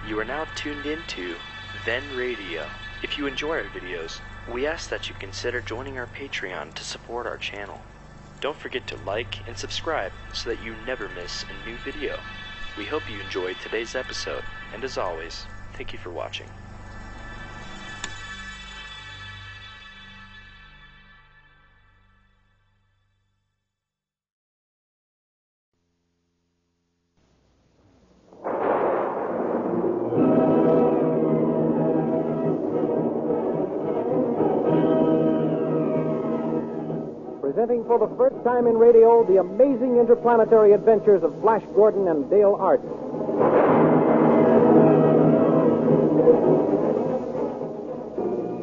You are now tuned into Then Radio. If you enjoy our videos, we ask that you consider joining our Patreon to support our channel. Don't forget to like and subscribe so that you never miss a new video. We hope you enjoyed today's episode, and as always, thank you for watching. Presenting for the first time in radio the amazing interplanetary adventures of Flash Gordon and Dale Arden.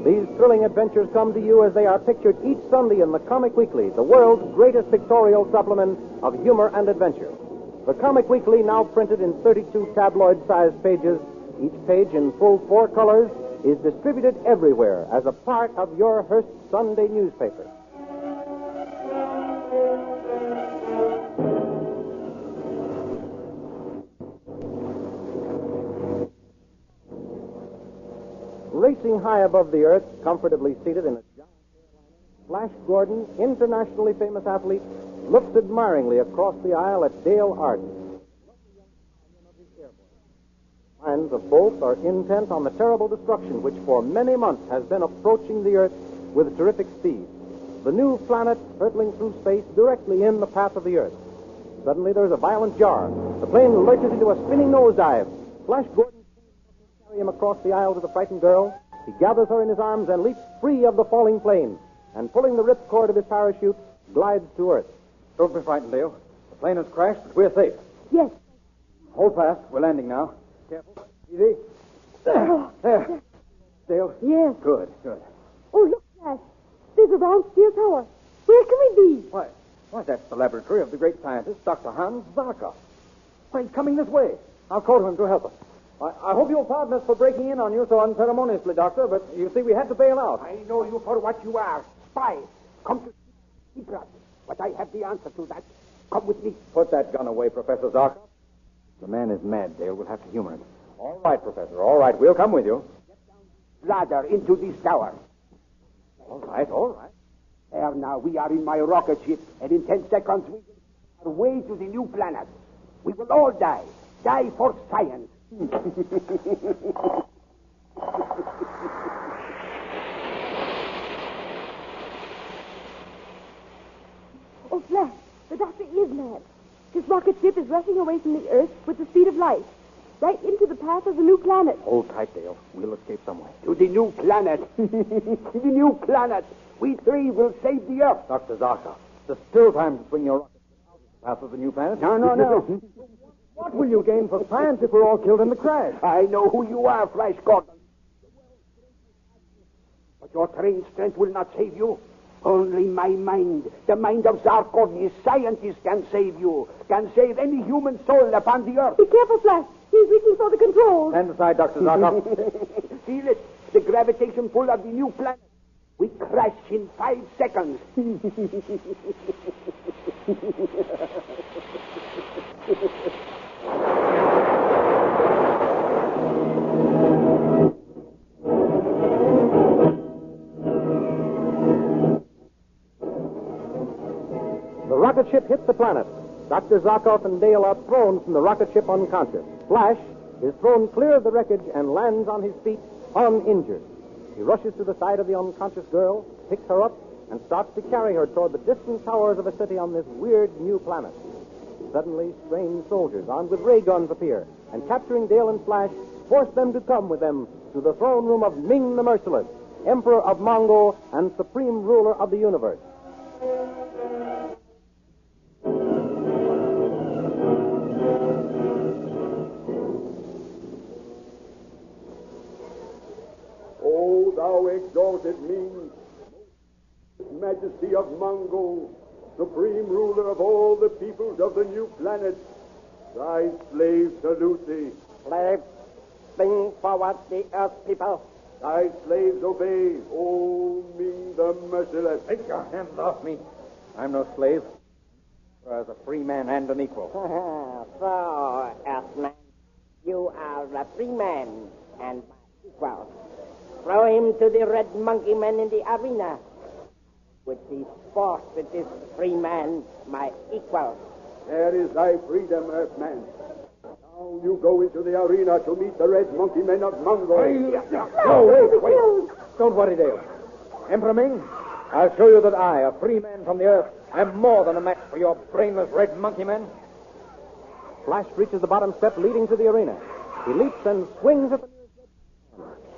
These thrilling adventures come to you as they are pictured each Sunday in the Comic Weekly, the world's greatest pictorial supplement of humor and adventure. The Comic Weekly, now printed in 32 tabloid-sized pages, each page in full 4 colors, is distributed everywhere as a part of your Hearst Sunday newspaper. Racing high above the earth, comfortably seated in a giant airliner, Flash Gordon, internationally famous athlete, looks admiringly across the aisle at Dale Arden. Minds of both are intent on the terrible destruction which for many months has been approaching the earth with terrific speed. The new planet hurtling through space directly in the path of the earth. Suddenly there's a violent jar. The plane lurches into a spinning nosedive. Flash Gordon carry him across the aisle to the frightened girl. He gathers her in his arms and leaps free of the falling plane, and pulling the ripcord of his parachute, glides to Earth. Don't be frightened, Dale. The plane has crashed, but we're safe. Yes. Hold fast. We're landing now. Careful. Easy. There. Dale? Yes. Good. Oh, look, Flash. There's a round steel tower. Where can we be? Why, that's the laboratory of the great scientist, Dr. Hans Zarkov. Why, he's coming this way. I'll call to him to help us. I hope you'll pardon us for breaking in on you so unceremoniously, Doctor, but you see, we had to bail out. I know you for what you are. Spy. Come to secret. But I have the answer to that. Come with me. Put that gun away, Professor Zarkov. The man is mad, Dale. We'll have to humor him. All right, Professor. All right. We'll come with you. Ladder into this tower. All right. There now, we are in my rocket ship, and in 10 seconds we will be on our way to the new planet. We will all die. Die for science. Oh, Flash, the doctor is mad. His rocket ship is rushing away from the Earth with the speed of light, right into the path of the new planet. Hold tight, Dale. We'll escape some way. To the new planet. The new planet. We three will save the Earth. Dr. Zarkov, there's still time to swing your rocket out of the path of the new planet. No. What will you gain for science if we're all killed in the crash? I know who you are, Flash Gordon. But your trained strength will not save you. Only my mind, the mind of Zarkov, his scientist, can save you. Can save any human soul upon the earth. Be careful, Flash. He's reaching for the controls. Stand aside, Dr. Zarkov. Feel it. The gravitation pull of the new planet. We crash in 5 seconds. The rocket ship hits the planet. Dr. Zarkov and Dale are thrown from the rocket ship unconscious. Flash is thrown clear of the wreckage and lands on his feet uninjured. He rushes to the side of the unconscious girl, picks her up, and starts to carry her toward the distant towers of a city on this weird new planet. Suddenly, strange soldiers armed with ray guns appear, and capturing Dale and Flash, force them to come with them to the throne room of Ming the Merciless, Emperor of Mongo and Supreme Ruler of the Universe. O thou exalted Ming, Majesty of Mongo, Supreme Ruler of all the peoples of the new planet, thy slaves salute thee. Slaves, bring forward the earth people. Thy slaves obey, O Ming the Merciless. Take your hands off me. I'm no slave. As a free man and an equal. So, Earthman, you are a free man and my equal. Throw him to the red monkey men in the arena. With the force with this free man, my equal. There is thy freedom, Earthman. Now you go into the arena to meet the red monkey men of Mongo. No, wait. Don't worry, Dale. Emperor Ming, I'll show you that I, a free man from the Earth, am more than a match for your brainless red monkey men. Flash reaches the bottom step leading to the arena. He leaps and swings at the nearest red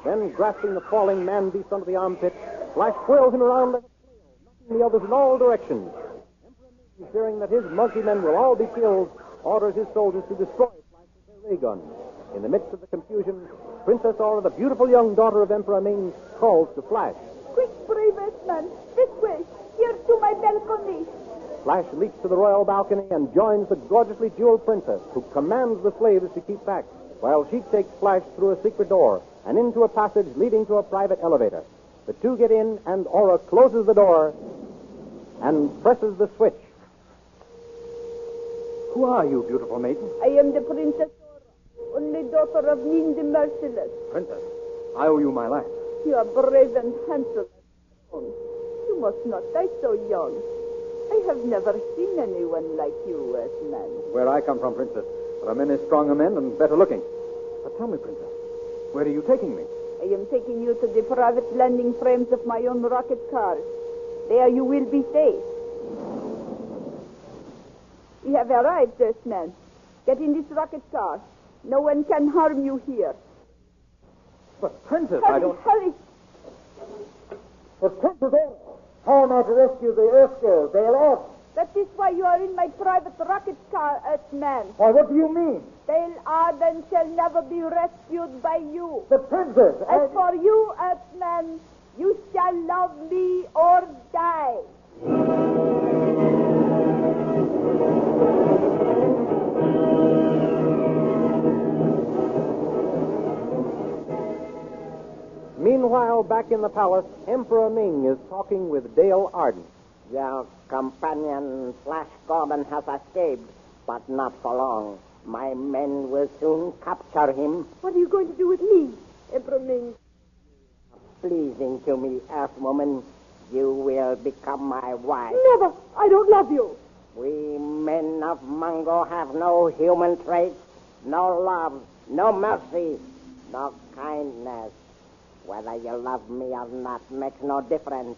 man. Then, grasping the falling man-beast under the armpit, Flash whirls him around like a flail, knocking the others in all directions. Emperor Ming, fearing that his monkey men will all be killed, orders his soldiers to destroy Flash with their ray guns. In the midst of the confusion, Princess Aura, the beautiful young daughter of Emperor Ming, calls to Flash. Quick, brave Earthman. This way. Here to my balcony. Flash leaps to the royal balcony and joins the gorgeously jeweled princess, who commands the slaves to keep back, while she takes Flash through a secret door and into a passage leading to a private elevator. The two get in, and Aura closes the door and presses the switch. Who are you, beautiful maiden? I am the Princess Aura, only daughter of Nin the Merciless. Princess, I owe you my life. You are brave and handsome. You must not die so young. I have never seen anyone like you, Earthman. Where I come from, Princess, there are many stronger men and better looking. But tell me, Princess, where are you taking me? I am taking you to the private landing frames of my own rocket cars. There you will be safe. We have arrived, Earthman. Get in this rocket car. No one can harm you here. But, Princess, Hurry, I don't... hurry. But, Princess, how am I to rescue the Earth girl, Dale? That is why you are in my private rocket car, Earthman. Why, what do you mean? Dale Arden shall never be rescued by you. The Princess! As for you, Earthman, you shall love me or die. Meanwhile, back in the palace, Emperor Ming is talking with Dale Arden. Your companion, Flash Gordon, has escaped, but not for long. My men will soon capture him. What are you going to do with me, Emperor Ming? Pleasing to me, Earthwoman, you will become my wife. Never! I don't love you. We men of Mongo have no human traits, no love, no mercy, no kindness. Whether you love me or not makes no difference.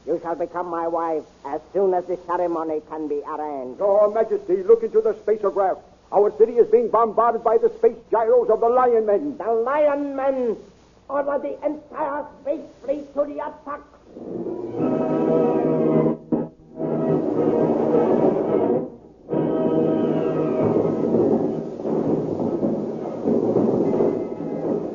You shall become my wife as soon as the ceremony can be arranged. Your Majesty, look into the spacograph. Our city is being bombarded by the space gyros of the Lion Men. The Lion Men order the entire space fleet to the attack.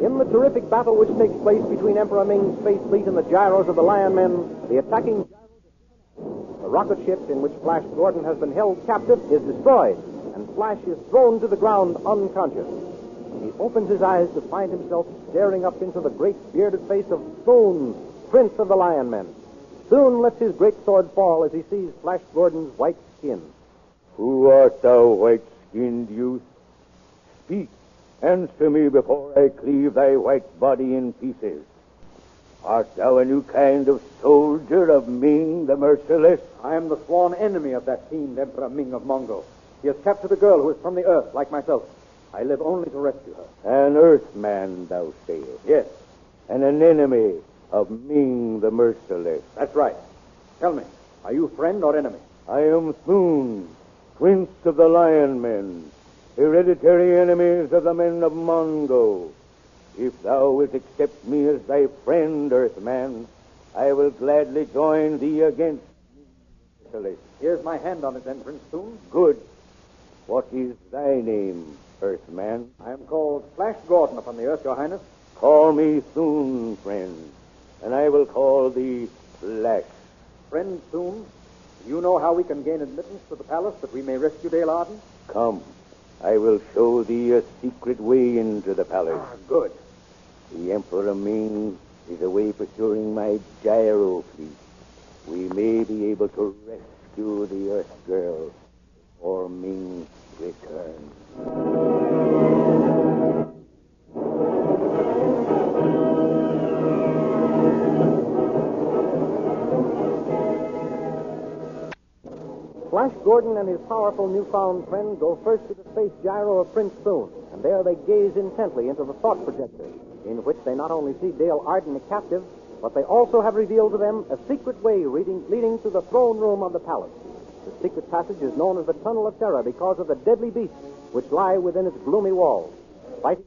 In the terrific battle which takes place between Emperor Ming's space fleet and the gyros of the Lion Men, the attacking gyros, the rocket ship in which Flash Gordon has been held captive is destroyed, and Flash is thrown to the ground unconscious. He opens his eyes to find himself staring up into the great bearded face of Soon, Prince of the Lion Men. Soon lets his great sword fall as he sees Flash Gordon's white skin. Who art thou, white-skinned youth? Speak. Answer me before I cleave thy white body in pieces. Art thou a new kind of soldier of Ming the Merciless? I am the sworn enemy of that fiend Emperor Ming of Mongo. He has captured a girl who is from the Earth, like myself. I live only to rescue her. An Earthman, thou sayest? Yes. And an enemy of Ming the Merciless? That's right. Tell me, are you friend or enemy? I am Thun, Prince of the Lion Men, hereditary enemies of the men of Mongo. If thou wilt accept me as thy friend, Earthman, I will gladly join thee against me. Here's my hand on it, then, Prince Thun. Good. What is thy name, Earthman? I am called Flash Gordon upon the Earth, Your Highness. Call me Thun, friend, and I will call thee Flash. Friend Thun, do you know how we can gain admittance to the palace that we may rescue Dale Arden? Come. I will show thee a secret way into the palace. Good. The Emperor Ming is away pursuing my gyro fleet. We may be able to rescue the Earth Girl before Ming returns. Gordon and his powerful newfound friend go first to the space gyro of Prince Soon, and there they gaze intently into the thought projector, in which they not only see Dale Arden a captive, but they also have revealed to them a secret way leading to the throne room of the palace. The secret passage is known as the Tunnel of Terror because of the deadly beasts which lie within its gloomy walls. Fighting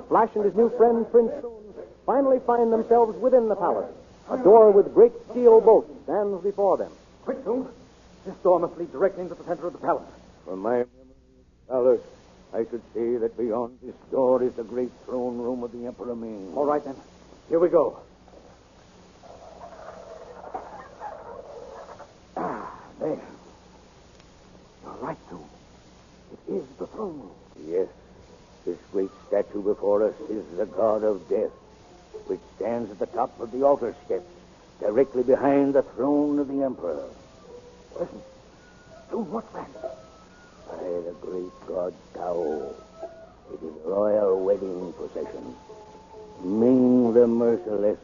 Flash and his new friend, Prince Soon, finally find themselves within the palace. A door with great steel bolts stands before them. Quick, Soon. This door must lead directly into the center of the palace. From my palace, I should say that beyond this door is the great throne room of the Emperor Ming. All right, then. Here we go. There. You're right, Soon. It is the throne room. Yes. This great statue before us is the god of death, which stands at the top of the altar steps, directly behind the throne of the Emperor. Listen. Soon, what's that? By the great god Tao. It is a royal wedding procession. Ming the Merciless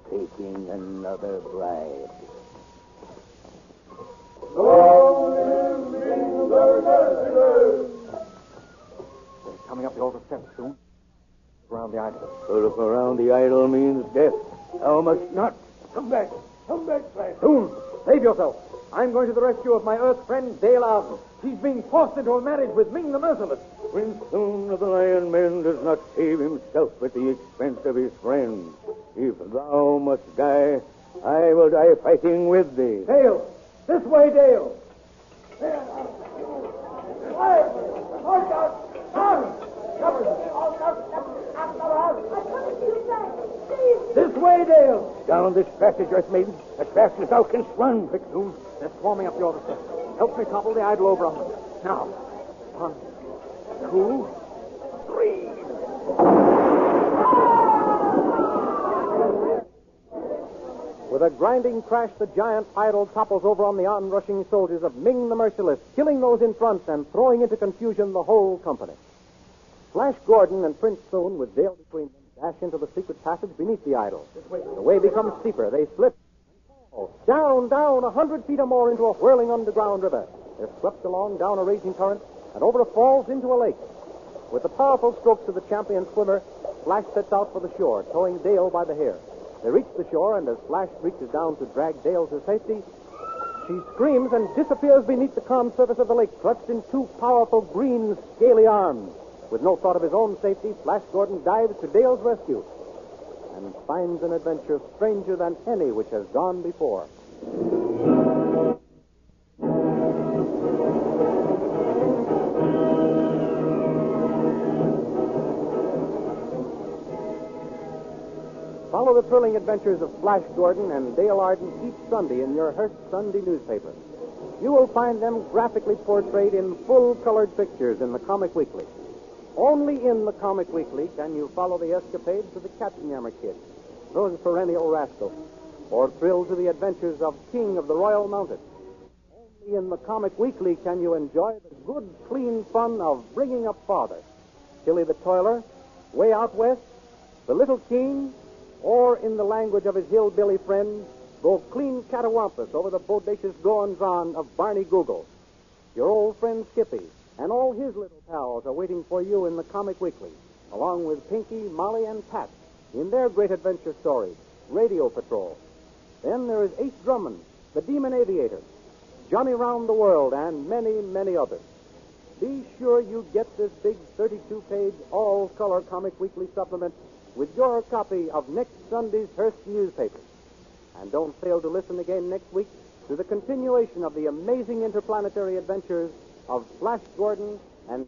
taking another bride. They're coming up the altar steps, Soon. Around the idol. To look around the idol means death. Thou must not. Come back, Flash. Soon, save yourself. I'm going to the rescue of my Earth friend, Dale Arden. She's being forced into a marriage with Ming the Merciless. Prince Soon of the Lion Men does not save himself at the expense of his friend. If thou must die, I will die fighting with thee. Dale! This way, Dale! This way, Dale! Down this passage, Earth Maiden, as fast as thou canst run. Quick, Soon. They're swarming up the altar steps. Help me topple the idol over on them. Now. 1, 2, 3. With a grinding crash, the giant idol topples over on the onrushing soldiers of Ming the Merciless, killing those in front and throwing into confusion the whole company. Flash Gordon and Prince Soon, with Dale between them, dash into the secret passage beneath the idol. The way becomes steeper. They slip and fall. Down, 100 feet or more into a whirling underground river. They're swept along down a raging current and over a falls into a lake. With the powerful strokes of the champion swimmer, Flash sets out for the shore, towing Dale by the hair. They reach the shore, and as Flash reaches down to drag Dale to safety, she screams and disappears beneath the calm surface of the lake, clutched in 2 powerful green, scaly arms. With no thought of his own safety, Flash Gordon dives to Dale's rescue and finds an adventure stranger than any which has gone before. Follow the thrilling adventures of Flash Gordon and Dale Arden each Sunday in your Hearst Sunday newspaper. You will find them graphically portrayed in full-colored pictures in the Comic Weekly. Only in the Comic Weekly can you follow the escapades of the Katzenjammer Kids, those perennial rascals, or thrill to the adventures of King of the Royal Mounted. Only in the Comic Weekly can you enjoy the good, clean fun of Bringing Up Father, Tilly the Toiler, Way Out West, The Little King, or in the language of his hillbilly friends, go clean catawampus over the bodacious goings-on of Barney Google. Your old friend Skippy and all his little pals are waiting for you in the Comic Weekly, along with Pinky, Molly, and Pat in their great adventure story, Radio Patrol. Then there is Ace Drummond, the Demon Aviator, Johnny Round the World, and many, many others. Be sure you get this big 32-page all-color Comic Weekly supplement with your copy of next Sunday's Hearst newspaper. And don't fail to listen again next week to the continuation of the amazing interplanetary adventures of Flash Gordon and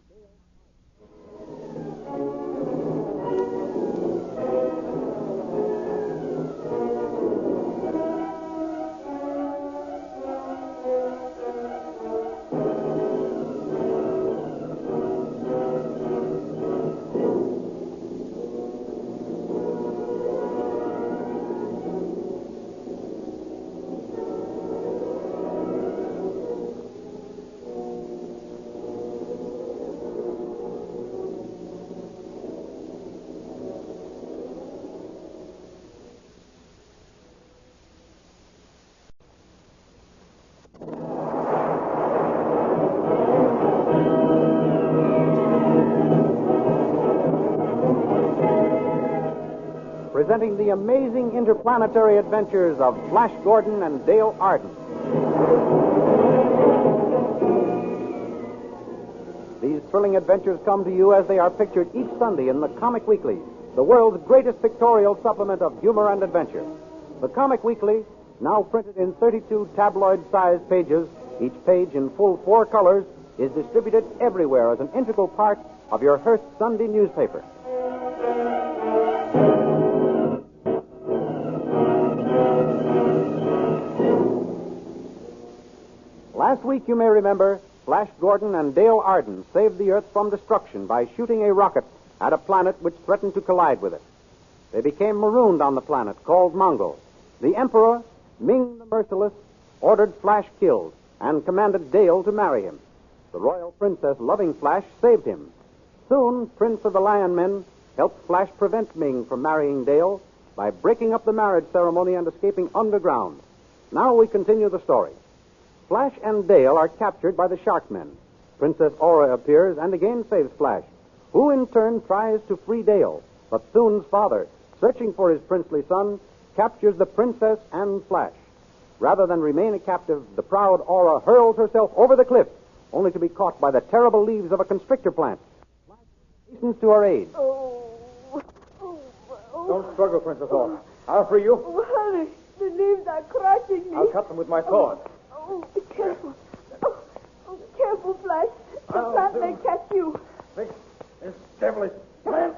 presenting the amazing interplanetary adventures of Flash Gordon and Dale Arden. These thrilling adventures come to you as they are pictured each Sunday in the Comic Weekly, the world's greatest pictorial supplement of humor and adventure. The Comic Weekly, now printed in 32 tabloid-sized pages, each page in full 4 colors, is distributed everywhere as an integral part of your Hearst Sunday newspaper. Last week, you may remember, Flash Gordon and Dale Arden saved the Earth from destruction by shooting a rocket at a planet which threatened to collide with it. They became marooned on the planet called Mongo. The Emperor, Ming the Merciless, ordered Flash killed and commanded Dale to marry him. The royal princess, loving Flash, saved him. Soon, Prince of the Lion Men helped Flash prevent Ming from marrying Dale by breaking up the marriage ceremony and escaping underground. Now we continue the story. Flash and Dale are captured by the Sharkmen. Princess Aura appears and again saves Flash, who in turn tries to free Dale. But Thune's father, searching for his princely son, captures the princess and Flash. Rather than remain a captive, the proud Aura hurls herself over the cliff, only to be caught by the terrible leaves of a constrictor plant. Flash hastens to her aid. Don't struggle, Princess Aura. I'll free you. Oh, hurry. The leaves are crushing me. I'll cut them with my sword. Oh, be careful. Oh, careful, Flash. The plant may catch you. This devilish plant.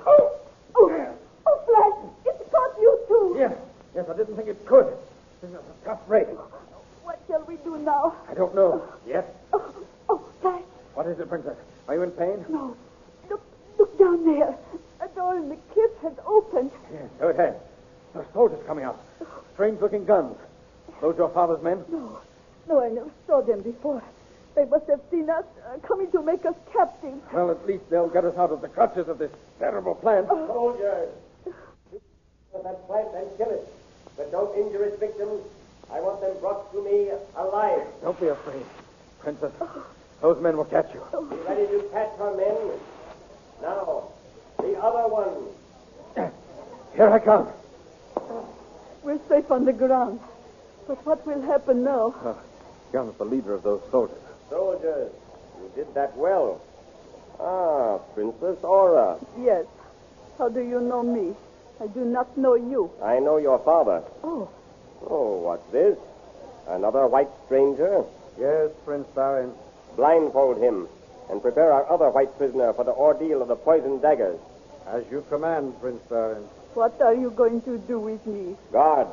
Oh, Flash, it's caught you, too. Yes, I didn't think it could. This is a tough break. What shall we do now? I don't know yet. Oh, Flash. What is it, Princess? Are you in pain? No. Look down there. A door in the cliff has opened. Yes, so it has. There are soldiers coming out. Strange-looking guns. Those your father's men? No, I never saw them before. They must have seen us coming to make us captives. Well, at least they'll get us out of the clutches of this terrible plant. Soldiers, that plant and kill it. But don't injure its victims. I want them brought to me alive. Don't be afraid, Princess. Those men will catch you. Be ready to catch our men. Now, the other one. Here I come. We're safe on the ground. But what will happen now? Young's the leader of those soldiers. Soldiers, you did that well. Ah, Princess Aura. Yes. How do you know me? I do not know you. I know your father. Oh, What's this? Another white stranger? Yes, Prince Baron. Blindfold him and prepare our other white prisoner for the ordeal of the poisoned daggers. As you command, Prince Baron. what are you going to do with me? Guard,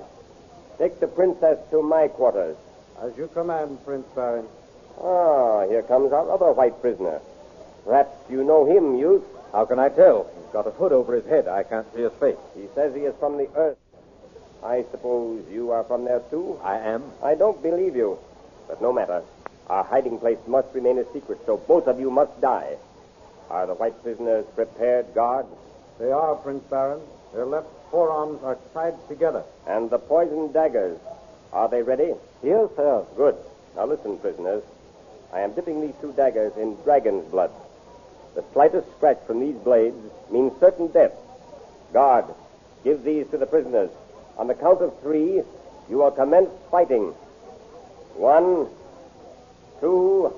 take the princess to my quarters. As you command, Prince Baron. Ah, here comes our other white prisoner. Perhaps you know him, youth. How can I tell? He's got a hood over his head. I can't see his face. He says he is from the Earth. I suppose you are from there, too? I am. I don't believe you. But no matter. Our hiding place must remain a secret, so both of you must die. Are the white prisoners prepared, guard? They are, Prince Baron. Their left forearms are tied together. And the poisoned daggers, are they ready? Yes, sir. Good. Now listen, prisoners. I am dipping these 2 daggers in dragon's blood. The slightest scratch from these blades means certain death. Guard, give these to the prisoners. On the count of 3, you will commence fighting. 1, 2,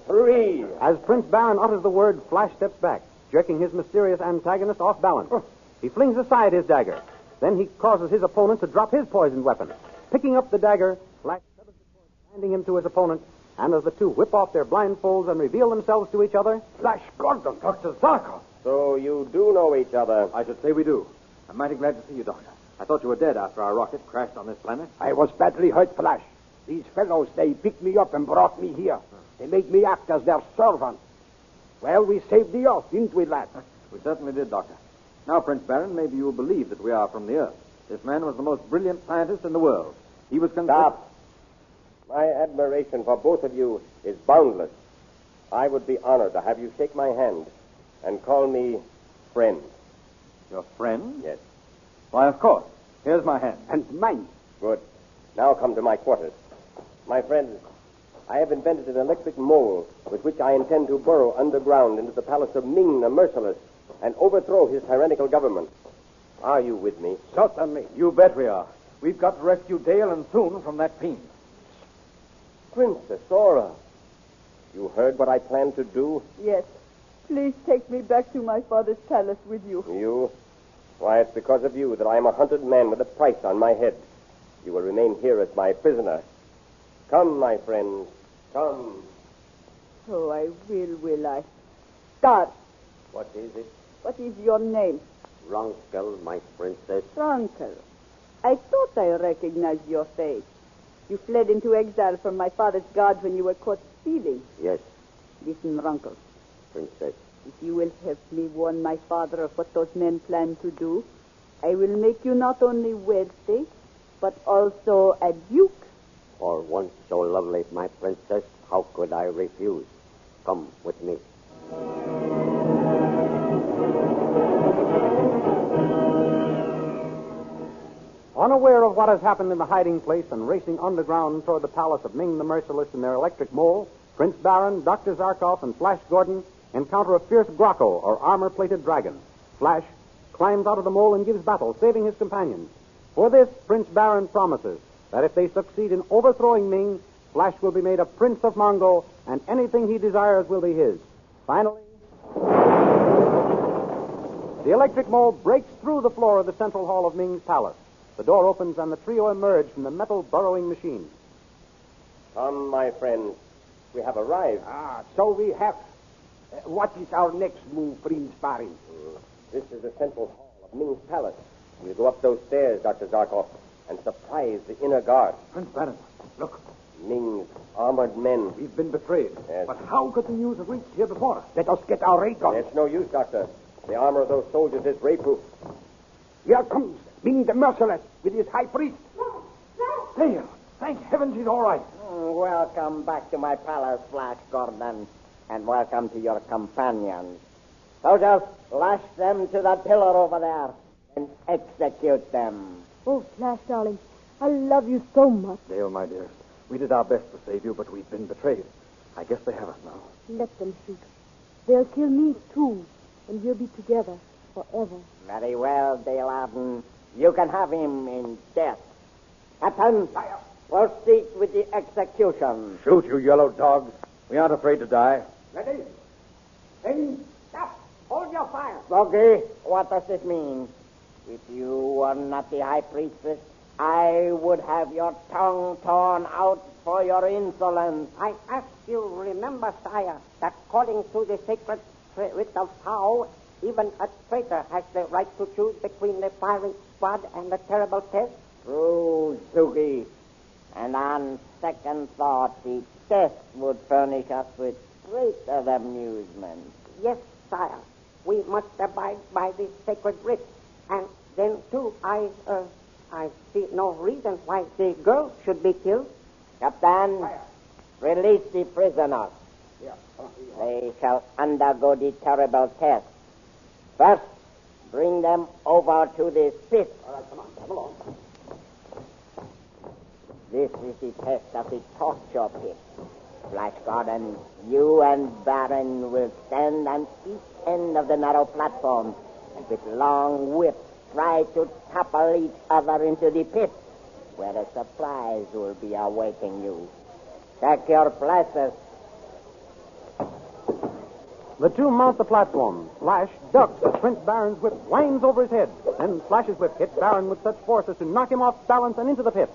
3. As Prince Baron utters the word, Flash steps back, jerking his mysterious antagonist off balance. He flings aside his dagger. Then he causes his opponent to drop his poisoned weapon. Picking up the dagger, Flash severs the cord, handing him to his opponent. And as the two whip off their blindfolds and reveal themselves to each other... Flash Gordon, Dr. Zarkov. So you do know each other. I should say we do. I'm mighty glad to see you, Doctor. I thought you were dead after our rocket crashed on this planet. I was badly hurt, Flash. These fellows, they picked me up and brought me here. They made me act as their servant. Well, we saved the Earth, didn't we, lad? We certainly did, Doctor. Now, Prince Baron, maybe you will believe that we are from the Earth. This man was the most brilliant scientist in the world. He was Stop. My admiration for both of you is boundless. I would be honored to have you shake my hand and call me friend. Your friend? Yes. Why, of course. Here's my hand. And mine. Good. Now come to my quarters. My friends, I have invented an electric mole with which I intend to burrow underground into the palace of Ming the Merciless and overthrow his tyrannical government. Are you with me? Certainly. You bet we are. We've got to rescue Dale and Thune from that fiend. Princess Aura, you heard what I planned to do? Yes. Please take me back to my father's palace with you. You? Why, it's because of you that I am a hunted man with a price on my head. You will remain here as my prisoner. Come, my friends, come. Oh, I will I? Start. What is it? What is your name? Ronkel, my princess. Ronkel. I thought I recognized your face. You fled into exile from my father's guards when you were caught stealing. Yes, Listen, Ronkel. princess. If you will help me warn my father of what those men plan to do, I will make you not only wealthy, but also a duke. For once so lovely, my princess, how could I refuse? Come with me. Unaware of what has happened in the hiding place and racing underground toward the palace of Ming the Merciless in their electric mole, Prince Baron, Dr. Zarkov, and Flash Gordon encounter a fierce Grocko, or armor-plated dragon. Flash climbs out of the mole and gives battle, saving his companions. For this, Prince Baron promises that if they succeed in overthrowing Ming, Flash will be made a Prince of Mongo, and anything he desires will be his. Finally, the electric mole breaks through the floor of the central hall of Ming's palace. The door opens and the trio emerge from the metal burrowing machine. Come, my friends. We have arrived. So we have. What is our next move, Prince Baron? This is the central hall of Ming's palace. We'll go up those stairs, Dr. Zarkov, and surprise the inner guard. Prince Baron, look. Ming's armored men. We've been betrayed. Yes. But how could the news have reached here before us? Let us get our ray guns. It's no use, Doctor. The armor of those soldiers is ray-proof. Here comes Ming the Merciless with his high priest. Dale, thank heavens he's all right. Welcome back to my palace, Flash Gordon, and welcome to your companions. Soldiers, lash them to that pillar over there and execute them. Oh, Flash, darling, I love you so much. Dale, my dearest, we did our best to save you, but we've been betrayed. I guess they have us now. Let them shoot. They'll kill me, too, and we'll be together forever. Very well, Dale Arden. You can have him in death. Captain, proceed with the execution. Shoot, you yellow dogs. We aren't afraid to die. Ready? Aim. Stop. Hold your fire. Bogey, what does this mean? If you were not the high priestess, I would have your tongue torn out for your insolence. I ask you, remember, sire, that according to the sacred writ of Tao, even a traitor has the right to choose between the firing squad and the terrible test. True, Zugi. And on second thought, the test would furnish us with greater amusement. Yes, sire, we must abide by the sacred writ. And then, too, I see no reason why the girl should be killed. Captain, release the prisoners. They shall undergo the terrible test. First, bring them over to the pit. All right, come along. This is the test of the torture pit. Flash Gordon, you and Baron will stand on each end of the narrow platform and with long whips try to topple each other into the pit, where a surprise will be awaiting you. Take your places. The two mount the platform. Flash ducks as Prince Baron's whip winds over his head. Then Flash's whip hits Baron with such force as to knock him off balance and into the pit.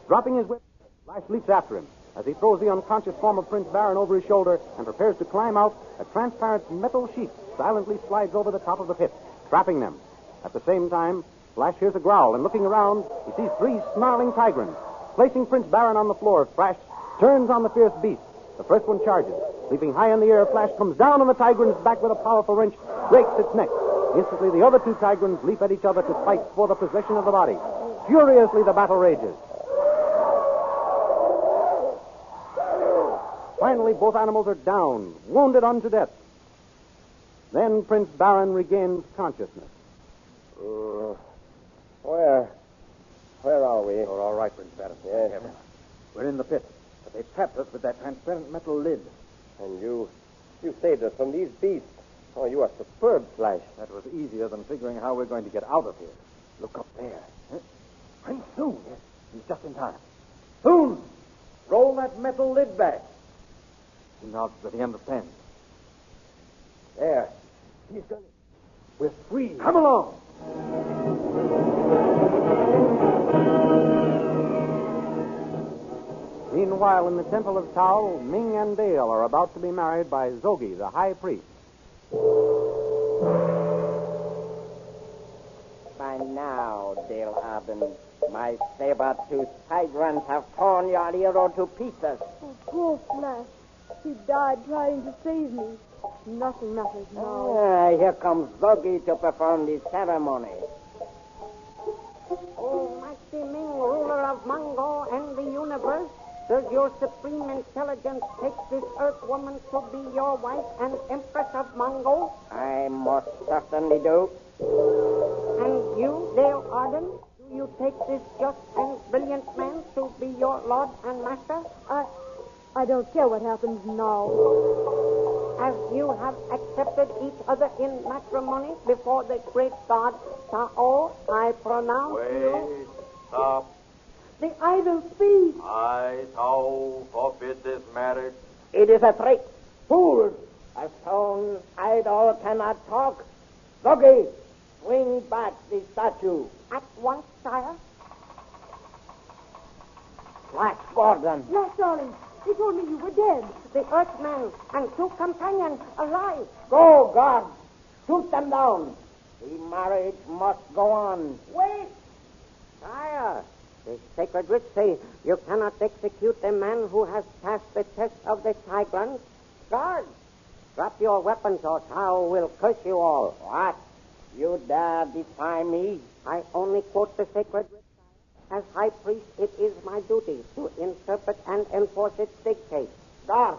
Dropping his whip, Flash leaps after him. As he throws the unconscious form of Prince Baron over his shoulder and prepares to climb out, a transparent metal sheet silently slides over the top of the pit, trapping them. At the same time, Flash hears a growl, and looking around, he sees three snarling tyrants. Placing Prince Baron on the floor, Flash turns on the fierce beast. The first one charges. Leaping high in the air, Flash comes down on the tigrant's back with a powerful wrench, breaks its neck. Instantly, the other two tigrants leap at each other to fight for the possession of the body. Furiously, the battle rages. Finally, both animals are down, wounded unto death. Then Prince Baron regains consciousness. Where are we? You're all right, Prince Baron. Yes. We're in the pit, but they trapped us with that transparent metal lid. And you saved us from these beasts. Oh, you are superb, Flash. That was easier than figuring how we're going to get out of here. Look up there. Huh? Prince Soon. Yes, he's just in time. Soon! Roll that metal lid back. He nods that he understands. There. He's done it. We're free. Come along. Meanwhile, in the Temple of Tao, Ming and Dale are about to be married by Zogi, the high priest. By now, Dale Arden, my saber-toothed tyrants have torn your hero to pieces. Oh, poor Flash. He died trying to save me. Nothing matters now. Here comes Zogi to perform the ceremony. Oh, mighty Ming, ruler of Mongo and the universe, does your supreme intelligence take this Earth woman to be your wife and Empress of Mongo? I most certainly do. And you, Dale Arden, do you take this just and brilliant man to be your lord and master? I don't care what happens now. As you have accepted each other in matrimony before the great god Tao, I pronounce you... Stop. The idol speaks. I, Tao, forbid this marriage. It is a trick. Fools! A stone idol cannot talk. Zogi, swing back the statue. At once, sire. Flash Gordon. Flash, darling. He told me you were dead. The Earthman and 2 companions alive. Go, guard. Shoot them down. The marriage must go on. Wait! Sire, the sacred writs say you cannot execute a man who has passed the test of the tyrants. Guards, drop your weapons or Tao will curse you all. What? You dare defy me? I only quote the sacred writs. As high priest, it is my duty to interpret and enforce its dictates. Guard,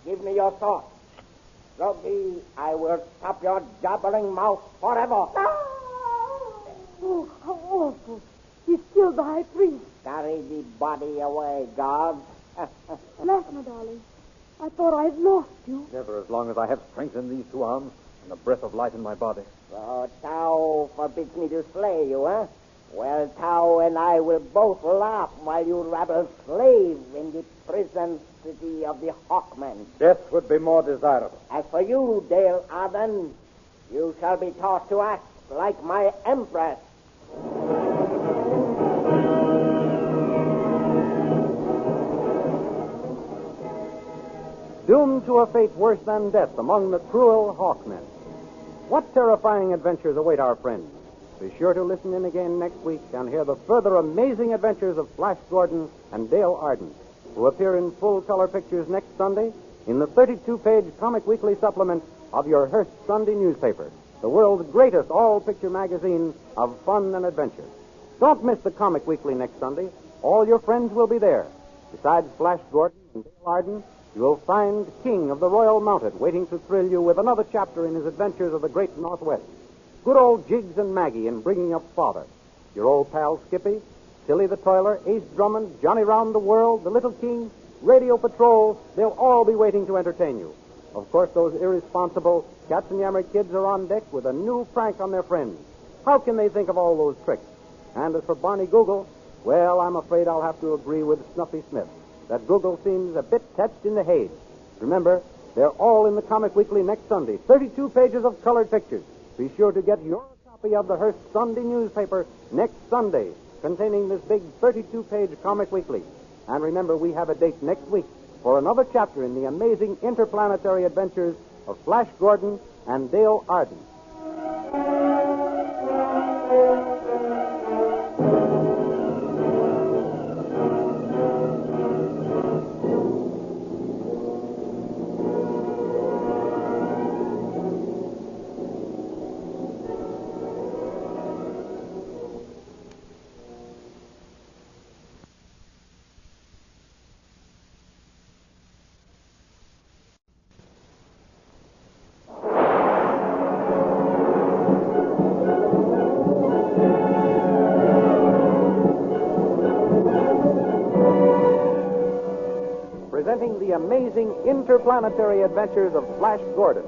give me your sword. Zogi, I will stop your jabbering mouth forever. Oh, how awful. He's killed the high priest. Carry the body away, guard. Flash, my darling. I thought I'd lost you. Never as long as I have strength in these 2 arms and a breath of life in my body. So Tao forbids me to slay you, huh? Well, Tao and I will both laugh while you rabble slave in the prison city of the Hawkmen. Death would be more desirable. As for you, Dale Arden, you shall be taught to act like my empress. Doomed to a fate worse than death among the cruel Hawkmen. What terrifying adventures await our friends? Be sure to listen in again next week and hear the further amazing adventures of Flash Gordon and Dale Arden, who appear in full-color pictures next Sunday in the 32-page Comic Weekly supplement of your Hearst Sunday newspaper, the world's greatest all-picture magazine of fun and adventure. Don't miss the Comic Weekly next Sunday. All your friends will be there. Besides Flash Gordon and Dale Arden, you will find King of the Royal Mounted waiting to thrill you with another chapter in his adventures of the great Northwest. Good old Jiggs and Maggie in Bringing Up Father. Your old pal Skippy, Tilly the Toiler, Ace Drummond, Johnny Round the World, the Little King, Radio Patrol, they'll all be waiting to entertain you. Of course, those irresponsible Katzenjammer kids are on deck with a new prank on their friends. How can they think of all those tricks? And as for Barney Google, well, I'm afraid I'll have to agree with Snuffy Smith that Google seems a bit touched in the haze. Remember, they're all in the Comic Weekly next Sunday. 32 pages of colored pictures. Be sure to get your copy of the Hearst Sunday newspaper next Sunday, containing this big 32-page Comic Weekly. And remember, we have a date next week for another chapter in the amazing interplanetary adventures of Flash Gordon and Dale Arden. Presenting the amazing interplanetary adventures of Flash Gordon.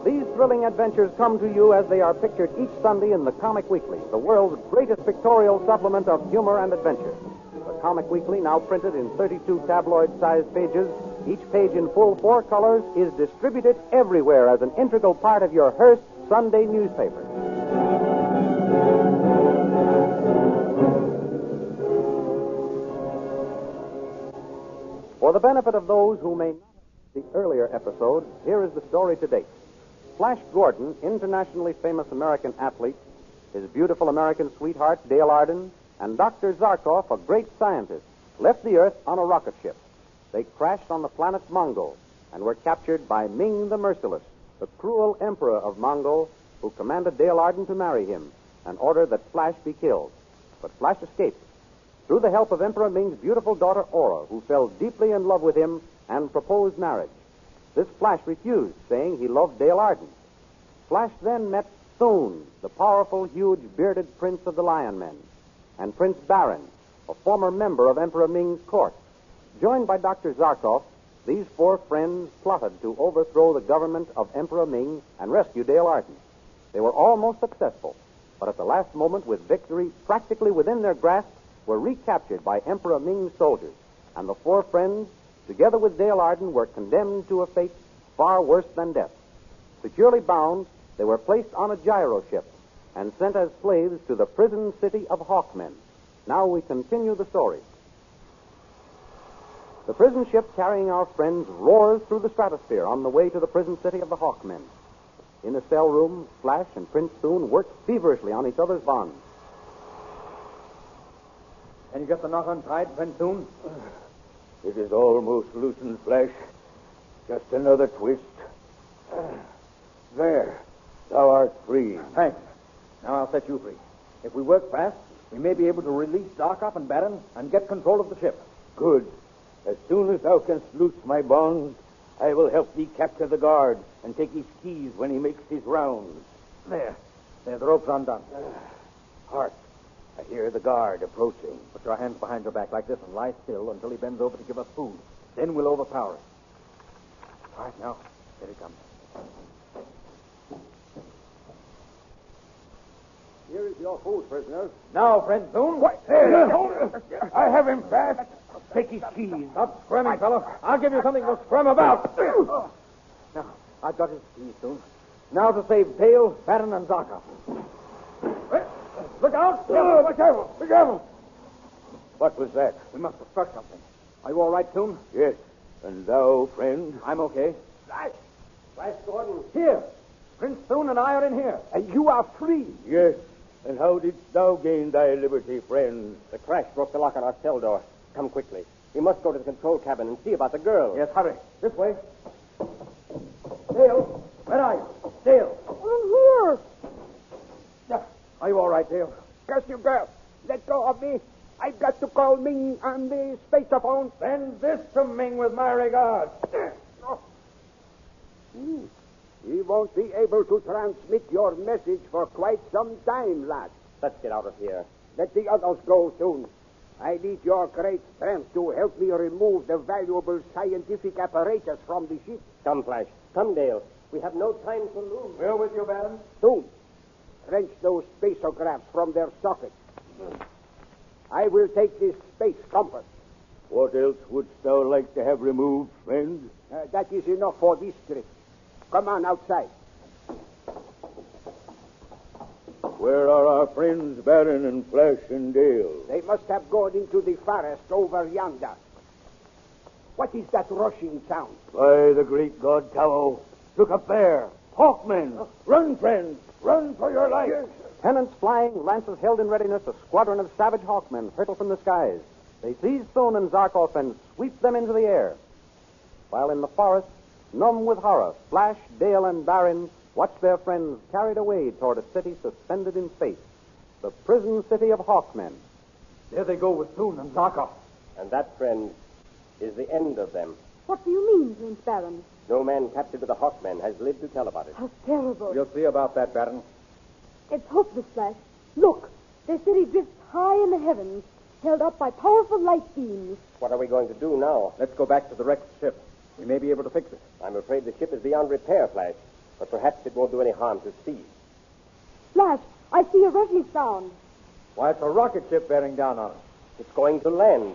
These thrilling adventures come to you as they are pictured each Sunday in the Comic Weekly, the world's greatest pictorial supplement of humor and adventure. The Comic Weekly, now printed in 32 tabloid-sized pages, each page in full 4 colors, is distributed everywhere as an integral part of your Hearst Sunday newspaper. For the benefit of those who may not have seen the earlier episodes, here is the story to date. Flash Gordon, internationally famous American athlete, his beautiful American sweetheart, Dale Arden, and Dr. Zarkov, a great scientist, left the Earth on a rocket ship. They crashed on the planet Mongo and were captured by Ming the Merciless, the cruel emperor of Mongo, who commanded Dale Arden to marry him and ordered that Flash be killed. But Flash escaped through the help of Emperor Ming's beautiful daughter Aura, who fell deeply in love with him and proposed marriage. This Flash refused, saying he loved Dale Arden. Flash then met Thune, the powerful, huge, bearded prince of the Lion Men, and Prince Barin, a former member of Emperor Ming's court. Joined by Dr. Zarkov, these 4 friends plotted to overthrow the government of Emperor Ming and rescue Dale Arden. They were almost successful, but at the last moment, with victory practically within their grasp, were recaptured by Emperor Ming's soldiers, and the 4 friends, together with Dale Arden, were condemned to a fate far worse than death. Securely bound, they were placed on a gyro ship and sent as slaves to the prison city of Hawkmen. Now we continue the story. The prison ship carrying our friends roars through the stratosphere on the way to the prison city of the Hawkmen. In a cell room, Flash and Prince Thune work feverishly on each other's bonds. Can you get the knot untied, Prince Thune? It is almost loosened, Flash. Just another twist. There. Thou art free. Thanks. Now I'll set you free. If we work fast, we may be able to release Zarkov and Barin and get control of the ship. Good. As soon as thou canst loose my bonds, I will help thee capture the guard and take his keys when he makes his rounds. There. The rope's undone. Hark. I hear the guard approaching. Put your hands behind your back like this and lie still until he bends over to give us food. Then we'll overpower him. All right, now. Here he comes. Here is your food, prisoners. Now, friend Thune. What? I have him fast. Take his keys. Stop squirming, fellow. I'll give you something to squirm about. Now, I've got his keys, Thune. Now to save Dale, Barin, and Zarkov. Look out! Be careful! Be careful! What was that? We must have struck something. Are you all right, Thune? Yes. And thou, friend? I'm okay. Flash Gordon. Here. Prince Thune and I are in here. And you are free. Yes. And how didst thou gain thy liberty, friend? The crash broke the lock on our cell door. Come quickly. We must go to the control cabin and see about the girl. Yes, hurry. This way. Dale, where are you? Dale. I'm here. Are you all right, Dale? Curse you, girl. Let go of me. I've got to call Ming on the spaceophone. Send this to Ming with my regards. He won't be able to transmit your message for quite some time, lad. Let's get out of here. Let the others go soon. I need your great strength to help me remove the valuable scientific apparatus from the ship. Come, Flash. Come, Dale. We have no time to lose. We're with you, Baron. Soon. Wrench those spaceographs from their sockets. I will take this space compass. What else wouldst thou like to have removed, friend? That is enough for this trip. Come on outside. Where are our friends Barin and Flash and Dale? They must have gone into the forest over yonder. What is that rushing sound? By the great god Tao, look up there. Hawkmen! Run, friends! Run for your life! Pennants flying, lances held in readiness, a squadron of savage hawkmen hurtle from the skies. They seize Thune and Zarkov and sweep them into the air. While in the forest, numb with horror, Flash, Dale, and Barin watch their friends carried away toward a city suspended in space, the prison city of Hawkmen. There they go with Thune and Zarkov. And that, friend, is the end of them. What do you mean, Prince Barin? No man captured with the Hawkmen has lived to tell about it. How terrible. You'll see about that, Barin. It's hopeless, Flash. Look, their city drifts high in the heavens, held up by powerful light beams. What are we going to do now? Let's go back to the wrecked ship. We may be able to fix it. I'm afraid the ship is beyond repair, Flash. But perhaps it won't do any harm to see. Flash, I see a rushing sound. Why, it's a rocket ship bearing down on us. It's going to land.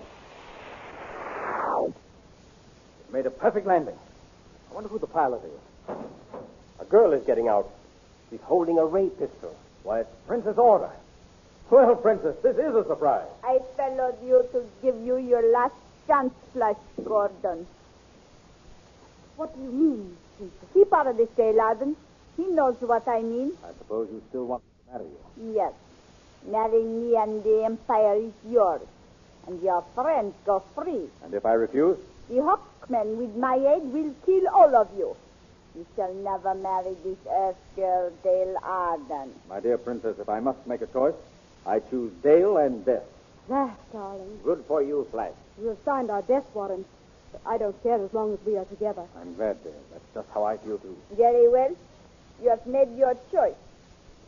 It made a perfect landing. I wonder who the pilot is. A girl is getting out. She's holding a ray pistol. Why, it's Princess Order. Well, Princess, this is a surprise. I followed you to give you your last chance, Flash Gordon. What do you mean, Princess? Keep out of this, Arden. He knows what I mean. I suppose you still want to marry you. Yes. Marry me and the Empire is yours. And your friends go free. And if I refuse? The Hawkmen with my aid will kill all of you. You shall never marry this Earth girl, Dale Arden. My dear Princess, if I must make a choice, I choose Dale and death. Flash, darling. Good for you, Flash. You have signed our death warrant. But I don't care as long as we are together. I'm glad, Dale. That's just how I feel, too. Very well. You have made your choice.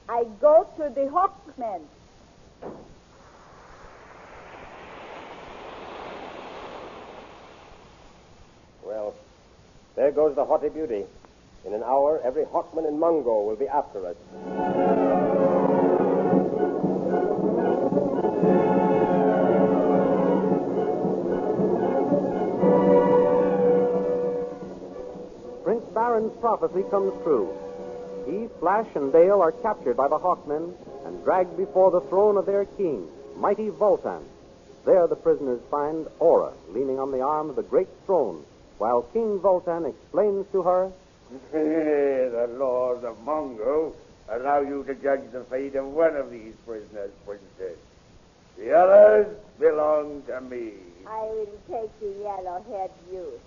I go to the Hawkmen. Well, there goes the haughty beauty. In an hour, every Hawkman in Mongo will be after us. Prince Baron's prophecy comes true. He, Flash, and Dale are captured by the Hawkmen and dragged before the throne of their king, mighty Vultan. There the prisoners find Aura leaning on the arm of the great throne, while King Vultan explains to her, The laws of Mongo allow you to judge the fate of one of these prisoners, Princess. The others belong to me. I will take the yellow-haired youth.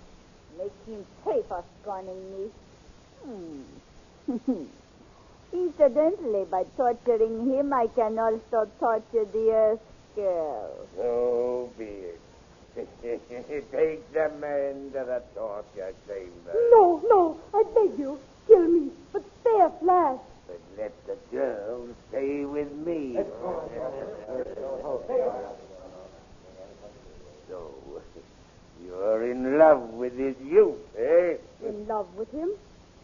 Make him pay for scorning me. Incidentally, by torturing him, I can also torture the Earth girl. So be it. Take the man to the torture chamber. No, I beg you. Kill me, but spare Flash. But let the girl stay with me. So, you're in love with this youth, eh? In love with him?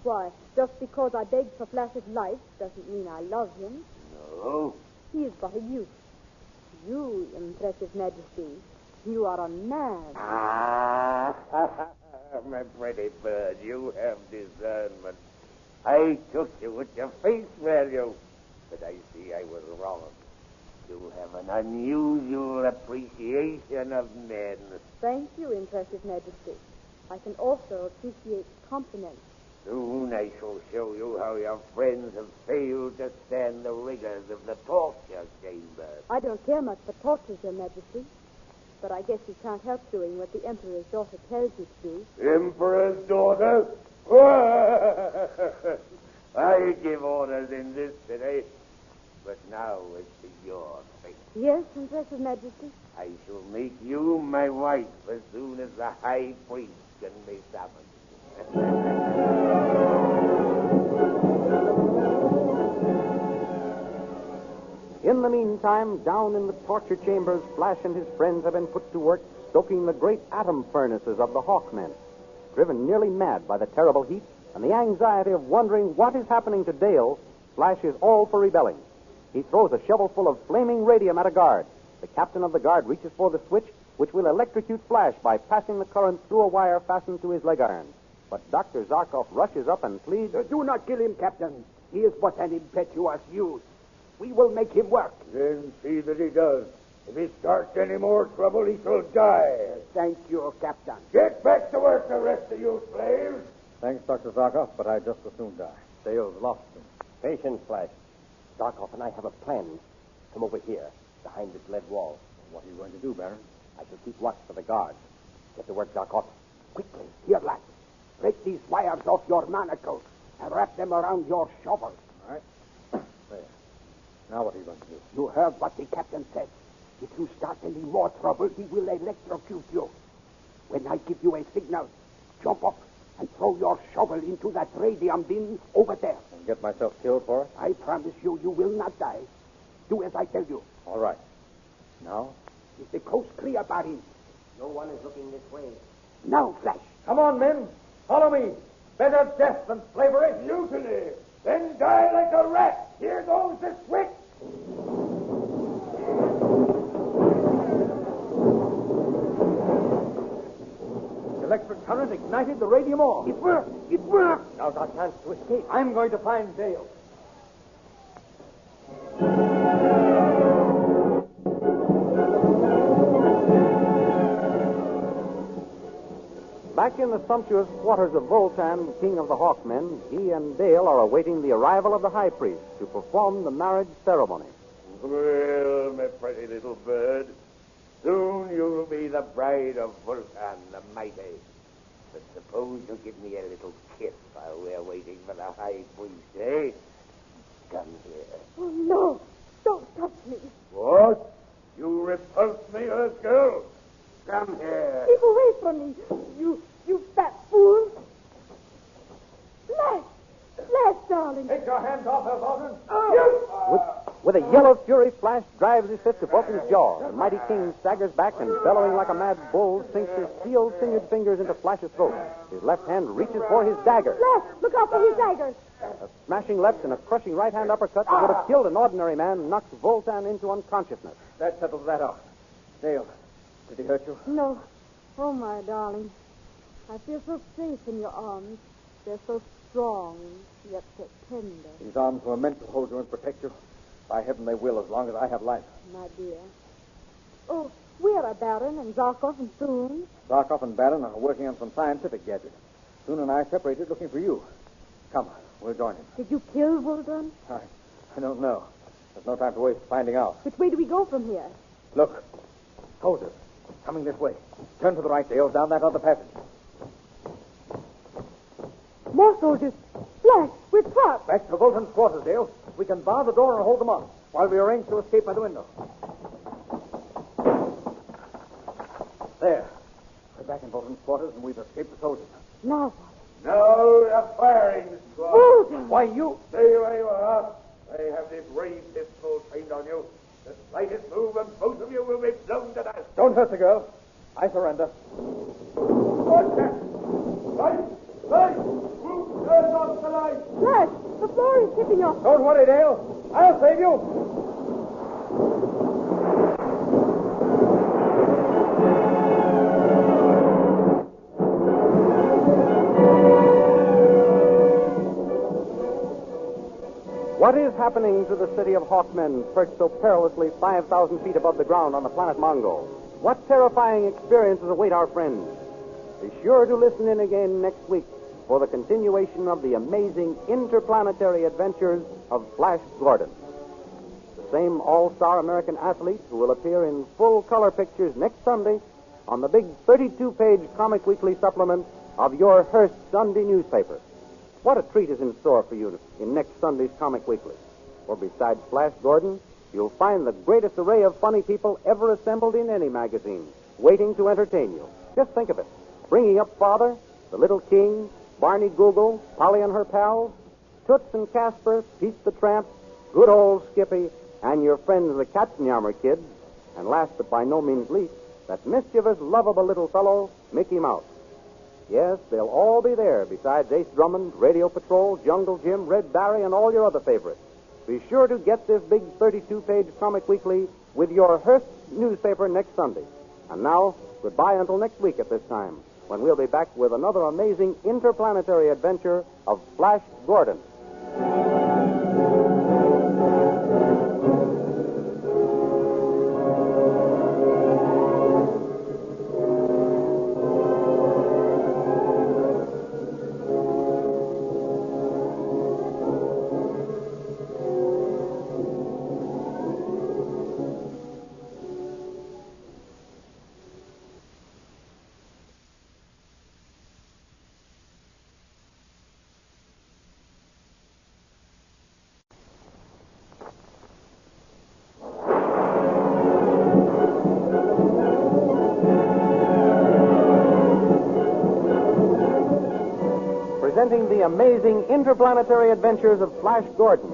Why, just because I begged for Flash's life doesn't mean I love him. No. He is but a youth. You, impressive majesty, you are a man. Ah, my pretty bird, you have discernment. I took you at your face value, but I see I was wrong. You have an unusual appreciation of men. Thank you, impressive majesty. I can also appreciate compliments. Soon I shall show you how your friends have failed to stand the rigors of the torture chamber. I don't care much for tortures, your majesty. But I guess you can't help doing what the Emperor's daughter tells you to do. Emperor's daughter? I give orders in this city, but now it's to your fate. Yes, impressive majesty. I shall make you my wife as soon as the high priest can be summoned. In the meantime, down in the torture chambers, Flash and his friends have been put to work stoking the great atom furnaces of the Hawkmen. Driven nearly mad by the terrible heat and the anxiety of wondering what is happening to Dale, Flash is all for rebelling. He throws a shovelful of flaming radium at a guard. The captain of the guard reaches for the switch, which will electrocute Flash by passing the current through a wire fastened to his leg iron. But Dr. Zarkov rushes up and pleads, Do not kill him, Captain. He is but an impetuous youth. We will make him work. Then see that he does. If he starts any more trouble, he shall die. Thank you, Captain. Get back to work, the rest of you slaves. Thanks, Dr. Zarkov, but I'd just as soon die. Dale's lost him. Patience, Flash. Zarkov and I have a plan. Come over here, behind this lead wall. What are you going to do, Baron? I shall keep watch for the guards. Get to work, Zarkov. Quickly, here, lad. Break these wires off your manacles and wrap them around your shovel. All right. There. Now what are you going to do? You heard what the captain said. If you start any more trouble, he will electrocute you. When I give you a signal, jump up and throw your shovel into that radium bin over there. And get myself killed for it? I promise you, you will not die. Do as I tell you. All right. Now? Is the coast clear, Barry? No one is looking this way. Now, Flash. Come on, men. Follow me. Better death than slavery. Mutiny. Then die like a rat. Here goes the switch. Electric current ignited the radium ore. It worked. It worked. Now's our chance to escape. I'm going to find Dale. Back in the sumptuous quarters of Voltan, king of the Hawkmen, he and Dale are awaiting the arrival of the high priest to perform the marriage ceremony. Well, my pretty little bird, soon you'll be the bride of Voltan the Mighty. But suppose you give me a little kiss while we're waiting for the high priest, eh? Come here. Oh, no. Don't touch me. What? You repulse me, Earth girl? Come here. Keep away from me. You fat fool. Flash, darling. Take your hands off her, Barton. With a yell of fury, Flash drives his fist to Vulcan's jaw. The mighty king staggers back and, bellowing like a mad bull, sinks his steel-sinewed fingers into Flash's throat. His left hand reaches for his dagger. Flash, look out for his dagger. A smashing left and a crushing right-hand uppercut that would have killed an ordinary man knocks Voltan into unconsciousness. That settles that out. Dale, did he hurt you? No. Oh, my darling. I feel so safe in your arms. They're so strong, yet so tender. These arms were meant to hold you and protect you. By heaven, they will as long as I have life. My dear. Oh, where are Baron and Zarkov and Thune? Zarkov and Barron are working on some scientific gadget. Thune and I separated looking for you. Come, we'll join him. Did you kill Voltan? I don't know. There's no time to waste finding out. Which way do we go from here? Look. Soldiers. Coming this way. Turn to the right, Dale, down that other passage. More soldiers. Flash, we're trapped. Back to Voltan's quarters, Dale. We can bar the door and hold them off while we arrange to escape by the window. There. We're back in Voltan's quarters and we've escaped the soldiers. Now what? No, the firing squad. Voltan! Why, you... Stay where you are. I have this ray pistol trained on you. The slightest move and both of you will be blown to dust. Don't hurt the girl. I surrender. What's that? Light! Light! Who turns off the light? Flash, the floor is tipping off. Don't worry, Dale. I'll save you. What is happening to the city of Hawkmen, perched so perilously 5,000 feet above the ground on the planet Mongo? What terrifying experiences await our friends? Be sure to listen in again next week for the continuation of the amazing interplanetary adventures of Flash Gordon. The same all-star American athlete who will appear in full-color pictures next Sunday on the big 32-page Comic Weekly supplement of your Hearst Sunday newspaper. What a treat is in store for you in next Sunday's Comic Weekly. For besides Flash Gordon, you'll find the greatest array of funny people ever assembled in any magazine, waiting to entertain you. Just think of it. Bringing Up Father, The Little King, Barney Google, Polly and her pals, Toots and Casper, Pete the Tramp, good old Skippy, and your friends the Katzenjammer Kids, and last but by no means least, that mischievous, lovable little fellow, Mickey Mouse. Yes, they'll all be there, besides Ace Drummond, Radio Patrol, Jungle Jim, Red Barry, and all your other favorites. Be sure to get this big 32-page Comic Weekly with your Hearst newspaper next Sunday. And now, goodbye until next week at this time, when we'll be back with another amazing interplanetary adventure of Flash Gordon. Presenting the amazing interplanetary adventures of Flash Gordon.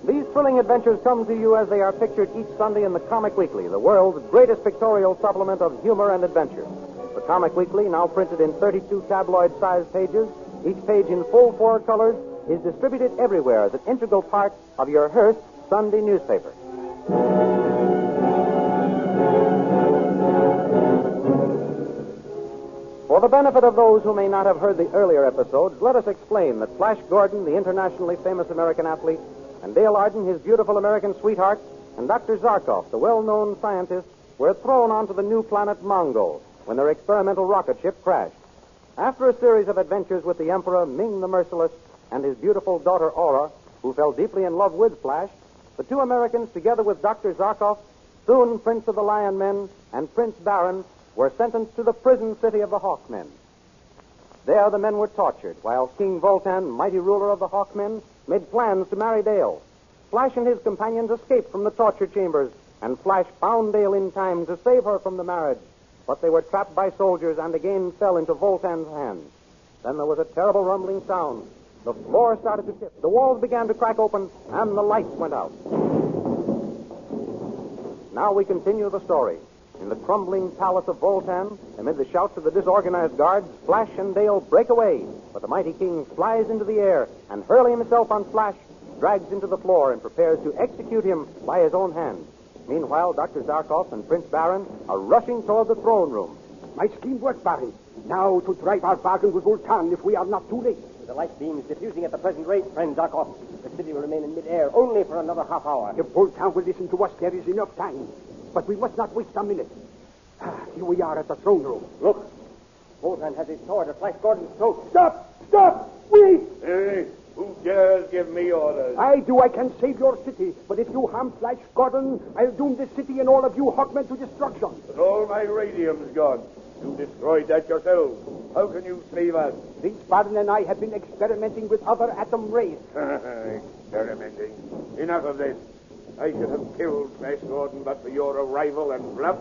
These thrilling thrilling adventures come to you as they are pictured each Sunday in the Comic Weekly, the world's greatest pictorial supplement of humor and adventure. The Comic Weekly, now printed in 32 tabloid-sized pages, each page in full 4 colors, is distributed everywhere as an integral part of your Hearst Sunday newspaper. For the benefit of those who may not have heard the earlier episodes, let us explain that Flash Gordon, the internationally famous American athlete, and Dale Arden, his beautiful American sweetheart, and Dr. Zarkov, the well-known scientist, were thrown onto the new planet Mongo when their experimental rocket ship crashed. After a series of adventures with the Emperor Ming the Merciless and his beautiful daughter Aura, who fell deeply in love with Flash, the two Americans, together with Dr. Zarkov, soon Prince of the Lion Men, and Prince Baron, were sentenced to the prison city of the Hawkmen. There the men were tortured, while King Voltan, mighty ruler of the Hawkmen, made plans to marry Dale. Flash and his companions escaped from the torture chambers, and Flash found Dale in time to save her from the marriage. But they were trapped by soldiers and again fell into Voltan's hands. Then there was a terrible rumbling sound. The floor started to shift. The walls began to crack open, and the lights went out. Now we continue the story. In the crumbling palace of Voltan, amid the shouts of the disorganized guards, Flash and Dale break away. But the mighty king flies into the air and, hurling himself on Flash, drags him to the floor and prepares to execute him by his own hand. Meanwhile, Dr. Zarkov and Prince Baron are rushing toward the throne room. My scheme works, Baron. Now to drive our bargain with Voltan if we are not too late. With the light beams diffusing at the present rate, friend Zarkov, the city will remain in midair only for another half hour. If Voltan will listen to us, there is enough time. But we must not waste a minute. Here we are at the throne room. Look. Voltan has his sword at Flash Gordon's throat. Stop! Stop! Wait! Hey, who dares give me orders? I do. I can save your city. But if you harm Flash Gordon, I'll doom this city and all of you Hawkmen to destruction. But all my radium's gone. You destroyed that yourself. How can you save us? Prince Baron and I have been experimenting with other atom rays. Experimenting. Enough of this. I should have killed Flash Gordon but for your arrival and bluff.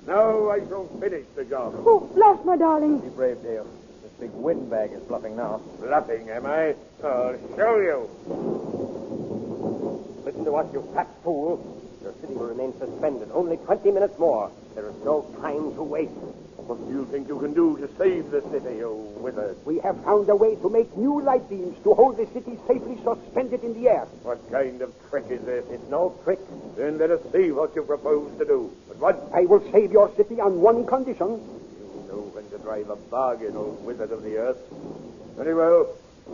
Now I shall finish the job. Oh, Flash, my darling. Be brave, Dale. This big windbag is bluffing now. Bluffing, am I? I'll show you. Listen to us, you fat fool. Your city will remain suspended only 20 minutes more. There is no time to waste. What do you think you can do to save the city, you wizard? We have found a way to make new light beams to hold the city safely suspended in the air. What kind of trick is this? It's no trick. Then let us see what you propose to do. But what? I will save your city on one condition. You know when to drive a bargain, old wizard of the earth. Very well.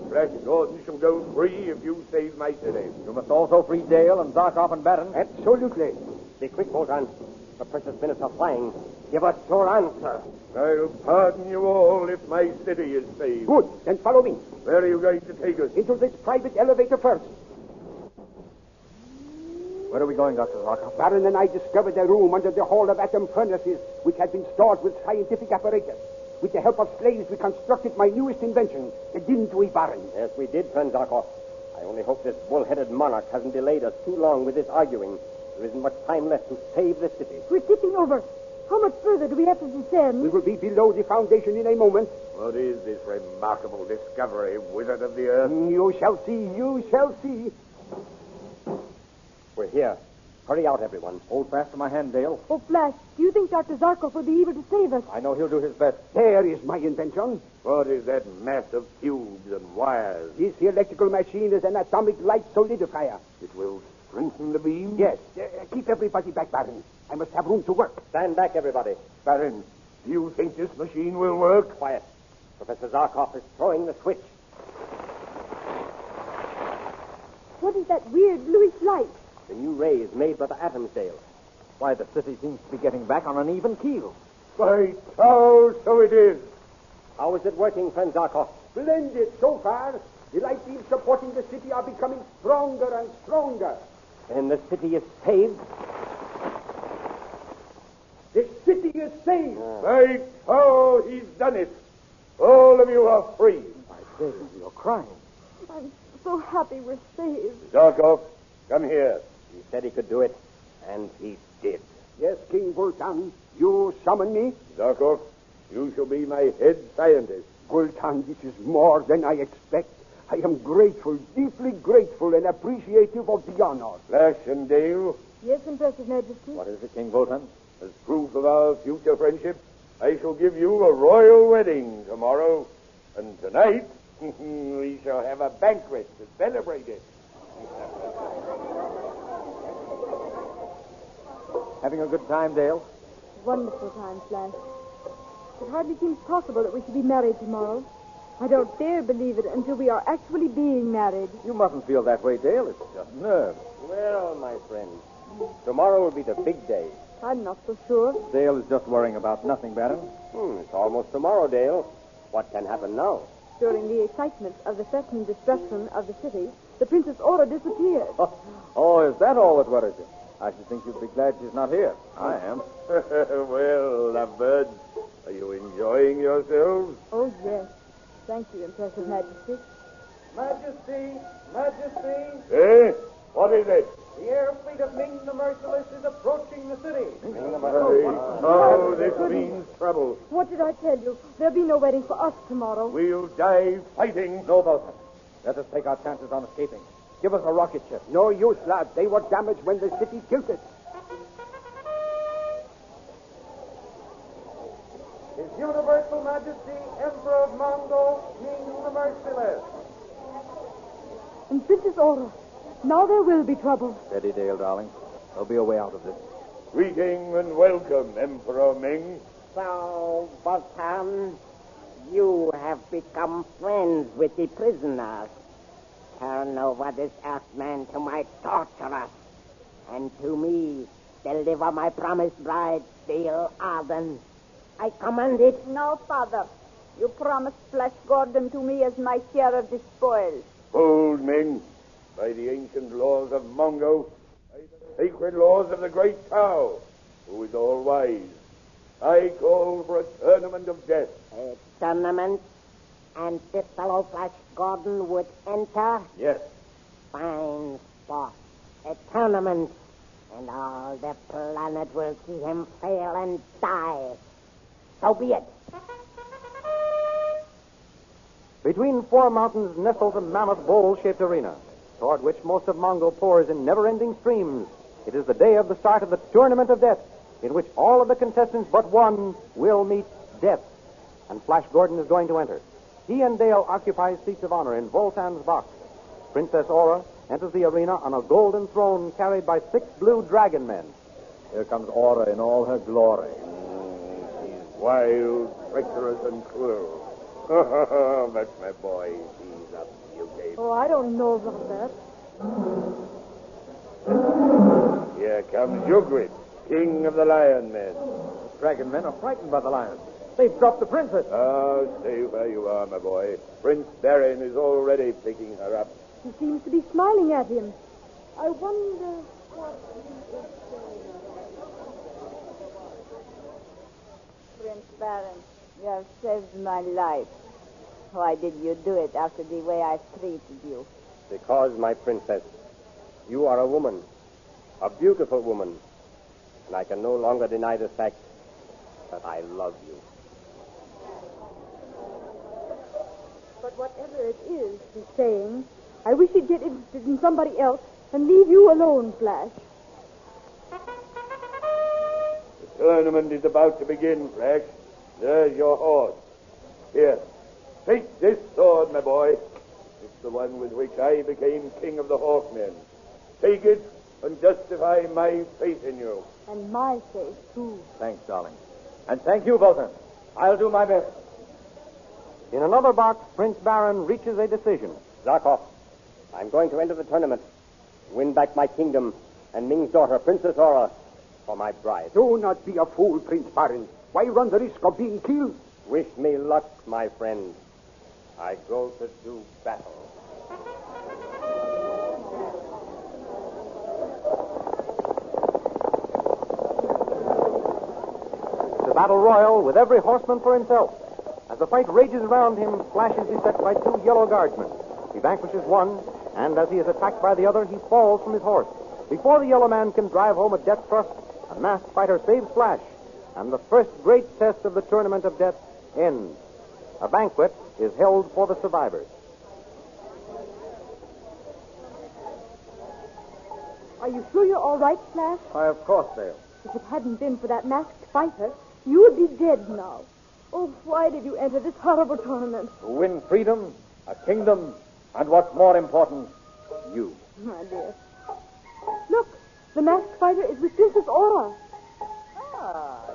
Flash Gordon shall go free if you save my city. You must also free Dale and Zarkov and Baron. Absolutely. Be quick, Voltan. The precious minutes are flying. Give us your answer. I'll pardon you all if my city is saved. Good. Then follow me. Where are you going to take us? Into this private elevator first. Where are we going, Dr. Zarkov? Baron and I discovered a room under the Hall of Atom Furnaces which had been stored with scientific apparatus. With the help of slaves, we constructed my newest invention. Didn't we, Baron? Yes, we did, friend Zarkov. I only hope this bull-headed monarch hasn't delayed us too long with this arguing. There isn't much time left to save the city. We're tipping over. How much further do we have to descend? We will be below the foundation in a moment. What is this remarkable discovery, wizard of the earth? You shall see. You shall see. We're here. Hurry out, everyone. Hold fast to my hand, Dale. Oh, Flash, do you think Dr. Zarkov will be able to save us? I know he'll do his best. There is my invention. What is that mass of tubes and wires? This electrical machine is an atomic light solidifier. It will strengthen the beam? Yes. Keep everybody back, Baron. I must have room to work. Stand back, everybody. Baron, do you think this machine will work? Quiet. Professor Zarkov is throwing the switch. What is that weird bluish light? The new rays made by the atoms, Dale. Why, the city seems to be getting back on an even keel. By Charles, so it is. How is it working, friend Zarkov? Splendid so far. The light beams supporting the city are becoming stronger and stronger. Then the city is saved. The city is saved. By Charles, he's done it. All of you are free. My Dale, you're crying. I'm so happy we're saved. Zarkov, come here. He said he could do it, and he did. Yes, King Voltan, you summon me? Zarkov, you shall be my head scientist. Voltan, this is more than I expect. I am grateful, deeply grateful, and appreciative of the honor. Flash and Dale, Yes, Impressive Majesty. what is it, King Wotan? As proof of our future friendship, I shall give you a royal wedding tomorrow. And tonight, we shall have a banquet to celebrate it. Having a good time, Dale? Wonderful time, Flash. It hardly seems possible that we should be married tomorrow. I don't dare believe it until we are actually being married. You mustn't feel that way, Dale. It's just nerves. Well, my friend, tomorrow will be the big day. I'm not so sure. Dale is just worrying about nothing, Baron. It's almost tomorrow, Dale. What can happen now? During the excitement of the threatened destruction of the city, the Princess Aura disappeared. Oh, is that all that worries you? I should think you'd be glad she's not here. I am. Well, lovebirds, are you enjoying yourselves? Oh, yes. Thank you, Impressive Majesty. Majesty! Majesty! Eh? What is it? The air fleet of Ming the Merciless is approaching the city. Oh, this means trouble. What did I tell you? There'll be no wedding for us tomorrow. We'll die fighting. No, Bosun. Let us take our chances on escaping. Give us a rocket ship. No use, lad. They were damaged when the city tilted. His Universal Majesty, Emperor of Mongo, Ming the Merciless. And Princess Aura, now there will be trouble. Steady, Dale, darling. There'll be a way out of this. Greeting and welcome, Emperor Ming. So, Wotan, you have become friends with the prisoners. Turn over this Earthman to my torturers, and to me deliver my promised bride, Dale Arden. I command it. No, Father. You promised Flash Gordon to me as my share of the spoils. Hold, Ming. By the ancient laws of Mongo, by the sacred laws of the great cow, who is all wise, I call for a tournament of death. A tournament? And this fellow Flash Gordon would enter? Yes. Fine sport. A tournament. And all the planet will see him fail and die. So be it. Between four mountains nestles a mammoth bowl-shaped arena, toward which most of Mongo pours in never-ending streams. It is the day of the start of the Tournament of Death, in which all of the contestants but one will meet death. And Flash Gordon is going to enter. He and Dale occupy seats of honor in Voltan's box. Princess Aura enters the arena on a golden throne carried by 6 blue dragon men. Here comes Aura in all her glory. She's wild, treacherous, and cruel. But my boy, she's a beauty. Oh, I don't know about that. Here comes Ugrid, king of the lion men. Dragon men are frightened by the lions. They've dropped the princess. Oh, stay where you are, my boy. Prince Baron is already picking her up. He seems to be smiling at him. I wonder what he is saying. Prince Baron, you have saved my life. Why did you do it after the way I treated you? Because, my princess, you are a woman, a beautiful woman, and I can no longer deny the fact that I love you. But whatever it is he's saying, I wish he'd get interested in somebody else and leave you alone, Flash. The tournament is about to begin, Flash. There's your horse. Here, take this sword, my boy. It's the one with which I became king of the Hawkmen. Take it and justify my faith in you. And my faith, too. Thanks, darling. And thank you, Wotan. I'll do my best. In another box, Prince Baron reaches a decision. Zarkov, I'm going to enter the tournament, win back my kingdom, and Ming's daughter, Princess Aura, for my bride. Do not be a fool, Prince Baron. Why run the risk of being killed? Wish me luck, my friend. I go to do battle. It's a battle royal with every horseman for himself. As the fight rages around him, Flash is beset by 2 yellow guardsmen. He vanquishes one, and as he is attacked by the other, he falls from his horse. Before the yellow man can drive home a death thrust, a masked fighter saves Flash, and the first great test of the Tournament of Death ends. A banquet is held for the survivors. Are you sure you're all right, Flash? Why, of course, Dale. If it hadn't been for that masked fighter, you would be dead now. Oh, why did you enter this horrible tournament? To win freedom, a kingdom, and what's more important, you. My dear. Look, the masked fighter is with Princess Aura.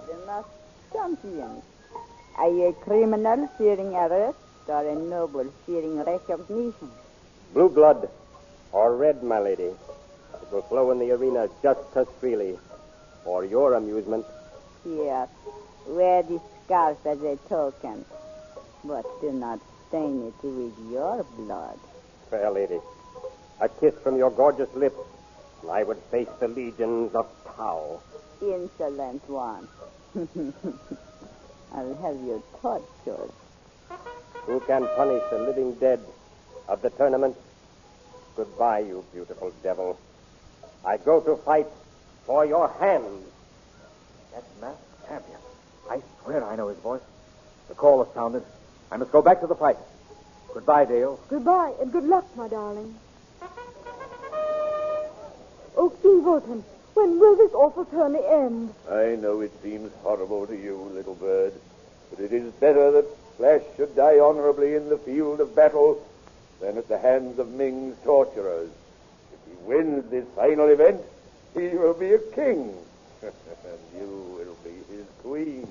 The masked champion. Are you a criminal fearing arrest or a noble fearing recognition? Blue blood or red, my lady. It will flow in the arena just as freely. For your amusement. Yes. Wear the scarf as a token. But do not stain it with your blood. Fair lady, a kiss from your gorgeous lips, and I would face the legions of Tau. Insolent one. I'll have you tortured. Who can punish the living dead of the tournament? Goodbye, you beautiful devil. I go to fight for your hand. That masked champion. I swear I know his voice. The call has sounded. I must go back to the fight. Goodbye, Dale. Goodbye, and good luck, my darling. Oh, King Vulcan, when will this awful tourney end? I know it seems horrible to you, little bird, but it is better that Flash should die honorably in the field of battle than at the hands of Ming's torturers. If he wins this final event, he will be a king, and you will be his queen.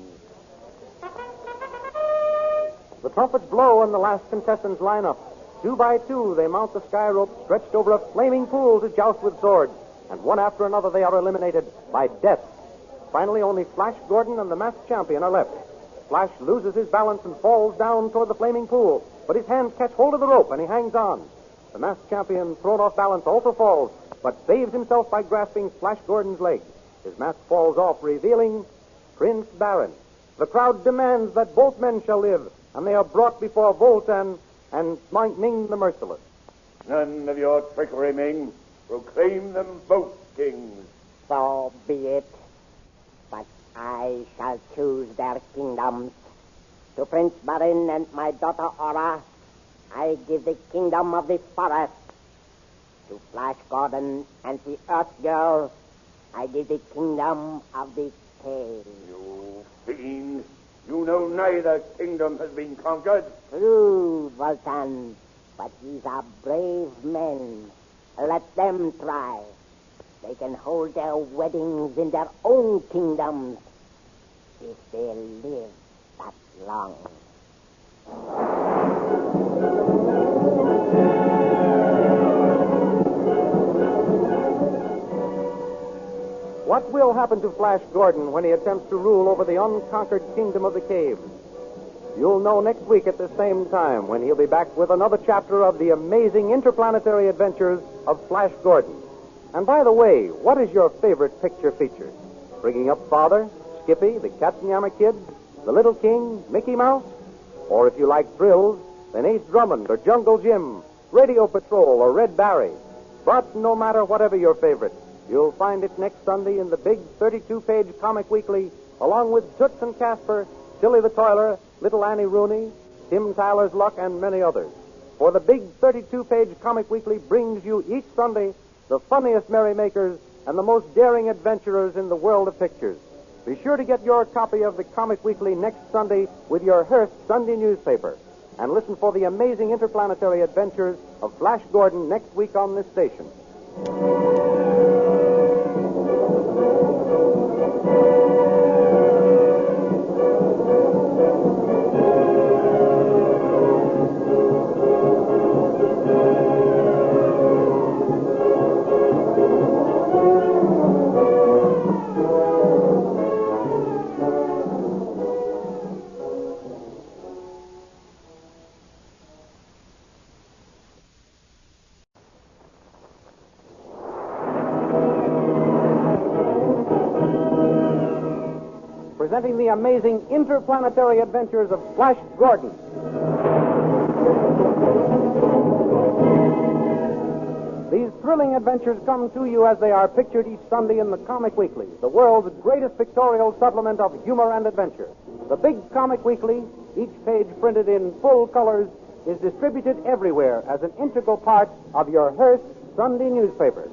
The trumpets blow and the last contestants line up. 2 by 2, they mount the sky rope stretched over a flaming pool to joust with swords, and one after another they are eliminated by death. Finally, only Flash Gordon and the masked champion are left. Flash loses his balance and falls down toward the flaming pool, but his hands catch hold of the rope and he hangs on. The masked champion, thrown off balance, also falls, but saves himself by grasping Flash Gordon's leg. His mask falls off, revealing Prince Baron. The crowd demands that both men shall live, and they are brought before Voltan and Ming the Merciless. None of your trickery, Ming. Proclaim them both kings. So be it. But I shall choose their kingdoms. To Prince Barin and my daughter Aura, I give the kingdom of the forest. To Flash Gordon and the Earth Girl, I give the kingdom of the cave. You fiend. You know neither kingdom has been conquered. True, Voltan. But these are brave men. Let them try. They can hold their weddings in their own kingdoms if they live that long. What will happen to Flash Gordon when he attempts to rule over the unconquered kingdom of the caves? You'll know next week at the same time when he'll be back with another chapter of the amazing interplanetary adventures of Flash Gordon. And by the way, what is your favorite picture feature? Bringing Up Father, Skippy, the Katzenjammer Kids, The Little King, Mickey Mouse? Or if you like thrills, then Ace Drummond or Jungle Jim, Radio Patrol or Red Barry. But no matter whatever your favorite, you'll find it next Sunday in the big 32-page comic weekly, along with Toots and Casper, Silly the Toiler, Little Annie Rooney, Tim Tyler's Luck, and many others. For the big 32-page comic weekly brings you each Sunday the funniest merrymakers and the most daring adventurers in the world of pictures. Be sure to get your copy of the comic weekly next Sunday with your Hearst Sunday newspaper. And listen for the amazing interplanetary adventures of Flash Gordon next week on this station. Presenting the amazing interplanetary adventures of Flash Gordon. These thrilling adventures come to you as they are pictured each Sunday in the Comic Weekly, the world's greatest pictorial supplement of humor and adventure. The big Comic Weekly, each page printed in full colors, is distributed everywhere as an integral part of your Hearst Sunday newspaper.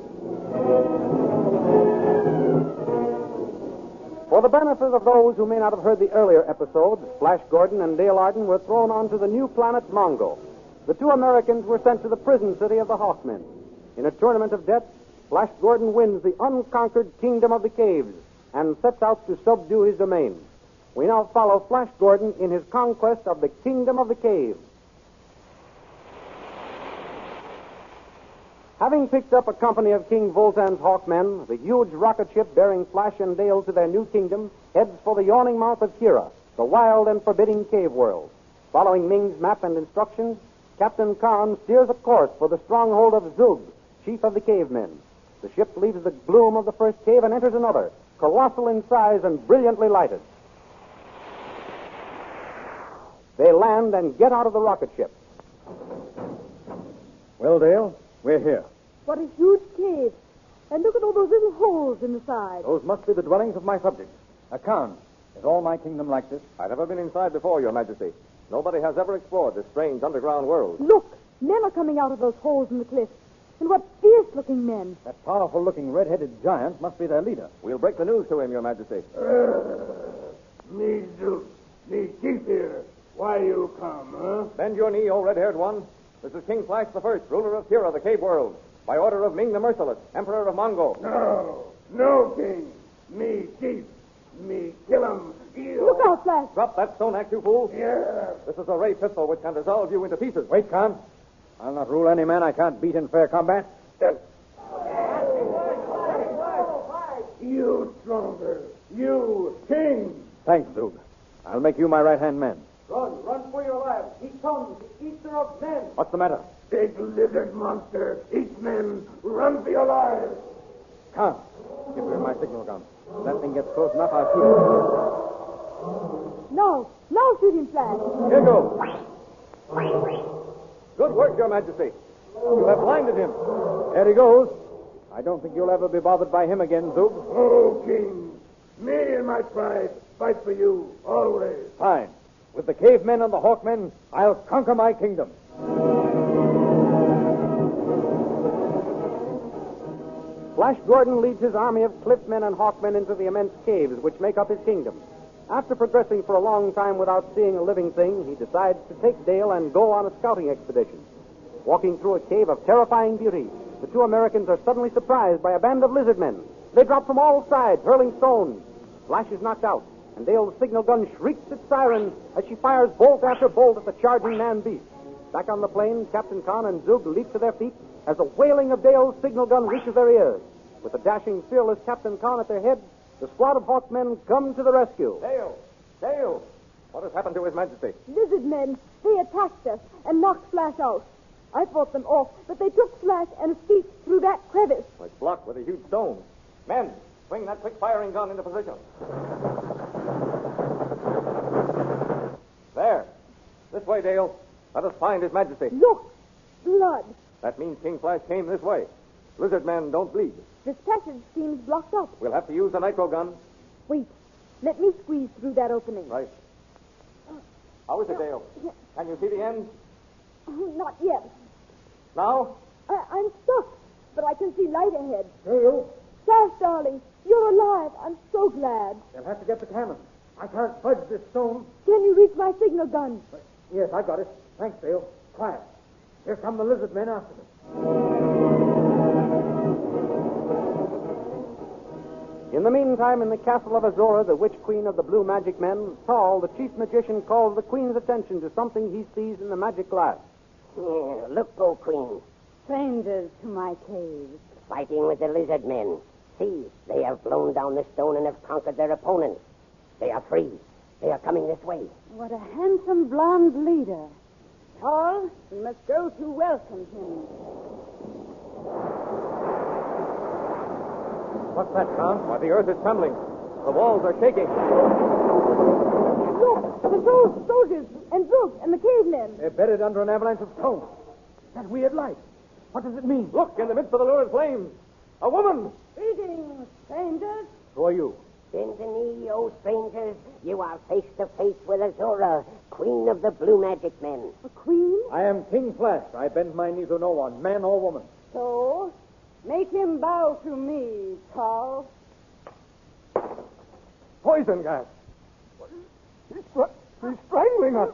For the benefit of those who may not have heard the earlier episodes, Flash Gordon and Dale Arden were thrown onto the new planet Mongo. The two Americans were sent to the prison city of the Hawkmen. In a tournament of death, Flash Gordon wins the unconquered kingdom of the caves and sets out to subdue his domain. We now follow Flash Gordon in his conquest of the kingdom of the caves. Having picked up a company of King Voltan's Hawkmen, the huge rocket ship bearing Flash and Dale to their new kingdom heads for the yawning mouth of Kira, the wild and forbidding cave world. Following Ming's map and instructions, Captain Khan steers a course for the stronghold of Zug, chief of the cavemen. The ship leaves the gloom of the first cave and enters another, colossal in size and brilliantly lighted. They land and get out of the rocket ship. Well, Dale, we're here. What a huge cave. And look at all those little holes in the side. Those must be the dwellings of my subjects. Khan, is all my kingdom like this? I've never been inside before, Your Majesty. Nobody has ever explored this strange underground world. Look, men are coming out of those holes in the cliff. And what fierce-looking men. That powerful-looking red-headed giant must be their leader. We'll break the news to him, Your Majesty. Me, Zeus. Me chief here. Why you come, huh? Bend your knee, O red-haired one. This is King Flash the First, ruler of Kira, the cave world, by order of Ming the Merciless, Emperor of Mongo. No, king. Me chief. Me kill him. Look out, Flash. Drop that stone axe, you fool. Yeah. This is a ray pistol which can dissolve you into pieces. Wait, Khan. I'll not rule any man I can't beat in fair combat. You stronger. You king. Thanks, Zug. I'll make you my right-hand man. Run for your lives. He comes, the eater of men. What's the matter? Big lizard monster. Eat men. Run for your lives. Khan, give me my signal gun. If that thing gets close enough, I'll shoot No, shoot him, Flash. Here goes. Good work, Your Majesty. You have blinded him. it. There he goes. I don't think you'll ever be bothered by him again, Zug. Oh, king. Me and my tribe fight for you, always. Fine. With the cavemen and the Hawkmen, I'll conquer my kingdom. Flash Gordon leads his army of cliffmen and hawkmen into the immense caves which make up his kingdom. After progressing for a long time without seeing a living thing, he decides to take Dale and go on a scouting expedition. Walking through a cave of terrifying beauty, the two Americans are suddenly surprised by a band of lizard men. They drop from all sides, hurling stones. Flash is knocked out, and Dale's signal gun shrieks its siren as she fires bolt after bolt at the charging man-beast. Back on the plain, Captain Khan and Zug leap to their feet as the wailing of Dale's signal gun reaches their ears. With the dashing, fearless Captain Khan at their head, the squad of Hawkmen come to the rescue. Dale! What has happened to His Majesty? Lizard men, they attacked us and knocked Flash out. I fought them off, but they took Flash and escaped through that crevice. It's blocked with a huge stone. Men, swing that quick-firing gun into position. There. This way, Dale. Let us find His Majesty. Look! Blood. That means King Flash came this way. Lizard men don't bleed. This passage seems blocked up. We'll have to use the nitro gun. Wait. Let me squeeze through that opening. Right. How is it, Dale? Can you see the end? Not yet. Now? I'm stuck, but I can see light ahead. Dale, Flash, darling, you're alive. I'm so glad. you'll have to get the cannon. I can't fudge this stone. Can you reach my signal gun? Yes, I got it. Thanks, Dale. Quiet. Here come the lizard men after them. In the meantime, in the castle of Azura, the witch queen of the blue magic men, Tall, the chief magician, calls the queen's attention to something he sees in the magic glass. Here, look, O Queen. Strangers to my cave. Fighting with the lizard men. See, they have blown down the stone and have conquered their opponents. They are free. They are coming this way. What a handsome blonde leader. Tall, we must go to welcome him. What's that, Khan? Why, the earth is trembling. The walls are shaking. Look, the soldiers and Zug and the cavemen. They're buried under an avalanche of stones. That weird light. What does it mean? Look, in the midst of the lurid flames. A woman! Greetings, strangers. Who are you? Bend the knee, O strangers. You are face to face with Azura, queen of the blue magic men. A queen? I am King Flash. I bend my knee to no one, man or woman. So, Make him bow to me, Carl. Poison gas. He's strangling us.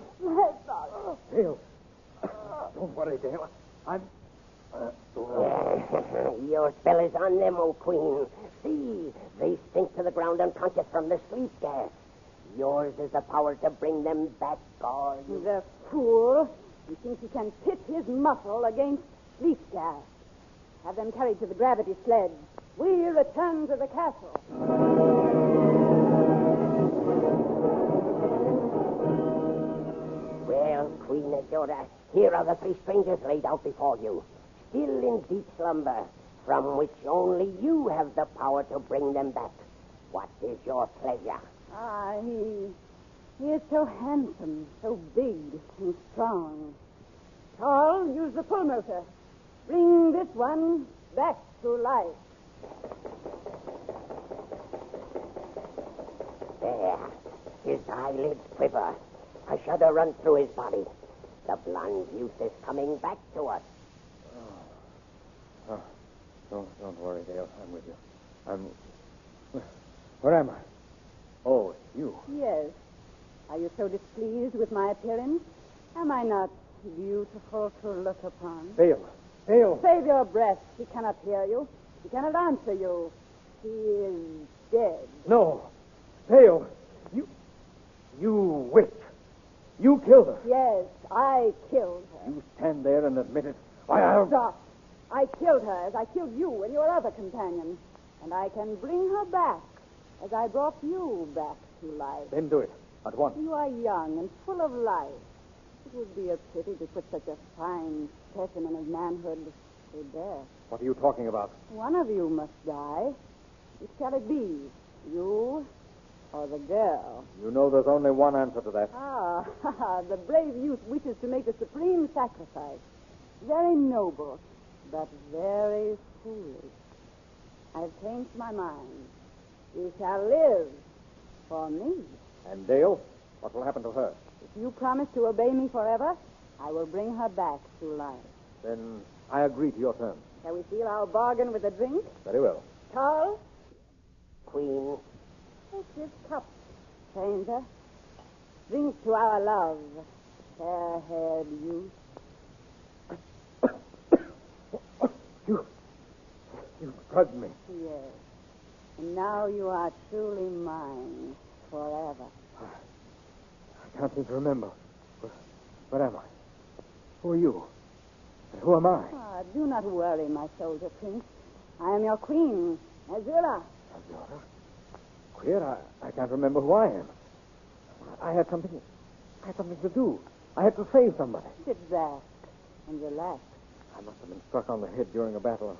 Dale. Don't worry, Dale. Your spell is on them, O Queen. See, they sink to the ground unconscious from the sleep gas. Yours is the power to bring them back, God. The fool. He thinks he can pit his muscle against sleep gas. Have them carried to the gravity sled. We return to the castle. Well, Queen Azura, here are the three strangers laid out before you, still in deep slumber, from which only you have the power to bring them back. What is your pleasure? He is so handsome, so big and strong. Carl, use the pull motor. Bring this one back to life. There. His eyelids quiver. A shudder runs through his body. The blonde youth is coming back to us. Don't worry, Dale. I'm with you. Where am I? Oh, it's you. Yes. Are you so displeased with my appearance? Am I not beautiful to look upon? Dale. Save your breath. He cannot hear you. He cannot answer you. He is dead. No. Dale. You witch. You killed her. Yes, I killed her. You stand there and admit it. Stop. I killed her as I killed you and your other companion. And I can bring her back as I brought you back to life. Then do it. At once. You are young and full of life. It would be a pity to put such a fine specimen of manhood to death. What are you talking about? One of you must die. Which shall it be? You or the girl? You know there's only one answer to that. The brave youth wishes to make a supreme sacrifice. Very noble, but very foolish. I've changed my mind. She shall live for me. And Dale? What will happen to her? If you promise to obey me forever, I will bring her back to life. Then I agree to your terms. Shall we seal our bargain with a drink? Very well. Carl? Queen. Take this cup, stranger. Drink to our love, fair-haired youth. You drugged me. Yes. And now you are truly mine forever. I can't seem to remember. Where am I? Who are you? And who am I? Do not worry, my soldier prince. I am your queen, Azura. Azura? Queer, I can't remember who I am. I had something to do. I had to save somebody. Sit back and relax. I must have been struck on the head during a battle.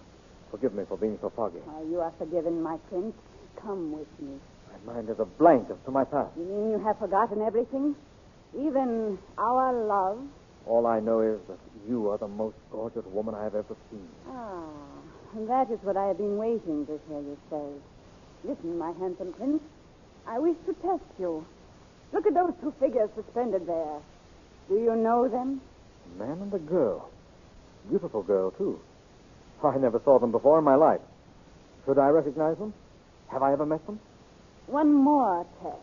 Forgive me for being so foggy. You are forgiven, my prince. Come with me. My mind is a blank as to my past. You mean you have forgotten everything? Even our love? All I know is that you are the most gorgeous woman I have ever seen. And that is what I have been waiting to hear you say. Listen, my handsome prince. I wish to test you. Look at those two figures suspended there. Do you know them? A man and a girl. Beautiful girl, too. I never saw them before in my life. Should I recognize them? Have I ever met them? One more test.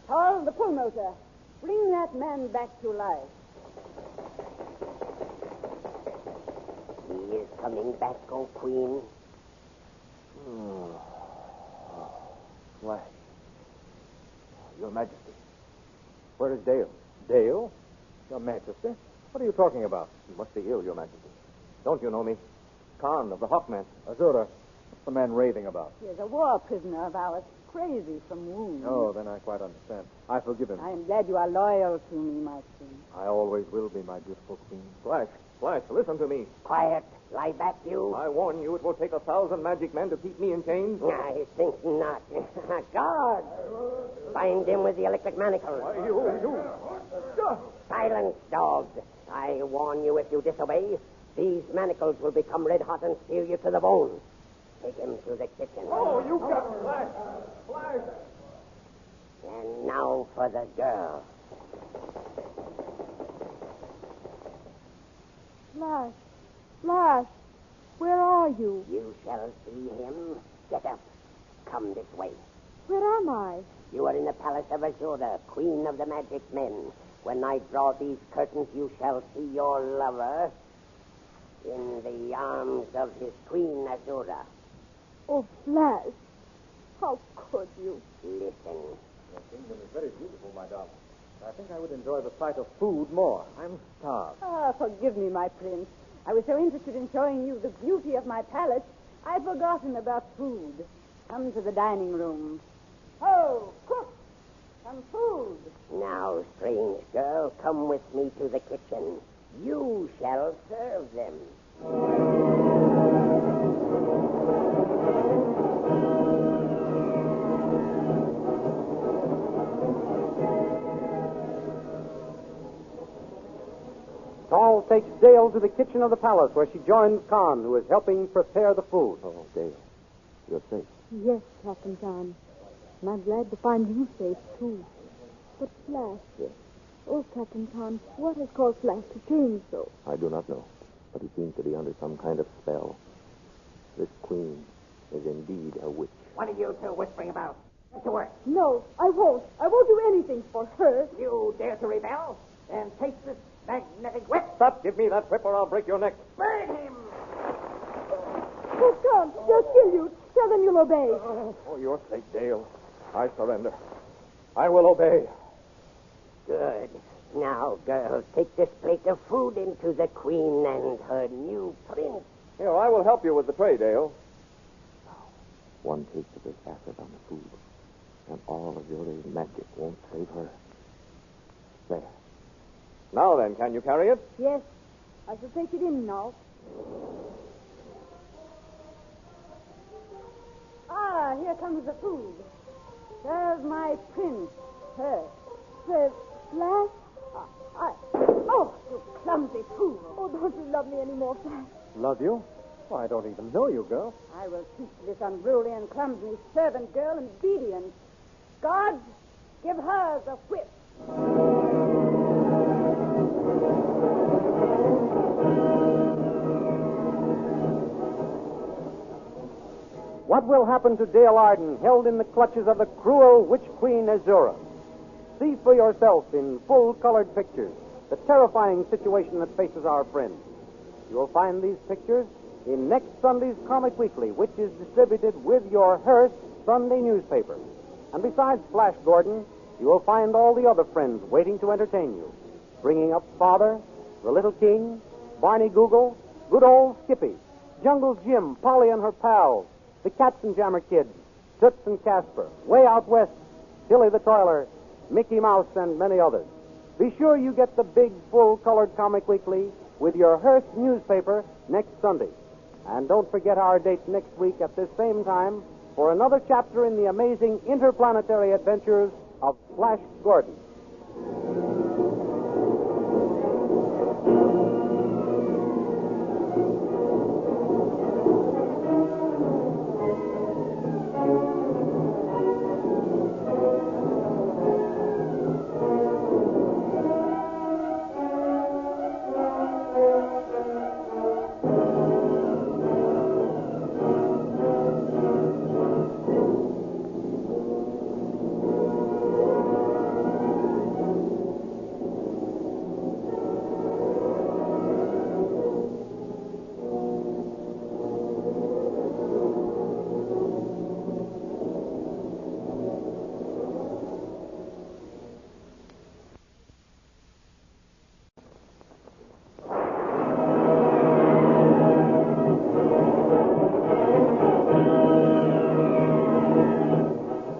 Call the pull motor. Bring that man back to life. He is coming back, O Queen. Why? Your Majesty. Where is Dale? Dale? Your Majesty? What are you talking about? You must be ill, Your Majesty. Don't you know me? Khan of the Hawkmen. Azura. What's the man raving about? He is a war prisoner of ours, crazy from wounds. Oh, then I quite understand. I forgive him. I am glad you are loyal to me, my king. I always will be, my beautiful queen. Flash, listen to me. Quiet. Lie back, you. I warn you, it will take 1,000 magic men to keep me in chains. I think not. Guard! Bind him with the electric manacles. Why, you... Silence, dogs. I warn you, if you disobey, these manacles will become red hot and sear you to the bone. Take him to the kitchen. Oh, you got Flash! And now for the girl. Flash. Where are you? You shall see him. Get up. Come this way. Where am I? You are in the palace of Azura, queen of the magic men. When I draw these curtains, you shall see your lover in the arms of his queen, Azura. Oh, Flash. How could you? Listen. Your kingdom is very beautiful, my darling. I think I would enjoy the sight of food more. I'm starved. Forgive me, my prince. I was so interested in showing you the beauty of my palace, I'd forgotten about food. Come to the dining room. Oh, cook! Some food. Now, strange girl, come with me to the kitchen. You shall serve them. Saul takes Dale to the kitchen of the palace where she joins Khan, who is helping prepare the food. Oh, Dale, you're safe. Yes, Captain John. And I'm glad to find you safe, too. But Flash... Yes. Oh, Captain John, what has caused Flash to change so? I do not know, but he seems to be under some kind of spell. This queen is indeed a witch. What are you two whispering about? Get to work. No, I won't. I won't do anything for her. You dare to rebel? Then take this magnetic whip. Stop! Give me that whip or I'll break your neck. Burn him! Oh, come. They'll kill you. Tell them you'll obey. For your sake, Dale, I surrender. I will obey. Good. Now, girls, take this plate of food into the queen and her new prince. Here, I will help you with the tray, Dale. One taste of this acid on the food, and all of your magic won't save her. There. Now then, can you carry it? Yes, I shall take it in now. Ah, here comes the food. Serve my prince. Her. Flash? Oh, you clumsy fool. Oh, don't you love me anymore, Flash? Love you? Oh, I don't even know you, girl. I will teach this unruly and clumsy servant girl obedience. God, give her the whip. What will happen to Dale Arden, held in the clutches of the cruel witch queen Azura? See for yourself in full-colored pictures the terrifying situation that faces our friend. You will find these pictures in next Sunday's Comic Weekly, which is distributed with your Hearst Sunday newspaper. And besides Flash Gordon, you will find all the other friends waiting to entertain you, bringing up Father, the Little King, Barney Google, good old Skippy, Jungle's Jim, Polly and her pals, the Katzenjammer Kids, Toots and Casper, Way Out West, Tilly the Toiler, Mickey Mouse, and many others. Be sure you get the big, full-colored Comic Weekly with your Hearst newspaper next Sunday. And don't forget our date next week at this same time for another chapter in the amazing interplanetary adventures of Flash Gordon.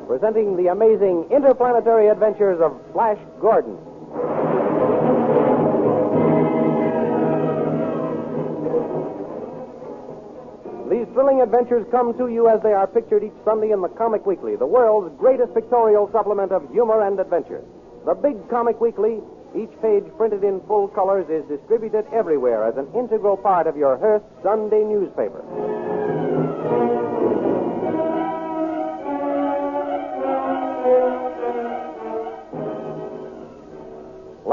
Presenting the amazing interplanetary adventures of Flash Gordon. These thrilling adventures come to you as they are pictured each Sunday in the Comic Weekly, the world's greatest pictorial supplement of humor and adventure. The Big Comic Weekly, each page printed in full colors, is distributed everywhere as an integral part of your Hearst Sunday newspaper.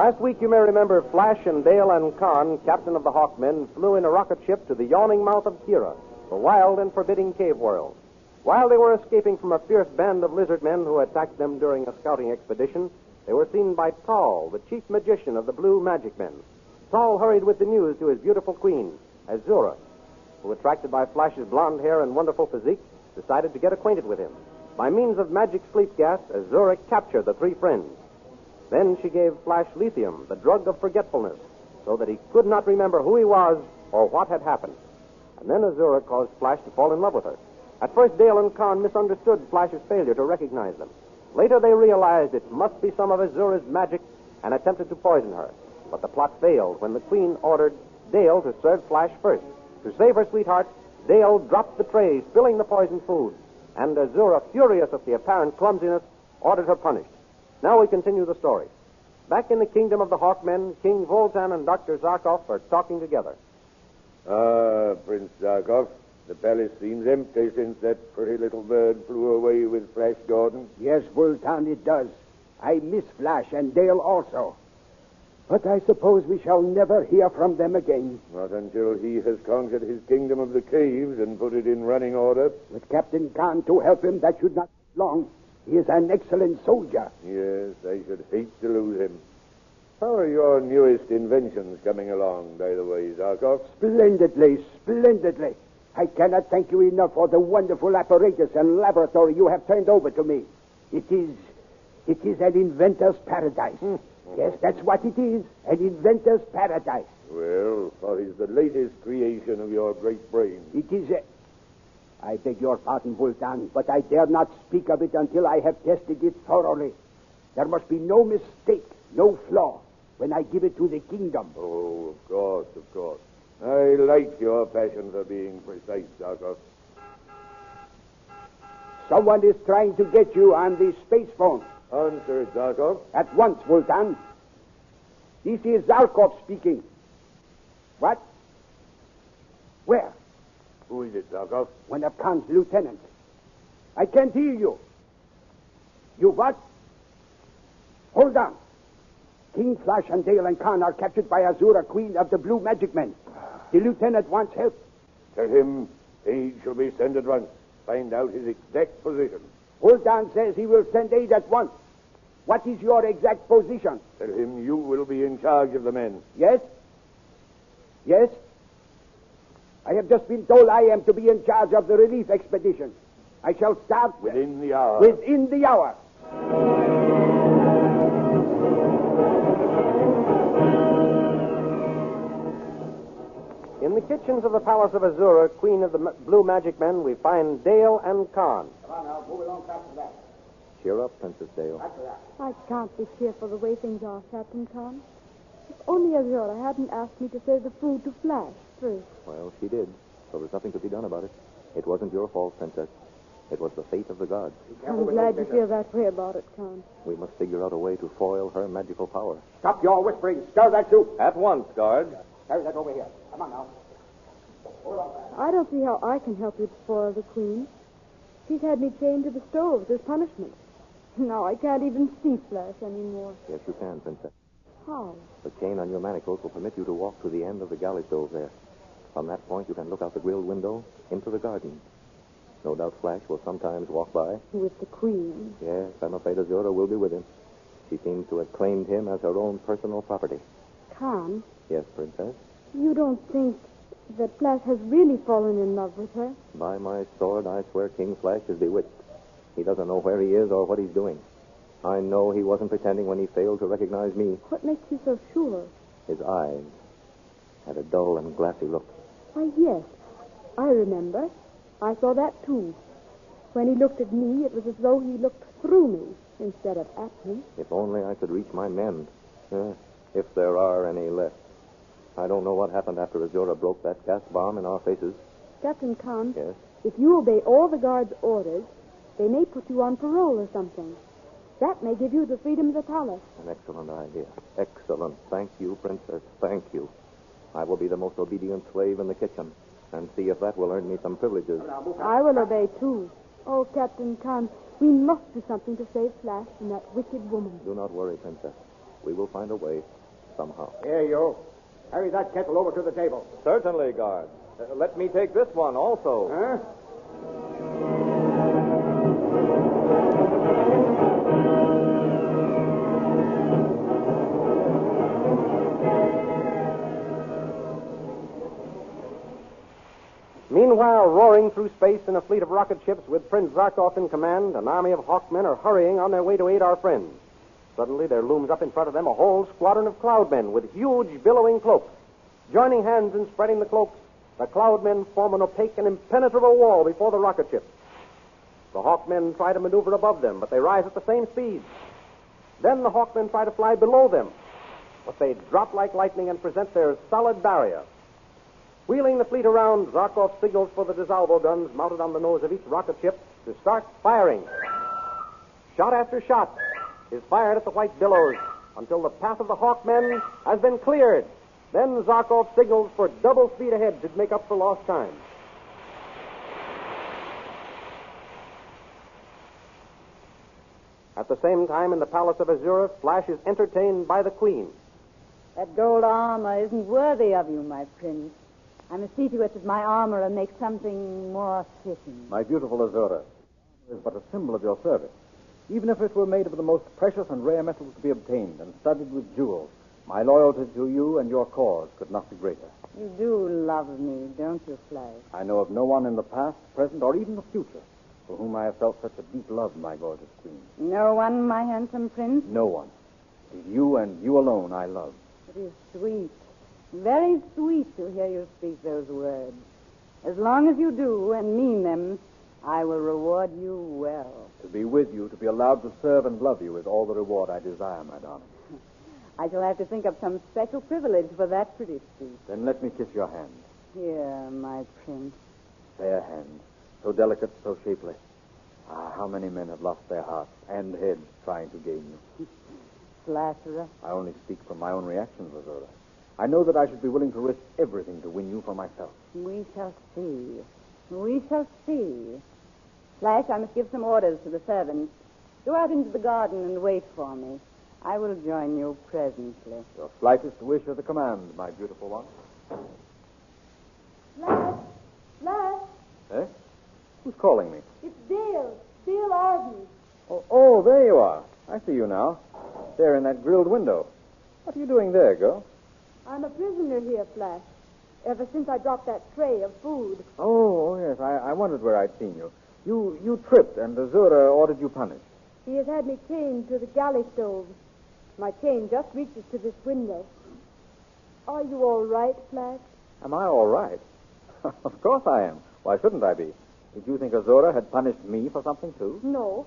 Last week, you may remember, Flash and Dale and Khan, captain of the Hawkmen, flew in a rocket ship to the yawning mouth of Kira, the wild and forbidding cave world. While they were escaping from a fierce band of lizard men who attacked them during a scouting expedition, they were seen by Tal, the chief magician of the Blue Magic Men. Tal hurried with the news to his beautiful queen, Azura, who, attracted by Flash's blonde hair and wonderful physique, decided to get acquainted with him. By means of magic sleep gas, Azura captured the three friends. Then she gave Flash lithium, the drug of forgetfulness, so that he could not remember who he was or what had happened. And then Azura caused Flash to fall in love with her. At first, Dale and Khan misunderstood Flash's failure to recognize them. Later, they realized it must be some of Azura's magic and attempted to poison her. But the plot failed when the Queen ordered Dale to serve Flash first. To save her sweetheart, Dale dropped the tray, spilling the poisoned food. And Azura, furious at the apparent clumsiness, ordered her punished. Now we continue the story. Back in the kingdom of the Hawkmen, King Voltan and Dr. Zarkov are talking together. Prince Zarkov, the palace seems empty since that pretty little bird flew away with Flash Gordon. Yes, Vultan, it does. I miss Flash and Dale also. But I suppose we shall never hear from them again. Not until he has conquered his kingdom of the caves and put it in running order. With Captain Khan to help him, that should not take long. He is an excellent soldier. Yes, I should hate to lose him. How are your newest inventions coming along, by the way, Zarkov? Splendidly, splendidly. I cannot thank you enough for the wonderful apparatus and laboratory you have turned over to me. It is an inventor's paradise. Yes, that's what it is, an inventor's paradise. Well, what is the latest creation of your great brain? It is I beg your pardon, Vultan, but I dare not speak of it until I have tested it thoroughly. There must be no mistake, no flaw, when I give it to the kingdom. Oh, of course, of course. I like your passion for being precise, Zarkov. Someone is trying to get you on the space phone. Answer, Zarkov. At once, Vultan. This is Zarkov speaking. What? Where? Who is it, Zarkov? One of Khan's lieutenants. I can't hear you. You what? Hold on. King Flash and Dale and Khan are captured by Azura, queen of the Blue Magic Men. The lieutenant wants help. Tell him Aide shall be sent at once. Find out his exact position. Huldan says he will send aid at once. What is your exact position? Tell him you will be in charge of the men. Yes? Yes? I have just been told I am to be in charge of the relief expedition. I shall start... Within the hour. Within the hour. In the kitchens of the palace of Azura, queen of the Blue Magic Men, we find Dale and Khan. Come on now, move along past that. Cheer up, Princess Dale. I can't be cheerful the way things are, Captain Khan. If only Azura hadn't asked me to serve the food to Flash first. Well, she did, so there's nothing to be done about it. It wasn't your fault, Princess. It was the fate of the gods. I'm glad you feel that way about it, Khan. We must figure out a way to foil her magical power. Stop your whispering. Stir that soup. At once, guard. Carry that over here. Come on now. I don't see how I can help you to spoil the Queen. She's had me chained to the stove as punishment. Now I can't even see Flash anymore. Yes, you can, Princess. How? The chain on your manacles will permit you to walk to the end of the galley stove there. From that point, you can look out the grilled window into the garden. No doubt Flash will sometimes walk by. With the Queen? Yes, I'm afraid Azura will be with him. She seems to have claimed him as her own personal property. Khan? Yes, Princess? You don't think that Flash has really fallen in love with her? By my sword, I swear King Flash is bewitched. He doesn't know where he is or what he's doing. I know he wasn't pretending when he failed to recognize me. What makes you so sure? His eyes had a dull and glassy look. Why, yes. I remember. I saw that, too. When he looked at me, it was as though he looked through me instead of at me. If only I could reach my men. If there are any left. I don't know what happened after Azura broke that gas bomb in our faces. Captain Khan? Yes? If you obey all the guards' orders, they may put you on parole or something. That may give you the freedom of the palace. An excellent idea. Excellent. Thank you, Princess. Thank you. I will be the most obedient slave in the kitchen and see if that will earn me some privileges. I will obey, too. Oh, Captain Khan, we must do something to save Flash from that wicked woman. Do not worry, Princess. We will find a way, somehow. Here, you. Carry that kettle over to the table. Certainly, guard. Let me take this one also. Huh? Meanwhile, roaring through space in a fleet of rocket ships with Prince Zarkov in command, an army of Hawkmen are hurrying on their way to aid our friends. Suddenly, there looms up in front of them a whole squadron of cloudmen with huge, billowing cloaks. Joining hands in spreading the cloaks, the cloudmen form an opaque and impenetrable wall before the rocket ships. The Hawkmen try to maneuver above them, but they rise at the same speed. Then the Hawkmen try to fly below them, but they drop like lightning and present their solid barrier. Wheeling the fleet around, Zarkov signals for the dissolvo guns mounted on the nose of each rocket ship to start firing. Shot after shot is fired at the white billows until the path of the Hawkmen has been cleared. Then Zarkov signals for double speed ahead to make up for lost time. At the same time, in the palace of Azura, Flash is entertained by the Queen. That gold armor isn't worthy of you, my prince. I must see to it that my armor makes something more fitting. My beautiful Azura, is but a symbol of your service. Even if it were made of the most precious and rare metals to be obtained and studded with jewels, my loyalty to you and your cause could not be greater. You do love me, don't you, Flash? I know of no one in the past, present, or even the future for whom I have felt such a deep love, my gorgeous queen. No one, my handsome prince? No one. It is you and you alone I love. It is sweet, very sweet to hear you speak those words. As long as you do and mean them, I will reward you well. To be with you, to be allowed to serve and love you is all the reward I desire, my darling. I shall have to think of some special privilege for that pretty speech. Then let me kiss your hand. Here, my prince. Fair hand, so delicate, so shapely. Ah, how many men have lost their hearts and heads trying to gain you. Flatterer. I only speak from my own reactions, Azura. I know that I should be willing to risk everything to win you for myself. We shall see. We shall see. Flash, I must give some orders to the servants. Go out into the garden and wait for me. I will join you presently. Your slightest wish is a command, my beautiful one. Flash! Flash! Eh? Who's calling me? It's Dale. Dale Arden. Oh, there you are. I see you now. There in that grilled window. What are you doing there, girl? I'm a prisoner here, Flash. Ever since I dropped that tray of food. Oh, yes. I wondered where I'd seen you. You tripped, and Azura ordered you punished. He has had me chained to the galley stove. My chain just reaches to this window. Are you all right, Flash? Am I all right? Of course I am. Why shouldn't I be? Did you think Azura had punished me for something, too? No.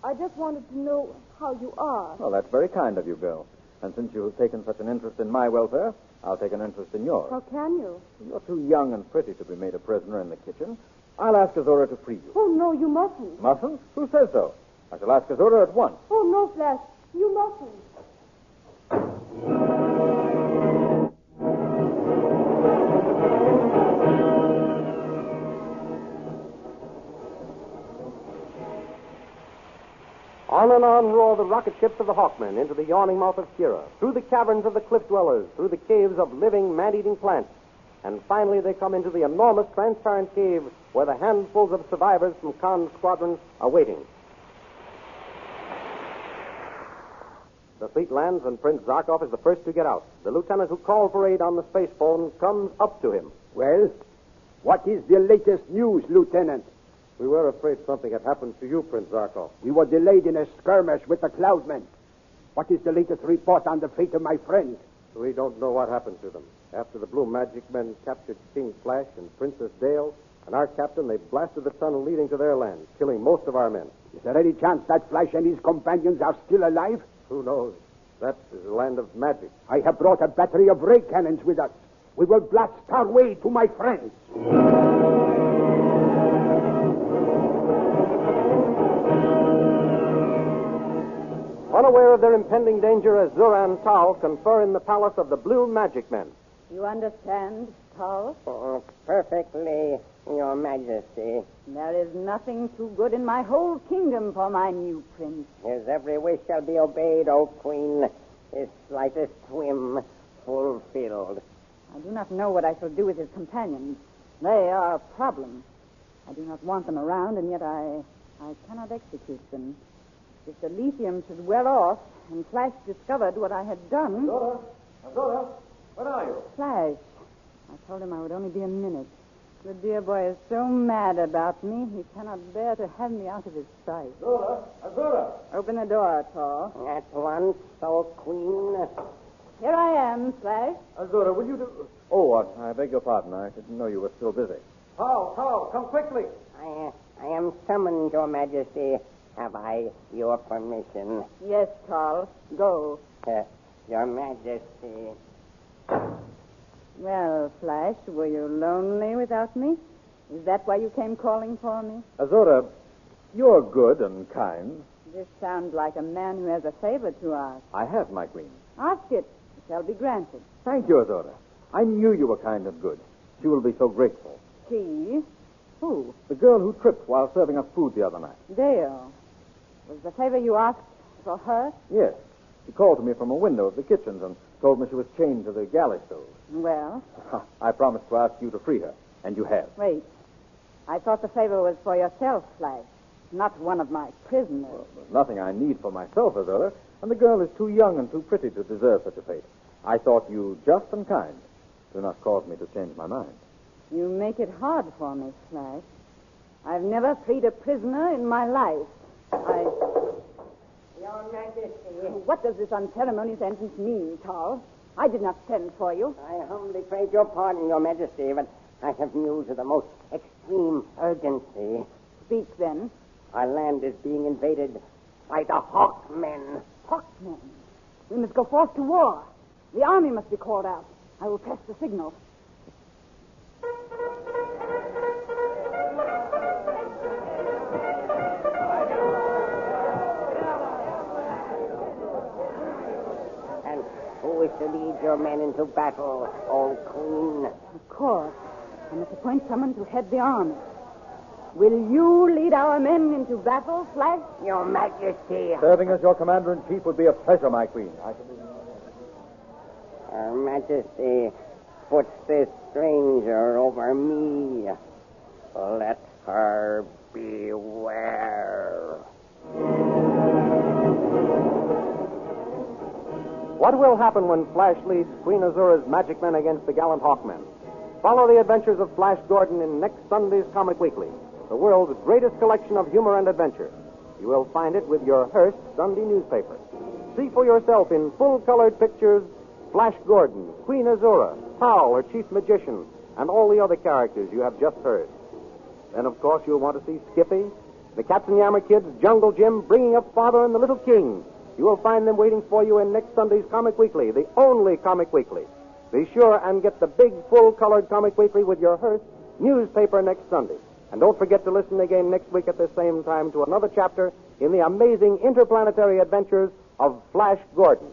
I just wanted to know how you are. Well, that's very kind of you, girl. And since you have taken such an interest in my welfare, I'll take an interest in yours. How can you? You're too young and pretty to be made a prisoner in the kitchen. I'll ask Azura to free you. Oh, no, you mustn't. Mustn't? Who says so? I shall ask Azura at once. Oh, no, Flash. You mustn't. On and on roar the rocket ships of the Hawkmen into the yawning mouth of Kira, through the caverns of the cliff dwellers, through the caves of living, man-eating plants. And finally they come into the enormous transparent cave where the handfuls of survivors from Khan's squadron are waiting. The fleet lands and Prince Zarkov is the first to get out. The lieutenant who called for aid on the space phone comes up to him. Well, what is the latest news, Lieutenant? We were afraid something had happened to you, Prince Zarkov. We were delayed in a skirmish with the Cloudmen. What is the latest report on the fate of my friend? We don't know what happened to them. After the Blue Magic Men captured King Flash and Princess Dale and our captain, they blasted the tunnel leading to their land, killing most of our men. Is there any chance that Flash and his companions are still alive? Who knows? That is a land of magic. I have brought a battery of ray cannons with us. We will blast our way to my friends. Unaware of their impending danger, Azura and Tal confer in the palace of the Blue Magic Men. You understand, Tal? Oh, perfectly, Your Majesty. There is nothing too good in my whole kingdom for my new prince. His every wish shall be obeyed, O Queen. his slightest whim fulfilled. I do not know what I shall do with his companions. They are a problem. I do not want them around, and yet I cannot execute them. If the lithium should wear off and Flash discovered what I had done... Azura, where are you? Flash. I told him I would only be a minute. The dear boy is so mad about me, he cannot bear to have me out of his sight. Azura! Open the door, Tall. At once, O Queen. Here I am, Flash. Azura, will you do... Oh, I beg your pardon. I didn't know you were still busy. Tall, come quickly. I am summoned, Your Majesty. Have I your permission? Yes, Tall. Go. Your Majesty. Well, Flash, were you lonely without me? Is that why you came calling for me? Azura, you're good and kind. This sounds like a man who has a favor to ask. I have, my queen. Ask it. It shall be granted. Thank you, Azura. I knew you were kind and good. She will be so grateful. She? Who? The girl who tripped while serving us food the other night. Dale. Was the favor you asked for her? Yes. She called to me from a window of the kitchens and told me she was chained to the galley stove. Well? I promised to ask you to free her, and you have. Wait. I thought the favor was for yourself, Flash, not one of my prisoners. Well, there's nothing I need for myself, Azura, and the girl is too young and too pretty to deserve such a fate. I thought you just and kind. Do not cause me to change my mind. You make it hard for me, Flash. I've never freed a prisoner in my life. Your Majesty. What does this unceremonious entrance mean, Tall? I did not send for you. I humbly crave your pardon, Your Majesty, but I have news of the most extreme urgency. Speak, then. Our land is being invaded by the Hawkmen. Hawkmen? We must go forth to war. The army must be called out. I will press the signal. And who is to lead your men into battle, O Queen? Of course. I must appoint someone to head the army. Will you lead our men into battle, Flash? Your Majesty. Serving as your commander-in-chief would be a pleasure, my queen. Her Majesty puts this stranger over me. Let her beware. What will happen when Flash leads Queen Azura's magic men against the gallant Hawkmen? Follow the adventures of Flash Gordon in next Sunday's Comic Weekly, the world's greatest collection of humor and adventure. You will find it with your Hearst Sunday newspaper. See for yourself in full-colored pictures Flash Gordon, Queen Azura, Powell, her chief magician, and all the other characters you have just heard. Then, of course, you'll want to see Skippy, the Katzenjammer Kids, Jungle Jim, Bringing Up Father, and the Little King. You will find them waiting for you in next Sunday's Comic Weekly, the only Comic Weekly. Be sure and get the big, full-colored Comic Weekly with your Hearst newspaper next Sunday. And don't forget to listen again next week at the same time to another chapter in the amazing interplanetary adventures of Flash Gordon.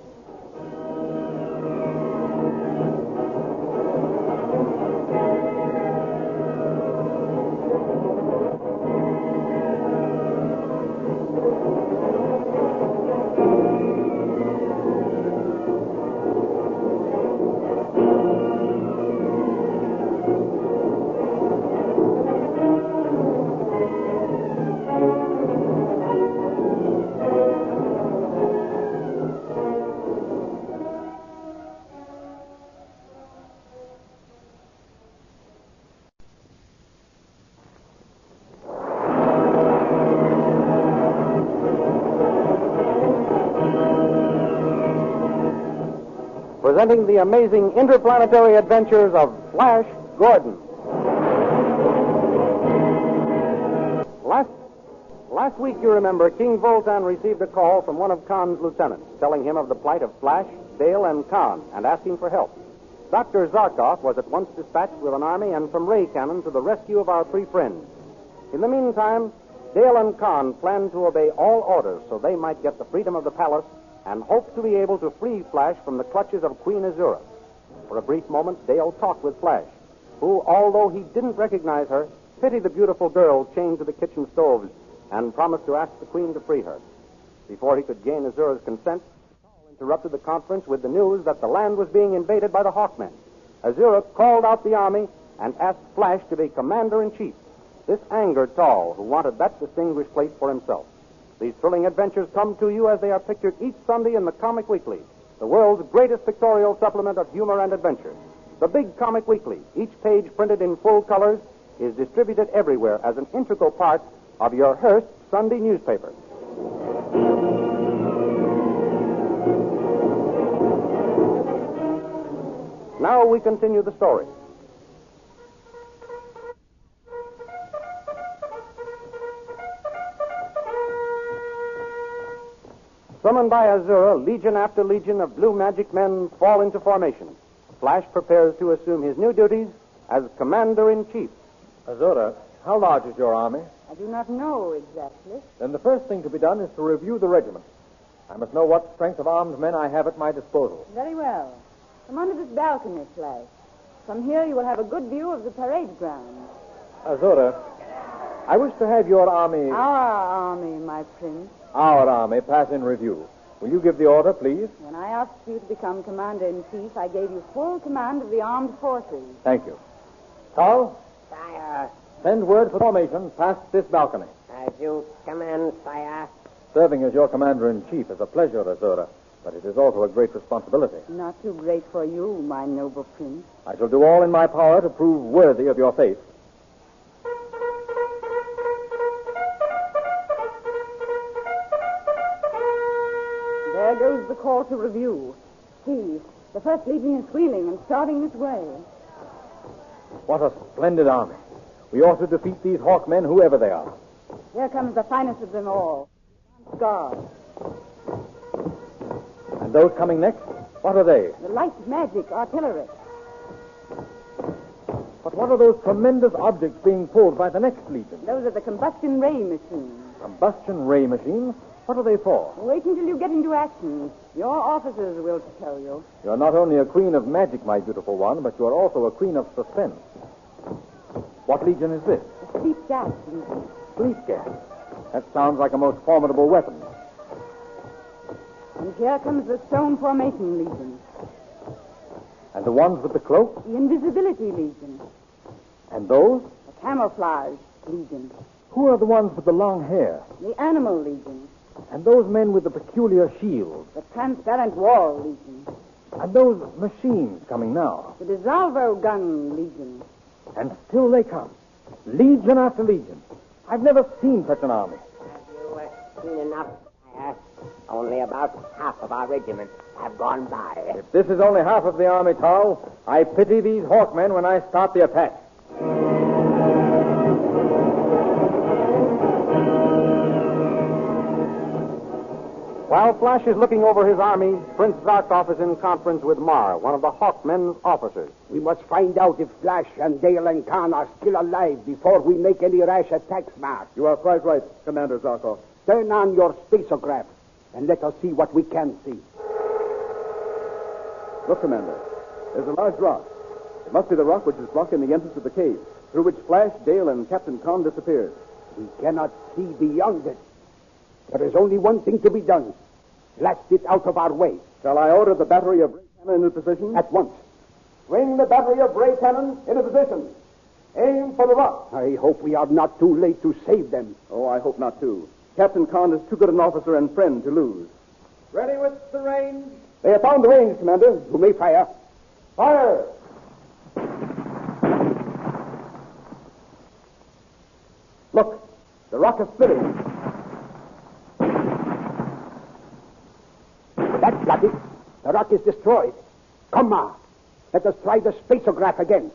Presenting the amazing interplanetary adventures of Flash Gordon. Last week, you remember, King Voltan received a call from one of Khan's lieutenants, telling him of the plight of Flash, Dale, and Khan, and asking for help. Dr. Zarkov was at once dispatched with an army and some ray cannon to the rescue of our three friends. In the meantime, Dale and Khan planned to obey all orders so they might get the freedom of the palace and hoped to be able to free Flash from the clutches of Queen Azura. For a brief moment, Dale talked with Flash, who, although he didn't recognize her, pitied the beautiful girl chained to the kitchen stoves and promised to ask the Queen to free her. Before he could gain Azura's consent, Paul interrupted the conference with the news that the land was being invaded by the Hawkmen. Azura called out the army and asked Flash to be commander-in-chief. This angered Tall, who wanted that distinguished place for himself. These thrilling adventures come to you as they are pictured each Sunday in the Comic Weekly, the world's greatest pictorial supplement of humor and adventure. The Big Comic Weekly, each page printed in full colors, is distributed everywhere as an integral part of your Hearst Sunday newspaper. Now we continue the story. Summoned by Azura, legion after legion of blue magic men fall into formation. Flash prepares to assume his new duties as commander-in-chief. Azura, how large is your army? I do not know exactly. Then the first thing to be done is to review the regiment. I must know what strength of armed men I have at my disposal. Very well. Come under this balcony, Flash. From here you will have a good view of the parade ground. Azura, I wish to have your army... Our army, my prince. Our army pass in review. Will you give the order, please? When I asked you to become commander-in-chief, I gave you full command of the armed forces. Thank you. Tall, Sire, send word for formation past this balcony. as you command, sire. Serving as your commander-in-chief is a pleasure, Azura, but it is also a great responsibility. Not too great for you, my noble prince. I shall do all in my power to prove worthy of your faith. There goes the call to review. See, the First Legion is wheeling and starting this way. What a splendid army. We ought to defeat these Hawkmen, whoever they are. Here comes the finest of them all. Guard. And those coming next, what are they? The light magic artillery. But what are those tremendous objects being pulled by the next legion? Those are the combustion ray machines. Combustion ray machines? What are they for? Wait until you get into action. Your officers will tell you. You're not only a queen of magic, my beautiful one, but you're also a queen of suspense. What legion is this? The sleep gas legion. Sleep gas. That sounds like a most formidable weapon. And here comes the stone formation legion. And the ones with the cloak? The invisibility legion. And those? The camouflage legion. Who are the ones with the long hair? The animal legion. And those men with the peculiar shields? The transparent wall legion. And those machines coming now? The dissolvo gun legion. And still they come. Legion after legion. I've never seen such an army. Have you seen enough, sire? Only about half of our regiment have gone by. If this is only half of the army, Tal, I pity these Hawkmen when I start the attack. While Flash is looking over his army, Prince Zarkov is in conference with Mar, one of the Hawkmen's officers. We must find out if Flash and Dale and Khan are still alive before we make any rash attacks, Mar. You are quite right, Commander Zarkov. Turn on your spacograph and let us see what we can see. Look, Commander. There's a large rock. It must be the rock which is blocking the entrance of the cave, through which Flash, Dale, and Captain Khan disappeared. We cannot see beyond it. There is only one thing to be done. Blast it out of our way. Shall I order the battery of ray cannon into position? At once. Swing the battery of ray cannon into position. Aim for the rock. I hope we are not too late to save them. Oh, I hope not, too. Captain Khan is too good an officer and friend to lose. Ready with the range? They have found the range, Commander. You may fire. Fire! Look, the rock is splitting. That's bloody. The rock is destroyed. Come on. Let us try the spacograph again.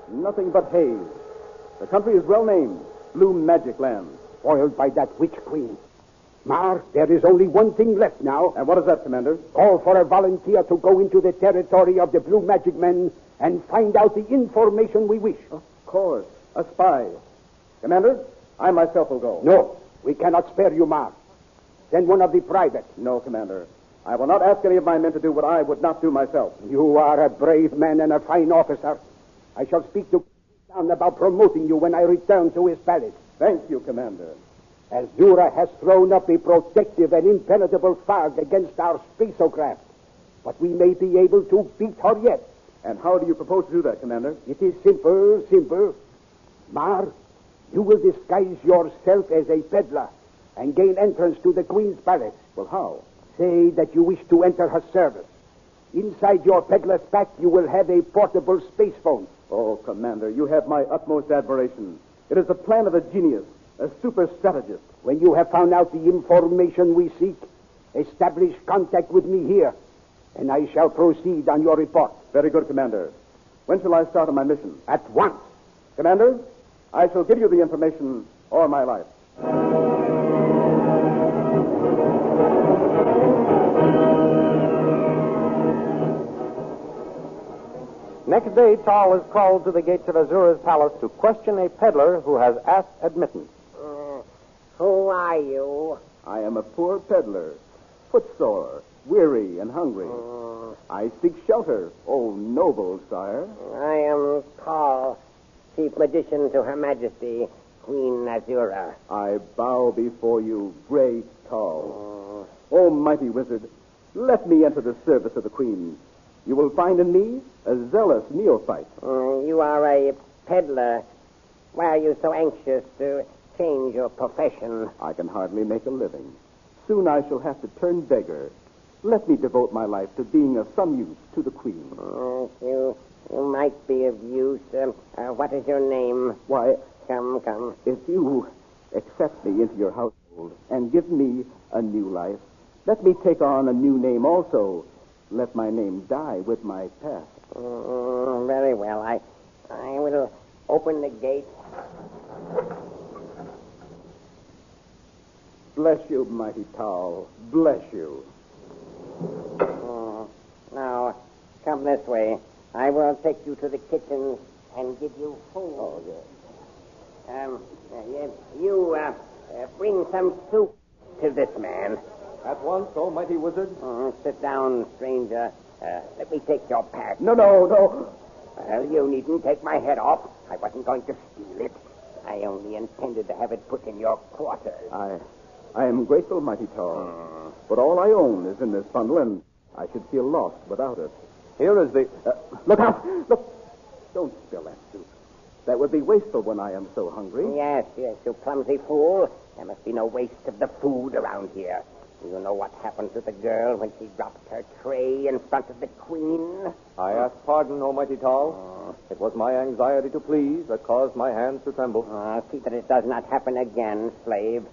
Nothing but haze. The country is well named, Blue Magic Land. Spoiled by that witch queen. Mar, there is only one thing left now. And what is that, Commander? Call for a volunteer to go into the territory of the Blue Magic Men and find out the information we wish. Of course. A spy. Commander, I myself will go. No, we cannot spare you, Mar. Send one of the privates. No, Commander. I will not ask any of my men to do what I would not do myself. You are a brave man and a fine officer. I shall speak to Down about promoting you when I return to his palace. Thank you, Commander. Azura has thrown up a protective and impenetrable fog against our spacecraft. But we may be able to beat her yet. And how do you propose to do that, Commander? It is simple. Mar, you will disguise yourself as a peddler and gain entrance to the Queen's palace. Well, how? Say that you wish to enter her service. Inside your peddler's pack, you will have a portable space phone. Oh, Commander, you have my utmost admiration. It is the plan of a genius, a super strategist. When you have found out the information we seek, establish contact with me here, and I shall proceed on your report. Very good, Commander. When shall I start on my mission? At once. Commander, I shall give you the information or my life. Next day, Tal is called to the gates of Azura's palace to question a peddler who has asked admittance. Who are you? I am a poor peddler, footsore, weary, and hungry. I seek shelter, oh noble sire. I am Tal, Chief Magician to Her Majesty, Queen Azura. I bow before you, great Tal. Oh, mighty wizard, let me enter the service of the Queen. You will find in me a zealous neophyte. You are a peddler. Why are you so anxious to change your profession? I can hardly make a living. Soon I shall have to turn beggar. Let me devote my life to being of some use to the Queen. You might be of use. What is your name? Why, Come. if you accept me into your household and give me a new life, let me take on a new name also. Let my name die with my past. Very well. I will open the gate. Bless you, mighty Tal. Bless you. Now, come this way. I will take you to the kitchen and give you food. Oh, yes. You bring some soup to this man. At once, oh mighty wizard. Sit down, stranger. Let me take your pack. No. Well, you needn't take my head off. I wasn't going to steal it. I only intended to have it put in your quarters. I am grateful, mighty Tal. But all I own is in this bundle, and I should feel lost without it. Here is the... Look out! Look! Don't spill that soup. That would be wasteful when I am so hungry. Yes, you clumsy fool. There must be no waste of the food around here. Do you know what happened to the girl when she dropped her tray in front of the Queen? I ask pardon, O mighty Tal. It was my anxiety to please that caused my hands to tremble. See that it does not happen again, slave.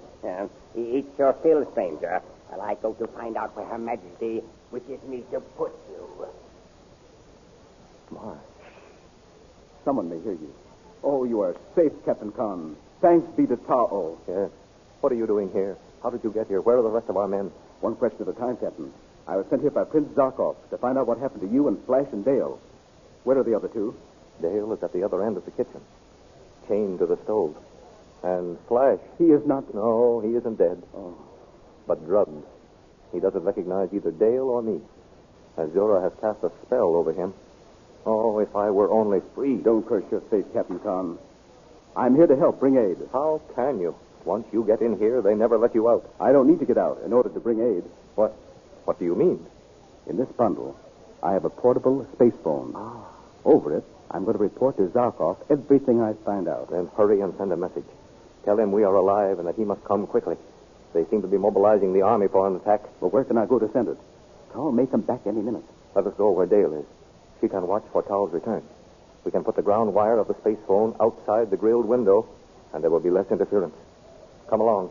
Eat your fill, stranger, while I go to find out where Her Majesty wishes me to put you. My. Someone may hear you. Oh, you are safe, Captain Khan. Thanks be to Ta'o. Yes. What are you doing here? How did you get here? Where are the rest of our men? One question at a time, Captain. I was sent here by Prince Zarkov to find out what happened to you and Flash and Dale. Where are the other two? Dale is at the other end of the kitchen, chained to the stove. And Flash... He is not... No, he isn't dead. Oh. But drugged. He doesn't recognize either Dale or me. Azura has cast a spell over him. Oh, if I were only free. Don't curse your fate, Captain Khan. I'm here to help bring aid. How can you? Once you get in here, they never let you out. I don't need to get out in order to bring aid. What do you mean? In this bundle, I have a portable space phone. Over it, I'm going to report to Zarkov everything I find out. Then hurry and send a message. Tell him we are alive and that he must come quickly. They seem to be mobilizing the army for an attack. Well, where can I go to send it? Tal may come back any minute. Let us go where Dale is. She can watch for Tal's return. We can put the ground wire of the space phone outside the grilled window, and there will be less interference. Come along.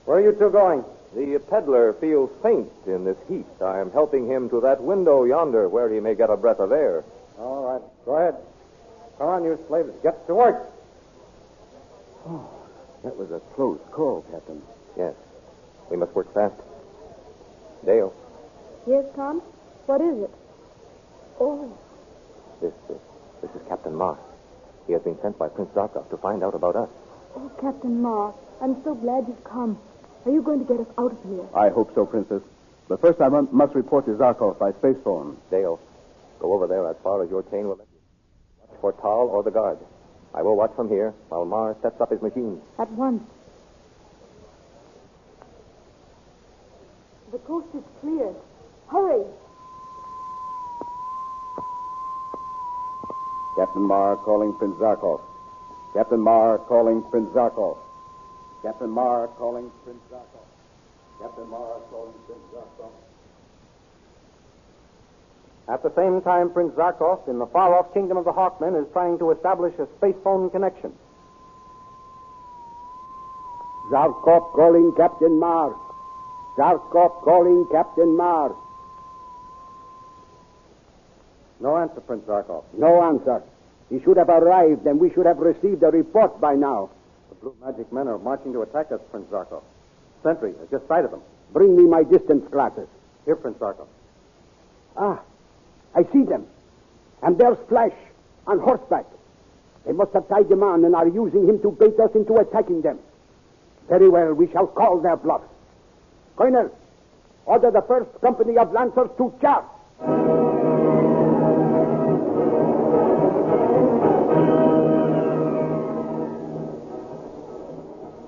Where are you two going? The peddler feels faint in this heat. I am helping him to that window yonder where he may get a breath of air. All right. Go ahead. Come on, you slaves. Get to work. Oh, that was a close call, Captain. Yes. We must work fast. Dale. Yes, Tom? What is it? Oh. This is Captain Mars. He has been sent by Prince Zarkov to find out about us. Oh, Captain Mars, I'm so glad you've come. Are you going to get us out of here? I hope so, Princess. But first I must report to Zarkov by space phone. Dale, go over there as far as your chain will let you. Watch for Tal or the guard. I will watch from here while Mars sets up his machine. At once. The coast is clear. Hurry. Captain Marr calling Prince Zarkov. Captain Marr calling Prince Zarkov. Captain Marr calling Prince Zarkov. Captain Marr calling Prince Zarkov. At the same time, Prince Zarkov, in the far-off kingdom of the Hawkmen, is trying to establish a space phone connection. Zarkov calling Captain Marr. Zarkov calling Captain Marr. No answer, Prince Zarkov. No answer. He should have arrived, and we should have received a report by now. The blue magic men are marching to attack us, Prince Zarkov. Sentry has just sighted them. Bring me my distance glasses. Here, Prince Zarkov. Ah, I see them. And there's Flash, on horseback. They must have tied him on and are using him to bait us into attacking them. Very well, we shall call their bluff. Colonel, order the first company of Lancers to charge.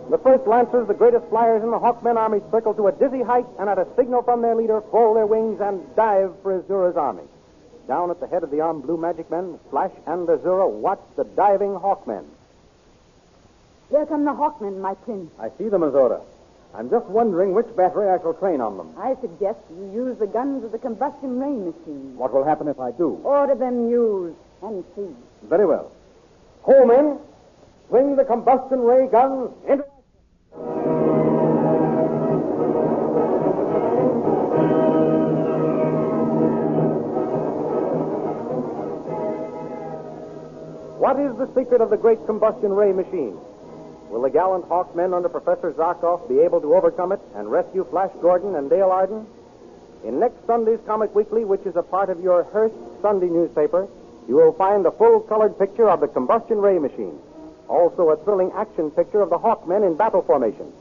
The first Lancers, the greatest flyers in the Hawkmen army, circle to a dizzy height and at a signal from their leader, fold their wings and dive for Azura's army. Down at the head of the armed blue magic men, Flash and Azura watch the diving Hawkmen. Here come the Hawkmen, my prince. I see them, Azura. I'm just wondering which battery I shall train on them. I suggest you use the guns of the combustion ray machine. What will happen if I do? Order them used and see. Very well. Ho, men! Swing the combustion ray guns into... What is the secret of the great combustion ray machine? Will the gallant Hawkmen under Professor Zarkov be able to overcome it and rescue Flash Gordon and Dale Arden? In next Sunday's Comic Weekly, which is a part of your Hearst Sunday newspaper, you will find a full-colored picture of the combustion ray machine. Also a thrilling action picture of the Hawkmen in battle formation.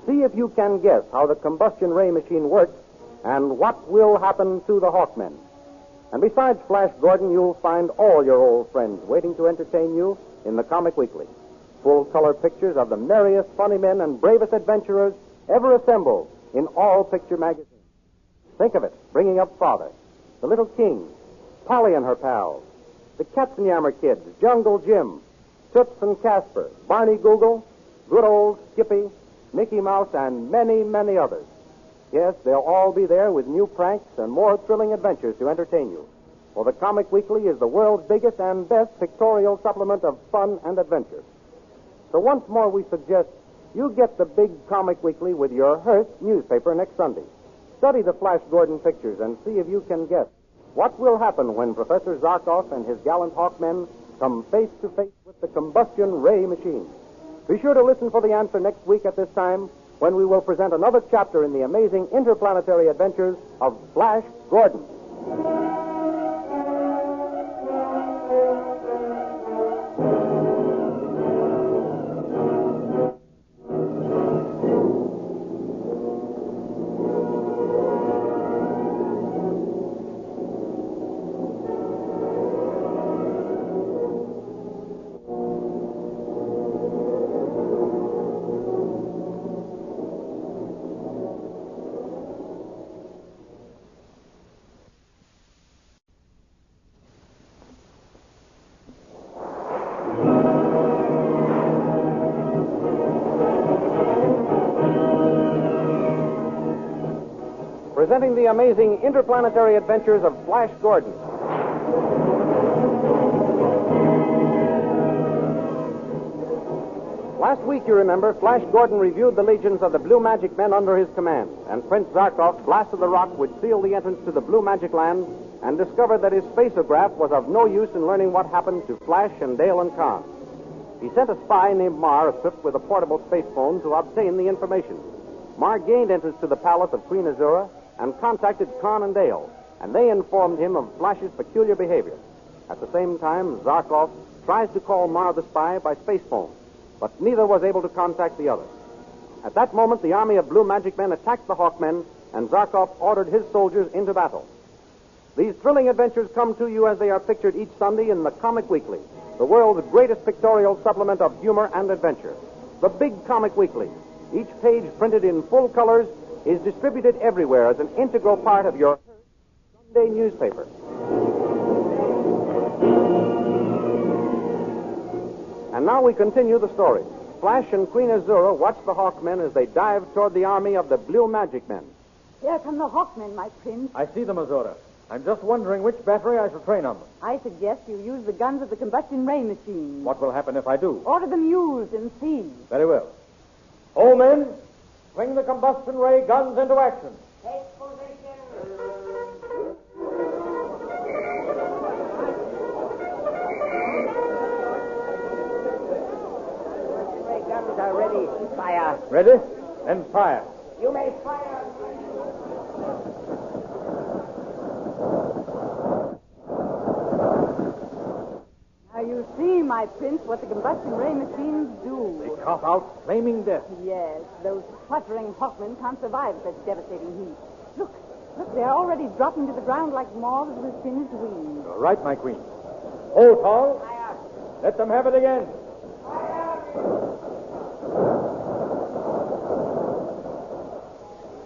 See if you can guess how the combustion ray machine works and what will happen to the Hawkmen. And besides Flash Gordon, you'll find all your old friends waiting to entertain you in the Comic Weekly. Full-color pictures of the merriest funny men and bravest adventurers ever assembled in all picture magazines. Think of it, bringing up Father, the Little King, Polly and her pals, the Katzenjammer Kids, Jungle Jim, Toots and Casper, Barney Google, good old Skippy, Mickey Mouse, and many, many others. Yes, they'll all be there with new pranks and more thrilling adventures to entertain you. For the Comic Weekly is the world's biggest and best pictorial supplement of fun and adventure. So once more we suggest you get the big Comic Weekly with your Hearst newspaper next Sunday. Study the Flash Gordon pictures and see if you can guess what will happen when Professor Zarkov and his gallant Hawkmen come face to face with the combustion ray machine. Be sure to listen for the answer next week at this time, when we will present another chapter in the amazing interplanetary adventures of Flash Gordon. Presenting the amazing interplanetary adventures of Flash Gordon. Last week, you remember, Flash Gordon reviewed the legions of the Blue Magic Men under his command, and Prince Zarkov blasted the rock which sealed the entrance to the Blue Magic Land and discovered that his spacograph was of no use in learning what happened to Flash and Dale and Khan. He sent a spy named Mar, equipped with a portable space phone, to obtain the information. Mar gained entrance to the palace of Queen Azura and contacted Khan and Dale, and they informed him of Flash's peculiar behavior. At the same time, Zarkov tries to call Mar the spy by space phone, but neither was able to contact the other. At that moment, the army of Blue Magic Men attacked the Hawkmen, and Zarkov ordered his soldiers into battle. These thrilling adventures come to you as they are pictured each Sunday in the Comic Weekly, the world's greatest pictorial supplement of humor and adventure. The Big Comic Weekly, each page printed in full colors is distributed everywhere as an integral part of your Sunday newspaper. And now we continue the story. Flash and Queen Azura watch the Hawkmen as they dive toward the army of the Blue Magic Men. Here come the Hawkmen, my prince. I see them, Azura. I'm just wondering which battery I shall train on them. I suggest you use the guns of the combustion ray machine. What will happen if I do? Order them used and see. Very well. All men, bring the combustion ray guns into action. Take position. Ray guns are ready. Fire. Ready? Then fire. You may fire. Now you see, my prince, what the combustion ray machines do. They cough out flaming death. Yes, those fluttering Hawkmen can't survive such devastating heat. Look, they're already dropping to the ground like moths with singed wings. You're right, my queen. Hold, Tall. Fire. Let them have it again.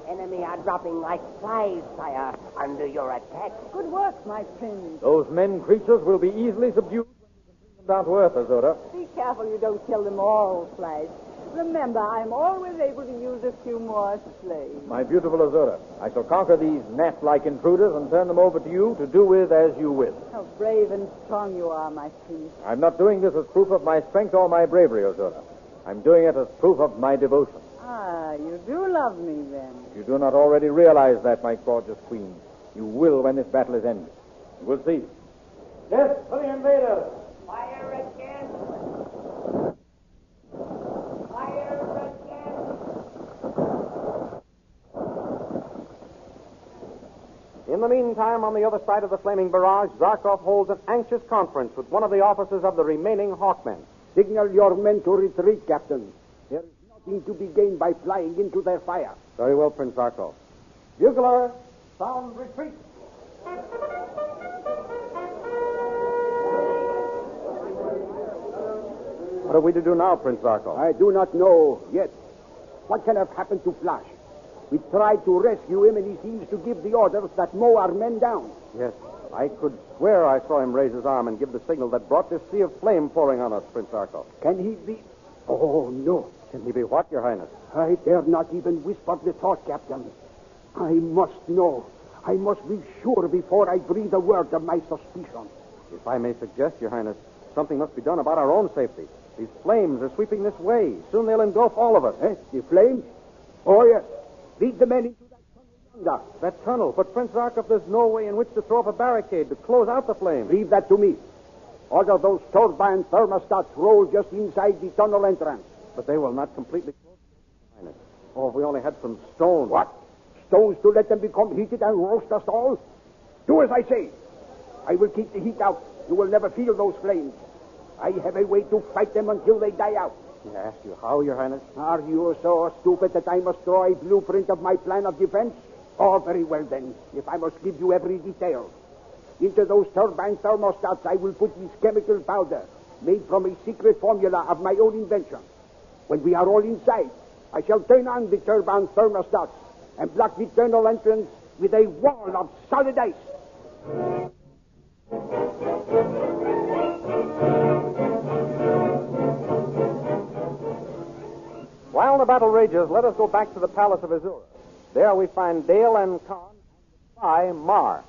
Enemy are dropping like flies, sire, under your attack. Good work, my prince. Those men creatures will be easily subdued when we can bring them down to earth, Azura. Be careful you don't kill them all, Flash. Remember, I'm always able to use a few more slaves. My beautiful Azura, I shall conquer these gnat-like intruders and turn them over to you to do with as you will. How brave and strong you are, my prince. I'm not doing this as proof of my strength or my bravery, Azura. I'm doing it as proof of my devotion. Ah, you do love me, then. If you do not already realize that, my gorgeous queen, you will when this battle is ended. You will see. Death for the invaders! Fire again. Fire again. In the meantime, on the other side of the flaming barrage, Zarkov holds an anxious conference with one of the officers of the remaining Hawkmen. Signal your men to retreat, Captain. There is nothing to be gained by flying into their fire. Very well, Prince Zarkov. Bugler, sound retreat. What are we to do now, Prince Zarkov? I do not know yet. What can have happened to Flash? We tried to rescue him, and he seems to give the orders that mow our men down. Yes, I could swear I saw him raise his arm and give the signal that brought this sea of flame pouring on us, Prince Zarkov. Can he be... Oh, no. Can he be what, Your Highness? I dare not even whisper the thought, Captain. I must know. I must be sure before I breathe a word of my suspicion. If I may suggest, Your Highness, something must be done about our own safety. These flames are sweeping this way. Soon they'll engulf all of us. The flames? Oh, yes. Lead the men into that tunnel yonder. That tunnel. But, Prince Zarkov, there's no way in which to throw up a barricade to close out the flames. Leave that to me. Order those turbine thermostats roll just inside the tunnel entrance. But they will not completely close, Your Highness. Oh, if we only had some stone. What? Stones to let them become heated and roast us all? Do as I say. I will keep the heat out. You will never feel those flames. I have a way to fight them until they die out. May I ask you how, Your Highness? Are you so stupid that I must draw a blueprint of my plan of defense? Oh, very well then, if I must give you every detail. Into those turbine thermostats I will put this chemical powder, made from a secret formula of my own invention. When we are all inside, I shall turn on the turbine thermostats and block the tunnel entrance with a wall of solid ice. While the battle rages, let us go back to the palace of Azura. There we find Dale and Khan and the spy, Mar.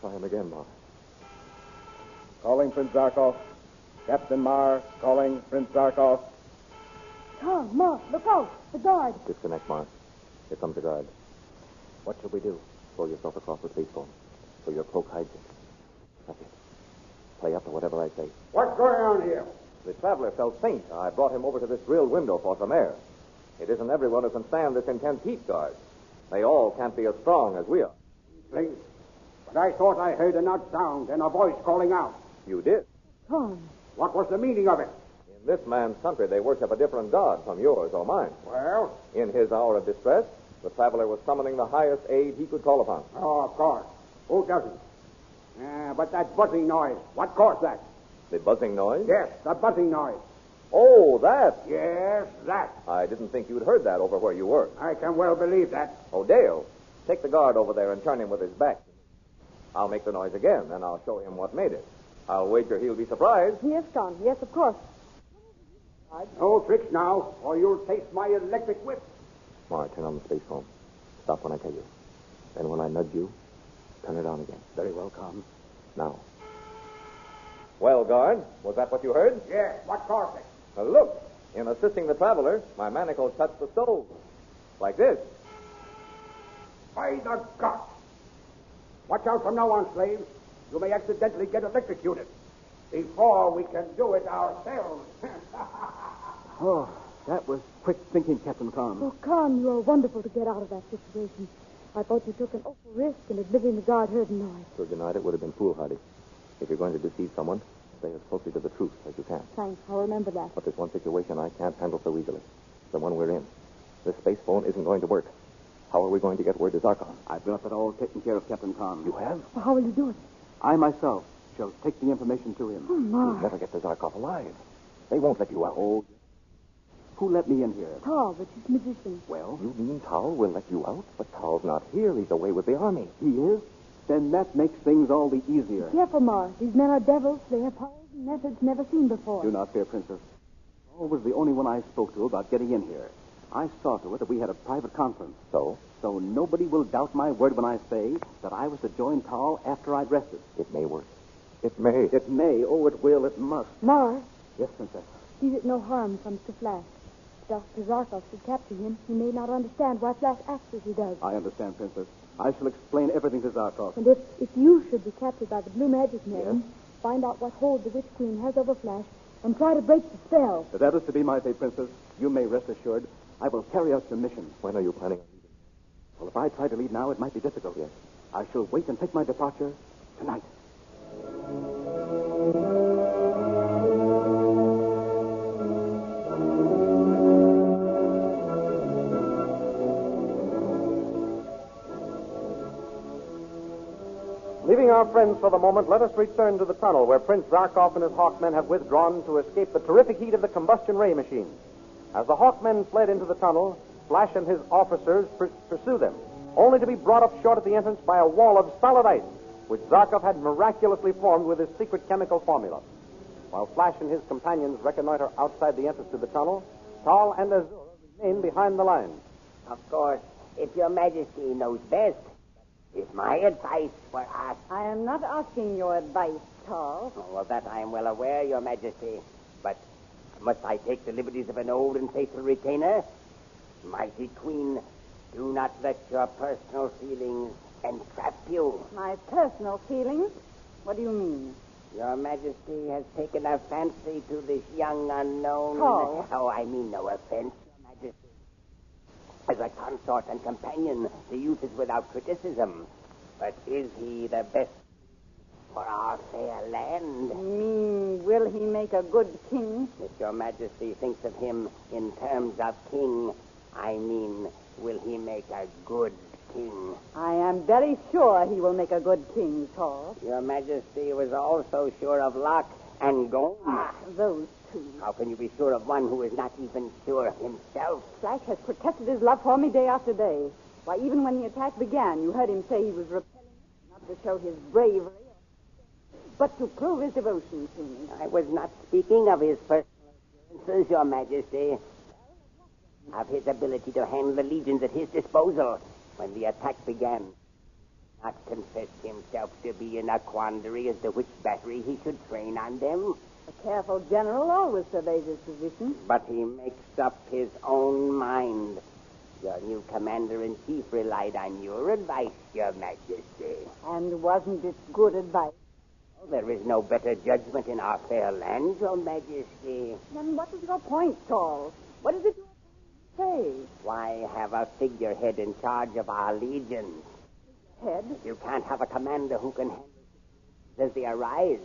Try him again, Mar. Calling Prince Zarkov. Captain Mar, calling Prince Zarkov. Tom, Mark, look out. The guard. Disconnect, Mar. Here comes the guard. What shall we do? Throw yourself across the spacephone so your cloak hides it. That's it. Play up to whatever I say. What's going on here? The traveler felt faint. I brought him over to this grilled window for some air. It isn't everyone who can stand this intense heat, guard. They all can't be as strong as we are. Please. But I thought I heard an odd sound and a voice calling out. You did. Tom. What was the meaning of it? In this man's country, they worship a different god from yours or mine. Well? In his hour of distress, the traveler was summoning the highest aid he could call upon. Oh, of course. Who doesn't? But that buzzing noise, what caused that? The buzzing noise? Yes, the buzzing noise. Oh, that. Yes, that. I didn't think you'd heard that over where you were. I can well believe that. Oh, Dale, take the guard over there and turn him with his back. I'll make the noise again, then I'll show him what made it. I'll wager he'll be surprised. Yes, Con. Yes, of course. No tricks now, or you'll taste my electric whip. All right, turn on the space phone. Stop when I tell you. Then when I nudge you, turn it on again. Very well, Con. Now. Well, guard, was that what you heard? Yes, what caused it? Well, look, in assisting the traveler, my manacle touched the stove. Like this. By the God! Watch out from now on, slaves. You may accidentally get electrocuted before we can do it ourselves. Oh, that was quick thinking, Captain Con. Oh, Con, you are wonderful to get out of that situation. I thought you took an awful risk in admitting the guard heard the noise. To have denied it would have been foolhardy. If you're going to deceive someone, stay as closely to the truth as you can. Thanks, I'll remember that. But there's one situation I can't handle so easily. The one we're in. This space phone isn't going to work. How are we going to get word to Zarkov? I've got that all taken care of, Captain Con. You have? Well, how will you do it? I myself shall take the information to him. Oh, my. You'll never get to Zarkov alive. They won't let you out. Oh, who let me in here? Tal, the chief magician. Well, You mean Tal will let you out? But Tal's not here. He's away with the army. he is? Then that makes things all the easier. Careful, Mar. These men are devils. They have powers and methods never seen before. Do not fear, Princess. Paul was the only one I spoke to about getting in here. I saw to it that we had a private conference. So? So nobody will doubt my word when I say that I was to join Tal after I'd rested. It may work. It may. It may. Oh, it will. It must. Mar, Yes, Princess. see that no harm comes to Flash. If Dr. Zarkov should capture him, he may not understand why Flash acts as he does. I understand, Princess. I shall explain everything to Zarkov. And if you should be captured by the Blue Magic Man, find out what hold the Witch Queen has over Flash and try to break the spell. If that is to be my fate, Princess, you may rest assured I will carry out your mission. When are you planning on leaving? Well, if I try to leave now, it might be difficult. Yes. I shall wait and take my departure tonight. Leaving our friends for the moment, let us return to the tunnel where Prince Zarkov and his Hawkmen have withdrawn to escape the terrific heat of the combustion ray machine. As the Hawkmen fled into the tunnel, Flash and his officers pursue them, only to be brought up short at the entrance by a wall of solid ice, which Zarkov had miraculously formed with his secret chemical formula. While Flash and his companions reconnoiter outside the entrance to the tunnel, Tal and Azura remain behind the lines. Of course, if your Majesty knows best, it's my advice for us. I am not asking your advice, Tal. Oh, of that I am well aware, your Majesty. But must I take the liberties of an old and faithful retainer? Mighty Queen, do not let your personal feelings entrap you. My personal feelings? What do you mean? Your Majesty has taken a fancy to this young unknown. Tal. Oh, I mean no offense, Your Majesty. As a consort and companion, the youth is without criticism. But is he the best for our fair land? You mean, will he make a good king? If your Majesty thinks of him in terms of king, I mean, will he make a good king? I am very sure he will make a good king, Tal. Your Majesty was also sure of Locke and Gomes. Those two. How can you be sure of one who is not even sure of himself? Flash has protected his love for me day after day. Why, even when the attack began, you heard him say he was repelling it, not to show his bravery, but to prove his devotion to me. I was not speaking of his personal appearances, Your Majesty. Of his ability to handle the legions at his disposal. When the attack began, not confessed himself to be in a quandary as to which battery he should train on them. A careful general always surveys his position. But he makes up his own mind. Your new commander-in-chief relied on your advice, Your Majesty. And wasn't it good advice? Oh, there is no better judgment in our fair land, Your Majesty. Then what is your point, Tal? What is it you say? Why have a figurehead in charge of our legions? Head? If you can't have a commander who can handle as they arise,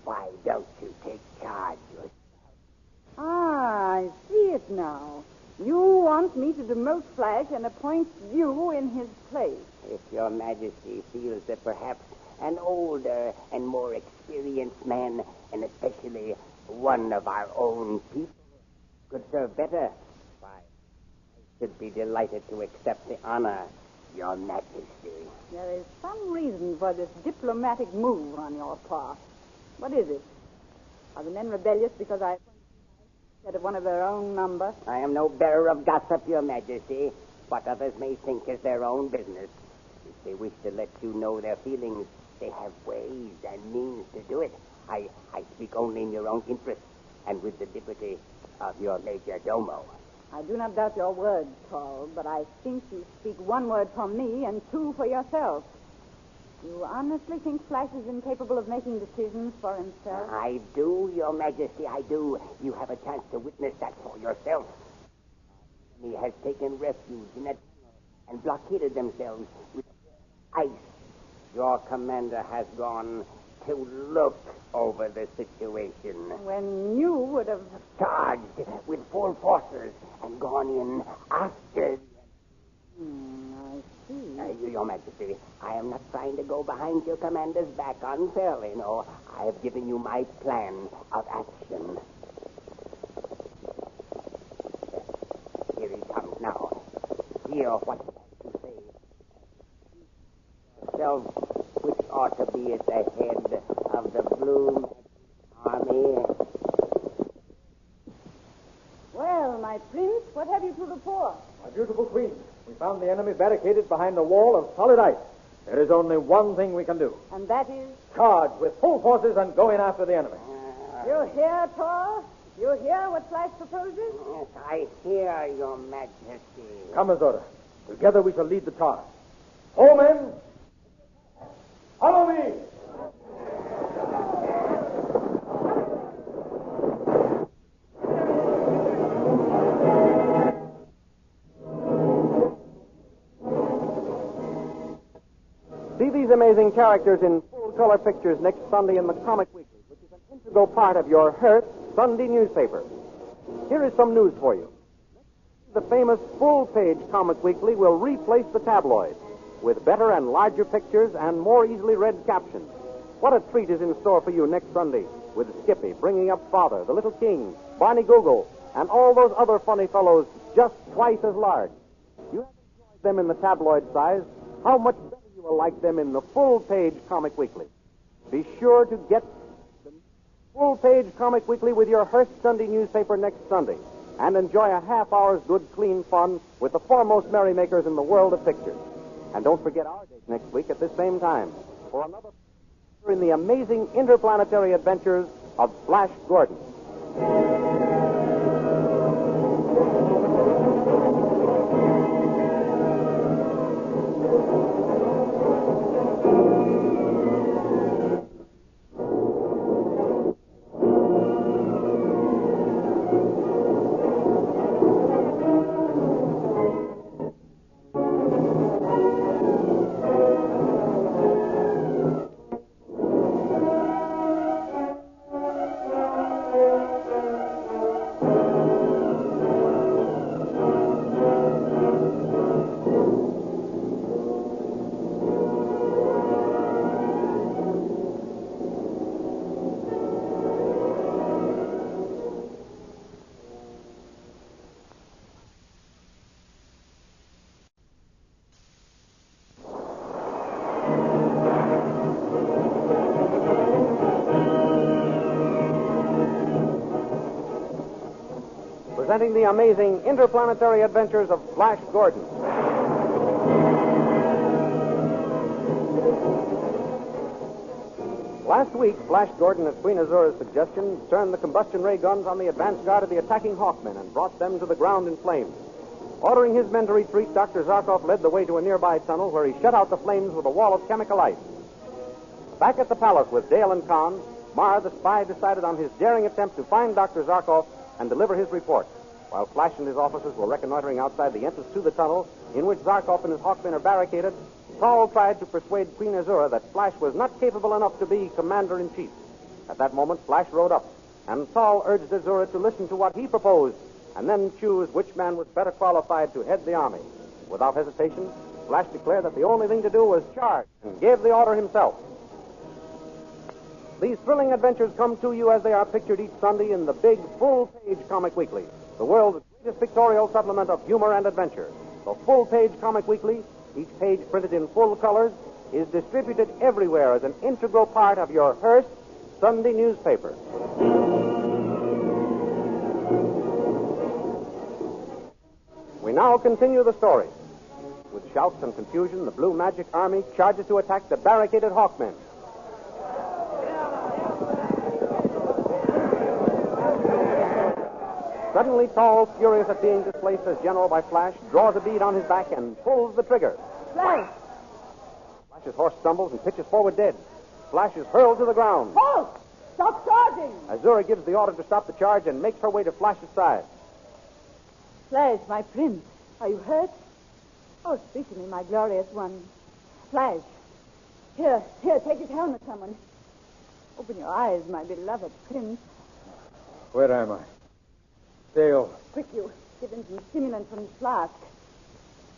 why don't you take charge yourself? Ah, I see it now. You want me to demote Flash and appoint you in his place. If your Majesty feels that perhaps an older and more experienced man, and especially one of our own people could serve better. Why, I should be delighted to accept the honor, Your Majesty. There is some reason for this diplomatic move on your part. What is it? Are the men rebellious because I instead of one of their own number? I am no bearer of gossip, Your Majesty. What others may think is their own business. If they wish to let you know their feelings, they have ways and means to do it. I speak only in your own interest and with the liberty of your major domo. I do not doubt your word, Paul, but I think you speak one word for me and two for yourself. You honestly think Flash is incapable of making decisions for himself? I do, Your Majesty, I do. You have a chance to witness that for yourself. He has taken refuge in a tunnel and blockaded themselves with ice. Your commander has gone to look over the situation. When you would have charged with full forces and gone in after. I see. Your Majesty, I am not trying to go behind your commander's back unfairly, no. I have given you my plan of action. Here he comes now. Hear what he has to say. Yourself, which ought to be at the head of the Blue Army. Well, my prince, what have you to report? My beautiful queen, we found the enemy barricaded behind a wall of solid ice. There is only one thing we can do. And that is? Charge with full forces and go in after the enemy. You hear, Paul? You hear what Flash proposes? Yes, I hear, Your Majesty. Come, Azura. Together we shall lead the charge. All men, follow me! See these amazing characters in full-color pictures next Sunday in the Comic Weekly, which is an integral part of your Hearth Sunday newspaper. Here is some news for you. The famous full-page Comic Weekly will replace the tabloids with better and larger pictures and more easily read captions. What a treat is in store for you next Sunday with Skippy bringing up Father, the Little King, Barney Google, and all those other funny fellows just twice as large. You have enjoyed them in the tabloid size. How much better you will like them in the full-page Comic Weekly. Be sure to get the full-page Comic Weekly with your Hearst Sunday newspaper next Sunday and enjoy a half-hour's good, clean fun with the foremost merrymakers in the world of pictures. And don't forget our date next week at this same time for another in the amazing interplanetary adventures of Flash Gordon. Presenting the amazing interplanetary adventures of Flash Gordon. Last week, Flash Gordon, at Queen Azura's suggestion, turned the combustion ray guns on the advance guard of the attacking Hawkmen and brought them to the ground in flames. Ordering his men to retreat, Dr. Zarkov led the way to a nearby tunnel where he shut out the flames with a wall of chemical ice. Back at the palace with Dale and Khan, Mar, the spy, decided on his daring attempt to find Dr. Zarkov and deliver his report. While Flash and his officers were reconnoitering outside the entrance to the tunnel, in which Zarkov and his Hawkmen are barricaded, Saul tried to persuade Queen Azura that Flash was not capable enough to be commander-in-chief. At that moment, Flash rode up, and Saul urged Azura to listen to what he proposed and then choose which man was better qualified to head the army. Without hesitation, Flash declared that the only thing to do was charge and gave the order himself. These thrilling adventures come to you as they are pictured each Sunday in the big, full-page Comic Weekly, the world's greatest pictorial supplement of humor and adventure. The full-page Comic Weekly, each page printed in full colors, is distributed everywhere as an integral part of your Hearst Sunday newspaper. We now continue the story. With shouts and confusion, the Blue Magic Army charges to attack the barricaded Hawkmen. Suddenly, Tall, furious at being displaced as general by Flash, draws a bead on his back and pulls the trigger. Flash! Flash's horse stumbles and pitches forward dead. Flash is hurled to the ground. Halt! Stop charging! Azura gives the order to stop the charge and makes her way to Flash's side. Flash, my prince, are you hurt? Oh, speak to me, my glorious one. Flash. Here, take his helmet, someone. Open your eyes, my beloved prince. Where am I? Dale. Quick, you. Give him some stimulant from his flask.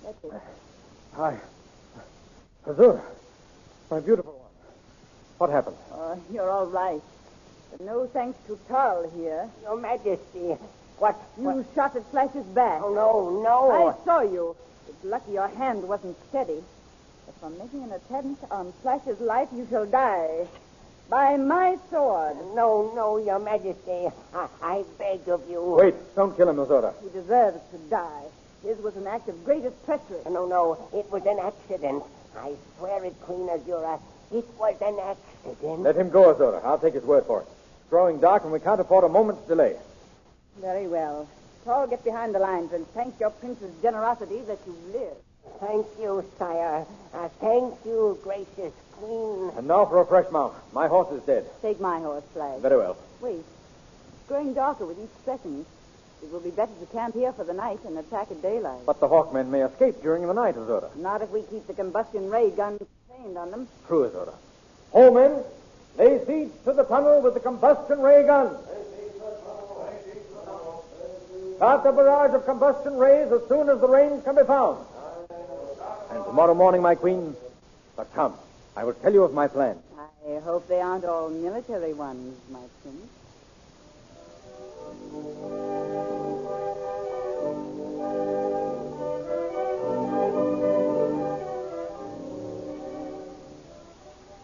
That's it. Hi. Azura. My beautiful one. What happened? Oh, you're all right. But no thanks to Tarl here. Your Majesty. What? You shot at Flash's back. Oh, no. I saw you. It's lucky your hand wasn't steady. But from making an attempt on Flash's life, you shall die. By my sword. No, Your Majesty. I beg of you. Wait, don't kill him, Azura. He deserves to die. His was an act of greatest treachery. No, it was an accident. I swear it, Queen Azura. It was an accident. Let him go, Azura. I'll take his word for it. It's growing dark and we can't afford a moment's delay. Very well. Tall, get behind the lines and thank your prince's generosity that you live. Thank you, sire. Thank you, gracious queen. And now for a fresh mount. My horse is dead. Take my horse, Flag. Very well. Wait. It's growing darker with each second. It will be better to camp here for the night and attack at daylight. But the Hawkmen may escape during the night, Azura. Not if we keep the combustion ray guns trained on them. True, Azura. Ho, men! Lay siege to the tunnel with the combustion ray guns. Start the barrage of combustion rays as soon as the range can be found. And tomorrow morning, my queen. But come, I will tell you of my plan. I hope they aren't all military ones, my prince.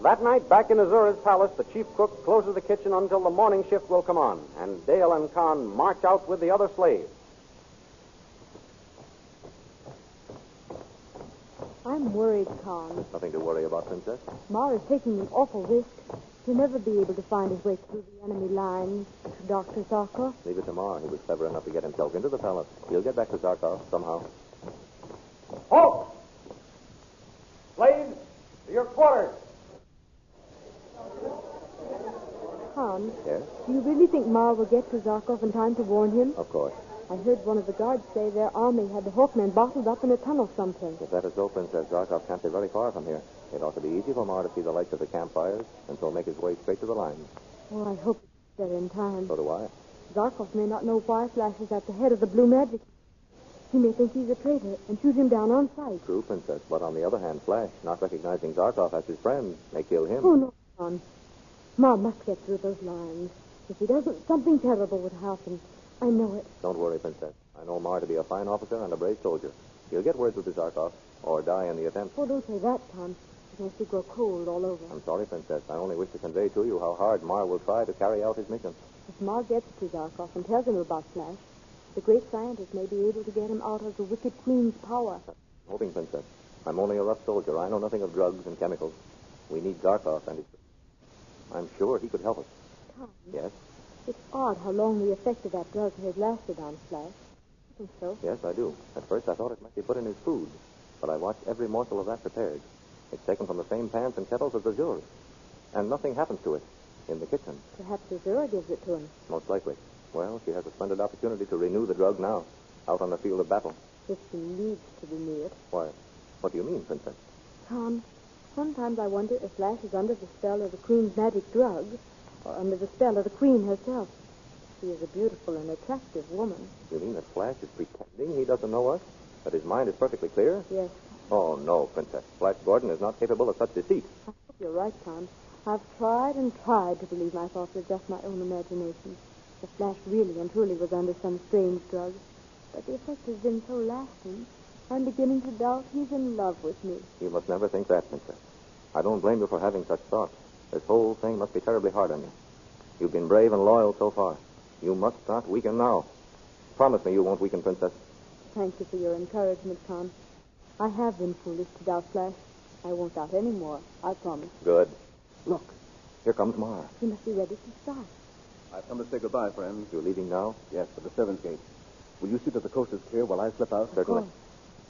That night, back in Azura's palace, the chief cook closes the kitchen until the morning shift will come on, and Dale and Khan march out with the other slaves. I'm worried, Khan. Nothing to worry about, Princess. Mar is taking an awful risk. He'll never be able to find his way through the enemy lines to Dr. Zarkov. Leave it to Mar. He was clever enough to get himself into the palace. He'll get back to Zarkov somehow. Halt! Slaves, to your quarters. Khan, Yes? do you really think Mar will get to Zarkov in time to warn him? Of course. I heard one of the guards say their army had the Hawkmen bottled up in a tunnel someplace. If that is so, Princess, Zarkov can't be very far from here. It ought to be easy for Mar to see the lights of the campfires and so make his way straight to the lines. Oh, I hope he's there in time. So do I. Zarkov may not know why Flash is at the head of the Blue Magic. He may think he's a traitor and shoot him down on sight. True, Princess, but on the other hand, Flash, not recognizing Zarkov as his friend, may kill him. Oh, no, Khan. Ma must get through those lines. If he doesn't, something terrible would happen. I know it. Don't worry, Princess. I know Mar to be a fine officer and a brave soldier. He'll get word with the Zarkov, or die in the attempt. Oh, don't say that, Tom. It makes you grow cold all over. I'm sorry, Princess. I only wish to convey to you how hard Mar will try to carry out his mission. If Ma gets to Zarkov and tells him about Flash, the great scientist may be able to get him out of the wicked queen's power. Hoping, Princess. I'm only a rough soldier. I know nothing of drugs and chemicals. We need Zarkov, and I'm sure he could help us. Tom, Yes? it's odd how long the effect of that drug has lasted on Flash. I think so. Yes, I do. At first I thought it might be put in his food, but I watched every morsel of that prepared. It's taken from the same pans and kettles as Azura's, and nothing happens to it in the kitchen. Perhaps Azura gives it to him. Most likely. Well, she has a splendid opportunity to renew the drug now, out on the field of battle. If she needs to renew it. Why, what do you mean, Princess? Tom, sometimes I wonder if Flash is under the spell of the Queen's magic drug, or under the spell of the Queen herself. She is a beautiful and attractive woman. You mean that Flash is pretending he doesn't know us? That his mind is perfectly clear? Yes. Oh, no, Princess. Flash Gordon is not capable of such deceit. I hope you're right, Tom. I've tried and tried to believe my thoughts were just my own imagination. The Flash really and truly was under some strange drug. But the effect has been so lasting, I'm beginning to doubt he's in love with me. You must never think that, Princess. I don't blame you for having such thoughts. This whole thing must be terribly hard on you. You've been brave and loyal so far. You must not weaken now. Promise me you won't weaken, Princess. Thank you for your encouragement, Con. I have been foolish to doubt Flash. I won't doubt any more, I promise. Good. Look, here comes Mara. He must be ready to start. I've come to say goodbye, friends. You're leaving now? Yes, for the servants' gate. Will you see that the coast is clear while I slip out? Certainly.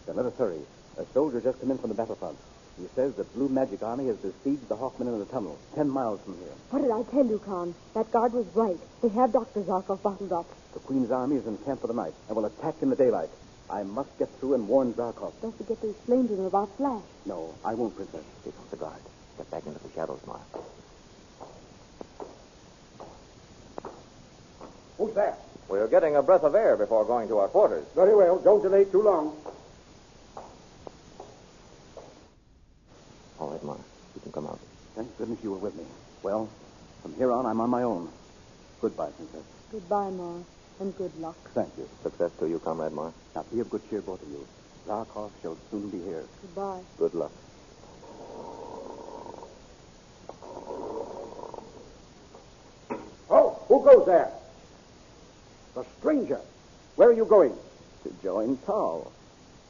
Then let us hurry. A soldier just come in from the battlefront. He says the Blue Magic Army has besieged the Hawkmen in the tunnel, 10 miles from here. What did I tell you, Con? That guard was right. They have Dr. Zarkov bottled up. The Queen's army is encamped for the night and will attack in the daylight. I must get through and warn Zarkov. Don't forget to explain to them about Flash. No, I won't, Princess. Here comes the guard. Get back into the shadows, Mara. Who's there? We're getting a breath of air before going to our quarters. Very well. Don't delay too long. All right, Mara. You can come out. Thank goodness you were with me. Well, from here on, I'm on my own. Goodbye, Princess. Goodbye, Ma, and good luck. Thank you. Success to you, Comrade Mara. Now, be of good cheer, both of you. Zarkov shall soon be here. Goodbye. Good luck. Oh, who goes there? The stranger. Where are you going? To join Tal.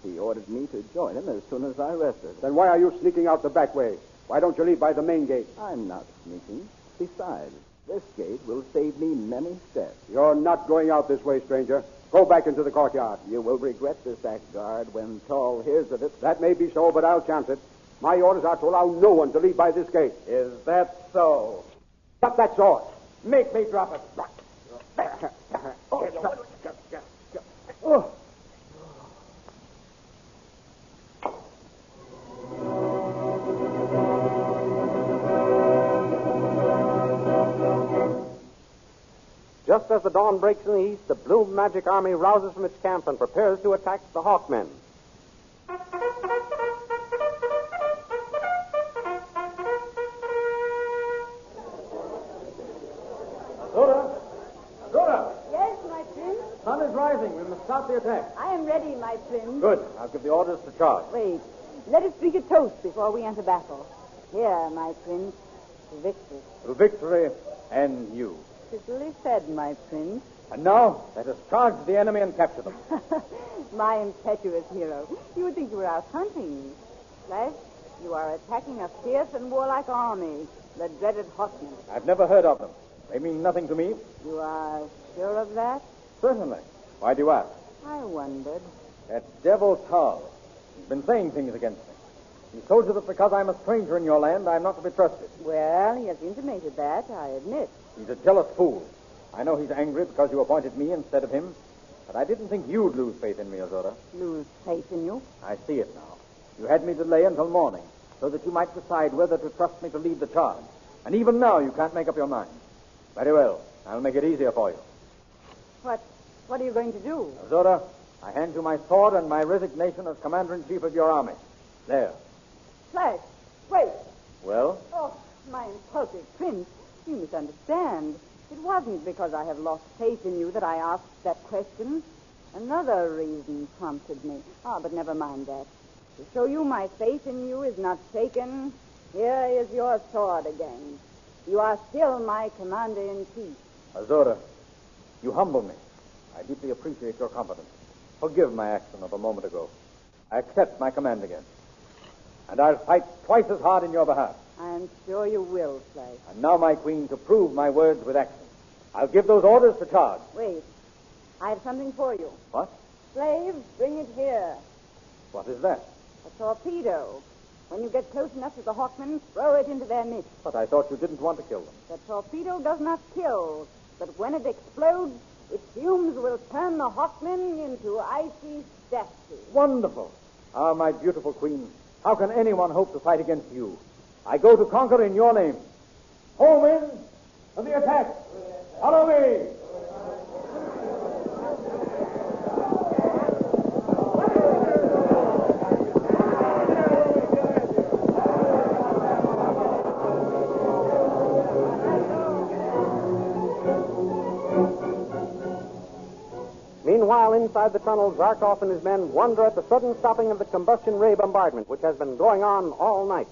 He ordered me to join him as soon as I rested. Then why are you sneaking out the back way? Why don't you leave by the main gate? I'm not sneaking. Besides, this gate will save me many steps. You're not going out this way, stranger. Go back into the courtyard. You will regret this act, guard, when Tal hears of it. That may be so, but I'll chance it. My orders are to allow no one to leave by this gate. Is that so? Drop that sword. Make me drop it. Oh. Just as the dawn breaks in the east, the Blue Magic Army rouses from its camp and prepares to attack the Hawkmen. Azura! Yes, my prince? Sun is rising. We must start the attack. I am ready, my prince. Good. I'll give the orders to charge. Wait. Let us drink a toast before we enter battle. Here, my prince, to victory. To victory and you. Prettily said, my prince. And now, let us charge the enemy and capture them. My impetuous hero. You would think you were out hunting. Flash, you are attacking a fierce and warlike army, the dreaded Hawkmen. I've never heard of them. They mean nothing to me. You are sure of that? Certainly. Why do you ask? I wondered. That devil Tal. He's been saying things against me. He's told you that because I'm a stranger in your land, I'm not to be trusted. Well, he has intimated that, I admit. He's a jealous fool. I know he's angry because you appointed me instead of him, but I didn't think you'd lose faith in me, Azura. Lose faith in you? I see it now. You had me delay until morning so that you might decide whether to trust me to lead the charge. And even now you can't make up your mind. Very well. I'll make it easier for you. What are you going to do? Azura, I hand you my sword and my resignation as Commander-in-Chief of your army. There. Flash, wait. Well? Oh, my impulsive prince, you misunderstand. It wasn't because I have lost faith in you that I asked that question. Another reason prompted me. But never mind that. To show you my faith in you is not shaken, here is your sword again. You are still my commander-in-chief. Azura, you humble me. I deeply appreciate your confidence. Forgive my action of a moment ago. I accept my command again. And I'll fight twice as hard in your behalf. I am sure you will, Flash. And now, my queen, to prove my words with action. I'll give those orders to charge. Wait. I have something for you. What? Slave, bring it here. What is that? A torpedo. When you get close enough to the Hawkmen, throw it into their midst. But I thought you didn't want to kill them. The torpedo does not kill, but when it explodes, its fumes will turn the Hawkmen into icy statues. Wonderful. Ah, my beautiful queen, how can anyone hope to fight against you? I go to conquer in your name. Home in to the attack. Follow me. Inside the tunnel, Zarkov and his men wonder at the sudden stopping of the combustion ray bombardment, which has been going on all night.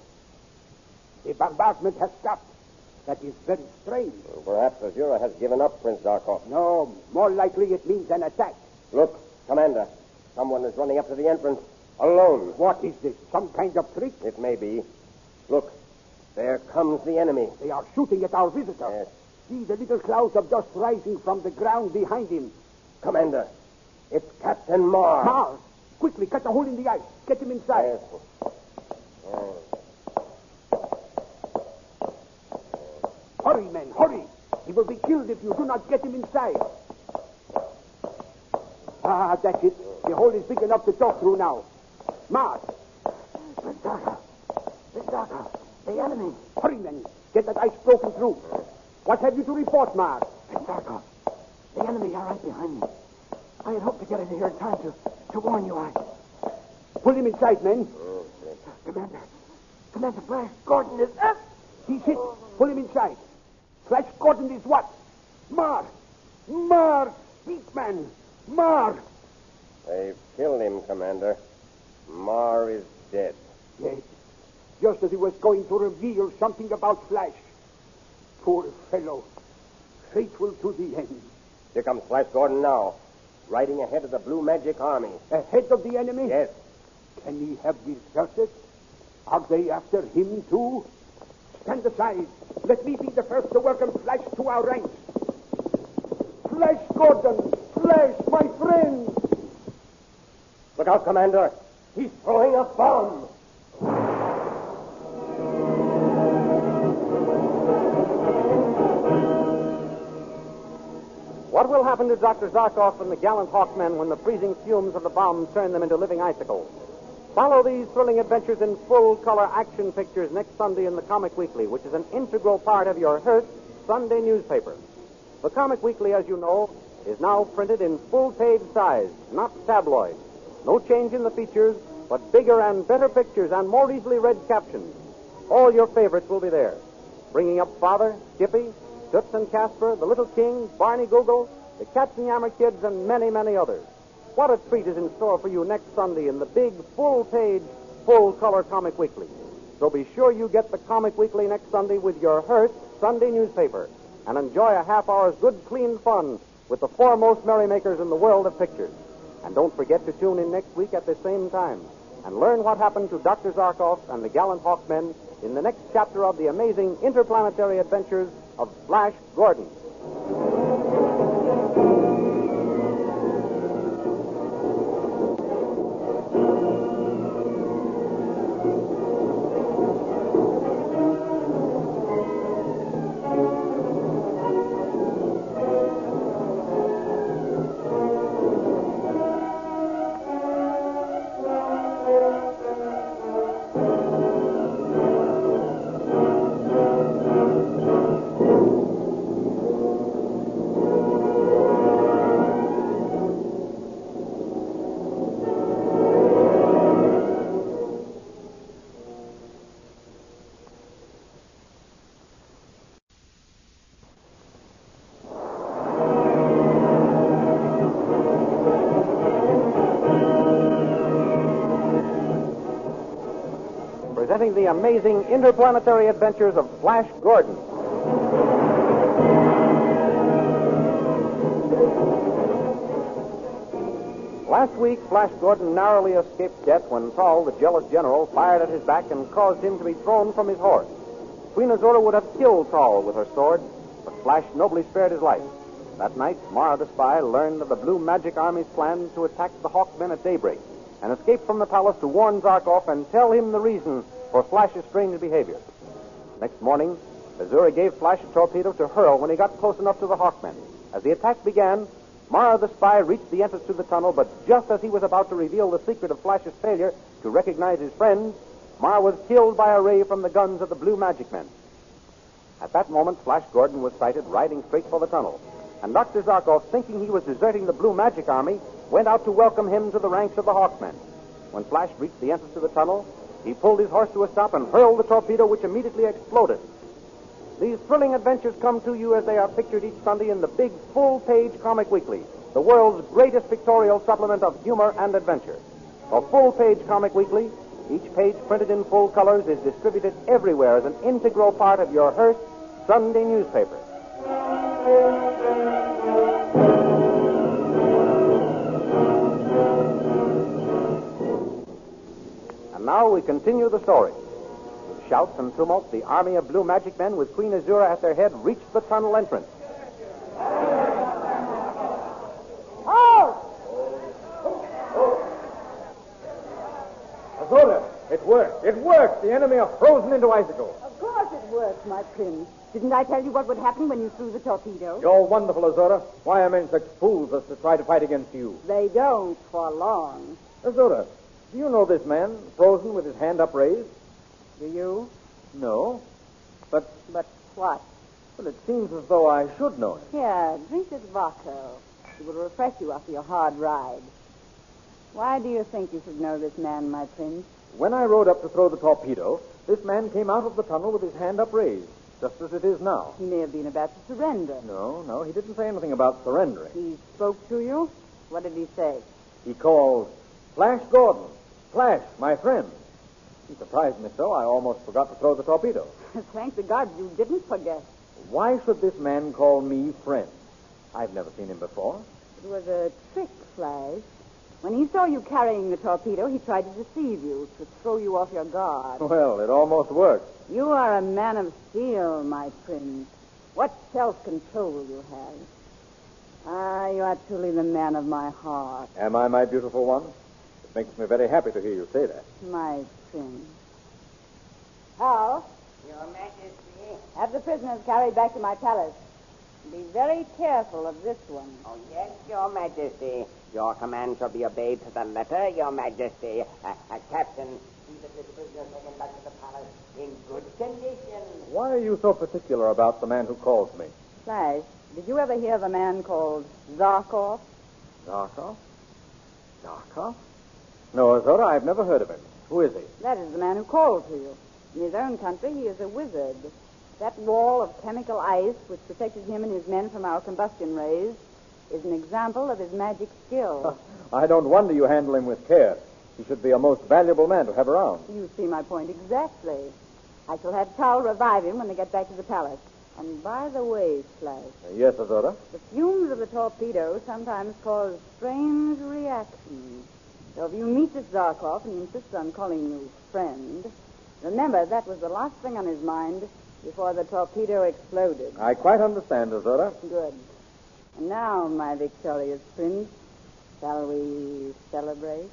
The bombardment has stopped. That is very strange. Perhaps Azura has given up, Prince Zarkov. No, more likely it means an attack. Look, Commander. Someone is running up to the entrance. Alone. What is this? Some kind of trick? It may be. Look, there comes the enemy. They are shooting at our visitor. Yes. See the little clouds of dust rising from the ground behind him. Commander, it's Captain Marr. Marr! Quickly, cut a hole in the ice. Get him inside. Yes. Hurry, men, hurry. He will be killed if you do not get him inside. Ah, that's it. The hole is big enough to talk through now. Marr! Zarkov, the enemy. Hurry, men. Get that ice broken through. What have you to report, Marr? Zarkov, the enemy are right behind me. I had hoped to get into here in time to warn you. Pull him inside, men. Commander Flash Gordon is up. He's hit. Pull him inside. Flash Gordon is what? Marr! Marr! Speak, man! Marr! They've killed him, Commander. Marr is dead. Yes. Just as he was going to reveal something about Flash. Poor fellow. Faithful to the end. Here comes Flash Gordon now, riding ahead of the Blue Magic Army. Ahead of the enemy? Yes. Can he have deserted? Are they after him, too? Stand aside. Let me be the first to welcome Flash to our ranks. Flash Gordon! Flash, my friend! Look out, Commander. He's throwing a bomb. What will happen to Dr. Zarkov and the gallant Hawkmen when the freezing fumes of the bomb turn them into living icicles? Follow these thrilling adventures in full-color action pictures next Sunday in the Comic Weekly, which is an integral part of your Hearst Sunday newspaper. The Comic Weekly, as you know, is now printed in full-page size, not tabloid. No change in the features, but bigger and better pictures and more easily read captions. All your favorites will be there. Bringing up Father, Skippy, Toots and Casper, the Little King, Barney Google, the Katzenjammer Kids, and many, many others. What a treat is in store for you next Sunday in the big, full-page, full-color Comic Weekly. So be sure you get the Comic Weekly next Sunday with your Hearst Sunday newspaper and enjoy a half hour's good, clean fun with the foremost merrymakers in the world of pictures. And don't forget to tune in next week at the same time and learn what happened to Dr. Zarkov and the gallant Hawkmen in the next chapter of the amazing interplanetary adventures of Flash Gordon. Presenting the amazing interplanetary adventures of Flash Gordon. Last week, Flash Gordon narrowly escaped death when Tall, the jealous general, fired at his back and caused him to be thrown from his horse. Queen Azura would have killed Tall with her sword, but Flash nobly spared his life. That night, Mara the spy learned of the Blue Magic Army's plan to attack the Hawkmen at daybreak and escaped from the palace to warn Zarkov and tell him the reason for Flash's strange behavior. Next morning, Azura gave Flash a torpedo to hurl when he got close enough to the Hawkmen. As the attack began, Mara the spy reached the entrance to the tunnel, but just as he was about to reveal the secret of Flash's failure to recognize his friends, Mara was killed by a ray from the guns of the Blue Magic Men. At that moment, Flash Gordon was sighted riding straight for the tunnel, and Dr. Zarkov, thinking he was deserting the Blue Magic Army, went out to welcome him to the ranks of the Hawkmen. When Flash reached the entrance to the tunnel, he pulled his horse to a stop and hurled the torpedo, which immediately exploded. These thrilling adventures come to you as they are pictured each Sunday in the big full-page Comic Weekly, the world's greatest pictorial supplement of humor and adventure. A full-page comic weekly, each page printed in full colors, is distributed everywhere as an integral part of your Hearst Sunday newspaper. And now we continue the story. With shouts and tumult, the army of blue magic men with Queen Azura at their head reached the tunnel entrance. Azura, it worked. It worked. The enemy are frozen into icicles. Of course it works, my prince. Didn't I tell you what would happen when you threw the torpedo? You're wonderful, Azura. Why are men such fools as to try to fight against you? They don't for long. Azura, do you know this man, frozen with his hand upraised? Do you? No. But what? Well, it seems as though I should know him. Here, drink this vodka. It will refresh you after your hard ride. Why do you think you should know this man, my prince? When I rode up to throw the torpedo, this man came out of the tunnel with his hand upraised, just as it is now. He may have been about to surrender. No, he didn't say anything about surrendering. He spoke to you? What did he say? He called, Flash Gordon. Flash, my friend. He surprised me so, I almost forgot to throw the torpedo. Thank the gods you didn't forget. Why should this man call me friend? I've never seen him before. It was a trick, Flash. When he saw you carrying the torpedo, he tried to deceive you, to throw you off your guard. Well, it almost worked. You are a man of steel, my prince. What self-control you have. Ah, you are truly the man of my heart. Am I, my beautiful one? It makes me very happy to hear you say that. My prince. How? Your Majesty. Have the prisoners carried back to my palace. Be very careful of this one. Oh, yes, Your Majesty. Your command shall be obeyed to the letter, Your Majesty. Captain, see that the prisoners taken back to the palace in good condition. Why are you so particular about the man who calls me? Flash, did you ever hear of a man called Zarkov? Zarkov? Zarkov? No, Azura, I've never heard of him. Who is he? That is the man who called to you. In his own country, he is a wizard. That wall of chemical ice, which protected him and his men from our combustion rays, is an example of his magic skill. I don't wonder you handle him with care. He should be a most valuable man to have around. You see my point exactly. I shall have Tal revive him when they get back to the palace. And by the way, Flash. Yes, Azura? The fumes of the torpedo sometimes cause strange reactions. So if you meet this Zarkov and he insists on calling you friend, remember that was the last thing on his mind before the torpedo exploded. I quite understand, Azura. Good. And now, my victorious prince, shall we celebrate?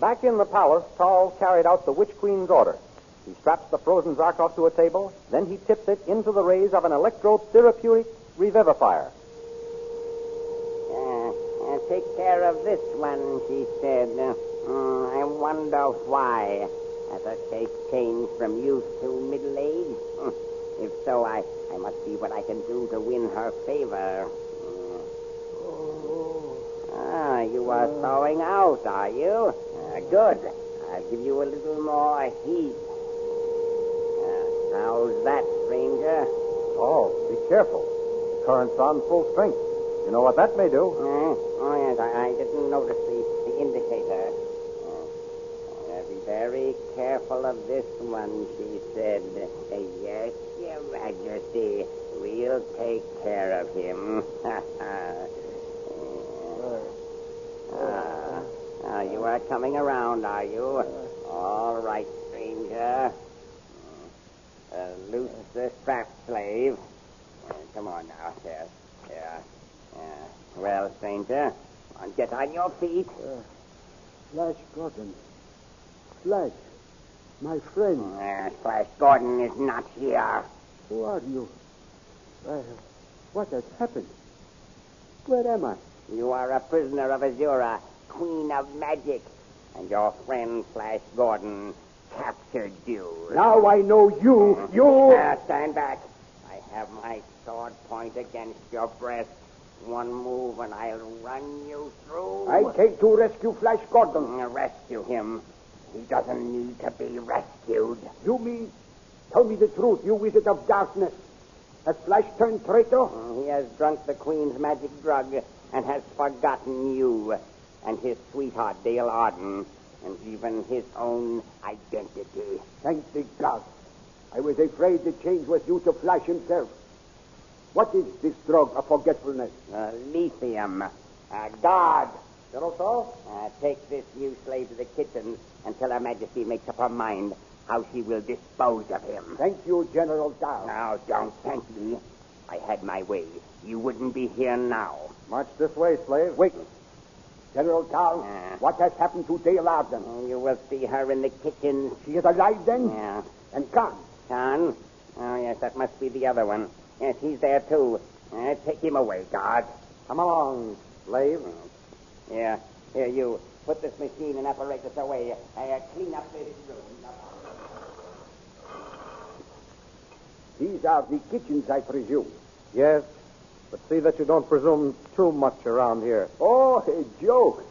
Back in the palace, Tal carried out the Witch Queen's order. He straps the frozen Zarkov to a table, then he tips it into the rays of an electrode therapeutic revivifier. Take care of this one, she said. I wonder why. Has her case changed from youth to middle age? If so, I must see what I can do to win her favor. You are thawing out, are you? Good. I'll give you a little more heat. How's that, stranger? Oh, be careful. The current's on full strength. You know what that may do? Oh, yes, I didn't notice the indicator. Be very careful of this one, she said. Yes, Your Majesty. We'll take care of him. You are coming around, are you? All right, stranger. Loose the strap, slave. Come on now, there. Well, stranger, get on your feet. Flash Gordon. Flash, my friend. Flash Gordon is not here. Who are you? What has happened? Where am I? You are a prisoner of Azura, Queen of Magic, and your friend Flash Gordon captured you. Now I know you. Stand back. I have my sword point against your breast. One move and I'll run you through. I came to rescue Flash Gordon. Rescue him. He doesn't need to be rescued. You mean? Tell me the truth, you wizard of darkness. Has Flash turned traitor? He has drunk the Queen's magic drug and has forgotten you and his sweetheart, Dale Arden, and even his own identity. Thank the gods. I was afraid the change was due to Flash himself. What is this drug of forgetfulness? Lithium. Guard. General Saul? Take this new slave to the kitchen until Her Majesty makes up her mind how she will dispose of him. Thank you, General Dahl. Now, don't thank me. I had my way. You wouldn't be here now. March this way, slave. Wait. General Dahl, what has happened to Dale Arden? You will see her in the kitchen. She is alive then? Yeah. And Khan? Khan? Oh, yes, that must be the other one. Yes, he's there, too. Take him away, guard. Come along, slave. Yeah. Here, you. Put this machine and apparatus away. Clean up this room. These are the kitchens, I presume. Yes, but see that you don't presume too much around here. Oh, a joke.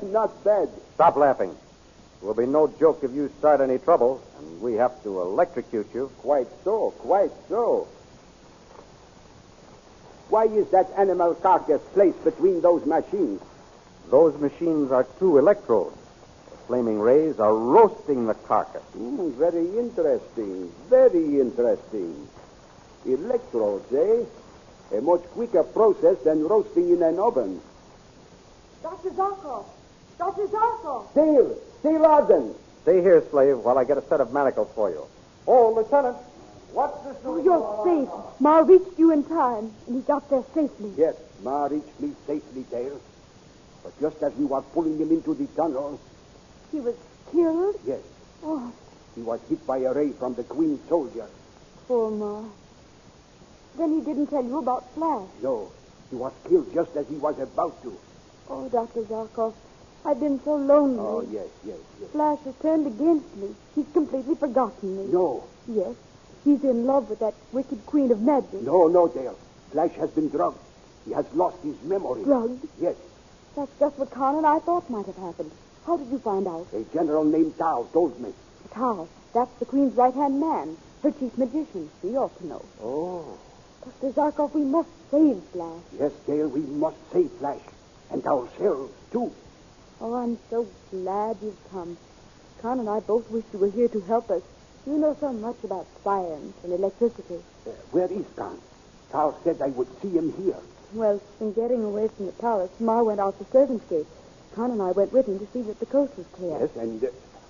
Not bad. Stop laughing. It will be no joke if you start any trouble, and we have to electrocute you. Quite so, quite so. Why is that animal carcass placed between those machines? Those machines are two electrodes. The flaming rays are roasting the carcass. Very interesting, very interesting. Electrodes, eh? A much quicker process than roasting in an oven. Dr. Zarkov! Dr. Zarkov! Dale Arden! Stay here, slave, while I get a set of manacles for you. Oh, Lieutenant, what's this doing? You're safe. Ma reached you in time, and he got there safely. Yes, Ma reached me safely, Dale. But just as we were pulling him into the tunnel... He was killed? Yes. Oh. He was hit by a ray from the Queen's soldier. Poor Ma. Then he didn't tell you about Flash? No. He was killed just as he was about to. Oh, Dr. Zarkov, I've been so lonely. Oh, yes. Flash has turned against me. He's completely forgotten me. No. Yes. He's in love with that wicked Queen of Magic. No, Dale. Flash has been drugged. He has lost his memory. Drugged? Yes. That's just what Khan and I thought might have happened. How did you find out? A general named Tao told me. Tao? That's the Queen's right-hand man, her chief magician. He ought to know. Oh. Dr. Zarkov, we must save Flash. Yes, Dale, we must save Flash. And ourselves, too. Oh, I'm so glad you've come. Khan and I both wish you were here to help us. You know so much about science and electricity. Where is Khan? Tao said I would see him here. Well, in getting away from the palace, Ma went out the servants' gate. Khan and I went with him to see that the coast was clear. Yes, and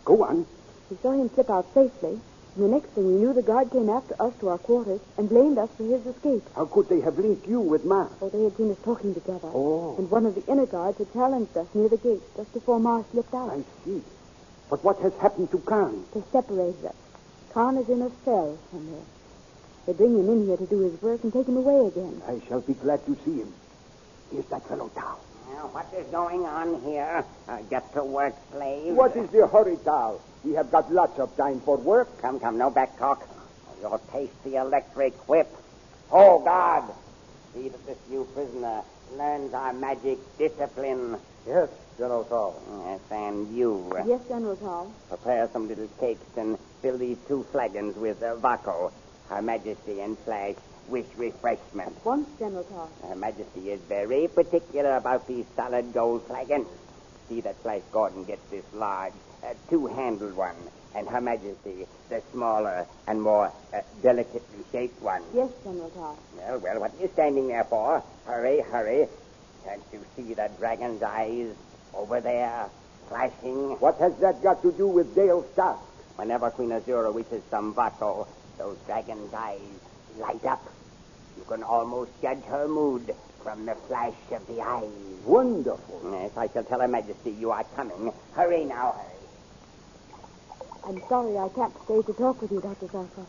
go on. We saw him slip out safely. And the next thing we knew, the guard came after us to our quarters and blamed us for his escape. How could they have linked you with Ma? Oh, they had seen us talking together. Oh. And one of the inner guards had challenged us near the gate just before Ma slipped out. I see. But what has happened to Khan? They separated us. Khan is in a cell somewhere. They bring him in here to do his work and take him away again. I shall be glad to see him. Here's that fellow Tao. Now, what is going on here? Get to work, slave. What is the hurry, Tao? We have got lots of time for work. Come, no back talk. You'll taste the electric whip. Oh, God! See that this new prisoner learns our magic discipline. Yes, General Saul. Yes, and you. Yes, General Saul. Prepare some little cakes and fill these 2 flagons with Vaco. Her Majesty and Flash wish refreshment. At once, General Saul. Her Majesty is very particular about these solid gold flagons. See that Flash Gordon gets this large, 2-handled one, and Her Majesty the smaller and more delicately shaped one. Yes, General Saul. Well, what are you standing there for? Hurry. Can't you see the dragon's eyes over there, flashing? What has that got to do with Dale's task? Whenever Queen Azura wishes some Vaco, those dragon's eyes light up. You can almost judge her mood from the flash of the eyes. Wonderful. Yes, I shall tell Her Majesty you are coming. Hurry now, hurry. I'm sorry I can't stay to talk with you, Dr. Zarkov.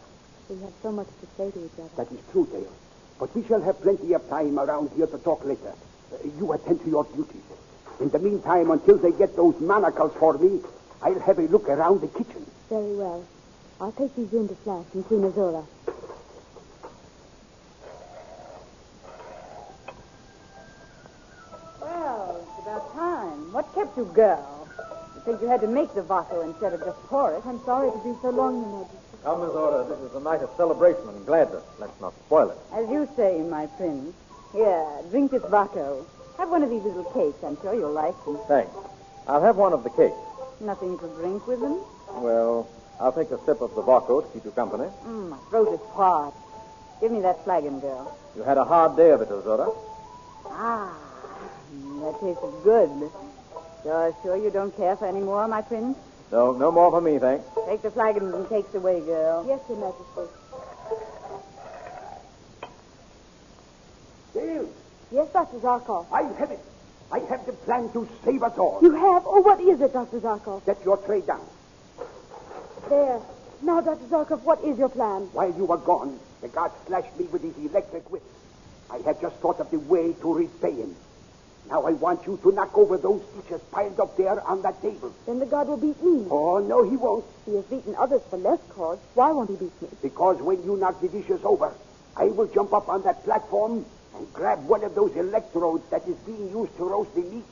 We have so much to say to each other. That is true, Dale. But we shall have plenty of time around here to talk later. You attend to your duties. In the meantime, until they get those manacles for me, I'll have a look around the kitchen. Very well. I'll take these in to Flash and Queen Azura. you girl. You think you had to make the vodka instead of just pour it. I'm sorry to be so long, Your Majesty. Come, Miss Order. This is a night of celebration and gladness. Let's not spoil it. As you say, my prince. Here, drink this vodka. Have one of these little cakes. I'm sure you'll like them. Thanks. I'll have one of the cakes. Nothing to drink with them? Well, I'll take a sip of the vodka to keep you company. My throat is parched. Give me that flagon, girl. You had a hard day of it, Azura. That tasted good. You're sure you don't care for any more, my prince? No more for me, thanks. Take the flagons and cakes away, girl. Yes, Your Majesty. Dale, Yes, Dr. Zarkov. I have it. I have the plan to save us all. You have? Oh, what is it, Dr. Zarkov? Set your tray down. There. Now, Dr. Zarkov, what is your plan? While you were gone, the guard slashed me with his electric whip. I have just thought of the way to repay him. Now I want you to knock over those dishes piled up there on that table. Then the guard will beat me. Oh, no, he won't. He has beaten others for less cause. Why won't he beat me? Because when you knock the dishes over, I will jump up on that platform and grab one of those electrodes that is being used to roast the meat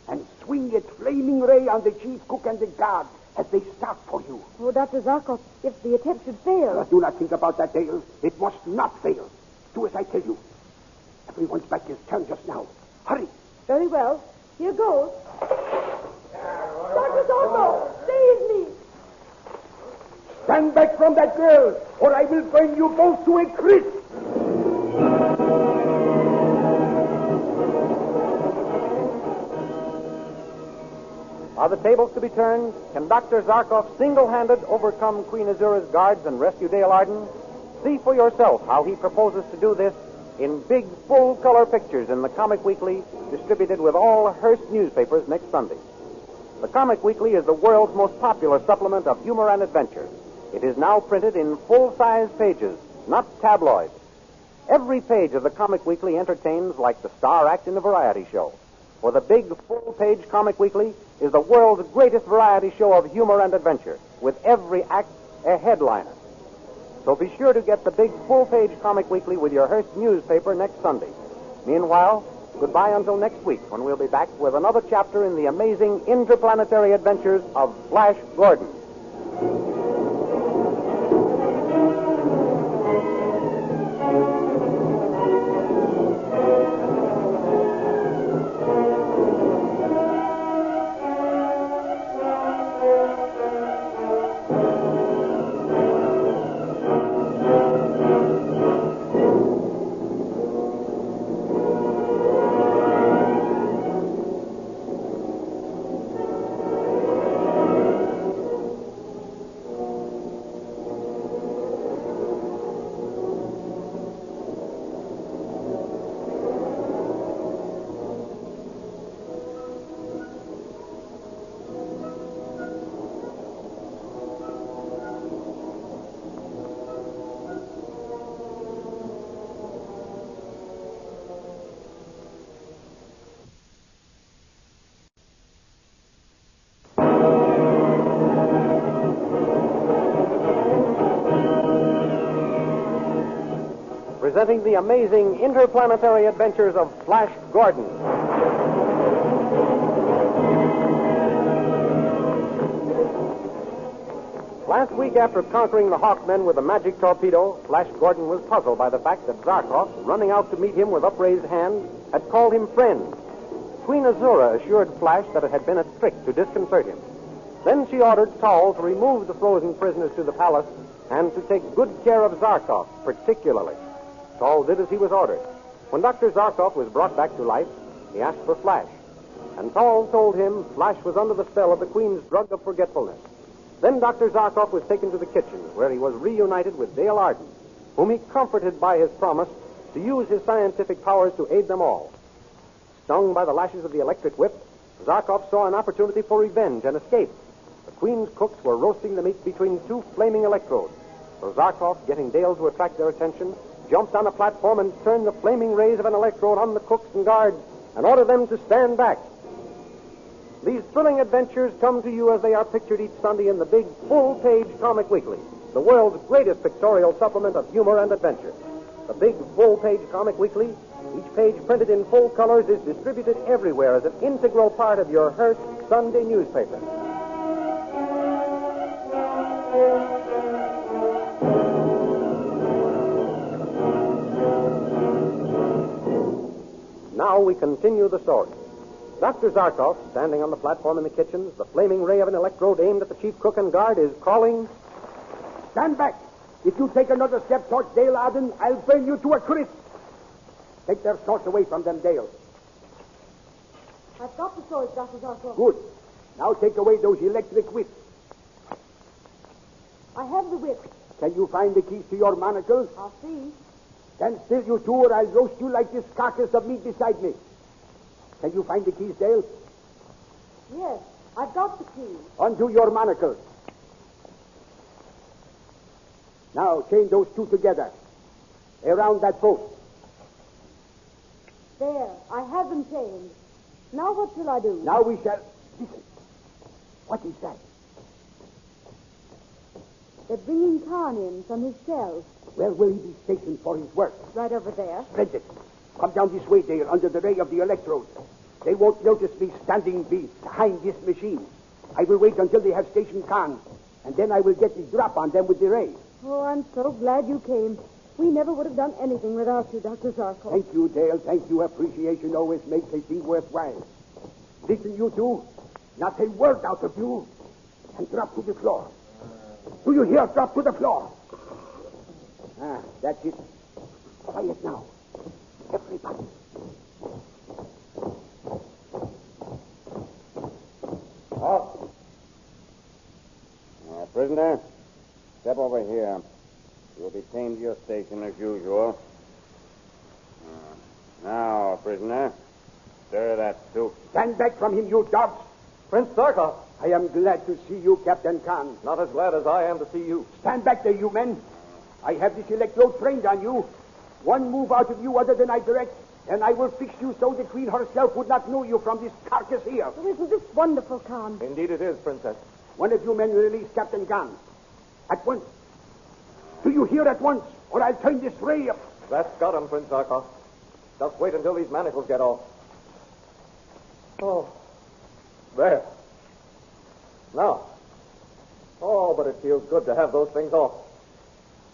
and swing its flaming ray on the chief cook and the guard as they start for you. Oh, Dr. Zarkov, if the attempt should fail... Do not think about that, Dale. It must not fail. Do as I tell you. Everyone's back is turned just now. Hurry. Very well. Here goes. Dr. Zarkov, save me! Stand back from that girl, or I will burn you both to a crisp. Are the tables to be turned? Can Dr. Zarkov single-handed overcome Queen Azura's guards and rescue Dale Arden? See for yourself how he proposes to do this in big, full-color pictures in the Comic Weekly, distributed with all Hearst newspapers next Sunday. The Comic Weekly is the world's most popular supplement of humor and adventure. It is now printed in full-size pages, not tabloids. Every page of the Comic Weekly entertains like the star act in a variety show. For the big, full-page Comic Weekly is the world's greatest variety show of humor and adventure, with every act a headliner. So be sure to get the big, full-page Comic Weekly with your Hearst newspaper next Sunday. Meanwhile, goodbye until next week, when we'll be back with another chapter in the amazing interplanetary adventures of Flash Gordon. Presenting the amazing interplanetary adventures of Flash Gordon. Last week, after conquering the Hawkmen with a magic torpedo, Flash Gordon was puzzled by the fact that Zarkov, running out to meet him with upraised hand, had called him friend. Queen Azura assured Flash that it had been a trick to disconcert him. Then she ordered Tall to remove the frozen prisoners to the palace and to take good care of Zarkov, particularly. Tall did as he was ordered. When Dr. Zarkov was brought back to life, he asked for Flash. And Tall told him Flash was under the spell of the Queen's drug of forgetfulness. Then Dr. Zarkov was taken to the kitchen, where he was reunited with Dale Arden, whom he comforted by his promise to use his scientific powers to aid them all. Stung by the lashes of the electric whip, Zarkov saw an opportunity for revenge and escape. The Queen's cooks were roasting the meat between two flaming electrodes. So Zarkov, getting Dale to attract their attention, jumped on a platform and turned the flaming rays of an electrode on the cooks and guards and ordered them to stand back. These thrilling adventures come to you as they are pictured each Sunday in the big, full-page Comic Weekly, the world's greatest pictorial supplement of humor and adventure. The big, full-page Comic Weekly, each page printed in full colors, is distributed everywhere as an integral part of your Hearst Sunday newspaper. Now we continue the story. Dr. Zarkov, standing on the platform in the kitchen, the flaming ray of an electrode aimed at the chief cook and guard, is calling... Stand back! If you take another step towards Dale Arden, I'll burn you to a crisp. Take their swords away from them, Dale. I've got the swords, Dr. Zarkov. Good. Now take away those electric whips. I have the whip. Can you find the keys to your manacles? I'll see. Stand still, you two, or I'll roast you like this carcass of meat beside me. Can you find the keys, Dale? Yes, I've got the keys. Undo your manacles. Now, chain those two together. Around that post. There, I have them chained. Now what shall I do? Now we shall... Listen. What is that? They're bringing Khan in from his cell. Where will he be stationed for his work? Right over there. Splendid. Come down this way, Dale, under the ray of the electrodes. They won't notice me standing behind this machine. I will wait until they have stationed Khan, and then I will get the drop on them with the ray. Oh, I'm so glad you came. We never would have done anything without you, Dr. Zarkov. Thank you, Dale. Thank you. Appreciation always makes a thing worthwhile. Listen, you two. Not a word out of you. And drop to the floor. Do you hear? Drop to the floor. Ah, that's it. Quiet now. Everybody. Oh. Prisoner, step over here. You'll be chained to your station as usual. Now, prisoner, stir that soup. Stand back from him, you dogs. Prince Zarkov. I am glad to see you, Captain Khan. Not as glad as I am to see you. Stand back there, you men. I have this electrode trained on you. One move out of you other than I direct, and I will fix you so the Queen herself would not know you from this carcass here. Oh, isn't this wonderful, Khan? Indeed it is, Princess. One of you men release Captain Khan. At once. Do you hear at once, or I'll turn this ray up. That's got him, Prince Zarkov. Just wait until these manacles get off. Oh. There. Now. Oh, but it feels good to have those things off.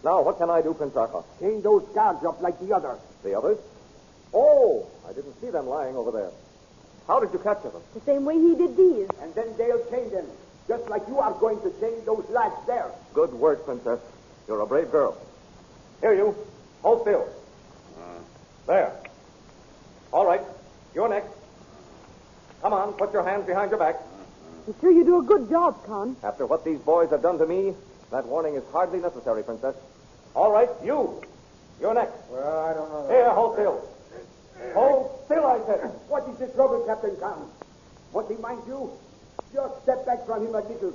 Now, what can I do, Prince Zarkov? Chain those guards up like the others. The others? Oh, I didn't see them lying over there. How did you capture them? The same way he did these. And then Dale chained them, just like you are going to chain those lads there. Good work, Princess. You're a brave girl. Here, you. Hold still. There. All right. You're next. Come on, put your hands behind your back. I'm sure you do a good job, Khan. After what these boys have done to me, that warning is hardly necessary, Princess. All right, you. You're next. Well, I don't know. Here, hold still. Hold still, I said. What is the trouble, Captain Khan? Won't he mind you? Just step back from him a little.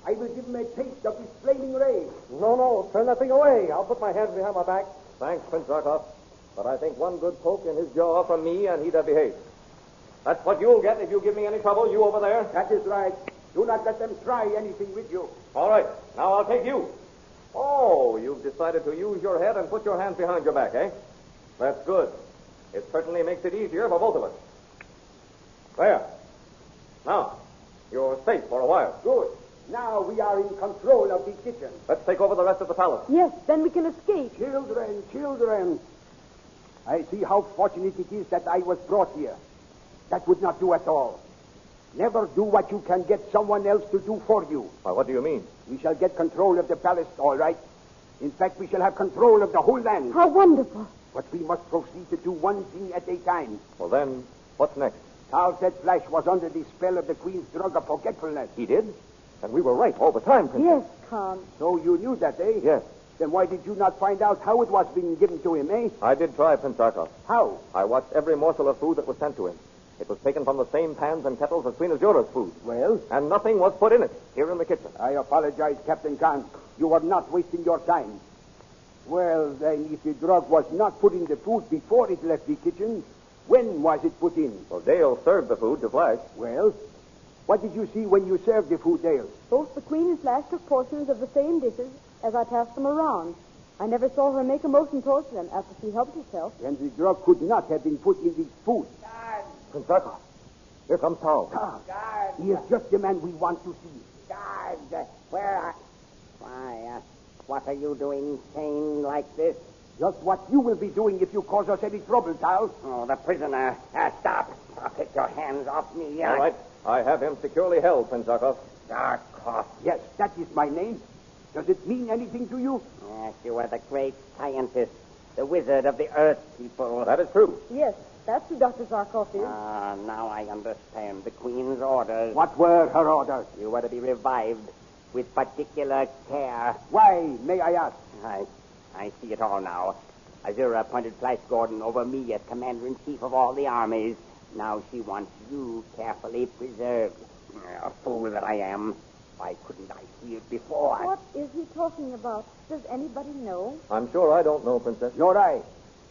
I will give him a taste of his flaming ray. No. Turn that thing away. I'll put my hands behind my back. Thanks, Prince Zarkov. But I think one good poke in his jaw from me, and he'd have behaved. That's what you'll get if you give me any trouble, you over there. That is right. Do not let them try anything with you. All right. Now I'll take you. Oh, you've decided to use your head and put your hands behind your back, eh? That's good. It certainly makes it easier for both of us. There. Now, you're safe for a while. Good. Now we are in control of the kitchen. Let's take over the rest of the palace. Yes, then we can escape. Children. I see how fortunate it is that I was brought here. That would not do at all. Never do what you can get someone else to do for you. Why, what do you mean? We shall get control of the palace, all right. In fact, we shall have control of the whole land. How wonderful. But we must proceed to do one thing at a time. Well, then, what's next? Carl said Flash was under the spell of the Queen's drug of forgetfulness. He did? And we were right all the time, Princess. Yes, Khan. So you knew that, eh? Yes. Then why did you not find out how it was being given to him, eh? I did try, Prince Zarkov. How? I watched every morsel of food that was sent to him. It was taken from the same pans and kettles as Queen Azura's food. Well? And nothing was put in it, here in the kitchen. I apologize, Captain Khan. You are not wasting your time. Well, then, if the drug was not put in the food before it left the kitchen, when was it put in? Well, Dale served the food to Flash. Well, what did you see when you served the food, Dale? Both the Queen and Flash took portions of the same dishes as I passed them around. I never saw her make a motion towards them after she helped herself. Then the drug could not have been put in the food. Prince Zarkov. Here comes Tal. Guard! He is just the man we want to see. Guard! Where are... Why, what are you doing chained like this? Just what you will be doing if you cause us any trouble, Tal. Oh, the prisoner. Stop. Take your hands off me. All right. I have him securely held, Prince Zarkov. Zarkov. Yes, that is my name. Does it mean anything to you? Yes, you are the great scientist, the wizard of the Earth people. That is true. Yes, that's who Dr. Zarkov is. Now I understand the Queen's orders. What were her orders? You were to be revived with particular care. Why, may I ask? I see it all now. Azura appointed Flash Gordon over me as commander-in-chief of all the armies. Now she wants you carefully preserved. A fool that I am. Why couldn't I see it before? What is he talking about? Does anybody know? I'm sure I don't know, Princess. Nor I.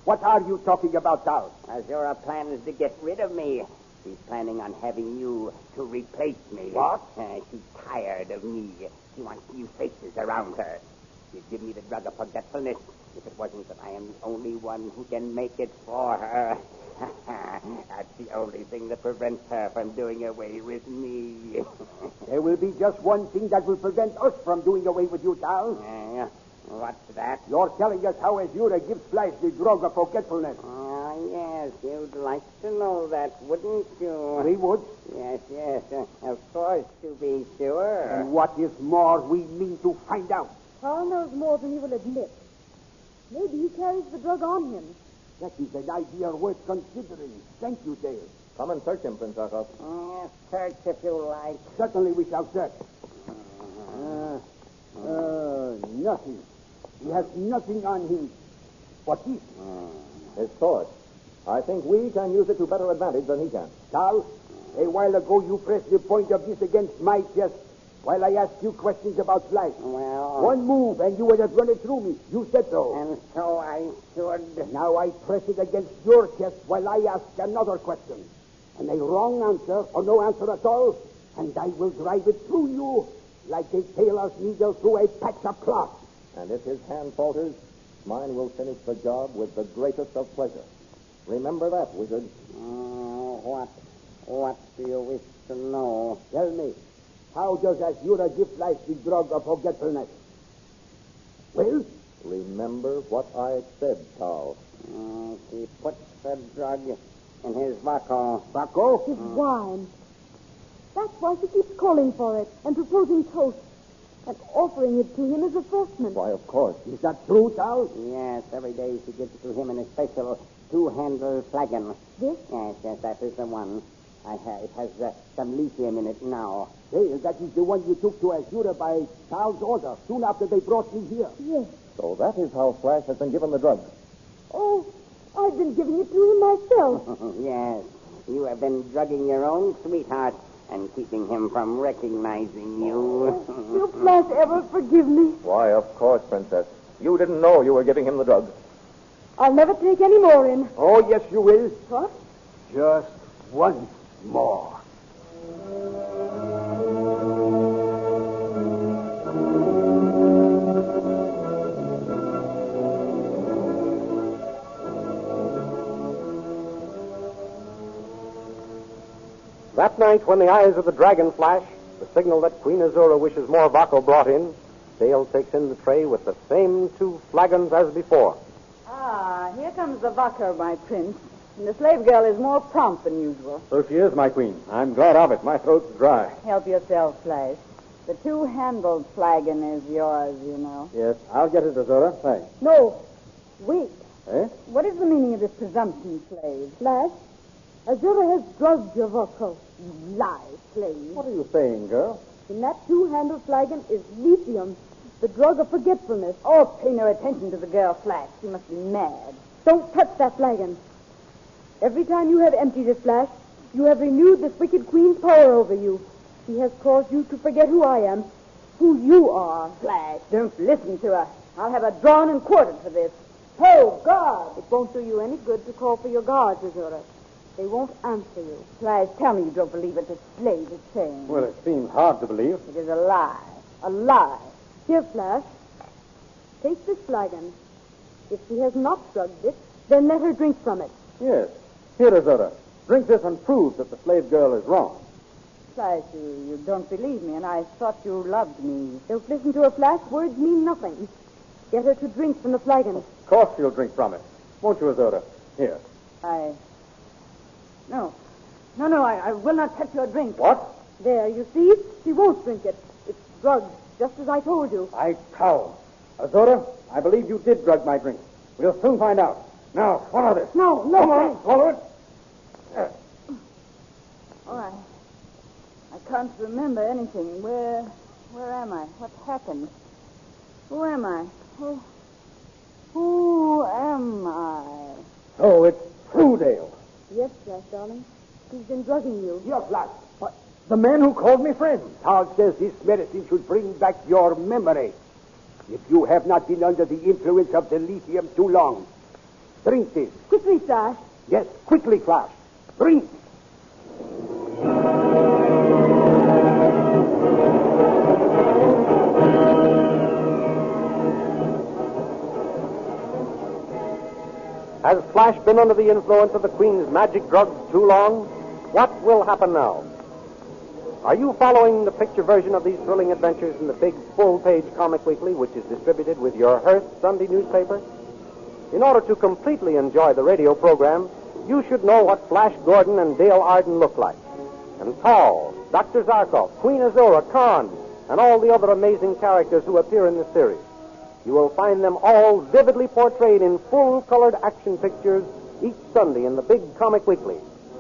What are you talking about, Tal? Azura plans to get rid of me. She's planning on having you to replace me. What? She's tired of me. She wants new faces around her. She'd give me the drug of forgetfulness if it wasn't that I am the only one who can make it for her. That's the only thing that prevents her from doing away with me. There will be just one thing that will prevent us from doing away with you, Tal. What's that? You're telling us how Azura gives Flash the drug of forgetfulness. Yes, you'd like to know that, wouldn't you? We would. Yes, of course, to be sure. And what is more, we mean to find out. Carl knows more than he will admit. Maybe he carries the drug on him. That is an idea worth considering. Thank you, Dale. Come and search him, Prince Zarkov. Search if you like. Certainly we shall search. Nothing. He has nothing on him. What is? His sword. I think we can use it to better advantage than he can. Tal, a while ago you pressed the point of this against my chest while I asked you questions about Flash. Well... One move and you would have run it through me. You said so. And so I should. Now I press it against your chest while I ask another question. And a wrong answer or no answer at all, and I will drive it through you like a tailor's needle through a patch of cloth. And if his hand falters, mine will finish the job with the greatest of pleasure. Remember that, wizard. What do you wish to know? Tell me, how does Azura give Flash the drug of forgetfulness? Well? Remember what I said, Tal. He puts the drug in his Vaco. Vaco? His wine. That's why she keeps calling for it and proposing toasts and offering it to him as refreshment. Why, of course. Is that true, Tal? Yes, every day she gives it to him in a special two-handle flagon. This? Yes, that is the one. It has some lithium in it now. Hey, that is the one you took to Azura by Tal's order soon after they brought me here. Yes. So that is how Flash has been given the drug. Oh, I've been giving it to him myself. Yes, you have been drugging your own sweetheart and keeping him from recognizing you. Will Flash ever forgive me? Why, of course, Princess. You didn't know you were giving him the drug. I'll never take any more in. Oh, yes, you will. What? Just once more. That night, when the eyes of the dragon flash, the signal that Queen Azura wishes more Vaco brought in, Dale takes in the tray with the same two flagons as before. Here comes the Vaco, my prince. And the slave girl is more prompt than usual. So she is, my queen. I'm glad of it. My throat's dry. Help yourself, Flash. The two-handled flagon is yours, you know. Yes, I'll get it, Azura. Thanks. No. Wait. Eh? What is the meaning of this presumption, slave? Flash, Azura has drugged your Vaco. You lie, slave. What are you saying, girl? In that two-handled flagon is lithium, the drug of forgetfulness. Oh, pay no attention to the girl, Flash. She must be mad. Don't touch that flagon. Every time you have emptied it, Flash, you have renewed this wicked queen's power over you. She has caused you to forget who I am, who you are. Flash, don't listen to her. I'll have her drawn and quartered for this. Oh, God! It won't do you any good to call for your guards, Azura. They won't answer you. Flash, tell me you don't believe it's a slave is saying. Well, it seems hard to believe. It is a lie. A lie. Here, Flash, take this flagon. If she has not drugged it, then let her drink from it. Yes. Here, Azura. Drink this and prove that the slave girl is wrong. Flash, you don't believe me, and I thought you loved me. Don't listen to her, Flash. Words mean nothing. Get her to drink from the flagon. Of course she'll drink from it. Won't you, Azura? Here. No, I will not touch your drink. What? There, you see? She won't drink it. It's drugged, just as I told you. I cow. Azura, I believe you did drug my drink. We'll soon find out. Now, swallow this. No. Come on, swallow it. Oh, I can't remember anything. Where am I? What happened? Who am I? Who am I? Oh, it's true, Dale. Yes, Flash, darling. He's been drugging you. Here, Flash. What? The man who called me friend. Todd says this medicine should bring back your memory. If you have not been under the influence of the lithium too long, drink this. Quickly, Flash. Yes, quickly, Flash. Drink. Has Flash been under the influence of the Queen's magic drugs too long? What will happen now? Are you following the picture version of these thrilling adventures in the big full-page comic weekly, which is distributed with your Hearst Sunday newspaper? In order to completely enjoy the radio program, you should know what Flash Gordon and Dale Arden look like. And Tall, Dr. Zarkov, Queen Azura, Khan, and all the other amazing characters who appear in this series. You will find them all vividly portrayed in full-colored action pictures each Sunday in the big comic weekly,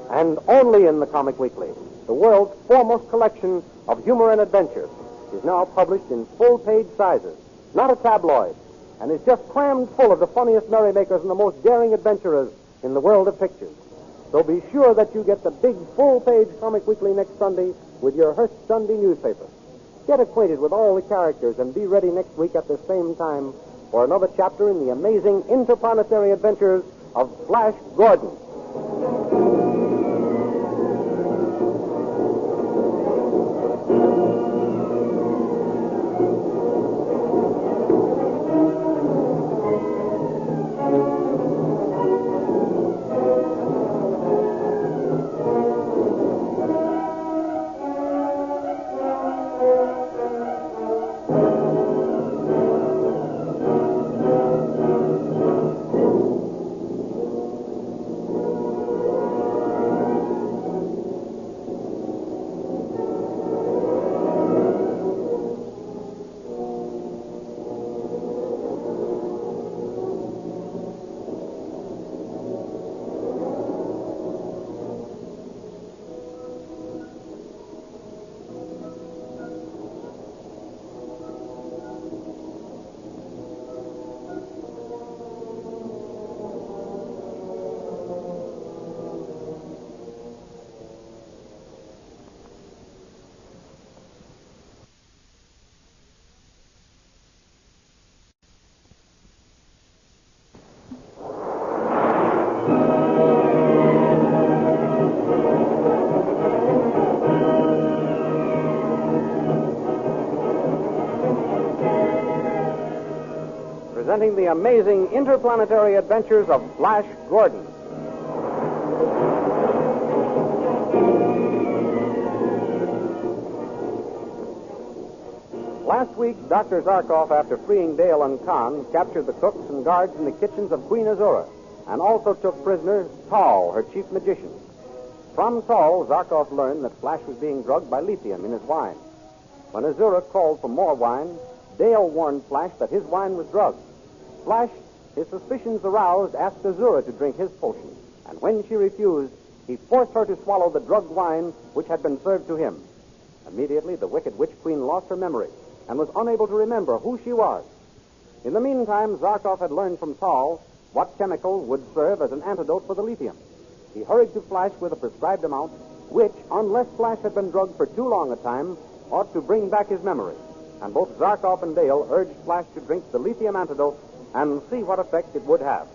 and only in the comic weekly. The world's foremost collection of humor and adventure is now published in full-page sizes, not a tabloid, and is just crammed full of the funniest merrymakers and the most daring adventurers in the world of pictures. So be sure that you get the big full-page comic weekly next Sunday with your Hearst Sunday newspaper. Get acquainted with all the characters and be ready next week at the same time for another chapter in the amazing interplanetary adventures of Flash Gordon. Presenting the amazing interplanetary adventures of Flash Gordon. Last week, Dr. Zarkov, after freeing Dale and Khan, captured the cooks and guards in the kitchens of Queen Azura, and also took prisoner Tall, her chief magician. From Tall, Zarkov learned that Flash was being drugged by lithium in his wine. When Azura called for more wine, Dale warned Flash that his wine was drugged. Flash, his suspicions aroused, asked Azura to drink his potion, and when she refused, he forced her to swallow the drugged wine which had been served to him. Immediately, the wicked witch queen lost her memory and was unable to remember who she was. In the meantime, Zarkov had learned from Tall what chemical would serve as an antidote for the lithium. He hurried to Flash with a prescribed amount, which, unless Flash had been drugged for too long a time, ought to bring back his memory. And both Zarkov and Dale urged Flash to drink the lithium antidote and see what effect it would have.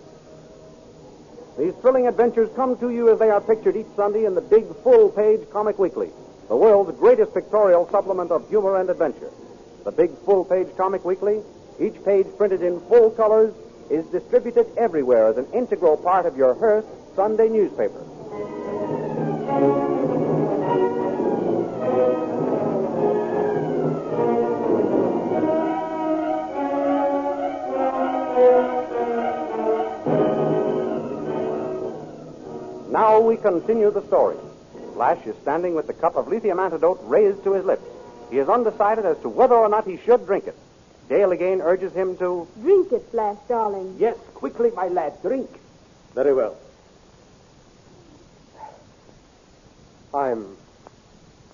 These thrilling adventures come to you as they are pictured each Sunday in the big full-page comic weekly, the world's greatest pictorial supplement of humor and adventure. The big full-page comic weekly, each page printed in full colors, is distributed everywhere as an integral part of your Hearst Sunday newspaper. we continue the story. Flash is standing with the cup of lithium antidote raised to his lips. He is undecided as to whether or not he should drink it. Dale again urges him to... Drink it, Flash, darling. Yes, quickly, my lad, drink. Very well. I'm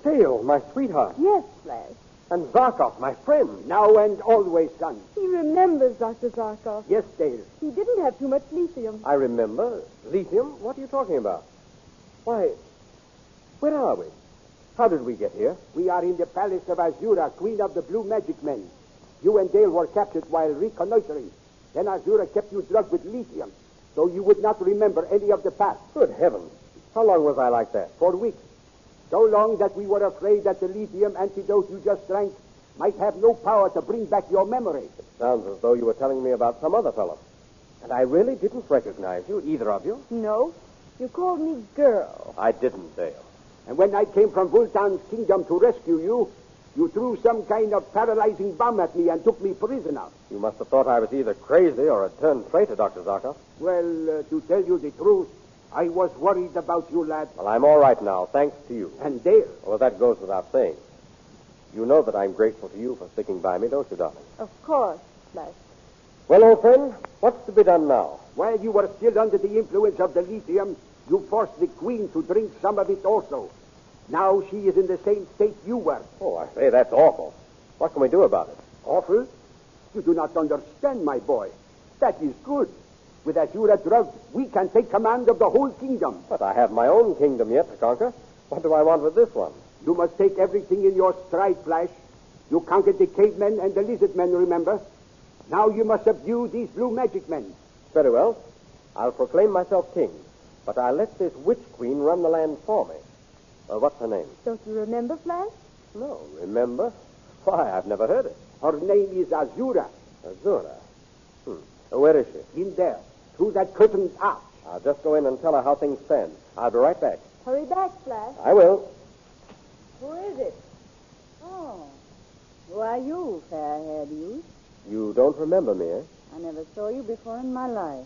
Dale, my sweetheart. Yes, Flash. And Zarkov, my friend. Now and always, son. He remembers Dr. Zarkov. Yes, Dale. He didn't have too much lithium. I remember. Lithium? What are you talking about? Why, where are we? How did we get here? We are in the palace of Azura, queen of the blue magic men. You and Dale were captured while reconnoitering. Then Azura kept you drugged with lithium, so you would not remember any of the past. Good heavens. How long was I like that? 4 weeks. So long that we were afraid that the lithium antidote you just drank might have no power to bring back your memory. It sounds as though you were telling me about some other fellow. And I really didn't recognize you, either of you. No. You called me girl. I didn't, Dale. And when I came from Vultan's kingdom to rescue you, you threw some kind of paralyzing bomb at me and took me prisoner. You must have thought I was either crazy or a turned traitor, Dr. Zarkov. Well, to tell you the truth, I was worried about you, lad. Well, I'm all right now, thanks to you. And Dale. Well, that goes without saying. You know that I'm grateful to you for sticking by me, don't you, darling? Of course, Flash. Well, old friend, what's to be done now? While you were still under the influence of the lithium, you forced the queen to drink some of it also. Now she is in the same state you were. Oh, I say, that's awful. What can we do about it? Awful? You do not understand, my boy. That is good. With Azura drugged, we can take command of the whole kingdom. But I have my own kingdom yet to conquer. What do I want with this one? You must take everything in your stride, Flash. You conquered the cavemen and the lizard men, remember? Now you must subdue these blue magic men. Very well. I'll proclaim myself king. But I'll let this witch queen run the land for me. What's her name? Don't you remember, Flash? No, remember? Why, I've never heard it. Her name is Azura. Azura? Where is she? In there, through that curtained arch. I'll just go in and tell her how things stand. I'll be right back. Hurry back, Flash. I will. Who is it? Oh. Who are you, fair-haired youth? You don't remember me, eh? I never saw you before in my life.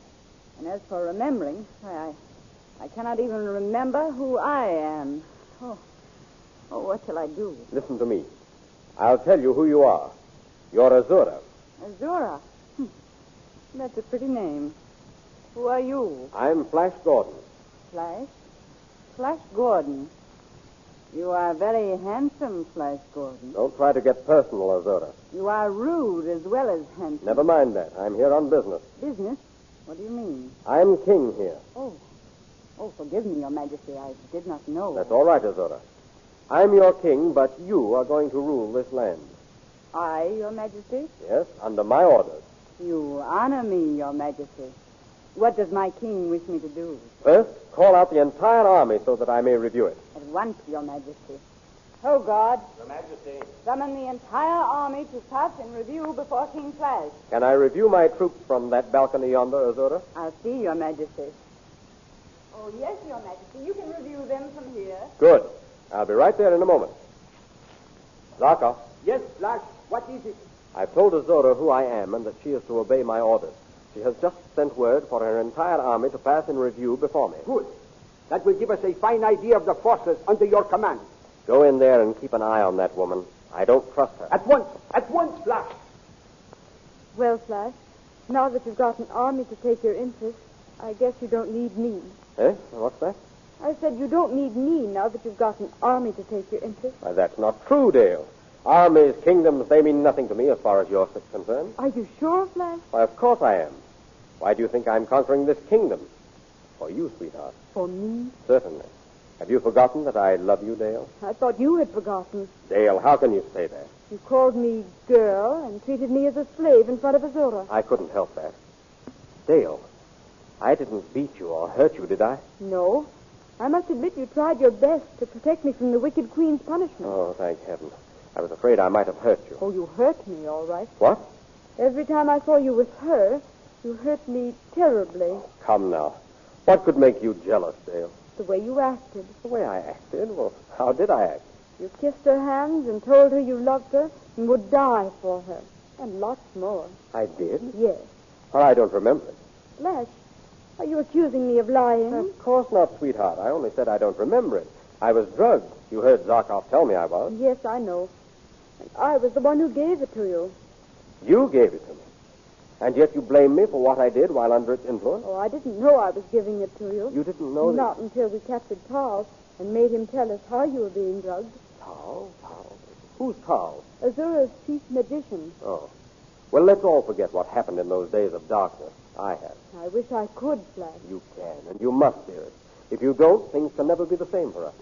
And as for remembering, I cannot even remember who I am. Oh, what shall I do? Listen to me. I'll tell you who you are. You're Azura. Azura? That's a pretty name. Who are you? I'm Flash Gordon. Flash? Flash Gordon. You are very handsome, Flash Gordon. Don't try to get personal, Azura. You are rude as well as handsome. Never mind that. I'm here on business. Business? What do you mean? I'm king here. Oh, forgive me, Your Majesty. I did not know. That's all right, Azura. I'm your king, but you are going to rule this land. I, Your Majesty? Yes, under my orders. You honor me, Your Majesty. What does my king wish me to do? First, call out the entire army so that I may review it. At once, Your Majesty. Oh, God. Your Majesty. Summon the entire army to pass in review before King Flash. Can I review my troops from that balcony yonder, Azura? I'll see, Your Majesty. Oh, yes, Your Majesty. You can review them from here. Good. I'll be right there in a moment. Zarkov. Yes, Flash. What is it? I've told Azura who I am and that she is to obey my orders. She has just sent word for her entire army to pass in review before me. Good. That will give us a fine idea of the forces under your command. Go in there and keep an eye on that woman. I don't trust her. At once, Flash. Well, Flash, now that you've got an army to take your interest, I guess you don't need me. Eh? What's that? I said you don't need me now that you've got an army to take your interest. Why, that's not true, Dale. Armies, kingdoms, they mean nothing to me as far as you're concerned. Are you sure, Flash? Why, of course I am. Why do you think I'm conquering this kingdom? For you, sweetheart. For me? Certainly. Have you forgotten that I love you, Dale? I thought you had forgotten. Dale, how can you say that? You called me girl and treated me as a slave in front of Azura. I couldn't help that. Dale, I didn't beat you or hurt you, did I? No. I must admit you tried your best to protect me from the wicked queen's punishment. Oh, thank heaven. I was afraid I might have hurt you. Oh, you hurt me, all right. What? Every time I saw you with her, you hurt me terribly. Oh, come now. What could make you jealous, Dale? The way you acted. The way I acted? Well, how did I act? You kissed her hands and told her you loved her and would die for her. And lots more. I did? Yes. Well, I don't remember it. Flash, Are you accusing me of lying? Of course not, sweetheart. I only said I don't remember it. I was drugged. You heard Zarkov tell me I was. Yes, I know. And I was the one who gave it to you. You gave it to me. And yet you blame me for what I did while under its influence? Oh, I didn't know I was giving it to you. You didn't know Not until we captured Tal and made him tell us how you were being drugged. Tal? Who's Tal? Azura's chief magician. Oh. Well, let's all forget what happened in those days of darkness. I have. I wish I could, Flash. You can, and you must, dearest. If you don't, things can never be the same for us.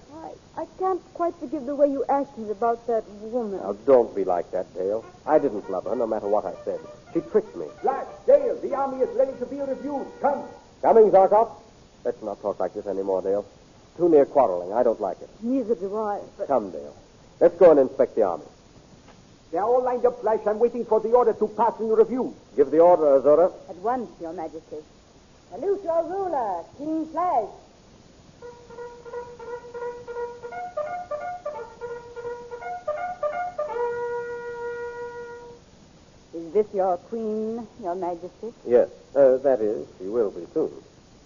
I can't quite forgive the way you acted about that woman. Now, don't be like that, Dale. I didn't love her, no matter what I said. She tricked me. Flash, Dale, the army is ready to be reviewed. Come. Coming, Zarkov. Let's not talk like this anymore, Dale. Too near quarreling. I don't like it. Neither do I, but... Come, Dale. Let's go and inspect the army. They're all lined up, Flash. I'm waiting for the order to pass in review. Give the order, Azura. At once, Your Majesty. Salute your ruler, King Flash. Is this your queen, Your Majesty? Yes, that is. She will be soon.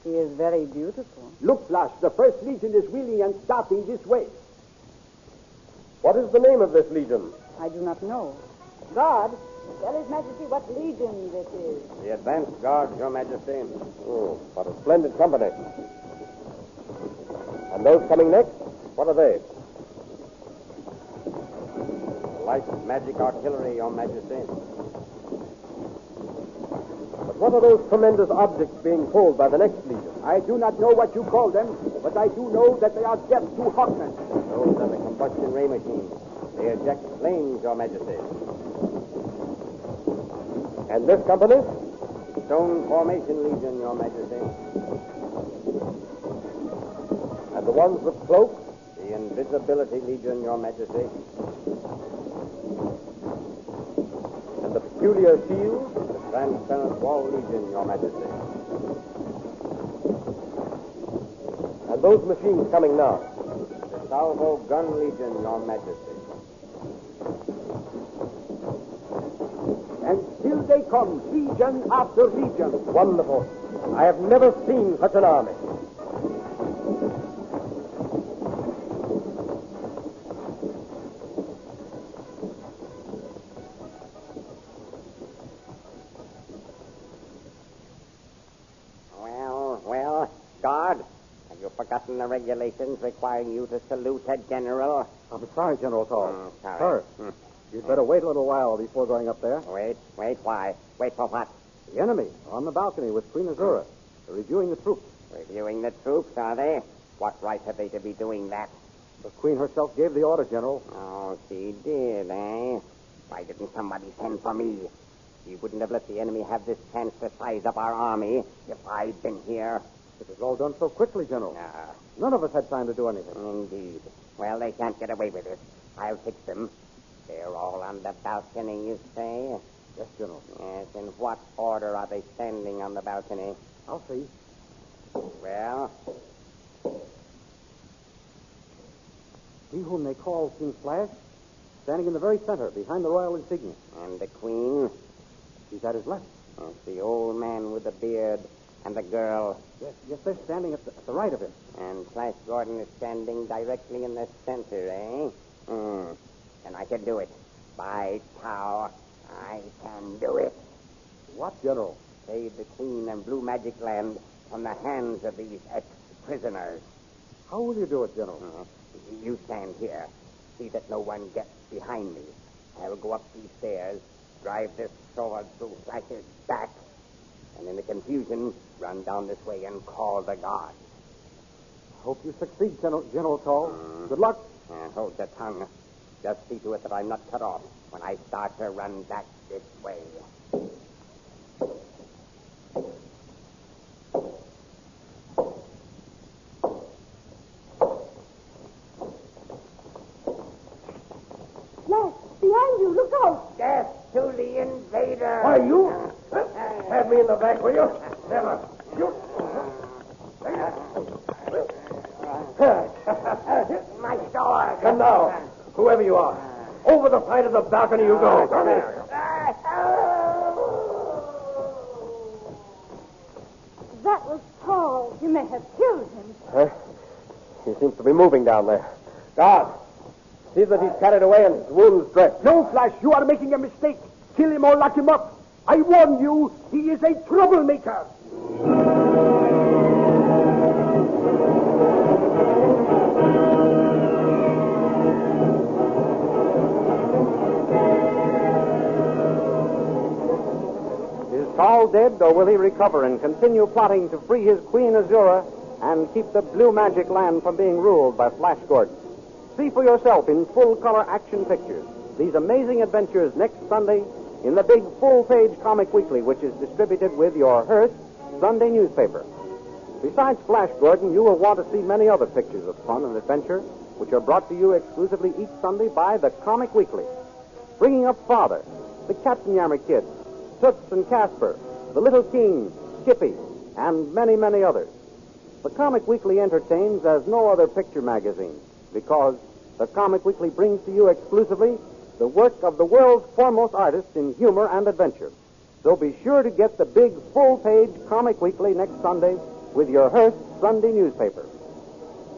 She is very beautiful. Look, Flash, the First Legion is wheeling and starting this way. What is the name of this legion? I do not know. Guard, tell His Majesty what legion this is. The advance guard, Your Majesty. Oh, what a splendid company. And those coming next, what are they? Light magic artillery, Your Majesty. But what are those tremendous objects being pulled by the next legion? I do not know what you call them, but I do know that they are death to Hawkmen. Those are the combustion ray machines. They eject flames, Your Majesty. And this company? Stone Formation Legion, Your Majesty. And the ones with cloaks? The Invisibility Legion, Your Majesty. And the Peculiar Shield? The Transparent Wall Legion, Your Majesty. And those machines coming now? The Salvo Gun Legion, Your Majesty. And still they come, legion after legion. Wonderful. I have never seen such an army. Well, guard, have you forgotten the regulations requiring you to salute a general? I'm sorry, General Tall. Sorry. Sir, you'd better wait a little while before going up there. Wait, why? Wait for what? The enemy on the balcony with Queen Azura. They're reviewing the troops. Reviewing the troops, are they? What right have they to be doing that? The Queen herself gave the order, General. Oh, she did, eh? Why didn't somebody send for me? She wouldn't have let the enemy have this chance to size up our army if I'd been here. It was all done so quickly, General. None of us had time to do anything. Indeed. Well, they can't get away with it. I'll fix them. They're all on the balcony, you say? Yes, General. Yes, in what order are they standing on the balcony? I'll see. Well? He whom they call King Flash, standing in the very center, behind the royal insignia. And the Queen? She's at his left. It's the old man with the beard and the girl. Yes, they're standing at the right of him. And Flash Gordon is standing directly in the center, eh? And I can do it. By Tau, I can do it. What, General? Save the Queen and Blue Magic Land from the hands of these ex-prisoners. How will you do it, General? You stand here. See that no one gets behind me. I'll go up these stairs, drive this sword through Flash's back, and in the confusion, run down this way and call the guard. Hope you succeed, General Tall. Good luck. Hold your tongue. Just see to it that I'm not cut off when I start to run back this way. Flash, behind you, look out! Death to the invader! Why, you? Have me in the back, will you? Never. You. My sword! Come now, whoever you are. Over the side of the balcony you go. That was Tall. may have killed him. He seems to be moving down there. Guard, see that he's carried away and his wounds dressed. No, Flash, you are making a mistake. Kill him or lock him up. I warn you, he is a troublemaker. Is Tall dead, or will he recover and continue plotting to free his queen Azura and keep the blue magic land from being ruled by Flash Gordon? See for yourself in full-color action pictures these amazing adventures next Sunday in the big full-page comic weekly, which is distributed with your Hearst Sunday newspaper. Besides Flash Gordon, you will want to see many other pictures of fun and adventure, which are brought to you exclusively each Sunday by the Comic Weekly. Bringing up Father, the Katzenjammer Kids, Toots and Casper, the Little King, Skippy, and many, many others. The Comic Weekly entertains as no other picture magazine because the Comic Weekly brings to you exclusively the work of the world's foremost artists in humor and adventure. So be sure to get the big full-page Comic Weekly next Sunday with your Hearst Sunday newspaper.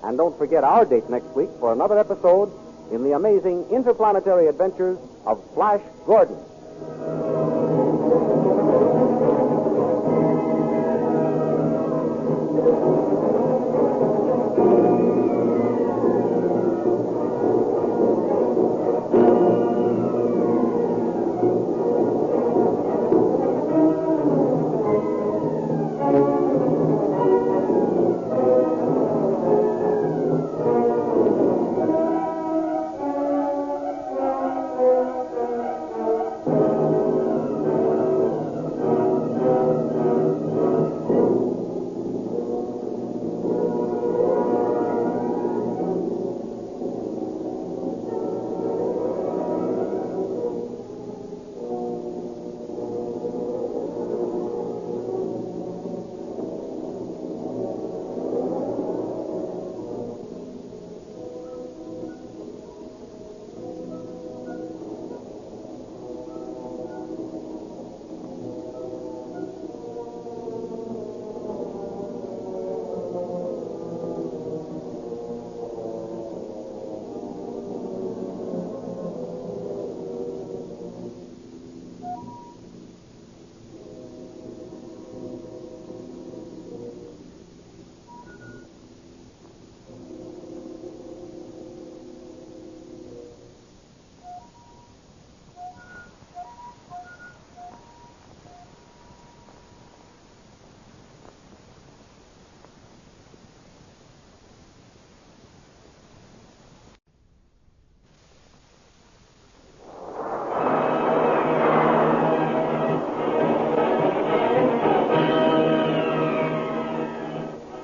And don't forget our date next week for another episode in the amazing interplanetary adventures of Flash Gordon.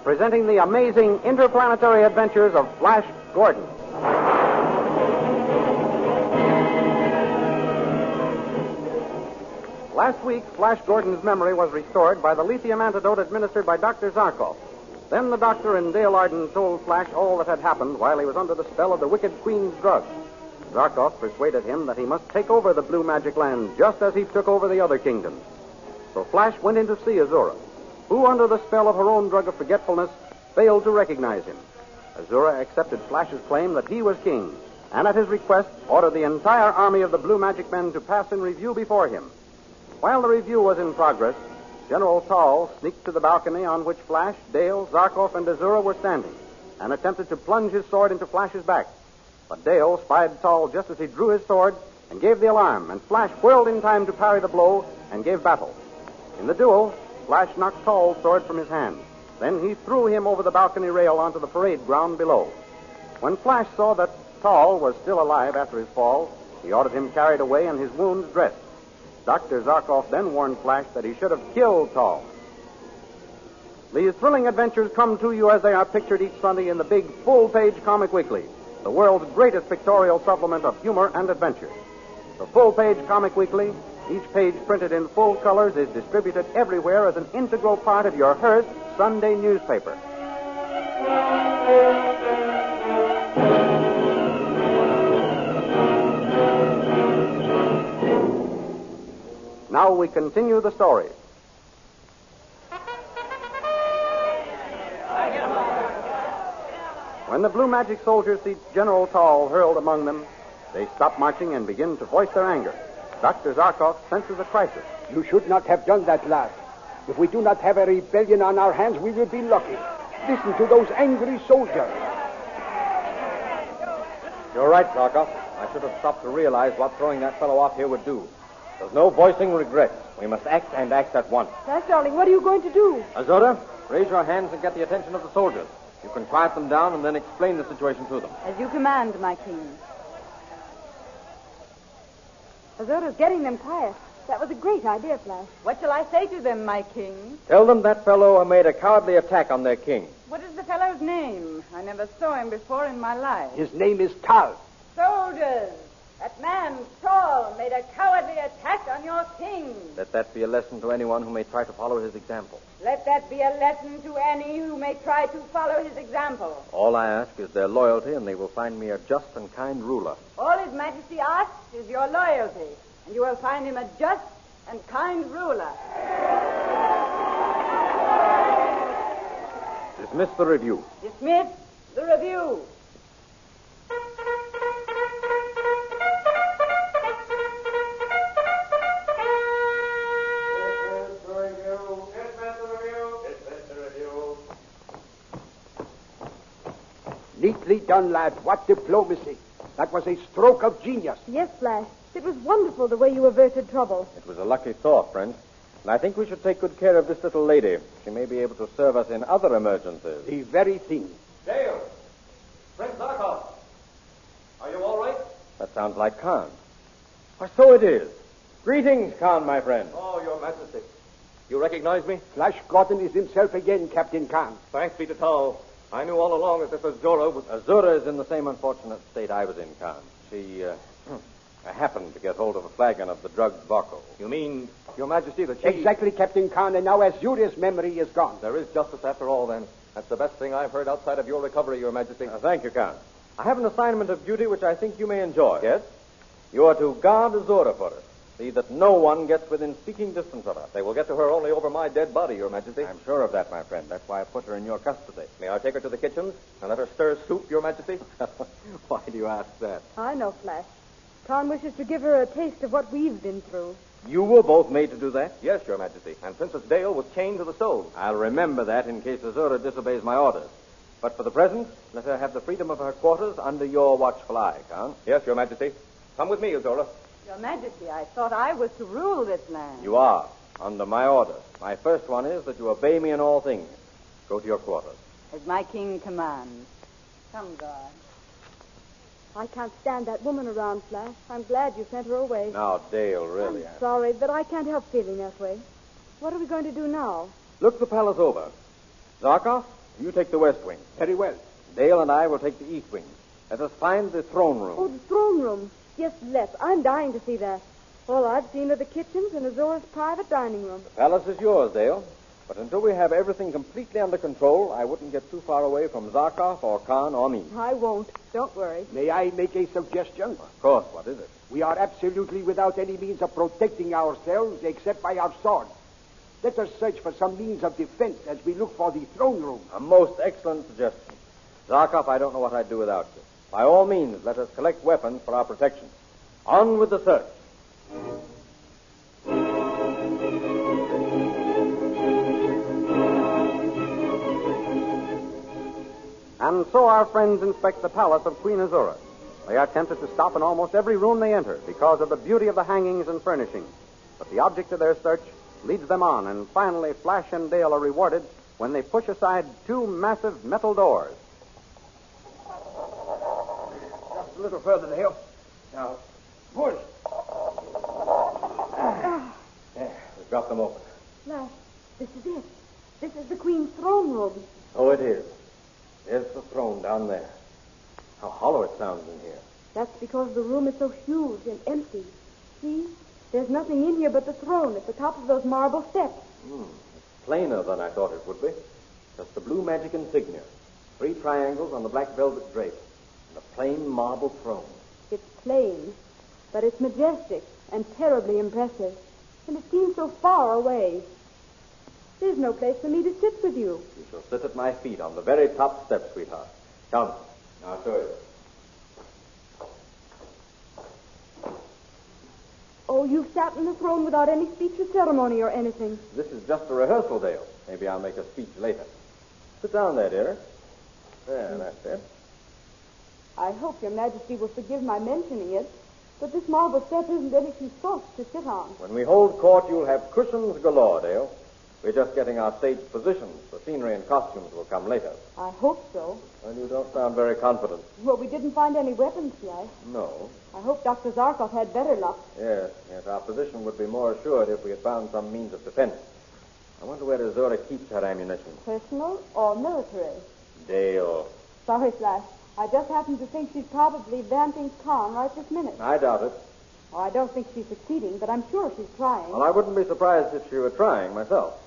Presenting the amazing interplanetary adventures of Flash Gordon. Last week, Flash Gordon's memory was restored by the lithium antidote administered by Dr. Zarkov. Then the doctor and Dale Arden told Flash all that had happened while he was under the spell of the Wicked Queen's drug. Zarkov persuaded him that he must take over the Blue Magic Land just as he took over the other kingdoms. So Flash went in to see Azura, who, under the spell of her own drug of forgetfulness, failed to recognize him. Azura accepted Flash's claim that he was king, and at his request ordered the entire army of the Blue Magic Men to pass in review before him. While the review was in progress, General Tall sneaked to the balcony on which Flash, Dale, Zarkov, and Azura were standing, and attempted to plunge his sword into Flash's back. But Dale spied Tall just as he drew his sword and gave the alarm, and Flash whirled in time to parry the blow and gave battle. In the duel, Flash knocked Tall's sword from his hand. Then he threw him over the balcony rail onto the parade ground below. When Flash saw that Tall was still alive after his fall, he ordered him carried away and his wounds dressed. Dr. Zarkov then warned Flash that he should have killed Tall. These thrilling adventures come to you as they are pictured each Sunday in the big full-page Comic Weekly, the world's greatest pictorial supplement of humor and adventure. The full-page Comic Weekly, each page printed in full colors, is distributed everywhere as an integral part of your Hearst Sunday newspaper. Now we continue the story. When the blue magic soldiers see General Tall hurled among them, they stop marching and begin to voice their anger. Dr. Zarkov senses a crisis. You should not have done that, lad. If we do not have a rebellion on our hands, we will be lucky. Listen to those angry soldiers. You're right, Zarkov. I should have stopped to realize what throwing that fellow off here would do. There's no voicing regrets. We must act and act at once. Flash, darling, what are you going to do? Azura, raise your hands and get the attention of the soldiers. You can quiet them down and then explain the situation to them. As you command, my king. Azura's getting them quiet. That was a great idea, Flash. What shall I say to them, my king? Tell them that fellow made a cowardly attack on their king. What is the fellow's name? I never saw him before in my life. His name is Tal. Soldiers! That man, Saul, made a cowardly attack on your king. Let that be a lesson to anyone who may try to follow his example. Let that be a lesson to any who may try to follow his example. All I ask is their loyalty, and they will find me a just and kind ruler. All His Majesty asks is your loyalty, and you will find him a just and kind ruler. Dismiss the review. Dismiss the review. Neatly done, lad. What diplomacy. That was a stroke of genius. Yes, Flash. It was wonderful the way you averted trouble. It was a lucky thought, friend. And I think we should take good care of this little lady. She may be able to serve us in other emergencies. The very thing. Dale! Prince Zarkov! Are you all right? That sounds like Khan. Why, so it is. Greetings, Khan, my friend. Oh, Your Majesty. You recognize me? Flash Gordon is himself again, Captain Khan. Thanks be to Tal. I knew all along that this Azura was... Azura is in the same unfortunate state I was in, Khan. She, happened to get hold of a flagon of the drug Barco. You mean, Your Majesty, that she... Exactly, Captain Khan, and now Azura's memory is gone. There is justice after all, then. That's the best thing I've heard outside of your recovery, Your Majesty. Thank you, Khan. I have an assignment of duty which I think you may enjoy. Yes? You are to guard Azura for us. See that no one gets within speaking distance of her. They will get to her only over my dead body, Your Majesty. I'm sure of that, my friend. That's why I put her in your custody. May I take her to the kitchen and let her stir soup, Your Majesty? Why do you ask that? I know, Flash. Khan wishes to give her a taste of what we've been through. You were both made to do that? Yes, Your Majesty. And Princess Dale was chained to the stove. I'll remember that in case Azura disobeys my orders. But for the present, let her have the freedom of her quarters under your watchful eye, Khan. Yes, Your Majesty. Come with me, Azura. Your Majesty, I thought I was to rule this land. You are, under my orders. My first one is that you obey me in all things. Go to your quarters. As my king commands. Come, guard. I can't stand that woman around, Flash. I'm glad you sent her away. Now, Dale, really. I'm sorry, but I can't help feeling that way. What are we going to do now? Look the palace over. Zarkov, you take the west wing. Very well. Dale and I will take the east wing. Let us find the throne room. Oh, the throne room. Yes, let's. I'm dying to see that. All I've seen are the kitchens and Azura's private dining room. The palace is yours, Dale. But until we have everything completely under control, I wouldn't get too far away from Zarkov or Khan or me. I won't. Don't worry. May I make a suggestion? Of course. What is it? We are absolutely without any means of protecting ourselves except by our swords. Let us search for some means of defense as we look for the throne room. A most excellent suggestion. Zarkov, I don't know what I'd do without you. By all means, let us collect weapons for our protection. On with the search. And so our friends inspect the palace of Queen Azura. They are tempted to stop in almost every room they enter because of the beauty of the hangings and furnishings. But the object of their search leads them on, and finally Flash and Dale are rewarded when they push aside two massive metal doors. Just a little further, Dale. Now, push. There, we've got them open. Flash, this is it. This is the Queen's throne room. Oh, it is. There's the throne down there. How hollow it sounds in here. That's because the room is so huge and empty. See? There's nothing in here but the throne at the top of those marble steps. It's plainer than I thought it would be. Just the blue magic insignia. 3 triangles on the black velvet drape. And a plain marble throne. It's plain, but it's majestic and terribly impressive. And it seems so far away. There's no place for me to sit with you. You shall sit at my feet on the very top step, sweetheart. Come. I'll show you. Oh, you've sat on the throne without any speech or ceremony or anything. This is just a rehearsal, Dale. Maybe I'll make a speech later. Sit down there, dear. There, that's it. I hope Your Majesty will forgive my mentioning it, but this marble step isn't any too soft to sit on. When we hold court, you'll have cushions galore, Dale. We're just getting our stage positions. The scenery and costumes will come later. I hope so. Well, you don't sound very confident. Well, we didn't find any weapons yet. No. I hope Dr. Zarkov had better luck. Yes, our position would be more assured if we had found some means of defense. I wonder where Azura keeps her ammunition. Personal or military? Dale. Sorry, Flash. I just happen to think she's probably vamping Khan right this minute. I doubt it. Oh, I don't think she's succeeding, but I'm sure she's trying. Well, I wouldn't be surprised if she were trying myself.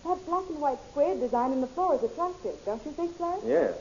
That black and white square design in the floor is attractive, don't you think, Flash? Yes.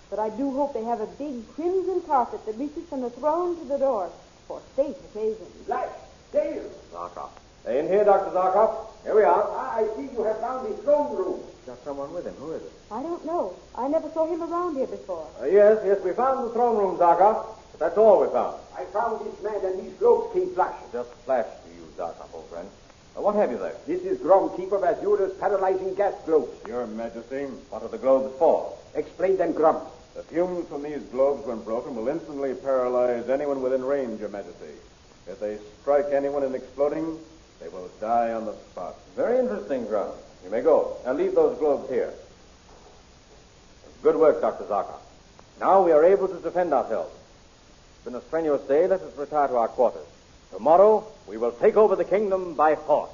But I do hope they have a big crimson carpet that reaches from the throne to the door for state occasions. Flash, Dale. Zarkov. In here, Dr. Zarkov. Here we are. I see you have found the throne room. Got someone with him. Who is it? I don't know. I never saw him around here before. Yes, we found the throne room, Zarkov. But that's all we found. I found this man and these globes came flashing. Just flash to you, Zarkov, old friend. What have you there? This is Grom, keeper of Azura's paralyzing gas globes. Your Majesty. What are the globes for? Explain them, Grom. The fumes from these globes, when broken, will instantly paralyze anyone within range, Your Majesty. If they strike anyone in exploding, they will die on the spot. Very interesting, Grom. You may go. Now leave those globes here. Good work, Dr. Zarkov. Now we are able to defend ourselves. It's been a strenuous day. Let us retire to our quarters. Tomorrow, we will take over the kingdom by force.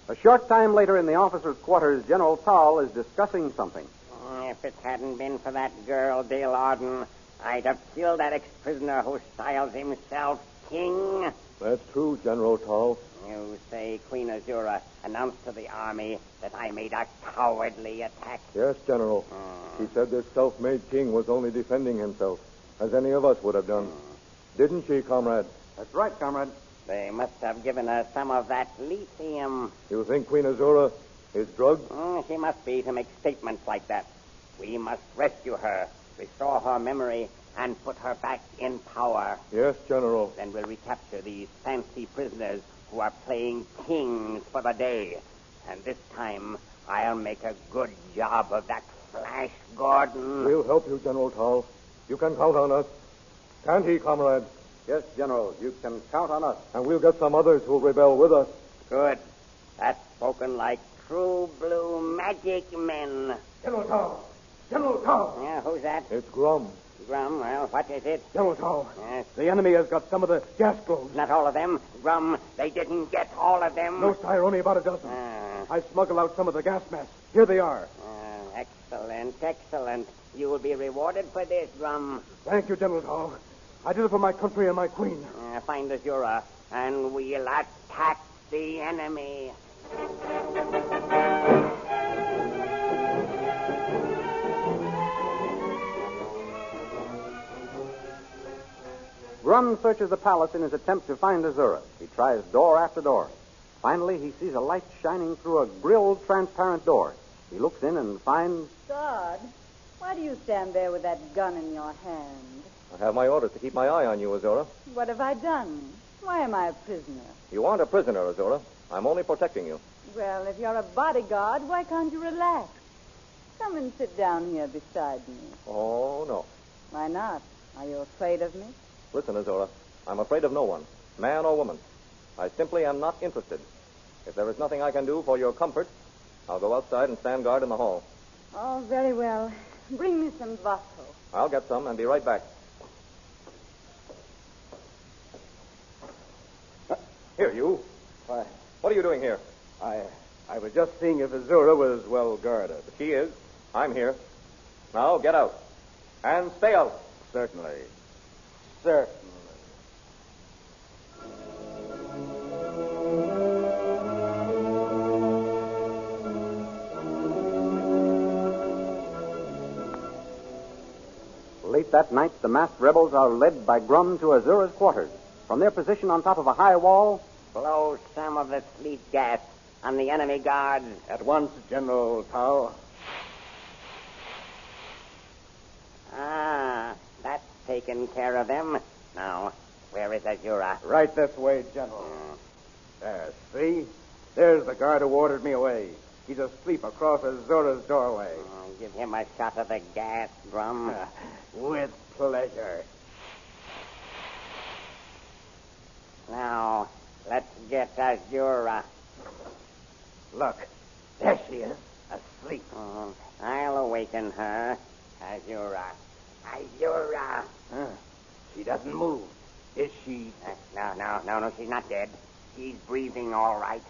A short time later in the officers' quarters, General Tal is discussing something. If it hadn't been for that girl, Dale Arden, I'd have killed that ex-prisoner who styles himself king. That's true, General Tal. You say Queen Azura announced to the army that I made a cowardly attack. Yes, General. He said this self-made king was only defending himself, as any of us would have done. Didn't she, comrade? That's right, comrade. They must have given her some of that lithium. You think Queen Azura is drugged? She must be to make statements like that. We must rescue her, restore her memory, and put her back in power. Yes, General. Then we'll recapture these fancy prisoners who are playing kings for the day. And this time, I'll make a good job of that Flash Gordon. We'll help you, General Tal. You can count on us. Can't he, comrade? Yes, General, you can count on us. And we'll get some others who'll rebel with us. Good. That's spoken like true blue magic men. General Tal. General Tal. Yeah, who's that? It's Grum. Grum, well, what is it? General Tal. Yes. The enemy has got some of the gas globes. Not all of them. Grum, they didn't get all of them. No, sire, only about a dozen. I smuggled out some of the gas masks. Here they are. Excellent, excellent. You will be rewarded for this, Grum. Thank you, General Tal. I did it for my country and my queen. Find Azura, and we'll attack the enemy. Grum searches the palace in his attempt to find Azura. He tries door after door. Finally, he sees a light shining through a grilled, transparent door. He looks in and finds... Guard, why do you stand there with that gun in your hand? I have my orders to keep my eye on you, Azura. What have I done? Why am I a prisoner? You aren't a prisoner, Azura. I'm only protecting you. Well, if you're a bodyguard, why can't you relax? Come and sit down here beside me. Oh, no. Why not? Are you afraid of me? Listen, Azura, I'm afraid of no one, man or woman. I simply am not interested. If there is nothing I can do for your comfort, I'll go outside and stand guard in the hall. Oh, very well. Bring me some vodka. I'll get some and be right back. Here, you. Why, what are you doing here? I was just seeing if Azura was well guarded. She is. I'm here. Now, get out. And stay out. Certainly. Late that night, the masked rebels are led by Grum to Azura's quarters. From their position on top of a high wall, blow some of the sleep gas on the enemy guards. At once, General Tao. That's taken care of them. Now, where is Azura? Right this way, General. There, see? There's the guard who ordered me away. He's asleep across Azura's doorway. Give him a shot of the gas, Grum. With pleasure. Now, let's get Azura. Look, there she is, asleep. I'll awaken her. Azura. Azura. She doesn't move. Is she? No, she's not dead. She's breathing all right.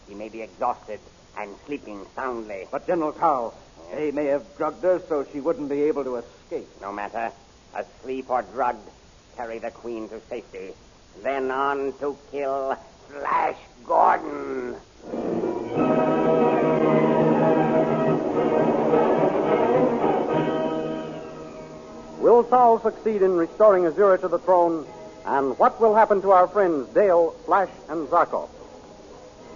She may be exhausted and sleeping soundly. But, General Tao, they may have drugged her so she wouldn't be able to escape. No matter. Asleep or drugged, carry the Queen to safety. Then on to kill Flash Gordon. will Saul succeed in restoring Azura to the throne? And what will happen to our friends Dale, Flash, and Zarkov?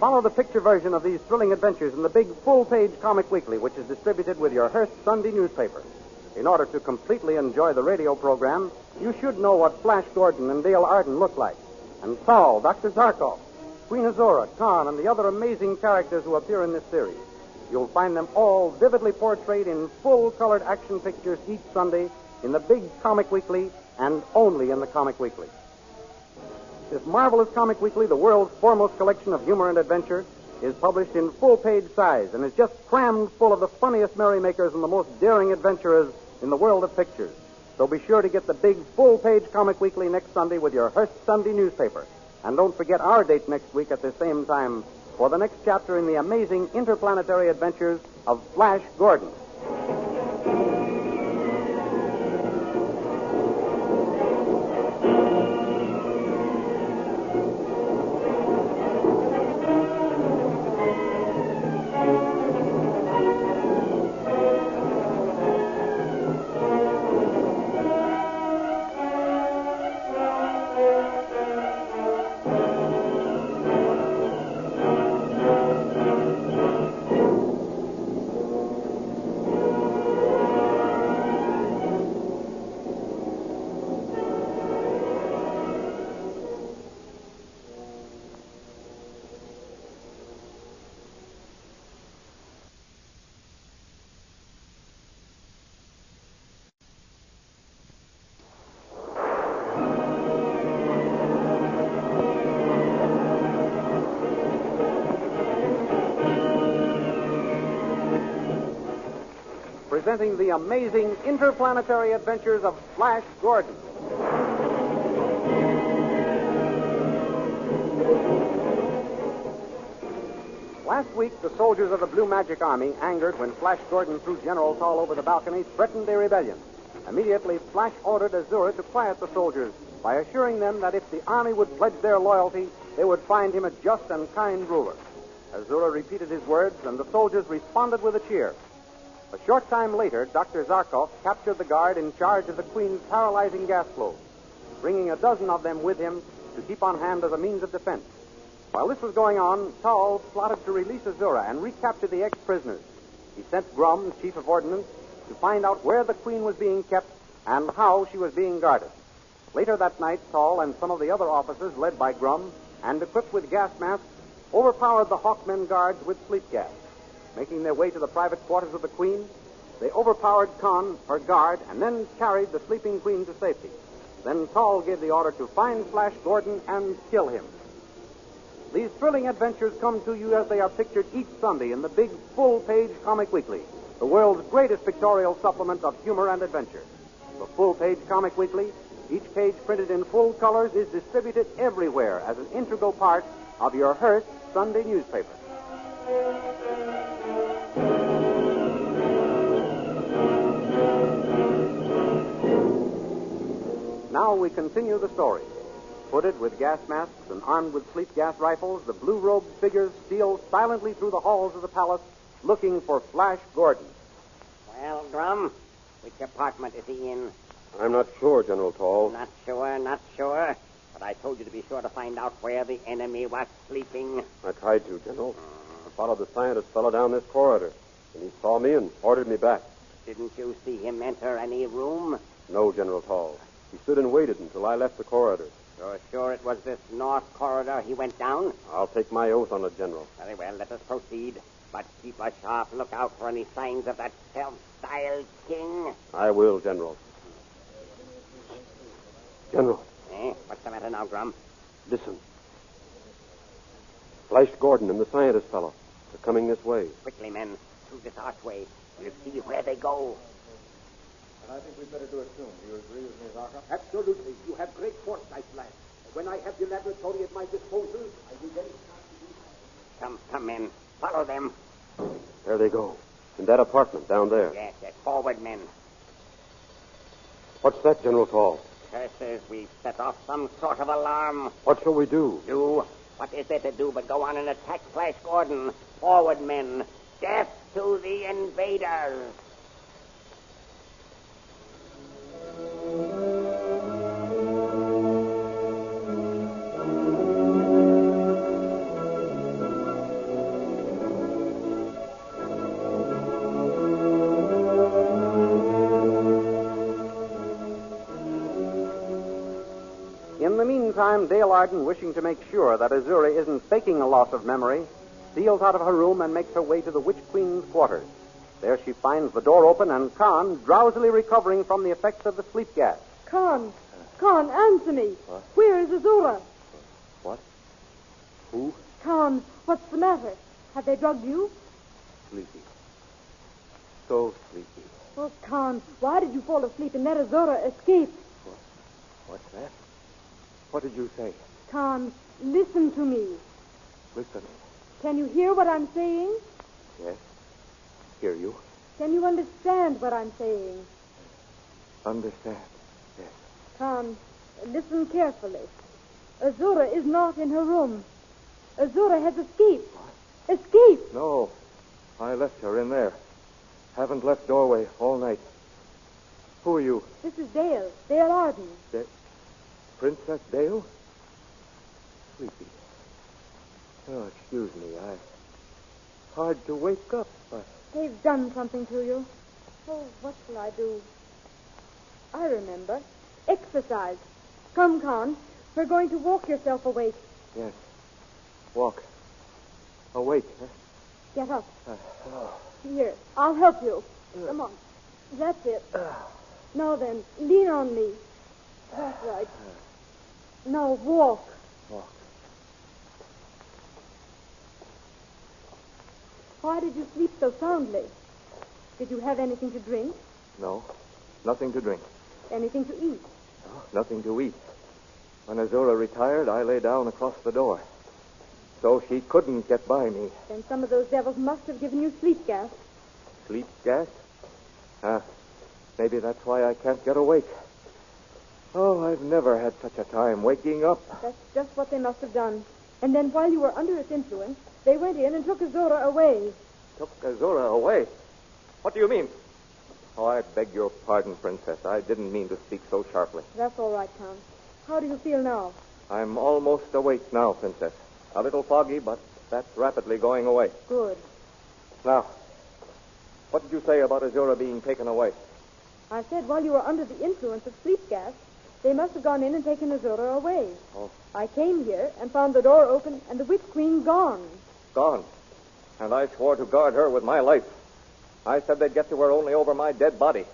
Follow the picture version of these thrilling adventures in the big full-page comic weekly, which is distributed with your Hearst Sunday newspaper. In order to completely enjoy the radio program, you should know what Flash Gordon and Dale Arden look like, and Saul, Dr. Zarkov, Queen Azura, Khan, and the other amazing characters who appear in this series. You'll find them all vividly portrayed in full-colored action pictures each Sunday in the big comic weekly and only in the comic weekly. This marvelous comic weekly, the world's foremost collection of humor and adventure, is published in full-page size and is just crammed full of the funniest merrymakers and the most daring adventurers in the world of pictures. So be sure to get the big full-page comic weekly next Sunday with your Hearst Sunday newspaper. And don't forget our date next week at the same time for the next chapter in the amazing interplanetary adventures of Flash Gordon. Presenting the amazing interplanetary adventures of Flash Gordon. Last week, the soldiers of the Blue Magic Army, angered when Flash Gordon threw General Tall over the balcony, threatened a rebellion. Immediately, Flash ordered Azura to quiet the soldiers by assuring them that if the army would pledge their loyalty, they would find him a just and kind ruler. Azura repeated his words, and the soldiers responded with a cheer. A short time later, Dr. Zarkov captured the guard in charge of the Queen's paralyzing gas flow, bringing a dozen of them with him to keep on hand as a means of defense. While this was going on, Tall plotted to release Azura and recapture the ex-prisoners. He sent Grum, chief of ordnance, to find out where the Queen was being kept and how she was being guarded. Later that night, Tall and some of the other officers, led by Grum and equipped with gas masks, overpowered the Hawkmen guards with sleep gas. Making their way to the private quarters of the Queen, they overpowered Khan, her guard, and then carried the sleeping Queen to safety. Then Tall gave the order to find Flash Gordon and kill him. These thrilling adventures come to you as they are pictured each Sunday in the big full-page comic weekly, the world's greatest pictorial supplement of humor and adventure. The full-page comic weekly, each page printed in full colors, is distributed everywhere as an integral part of your Hearst Sunday newspaper. Now we continue the story. Hooded with gas masks and armed with sleep gas rifles, the blue-robed figures steal silently through the halls of the palace looking for Flash Gordon. Well, Grum, which apartment is he in? I'm not sure, General Tall. Not sure. But I told you to be sure to find out where the enemy was sleeping. I tried to, General. I followed the scientist fellow down this corridor, and he saw me and ordered me back. Didn't you see him enter any room? No, General Tall. He stood and waited until I left the corridor. You're sure it was this north corridor he went down? I'll take my oath on it, General. Very well, let us proceed. But keep a sharp lookout for any signs of that self-styled king. I will, General. General. What's the matter now, Grum? Listen. Flash Gordon and the scientist fellow are coming this way. Quickly, men. Through this archway. We'll see where they go. And I think we'd better do it soon. Do you agree with me, Zarkov? Absolutely. You have great foresight, lad. When I have the laboratory at my disposal, I will then start to do that. Come, men. Follow them. There they go. In that apartment down there. Yes. Forward, men. What's that, General Tall? Curses, we've set off some sort of alarm. What shall we do? Do? What is there to do but go on and attack Flash Gordon? Forward, men. Death to the invaders. In the meantime, Dale Arden, wishing to make sure that Azura isn't faking a loss of memory, steals out of her room and makes her way to the Witch Queen's quarters. There she finds the door open and Khan drowsily recovering from the effects of the sleep gas. Khan, answer me. What? Where is Azura? What? Who? Khan, what's the matter? Have they drugged you? Sleepy. So sleepy. Oh, Khan, why did you fall asleep and let Azura escape? What's that? What did you say? Khan, listen to me. Listening. Can you hear what I'm saying? Yes. Hear you. Can you understand what I'm saying? Understand. Yes. Khan, listen carefully. Azura is not in her room. Azura has escaped. What? Escaped? No. I left her in there. Haven't left doorway all night. Who are you? This is Dale Arden. Princess Dale? Sleepy. Oh, excuse me. Hard to wake up. They've done something to you. Oh, what shall I do? I remember. Exercise. Come, Khan. We're going to walk yourself awake. Yes. Walk. Awake, huh? Get up. Here, I'll help you. Come on. That's it. Now then, lean on me. That's right. Now walk. Walk. Why did you sleep so soundly? Did you have anything to drink? No. Nothing to drink. Anything to eat? No, nothing to eat. When Azura retired, I lay down across the door. So she couldn't get by me. Then some of those devils must have given you sleep gas. Sleep gas? Maybe that's why I can't get awake. Oh, I've never had such a time waking up. That's just what they must have done. And then while you were under its influence, they went in and took Azura away. Took Azura away? What do you mean? Oh, I beg your pardon, Princess. I didn't mean to speak so sharply. That's all right, Count. How do you feel now? I'm almost awake now, Princess. A little foggy, but that's rapidly going away. Good. Now, what did you say about Azura being taken away? I said while you were under the influence of sleep gas, they must have gone in and taken Azura away. Oh. I came here and found the door open and the Witch Queen gone. Gone? And I swore to guard her with my life. I said they'd get to her only over my dead body.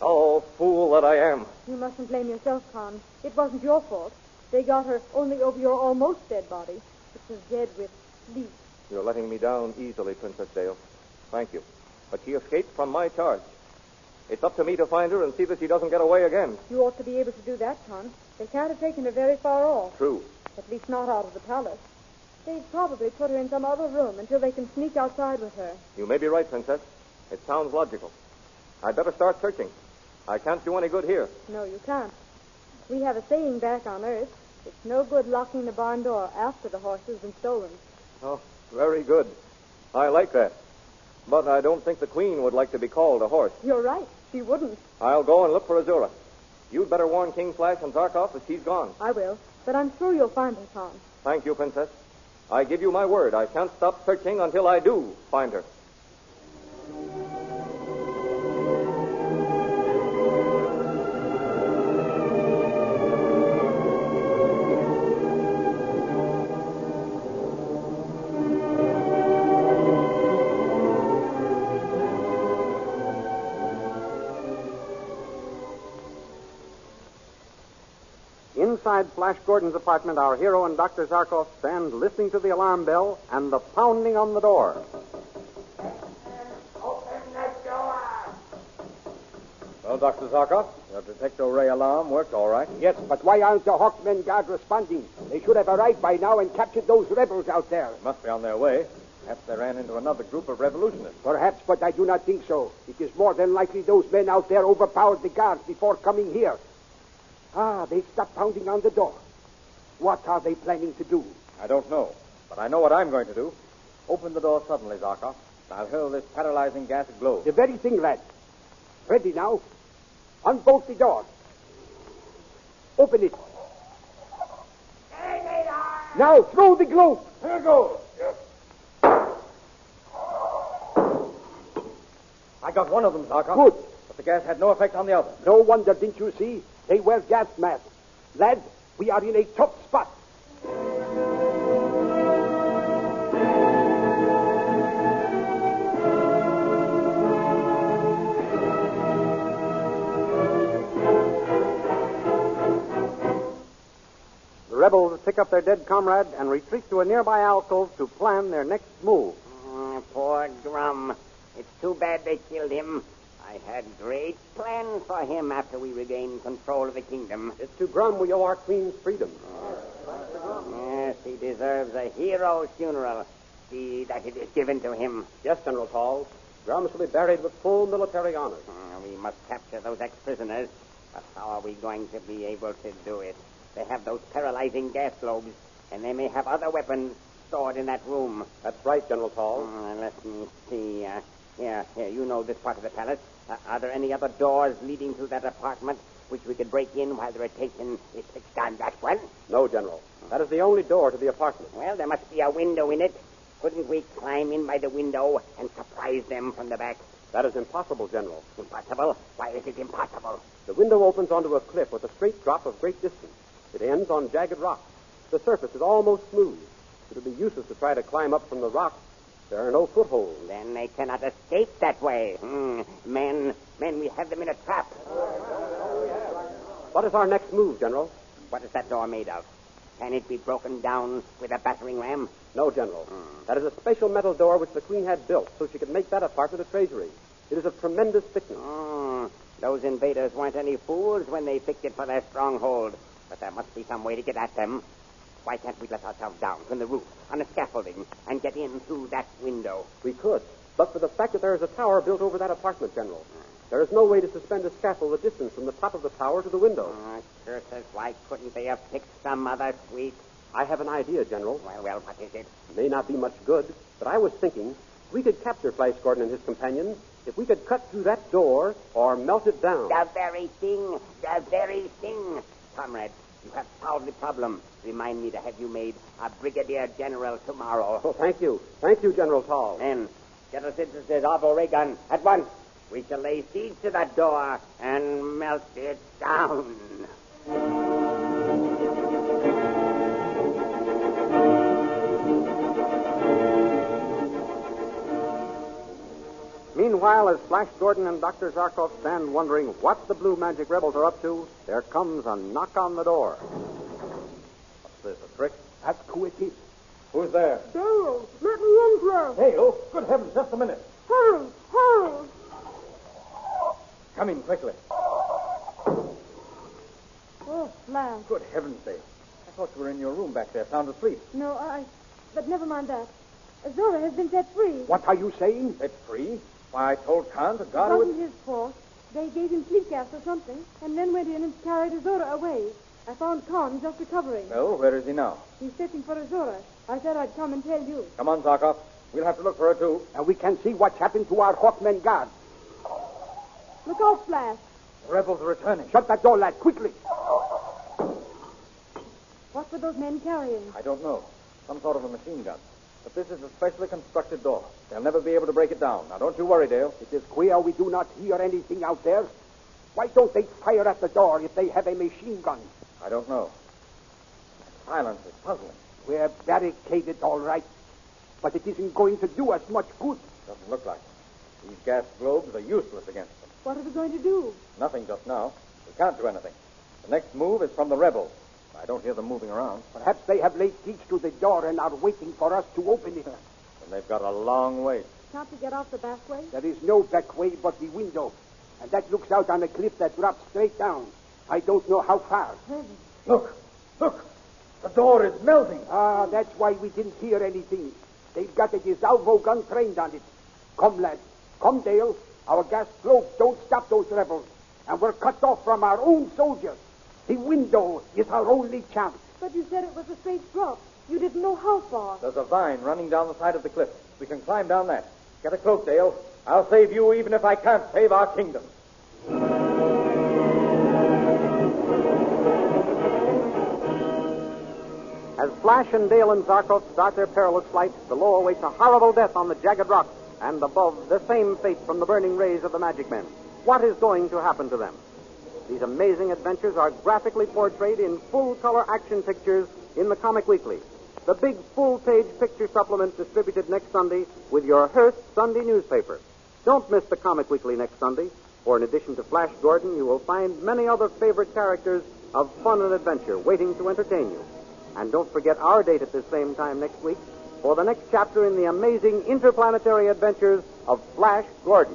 Oh, fool that I am. You mustn't blame yourself, Khan. It wasn't your fault. They got her only over your almost dead body, which was dead with sleep. You're letting me down easily, Princess Dale. Thank you. But she escaped from my charge. It's up to me to find her and see that she doesn't get away again. You ought to be able to do that, Khan. They can't have taken her very far off. True. At least not out of the palace. They've probably put her in some other room until they can sneak outside with her. You may be right, Princess. It sounds logical. I'd better start searching. I can't do any good here. No, you can't. We have a saying back on Earth. It's no good locking the barn door after the horse has been stolen. Oh, very good. I like that. But I don't think the Queen would like to be called a horse. You're right. She wouldn't. I'll go and look for Azura. You'd better warn King Flash and Zarkov that she's gone. I will, but I'm sure you'll find her, Tom. Thank you, Princess. I give you my word. I shan't stop searching until I do find her. Inside Flash Gordon's apartment, our hero and Dr. Zarkov stand listening to the alarm bell and the pounding on the door. Open the door! Well, Dr. Zarkov, your detector ray alarm worked all right. Yes, but why aren't the Hawkmen guard responding? They should have arrived by now and captured those rebels out there. They must be on their way. Perhaps they ran into another group of revolutionists. Perhaps, but I do not think so. It is more than likely those men out there overpowered the guards before coming here. Ah, they stopped pounding on the door. What are they planning to do? I don't know, but I know what I'm going to do. Open the door suddenly, Zarkov. I'll hurl this paralyzing gas globe. The very thing, lad. Ready now. Unbolt the door. Open it. Now throw the globe. Here goes. I got one of them, Zarkov. Good. But the gas had no effect on the other. No wonder, didn't you see? They wear gas masks. Lad, we are in a tough spot. The rebels pick up their dead comrade and retreat to a nearby alcove to plan their next move. Poor Drum. It's too bad they killed him. I had great plans for him after we regained control of the kingdom. It's to Grum we owe our queen's freedom. Yes, he deserves a hero's funeral. See that it is given to him. Yes, General Tall. Grum shall be buried with full military honors. We must capture those ex-prisoners. But how are we going to be able to do it? They have those paralyzing gas globes, and they may have other weapons stored in that room. That's right, General Tall. Let me see. Here, you know this part of the palace. Are there any other doors leading to that apartment which we could break in while the rotation is fixed on that one? No, General. That is the only door to the apartment. Well, there must be a window in it. Couldn't we climb in by the window and surprise them from the back? That is impossible, General. Impossible? Why is it impossible? The window opens onto a cliff with a straight drop of great distance. It ends on jagged rocks. The surface is almost smooth. It would be useless to try to climb up from the rocks. There are no footholds. Then they cannot escape that way. Men, we have them in a trap. What is our next move, General? What is that door made of? Can it be broken down with a battering ram? No, General. That is a special metal door which the Queen had built so she could make that apartment a treasury. It is of tremendous thickness. Those invaders weren't any fools when they picked it for their stronghold. But there must be some way to get at them. Why can't we let ourselves down from the roof on a scaffolding and get in through that window? We could, but for the fact that there is a tower built over that apartment, General. There is no way to suspend a scaffold a distance from the top of the tower to the window. Curses, why couldn't they have picked some other sweet? I have an idea, General. Well, what is it? May not be much good, but I was thinking we could capture Flash Gordon and his companions if we could cut through that door or melt it down. The very thing. Comrade, you have solved the problem. Remind me to have you made a brigadier general tomorrow. Oh, thank you. Thank you, General Tall. Then, get us into the Zarbo ray gun at once. We shall lay siege to that door and melt it down. Meanwhile, as Flash Gordon and Dr. Zarkov stand wondering what the Blue Magic rebels are up to, there comes a knock on the door. What's this, a trick? That's who it is. Who's there? Dale, let me in, Flash. Hey, oh, good heavens, just a minute. Hurry, hurry. Come in quickly. Oh, Flash. Good heavens, Dave. I thought you were in your room back there, sound asleep. No, But never mind that. Azura has been set free. What are you saying? Set free? Why, I told Khan to guard It with... wasn't his fault. They gave him sleep gas or something, and then went in and carried Azura away. I found Khan just recovering. Well, where is he now? He's searching for Azura. I said I'd come and tell you. Come on, Zarkov. We'll have to look for her, too. And we can see what's happened to our Hawkmen guards. Look out, Flash. The rebels are returning. Shut that door, lad, quickly. What were those men carrying? I don't know. Some sort of a machine gun. But this is a specially constructed door. They'll never be able to break it down. Now, don't you worry, Dale. It is queer we do not hear anything out there. Why don't they fire at the door if they have a machine gun? I don't know. Silence is puzzling. We're barricaded, all right. But it isn't going to do us much good. Doesn't look like it. These gas globes are useless against them. What are we going to do? Nothing just now. We can't do anything. The next move is from the rebels. I don't hear them moving around. Perhaps they have laid siege to the door and are waiting for us to open it. And they've got a long way. Can't we get off the back way? There is no back way but the window. And that looks out on a cliff that drops straight down. I don't know how far. Look! The door is melting. Ah, that's why we didn't hear anything. They've got a Desalvo gun trained on it. Come, lads. Come, Dale. Our gas globes don't stop those rebels. And we're cut off from our own soldiers. The window is our only chance. But you said it was a straight drop. You didn't know how far. There's a vine running down the side of the cliff. We can climb down that. Get a cloak, Dale. I'll save you even if I can't save our kingdom. As Flash and Dale and Zarkov start their perilous flight, below awaits a horrible death on the jagged rocks, and above, the same fate from the burning rays of the magic men. What is going to happen to them? These amazing adventures are graphically portrayed in full-color action pictures in the Comic Weekly, the big full-page picture supplement distributed next Sunday with your Hearst Sunday newspaper. Don't miss the Comic Weekly next Sunday, for in addition to Flash Gordon, you will find many other favorite characters of fun and adventure waiting to entertain you. And don't forget our date at this same time next week for the next chapter in the amazing interplanetary adventures of Flash Gordon.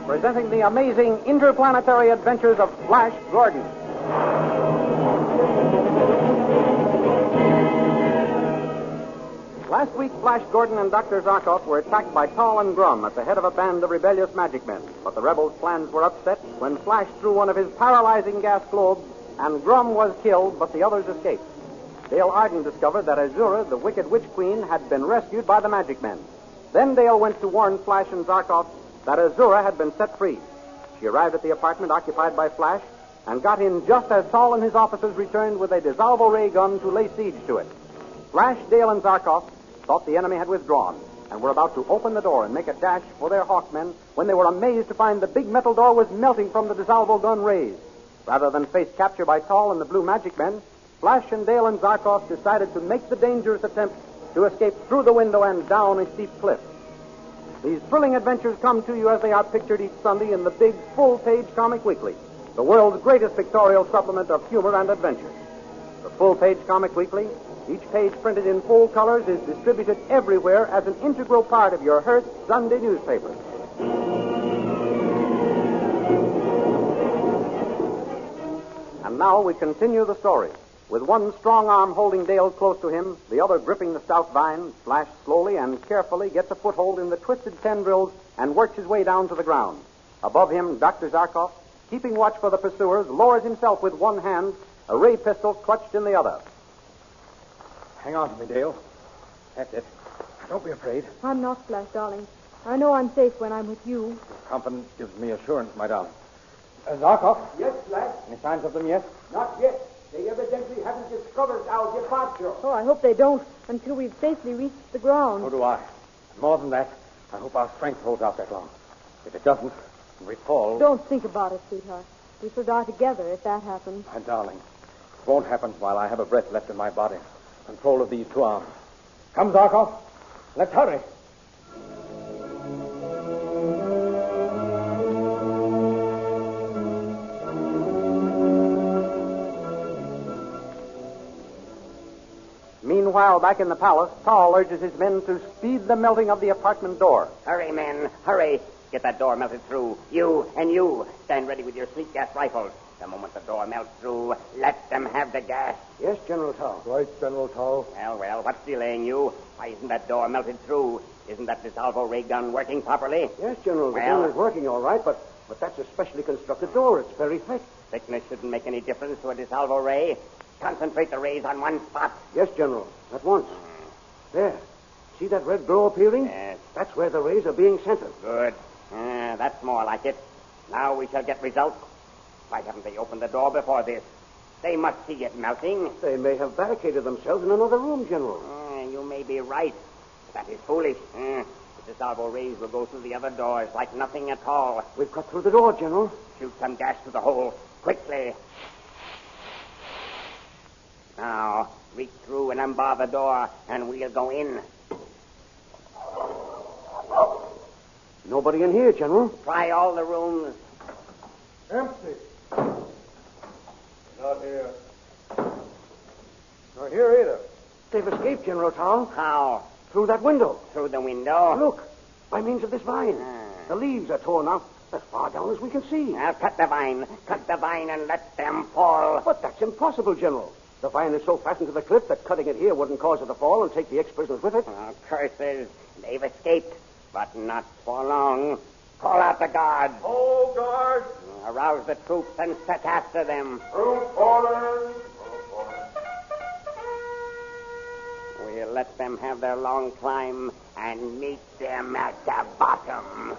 Presenting the amazing interplanetary adventures of Flash Gordon. Last week, Flash Gordon and Dr. Zarkov were attacked by Tall and Grum at the head of a band of rebellious magic men. But the rebels' plans were upset when Flash threw one of his paralyzing gas globes, and Grum was killed, but the others escaped. Dale Arden discovered that Azura, the wicked witch queen, had been rescued by the magic men. Then Dale went to warn Flash and Zarkov that Azura had been set free. She arrived at the apartment occupied by Flash and got in just as Tall and his officers returned with a Desalvo ray gun to lay siege to it. Flash, Dale, and Zarkov thought the enemy had withdrawn and were about to open the door and make a dash for their Hawkmen when they were amazed to find the big metal door was melting from the Desalvo gun rays. Rather than face capture by Tall and the blue magic men, Flash and Dale and Zarkov decided to make the dangerous attempt to escape through the window and down a steep cliff. These thrilling adventures come to you as they are pictured each Sunday in the big full-page Comic Weekly, the world's greatest pictorial supplement of humor and adventure. The full-page Comic Weekly, each page printed in full colors, is distributed everywhere as an integral part of your Hearst Sunday newspaper. And now we continue the story. With one strong arm holding Dale close to him, the other gripping the stout vine, Flash slowly and carefully gets a foothold in the twisted tendrils and works his way down to the ground. Above him, Dr. Zarkov, keeping watch for the pursuers, lowers himself with one hand, a ray pistol clutched in the other. Hang on to me, Dale. That's it. Don't be afraid. I'm not, Flash, darling. I know I'm safe when I'm with you. Your confidence gives me assurance, my darling. Zarkov? Yes, lad? Any signs of them yet? Not yet. They evidently haven't discovered discovers our departure. Oh, I hope they don't until we've safely reached the ground. So do I. More than that, I hope our strength holds out that long. If it doesn't, and we fall... Don't think about it, sweetheart. We shall die together if that happens. My darling, it won't happen while I have a breath left in my body. Control of these two arms. Come, Zarkov. Let's hurry. Meanwhile, back in the palace, Tal urges his men to speed the melting of the apartment door. Hurry, men, hurry. Get that door melted through. You and you, stand ready with your sleep gas rifles. The moment the door melts through, let them have the gas. Yes, General Tal. Right, General Tal. Well, what's delaying you? Why isn't that door melted through? Isn't that dissolvo ray gun working properly? Yes, General, the gun is working all right, but that's a specially constructed door. It's very thick. Thickness shouldn't make any difference to a dissolvo ray. Concentrate the rays on one spot. Yes, General, at once. There. See that red glow appearing? Yes. That's where the rays are being centered. Good. That's more like it. Now we shall get results. Why haven't they opened the door before this? They must see it melting. They may have barricaded themselves in another room, General. You may be right. That is foolish. The dissolvo rays will go through the other doors like nothing at all. We've cut through the door, General. Shoot some gas through the hole. Quickly. Now, reach through and unbar the door, and we'll go in. Nobody in here, General. Try all the rooms. Empty. Not here. Not here either. They've escaped, General Tal. How? Through that window. Through the window? Look, by means of this vine. The leaves are torn out as far down as we can see. Now, cut the vine and let them fall. But that's impossible, General. The vine is so fastened to the cliff that cutting it here wouldn't cause it to fall and take the ex-prisoners with it. Oh, curses. They've escaped, but not for long. Call out the guards. Oh, guards! Arouse the troops and set after them. Troop orders! We'll let them have their long climb and meet them at the bottom.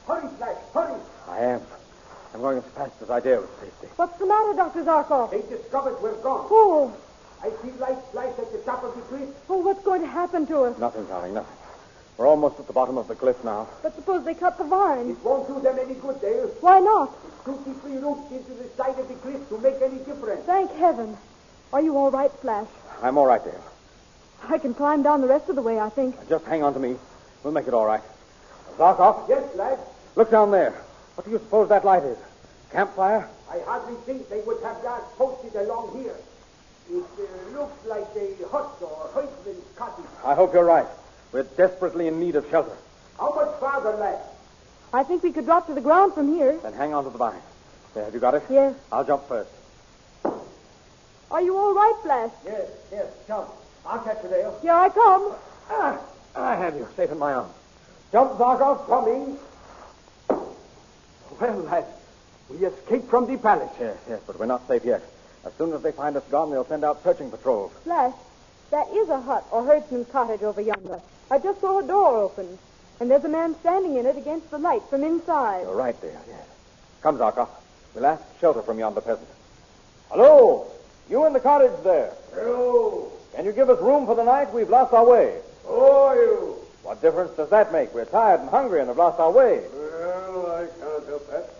Hurry, Flash, hurry! I am. I'm going as fast as I dare with safety. What's the matter, Dr. Zarkov? They discovered we're gone. Oh. I see lights flash at the top of the cliff. Oh, what's going to happen to us? Nothing, darling, nothing. We're almost at the bottom of the cliff now. But suppose they cut the vine. It won't do them any good, Dale. Why not? It's too deeply rooted into the side of the cliff to make any difference. Thank heaven. Are you all right, Flash? I'm all right, Dale. I can climb down the rest of the way, I think. Just hang on to me. We'll make it all right. Zarkov? Yes, lad. Look down there. What do you suppose that light is? Campfire? I hardly think they would have gas posted along here. It looks like a hut or herdsman's cottage. I hope you're right. We're desperately in need of shelter. How much farther, lad? I think we could drop to the ground from here. Then hang on to the vine. There, have you got it? Yes. I'll jump first. Are you all right, Flash? Yes, jump. I'll catch you, Dale. Here I come. I have you, safe in my arms. Jump, Zarkov. Coming. Well, lad, we escaped from the palace. Yes, but we're not safe yet. As soon as they find us gone, they'll send out searching patrols. Flash, that is a hut or herdsman's cottage over yonder. I just saw a door open, and there's a man standing in it against the light from inside. You're right there, yes. Come, Zarkov. We'll ask shelter from yonder peasant. Hello! You in the cottage there. Hello. Can you give us room for the night? We've lost our way. Who are you? What difference does that make? We're tired and hungry and have lost our way. Well, I can't help that.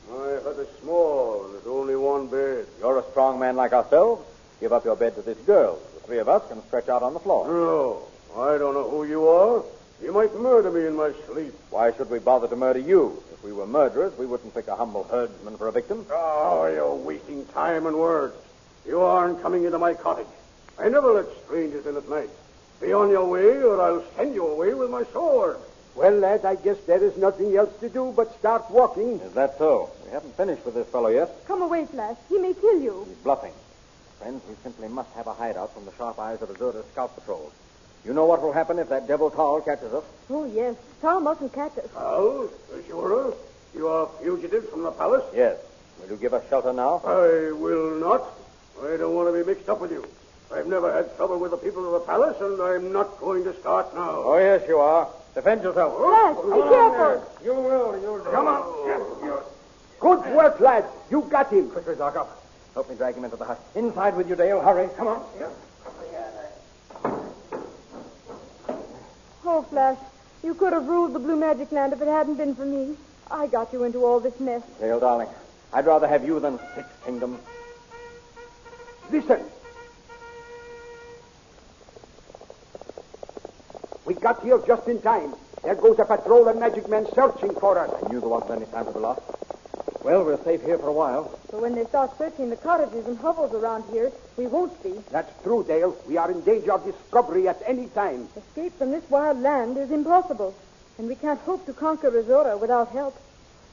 My hut is small. There's only one bed. You're a strong man like ourselves. Give up your bed to this girl. The three of us can stretch out on the floor. No, I don't know who you are. You might murder me in my sleep. Why should we bother to murder you? If we were murderers, we wouldn't pick a humble herdsman for a victim. Oh, you're wasting time and words. You aren't coming into my cottage. I never let strangers in at night. Be on your way, or I'll send you away with my sword. Well, lad, I guess there is nothing else to do but start walking. Is that so? We haven't finished with this fellow yet. Come away, Flash. He may kill you. He's bluffing. Friends, we simply must have a hideout from the sharp eyes of Azura's scout patrol. You know what will happen if that devil Tal catches us? Oh, yes. Tal mustn't catch us. Tal? Azura? You are fugitives from the palace? Yes. Will you give us shelter now? I will not. I don't want to be mixed up with you. I've never had trouble with the people of the palace, and I'm not going to start now. Oh, yes, you are. Defend yourself. Flash, be careful. You will. You'll do. Come on. Good work, lads. You got him. Quickly, Zarkov. Help me drag him into the hut. Inside with you, Dale. Hurry. Come on. Oh, Flash, you could have ruled the Blue Magic Land if it hadn't been for me. I got you into all this mess. Dale, darling, I'd rather have you than 6 kingdoms. Listen. We got here just in time. There goes a patrol of magic men searching for us. I knew there wasn't any time to be lost. Well, we're safe here for a while. But when they start searching the cottages and hovels around here, we won't be. That's true, Dale. We are in danger of discovery at any time. Escape from this wild land is impossible, and we can't hope to conquer Azura without help.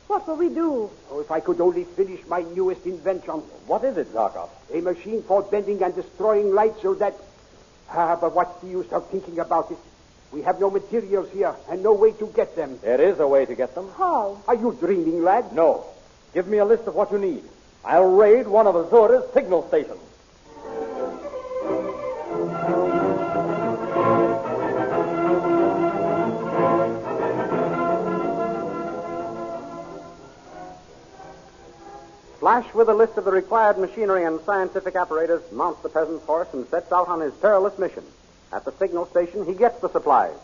What will we do? Oh, if I could only finish my newest invention. What is it, Zarkov? A machine for bending and destroying light so that... but what's the use of thinking about it? We have no materials here and no way to get them. There is a way to get them. How? Are you dreaming, lad? No. Give me a list of what you need. I'll raid one of Azura's signal stations. Flash, with a list of the required machinery and scientific apparatus, mounts the peasant's horse and sets out on his perilous mission. At the signal station, he gets the supplies.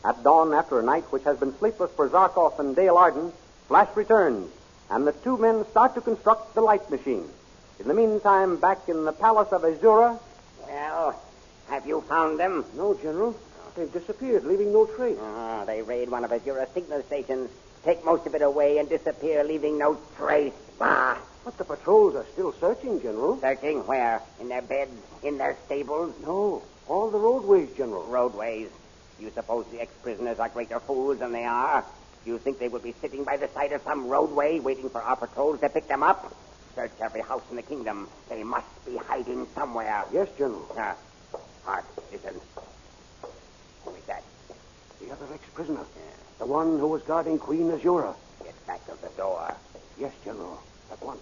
At dawn, after a night which has been sleepless for Zarkov and Dale Arden, Flash returns, and the two men start to construct the light machine. In the meantime, back in the palace of Azura... Well, have you found them? No, General. They've disappeared, leaving no trace. They raid one of Azura's signal stations, take most of it away, and disappear, leaving no trace. Bah! But the patrols are still searching, General. Searching where? In their beds? In their stables? No, all the roadways, General. Roadways? You suppose the ex-prisoners are greater fools than they are? You think they would be sitting by the side of some roadway waiting for our patrols to pick them up? Search every house in the kingdom. They must be hiding somewhere. Yes, General. Hark, listen. Who is that? The other ex-prisoner. The one who was guarding Queen Azura. Get back of the door. Yes, General. That one.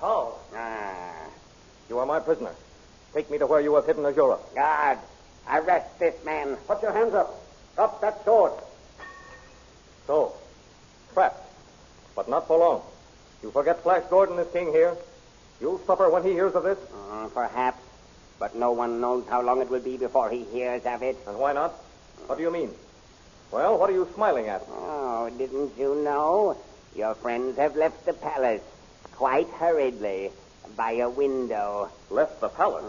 How? You are my prisoner. Take me to where you have hidden Azura. Guard, arrest this man. Put your hands up. Drop that sword. So, trapped. But not for long. You forget Flash Gordon is king here. You'll suffer when he hears of this. Perhaps. But no one knows how long it will be before he hears of it. And why not? What do you mean? Well, what are you smiling at? Oh, didn't you know? Your friends have left the palace quite hurriedly by a window. Left the palace?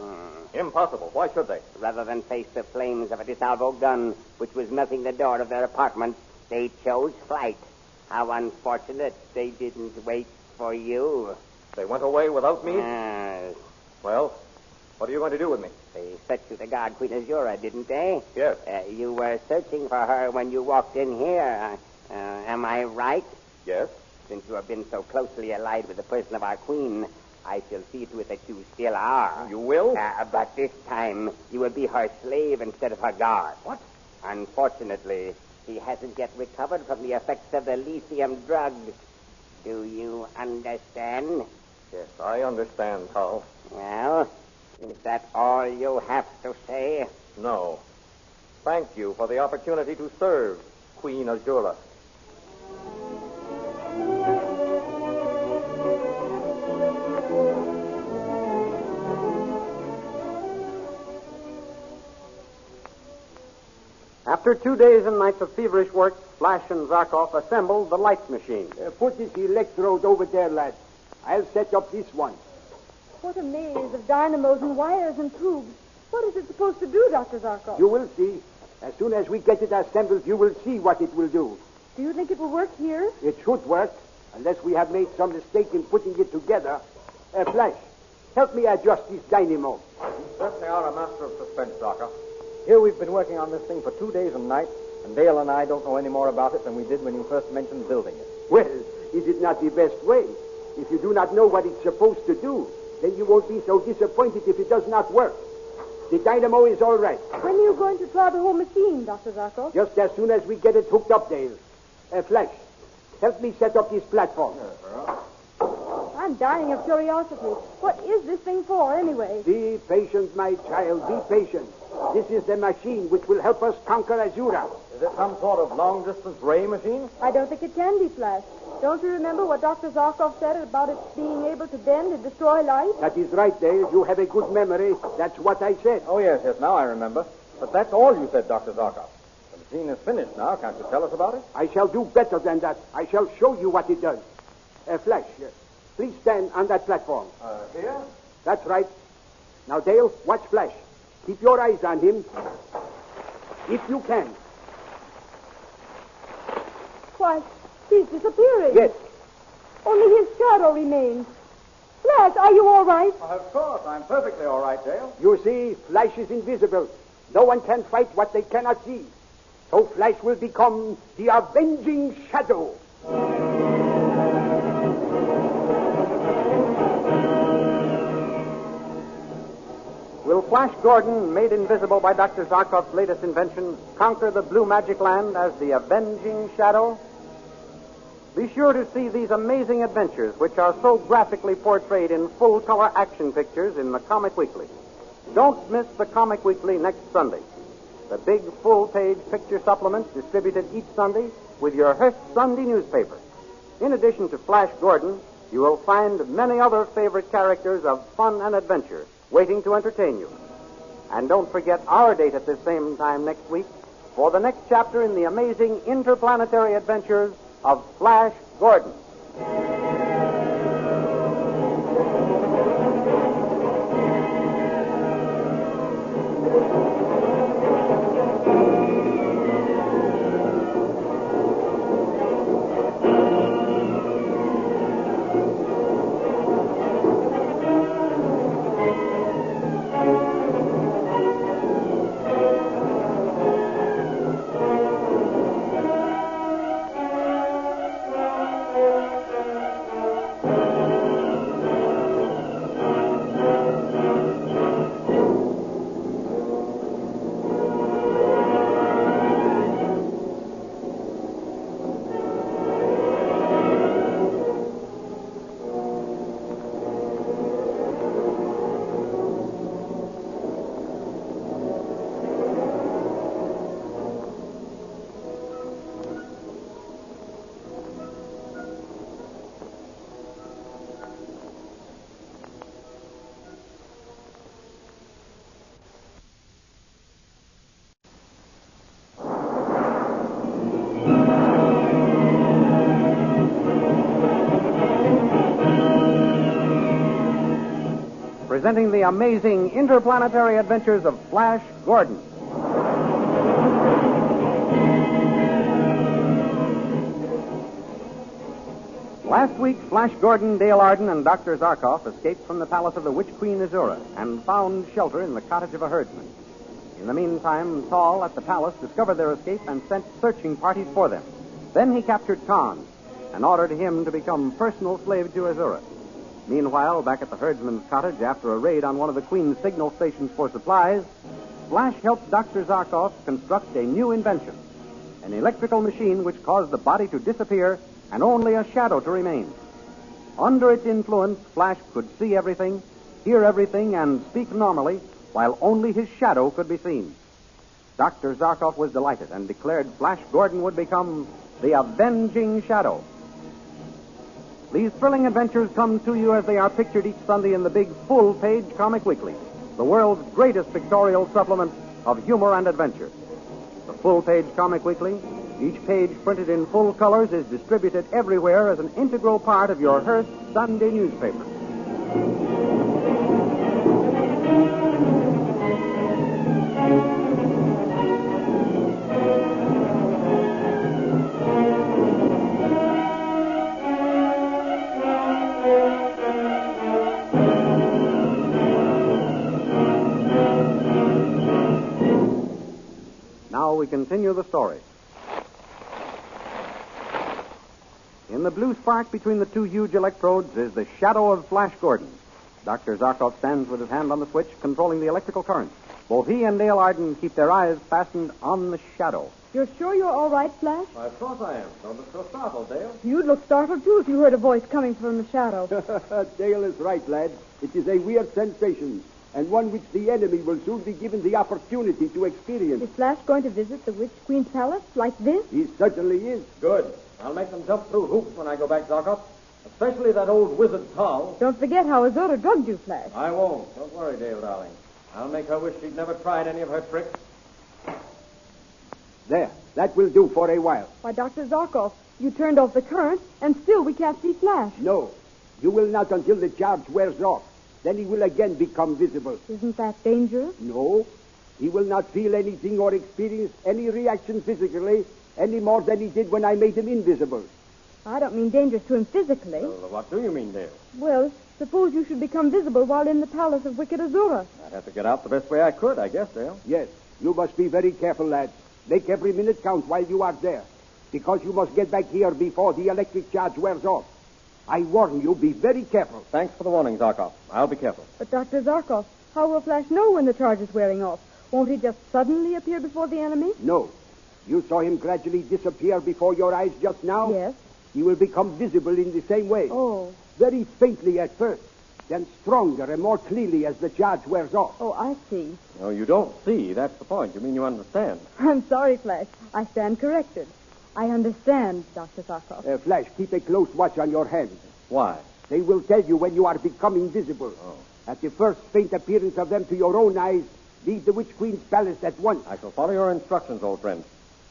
Impossible. Why should they? Rather than face the flames of a DeSalvo gun, which was melting the door of their apartment, they chose flight. How unfortunate they didn't wait for you. They went away without me? Yes. Well, what are you going to do with me? They set you to guard Queen Azura, didn't they? Yes. You were searching for her when you walked in here. Am I right? Yes. Since you have been so closely allied with the person of our queen, I shall see to it that you still are. You will? But this time, you will be her slave instead of her guard. What? Unfortunately, she hasn't yet recovered from the effects of the lithium drug. Do you understand? Yes, I understand, Carl. Well, is that all you have to say? No. Thank you for the opportunity to serve Queen Azura. After 2 days and nights of feverish work, Flash and Zarkov assembled the light machine. Put this electrode over there, lad. I'll set up this one. What a maze of dynamos and wires and tubes. What is it supposed to do, Dr. Zarkov? You will see. As soon as we get it assembled, you will see what it will do. Do you think it will work here? It should work, unless we have made some mistake in putting it together. Flash, help me adjust this dynamo. You certainly are a master of suspense, Zarkov. Here we've been working on this thing for 2 days and nights, and Dale and I don't know any more about it than we did when you first mentioned building it. Well, is it not the best way? If you do not know what it's supposed to do, then you won't be so disappointed if it does not work. The dynamo is all right. When are you going to try the whole machine, Dr. Zarkov? Just as soon as we get it hooked up, Dale. Flash, help me set up this platform. I I'm dying of curiosity. What is this thing for, anyway? Be patient, my child. Be patient. This is the machine which will help us conquer Azura. Is it some sort of long-distance ray machine? I don't think it can be, Flash. Don't you remember what Dr. Zarkov said about it being able to bend and destroy light? That is right, Dale. You have a good memory. That's what I said. Oh, yes, now I remember. But that's all you said, Dr. Zarkov. The machine is finished now. Can't you tell us about it? I shall do better than that. I shall show you what it does. Flash, please stand on that platform. Here? That's right. Now, Dale, watch Flash. Keep your eyes on him. If you can. Why, he's disappearing. Yes. Only his shadow remains. Flash, are you all right? Of course. I'm perfectly all right, Dale. You see, Flash is invisible. No one can fight what they cannot see. So Flash will become the Avenging Shadow. Will Flash Gordon, made invisible by Dr. Zarkov's latest invention, conquer the blue magic land as the Avenging Shadow? Be sure to see these amazing adventures, which are so graphically portrayed in full-color action pictures in the Comic Weekly. Don't miss the Comic Weekly next Sunday. The big full-page picture supplement distributed each Sunday with your Hearst Sunday newspaper. In addition to Flash Gordon, you will find many other favorite characters of fun and adventure waiting to entertain you. And don't forget our date at the same time next week for the next chapter in the amazing interplanetary adventures of Flash Gordon. Presenting the amazing interplanetary adventures of Flash Gordon. Last week, Flash Gordon, Dale Arden, and Dr. Zarkov escaped from the palace of the Witch Queen Azura and found shelter in the cottage of a herdsman. In the meantime, Saul at the palace discovered their escape and sent searching parties for them. Then he captured Khan and ordered him to become personal slave to Azura. Meanwhile, back at the herdsman's cottage, after a raid on one of the Queen's signal stations for supplies, Flash helped Dr. Zarkov construct a new invention, an electrical machine which caused the body to disappear and only a shadow to remain. Under its influence, Flash could see everything, hear everything, and speak normally, while only his shadow could be seen. Dr. Zarkov was delighted and declared Flash Gordon would become the Avenging Shadow. These thrilling adventures come to you as they are pictured each Sunday in the big full-page Comic Weekly, the world's greatest pictorial supplement of humor and adventure. The full-page Comic Weekly, each page printed in full colors, is distributed everywhere as an integral part of your Hearst Sunday newspaper. Now we continue the story. In the blue spark between the two huge electrodes is the shadow of Flash Gordon. Dr. Zarkov stands with his hand on the switch, controlling the electrical current. Both he and Dale Arden keep their eyes fastened on the shadow. You're sure you're all right, Flash? Why, of course I am. Don't look so startled, Dale. You'd look startled, too, if you heard a voice coming from the shadow. Dale is right, lad. It is a weird sensation, and one which the enemy will soon be given the opportunity to experience. Is Flash going to visit the Witch Queen's palace like this? He certainly is. Good. I'll make them jump through hoops when I go back, Zarkov. Especially that old wizard Tal. Don't forget how Azura drugged you, Flash. I won't. Don't worry, Dale, darling. I'll make her wish she'd never tried any of her tricks. There. That will do for a while. Why, Dr. Zarkov, you turned off the current, and still we can't see Flash. No. You will not until the charge wears off. Then he will again become visible. Isn't that dangerous? No. He will not feel anything or experience any reaction physically any more than he did when I made him invisible. I don't mean dangerous to him physically. Well, what do you mean, Dale? Well, suppose you should become visible while in the palace of wicked Azura. I'd have to get out the best way I could, I guess, Dale. Yes. You must be very careful, lads. Make every minute count while you are there, because you must get back here before the electric charge wears off. I warn you, be very careful. Thanks for the warning, Zarkov. I'll be careful. But, Dr. Zarkov, how will Flash know when the charge is wearing off? Won't he just suddenly appear before the enemy? No. You saw him gradually disappear before your eyes just now? Yes. He will become visible in the same way. Oh. Very faintly at first, then stronger and more clearly as the charge wears off. Oh, I see. No, you don't see. That's the point. You mean you understand. I'm sorry, Flash. I stand corrected. I understand, Dr. Zarkov. Flash, keep a close watch on your hands. Why? They will tell you when you are becoming visible. Oh. At the first faint appearance of them to your own eyes, leave the Witch Queen's palace at once. I shall follow your instructions, old friend.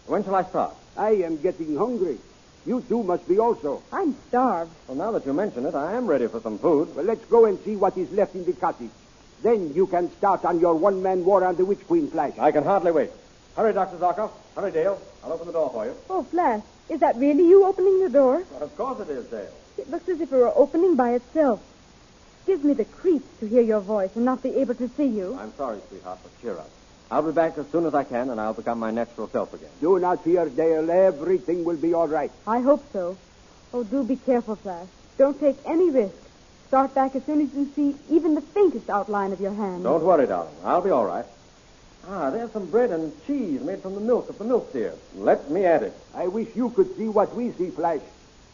When shall I start? I am getting hungry. You too must be also. I'm starved. Well, now that you mention it, I am ready for some food. Well, let's go and see what is left in the cottage. Then you can start on your one-man war on the Witch Queen, Flash. I can hardly wait. Hurry, Dr. Zarkov. Hurry, Dale. I'll open the door for you. Oh, Flash, is that really you opening the door? Well, of course it is, Dale. It looks as if it were opening by itself. It gives me the creeps to hear your voice and not be able to see you. I'm sorry, sweetheart, but cheer up. I'll be back as soon as I can, and I'll become my natural self again. Do not fear, Dale. Everything will be all right. I hope so. Oh, do be careful, Flash. Don't take any risk. Start back as soon as you see even the faintest outline of your hand. Don't worry, darling. I'll be all right. Ah, there's some bread and cheese made from the milk of the milk deer. Let me at it. I wish you could see what we see, Flash.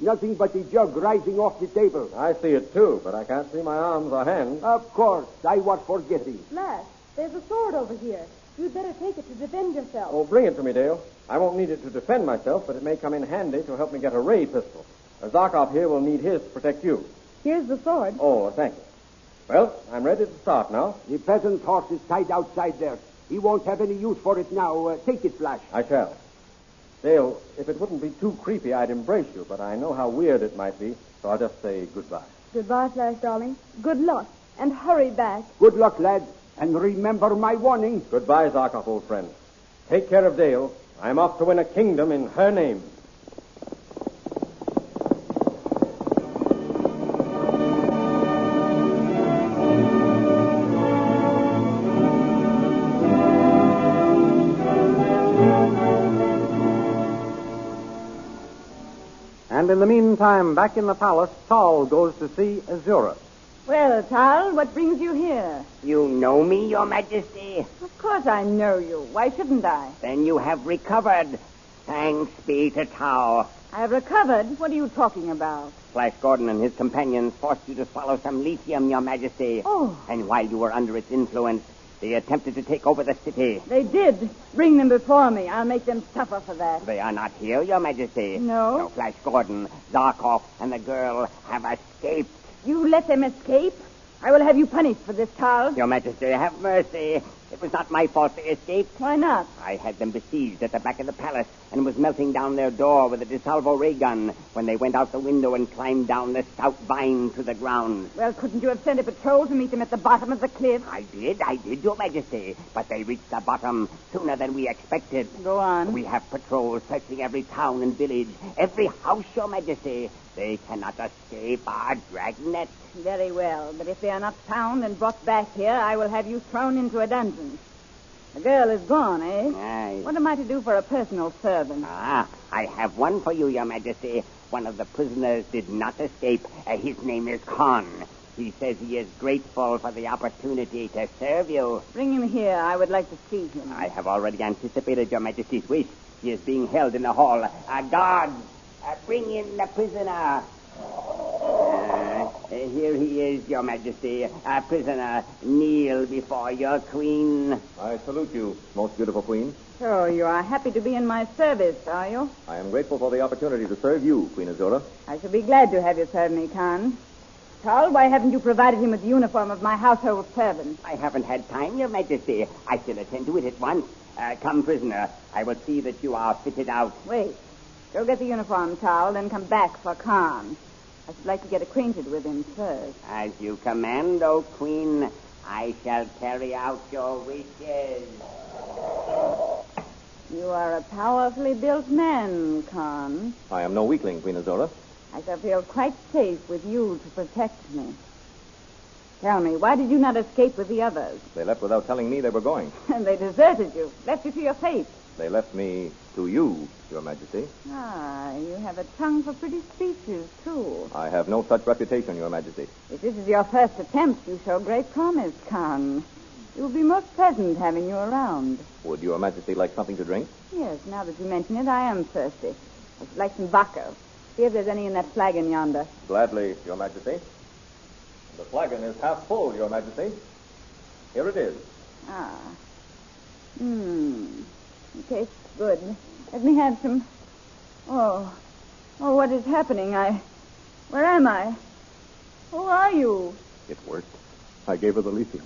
Nothing but the jug rising off the table. I see it, too, but I can't see my arms or hands. Of course. I was forgetting. Flash, there's a sword over here. You'd better take it to defend yourself. Oh, bring it to me, Dale. I won't need it to defend myself, but it may come in handy to help me get a ray pistol. Zarkov here will need his to protect you. Here's the sword. Oh, thank you. Well, I'm ready to start now. The peasant's horse is tied outside there. He won't have any use for it now. Take it, Flash. I shall. Dale, if it wouldn't be too creepy, I'd embrace you, but I know how weird it might be, so I'll just say goodbye. Goodbye, Flash, darling. Good luck, and hurry back. Good luck, lad. And remember my warning. Goodbye, Zarkov, old friend. Take care of Dale. I'm off to win a kingdom in her name. And in the meantime, back in the palace, Tal goes to see Azura. Well, Tal, what brings you here? You know me, Your Majesty? Of course I know you. Why shouldn't I? Then you have recovered. Thanks be to Tau. I have recovered? What are you talking about? Flash Gordon and his companions forced you to swallow some lithium, Your Majesty. Oh. And while you were under its influence, they attempted to take over the city. They did. Bring them before me. I'll make them suffer for that. They are not here, Your Majesty. No? So Flash Gordon, Zarkov, and the girl have escaped. You let them escape? I will have you punished for this, Tal. Your Majesty, have mercy. It was not my fault they escaped. Why not? I had them besieged at the back of the palace and was melting down their door with a DeSalvo ray gun when they went out the window and climbed down the stout vine to the ground. Well, couldn't you have sent a patrol to meet them at the bottom of the cliff? I did, Your Majesty. But they reached the bottom sooner than we expected. Go on. We have patrols searching every town and village, every house, Your Majesty. They cannot escape our dragnet. Very well, but if they are not found and brought back here, I will have you thrown into a dungeon. The girl is gone, eh? Aye. What am I to do for a personal servant? Ah, I have one for you, Your Majesty. One of the prisoners did not escape. His name is Khan. He says he is grateful for the opportunity to serve you. Bring him here. I would like to see him. I have already anticipated Your Majesty's wish. He is being held in the hall. Guards, bring in the prisoner. Here he is, Your Majesty. Prisoner, kneel before your queen. I salute you, most beautiful queen. So you are happy to be in my service, are you? I am grateful for the opportunity to serve you, Queen Azura. I shall be glad to have you serve me, Khan. Carl, why haven't you provided him with the uniform of my household servant? I haven't had time, Your Majesty. I shall attend to it at once. Come, prisoner. I will see that you are fitted out. Wait. Go get the uniform, Carl, then come back for Khan. I should like to get acquainted with him first. As you command, O Queen, I shall carry out your wishes. You are a powerfully built man, Khan. I am no weakling, Queen Azura. I shall feel quite safe with you to protect me. Tell me, why did you not escape with the others? They left without telling me they were going. And they deserted you, left you to your fate. They left me to you, Your Majesty. Ah, you have a tongue for pretty speeches, too. I have no such reputation, Your Majesty. If this is your first attempt, you show great promise, Khan. It will be most pleasant having you around. Would Your Majesty like something to drink? Yes, now that you mention it, I am thirsty. I should like some vodka. See if there's any in that flagon yonder. Gladly, Your Majesty. The flagon is half full, Your Majesty. Here it is. Ah. It tastes good. Let me have some. Oh, what is happening? Where am I? Who are you? It worked. I gave her the lithium.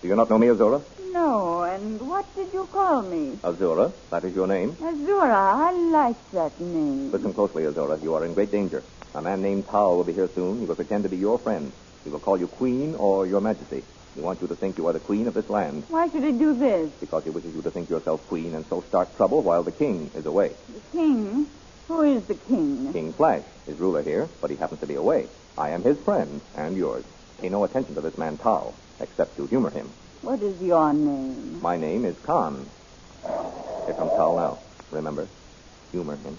Do you not know me, Azura? No, and what did you call me? Azura, that is your name. Azura, I like that name. Listen closely, Azura. You are in great danger. A man named Tal will be here soon. He will pretend to be your friend. He will call you Queen or Your Majesty. He wants you to think you are the Queen of this land. Why should he do this? Because he wishes you to think yourself Queen and so start trouble while the King is away. The King? Who is the King? King Flash is ruler here, but he happens to be away. I am his friend and yours. Pay no attention to this man Tal, except to humor him. What is your name? My name is Khan. Here comes Tal now. Remember, humor him.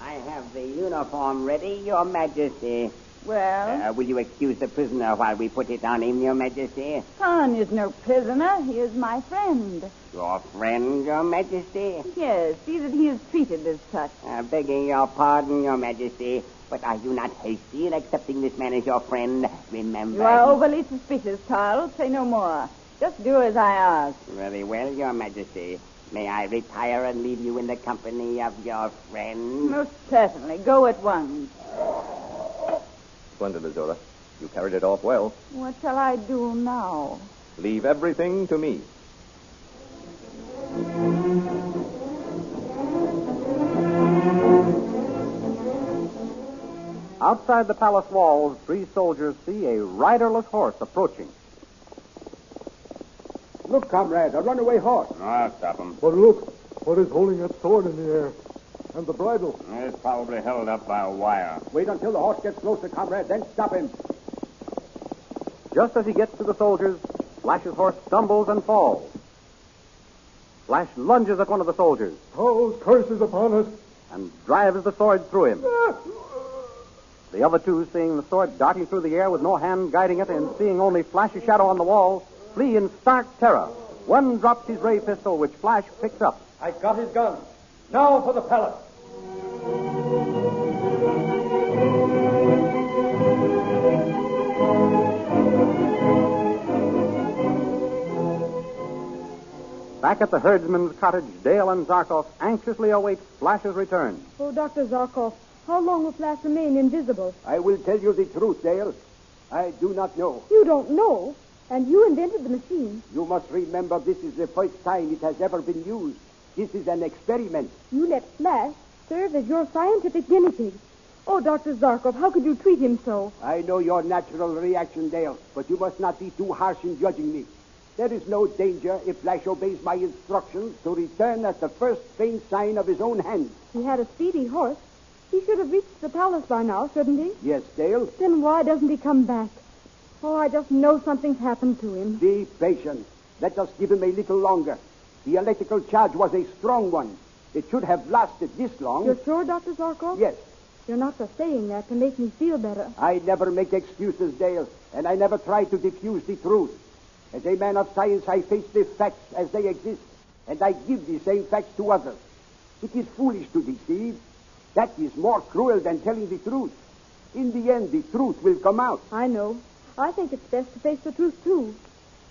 I have the uniform ready, Your Majesty. Well? Will you excuse the prisoner while we put it on him, Your Majesty? Khan is no prisoner. He is my friend. Your friend, Your Majesty? Yes, see that he is treated as such. Begging your pardon, Your Majesty, but are you not hasty in accepting this man as your friend? Remember... You are overly suspicious, Carl. Say no more. Just do as I ask. Very well, Your Majesty. May I retire and leave you in the company of your friend? Most certainly. Go at once. Splendid, Azura. You carried it off well. What shall I do now? Leave everything to me. Outside the palace walls, 3 soldiers see a riderless horse approaching. Look, comrade, a runaway horse. Ah, stop him. But look, what is holding that sword in the air? And the bridle? It's probably held up by a wire. Wait until the horse gets closer, comrade, then stop him. Just as he gets to the soldiers, Flash's horse stumbles and falls. Flash lunges at one of the soldiers. Those curses upon us. And drives the sword through him. The other 2, seeing the sword darting through the air with no hand guiding it and seeing only Flash's shadow on the wall, flee in stark terror. One drops his ray pistol, which Flash picks up. I got his gun. Now for the palace. Back at the herdsman's cottage, Dale and Zarkov anxiously await Flash's return. Oh, Dr. Zarkov, how long will Flash remain invisible? I will tell you the truth, Dale. I do not know. You don't know? And you invented the machine. You must remember this is the first time it has ever been used. This is an experiment. You let Flash serve as your scientific guinea pig. Oh, Dr. Zarkov, how could you treat him so? I know your natural reaction, Dale, but you must not be too harsh in judging me. There is no danger if Flash obeys my instructions to return at the first faint sign of his own hand. He had a speedy horse. He should have reached the palace by now, shouldn't he? Yes, Dale. Then why doesn't he come back? Oh, I just know something's happened to him. Be patient. Let us give him a little longer. The electrical charge was a strong one. It should have lasted this long. You're sure, Dr. Zarkov? Yes. You're not just saying that to make me feel better. I never make excuses, Dale, and I never try to diffuse the truth. As a man of science, I face the facts as they exist, and I give the same facts to others. It is foolish to deceive. That is more cruel than telling the truth. In the end, the truth will come out. I know. I think it's best to face the truth, too.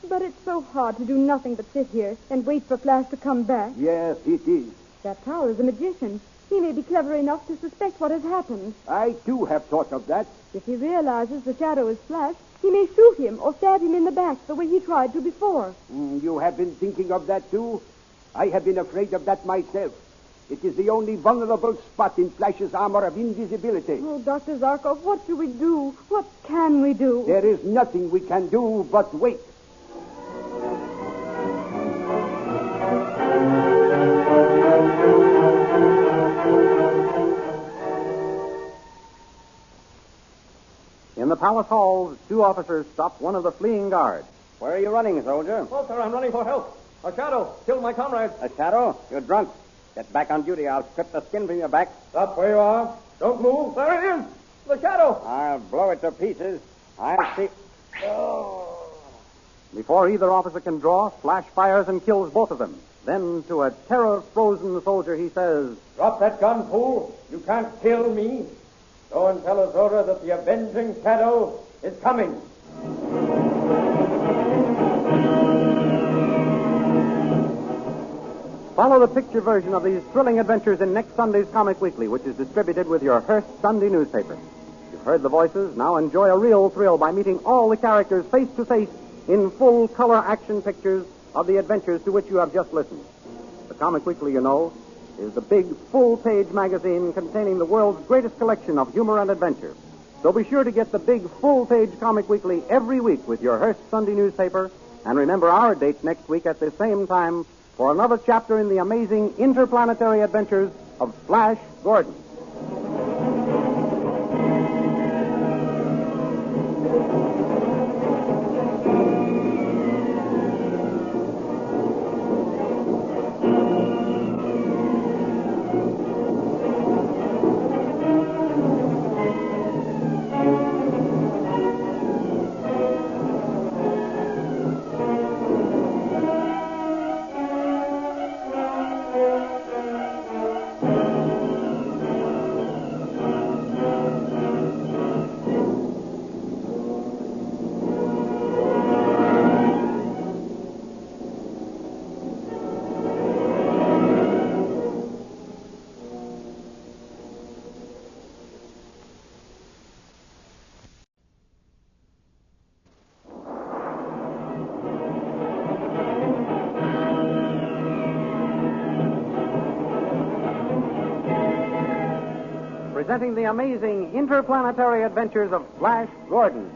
But it's so hard to do nothing but sit here and wait for Flash to come back. Yes, it is. That Powell is a magician. He may be clever enough to suspect what has happened. I, too, have thought of that. If he realizes the shadow is Flash, he may shoot him or stab him in the back the way he tried to before. You have been thinking of that, too? I have been afraid of that myself. It is the only vulnerable spot in Flash's armor of invisibility. Oh, Dr. Zarkov, what should we do? What can we do? There is nothing we can do but wait. In the palace halls, two officers stopped one of the fleeing guards. Where are you running, soldier? Oh, sir, I'm running for help. A shadow killed my comrade. A shadow? You're drunk. Get back on duty. I'll strip the skin from your back. Stop where you are. Don't move. There it is. The shadow. I'll blow it to pieces. I'll see. Before either officer can draw, Flash fires and kills both of them. Then, to a terror-frozen soldier, he says, Drop that gun, fool. You can't kill me. Go and tell Azura that the avenging shadow is coming. Follow the picture version of these thrilling adventures in next Sunday's Comic Weekly, which is distributed with your Hearst Sunday newspaper. You've heard the voices. Now enjoy a real thrill by meeting all the characters face to face in full-color action pictures of the adventures to which you have just listened. The Comic Weekly, you know, is the big full-page magazine containing the world's greatest collection of humor and adventure. So be sure to get the big full-page Comic Weekly every week with your Hearst Sunday newspaper. And remember our date next week at the same time for another chapter in the amazing interplanetary adventures of Flash Gordon. Presenting the amazing interplanetary adventures of Flash Gordon.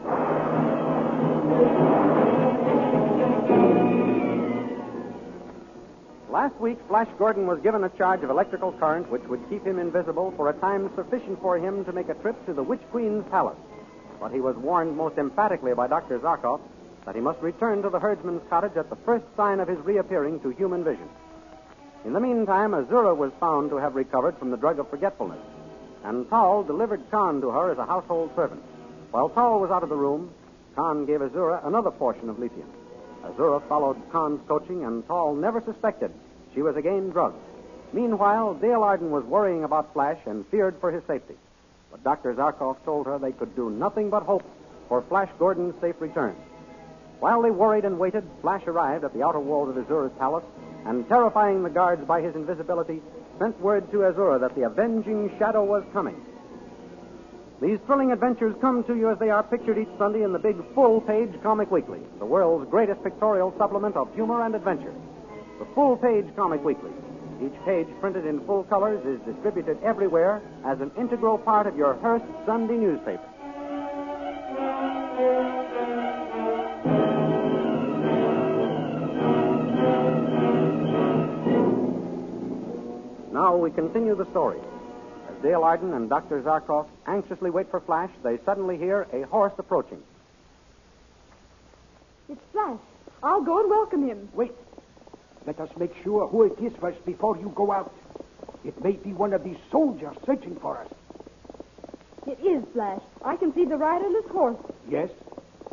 Last week, Flash Gordon was given a charge of electrical current which would keep him invisible for a time sufficient for him to make a trip to the Witch Queen's palace. But he was warned most emphatically by Dr. Zarkov that he must return to the herdsman's cottage at the first sign of his reappearing to human vision. In the meantime, Azura was found to have recovered from the drug of forgetfulness, and Tall delivered Khan to her as a household servant. While Tall was out of the room, Khan gave Azura another portion of lithium. Azura followed Khan's coaching, and Tall never suspected she was again drugged. Meanwhile, Dale Arden was worrying about Flash and feared for his safety. But Dr. Zarkov told her they could do nothing but hope for Flash Gordon's safe return. While they worried and waited, Flash arrived at the outer walls of Azura's palace, and terrifying the guards by his invisibility, sent word to Azura that the avenging shadow was coming. These thrilling adventures come to you as they are pictured each Sunday in the big full-page Comic Weekly, the world's greatest pictorial supplement of humor and adventure. The full-page Comic Weekly, each page printed in full colors, is distributed everywhere as an integral part of your Hearst Sunday newspaper. Now we continue the story. As Dale Arden and Dr. Zarkov anxiously wait for Flash, they suddenly hear a horse approaching. It's Flash. I'll go and welcome him. Wait. Let us make sure who it is first before you go out. It may be one of these soldiers searching for us. It is Flash. I can see the riderless horse. Yes,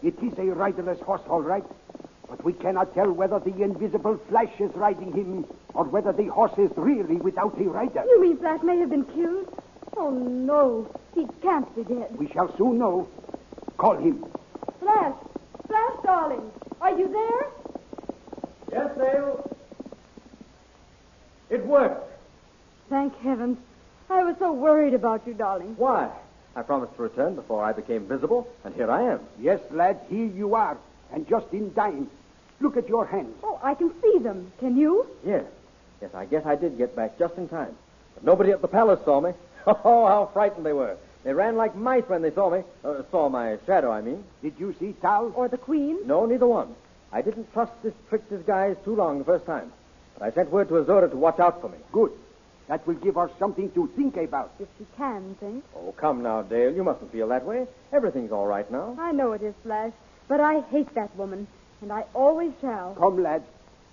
it is a riderless horse, all right. But we cannot tell whether the invisible Flash is riding him or whether the horse is really without a rider. You mean Flash may have been killed? Oh, no. He can't be dead. We shall soon know. Call him. Flash! Flash, darling! Are you there? Yes, Dale. It worked. Thank heavens. I was so worried about you, darling. Why? I promised to return before I became visible, and here I am. Yes, lad, here you are, and just in time. Look at your hands. Oh, I can see them. Can you? Yes. Yes, I guess I did get back just in time. But nobody at the palace saw me. Oh, how frightened they were. They ran like mice when they saw me. Saw my shadow, I mean. Did you see Tal? Or the Queen? No, neither one. I didn't trust this tricked disguise too long the first time. But I sent word to Azura to watch out for me. Good. That will give us something to think about. If she can think. Oh, come now, Dale. You mustn't feel that way. Everything's all right now. I know it is, Flash. But I hate that woman. And I always shall. Come, lad.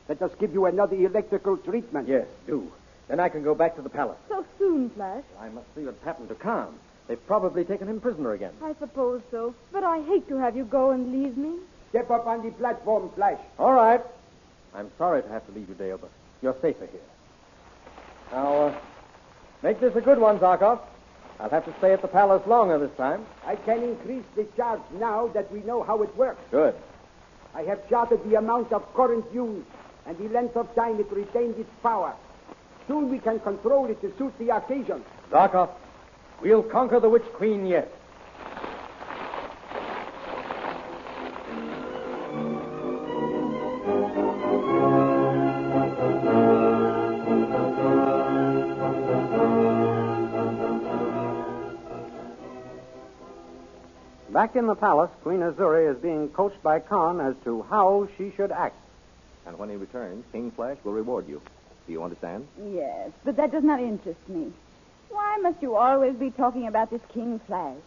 Let us give you another electrical treatment. Yes, do. Then I can go back to the palace. So soon, Flash? I must see what's happened to Khan. They've probably taken him prisoner again. I suppose so. But I hate to have you go and leave me. Step up on the platform, Flash. All right. I'm sorry to have to leave you, Dale, but you're safer here. Now, make this a good one, Zarkov. I'll have to stay at the palace longer this time. I can increase the charge now that we know how it works. Good. I have charted the amount of current used and the length of time it retains its power. Soon we can control it to suit the occasion. Zarkov, we'll conquer the Witch Queen yet. Back in the palace, Queen Azura is being coached by Khan as to how she should act. And when he returns, King Flash will reward you. Do you understand? Yes, but that does not interest me. Why must you always be talking about this King Flash?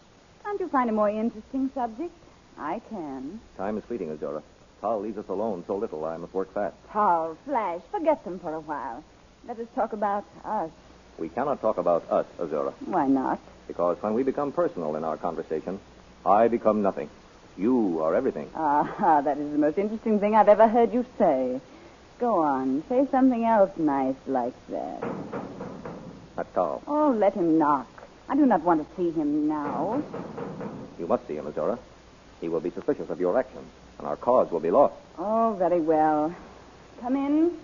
Can't you find a more interesting subject? I can. Time is fleeting, Azura. Tal leaves us alone so little I must work fast. Paul, Flash, forget them for a while. Let us talk about us. We cannot talk about us, Azura. Why not? Because when we become personal in our conversation, I become nothing. You are everything. Ah, that is the most interesting thing I've ever heard you say. Go on. Say something else nice like that. That's Tal. Oh, let him knock. I do not want to see him now. You must see him, Azura. He will be suspicious of your actions, and our cause will be lost. Oh, very well. Come in.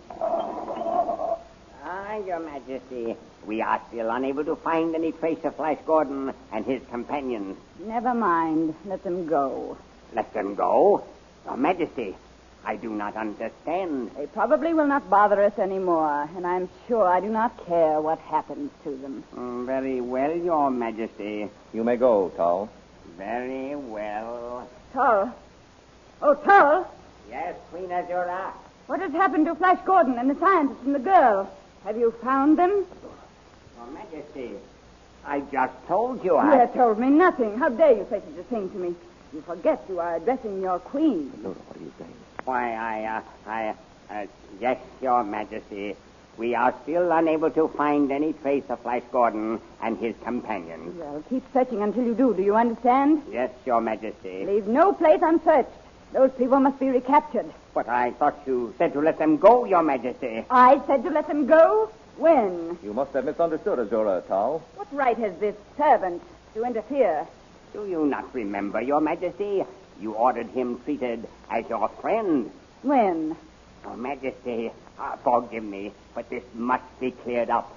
Your Majesty, we are still unable to find any trace of Flash Gordon and his companions. Never mind. Let them go. Let them go? Your Majesty, I do not understand. They probably will not bother us anymore, and I'm sure I do not care what happens to them. Very well, Your Majesty. You may go, Tal. Very well. Tal. Oh, Tal. Yes, Queen Azura. What has happened to Flash Gordon and the scientist and the girl? Have you found them? Your Majesty, I just told you You have told me nothing. How dare you say such a thing to me? You forget you are addressing your queen. No, what are you saying? Why, yes, Your Majesty. We are still unable to find any trace of Flash Gordon and his companions. Well, keep searching until you do. Do you understand? Yes, Your Majesty. Leave no place unsearched. Those people must be recaptured. But I thought you said to let them go, Your Majesty. I said to let them go? When? You must have misunderstood, Azura, Tal. What right has this servant to interfere? Do you not remember, Your Majesty? You ordered him treated as your friend. When? Your Majesty, forgive me, but this must be cleared up.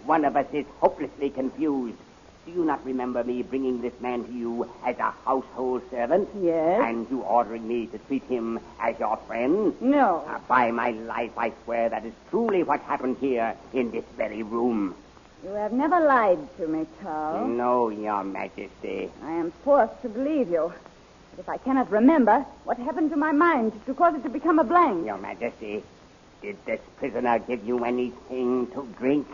One of us is hopelessly confused. Do you not remember me bringing this man to you as a household servant? Yes. And you ordering me to treat him as your friend? No. By my life, I swear that is truly what happened here in this very room. You have never lied to me, Tal. No, Your Majesty. I am forced to believe you. But if I cannot remember, what happened to my mind to cause it to become a blank? Your Majesty, did this prisoner give you anything to drink?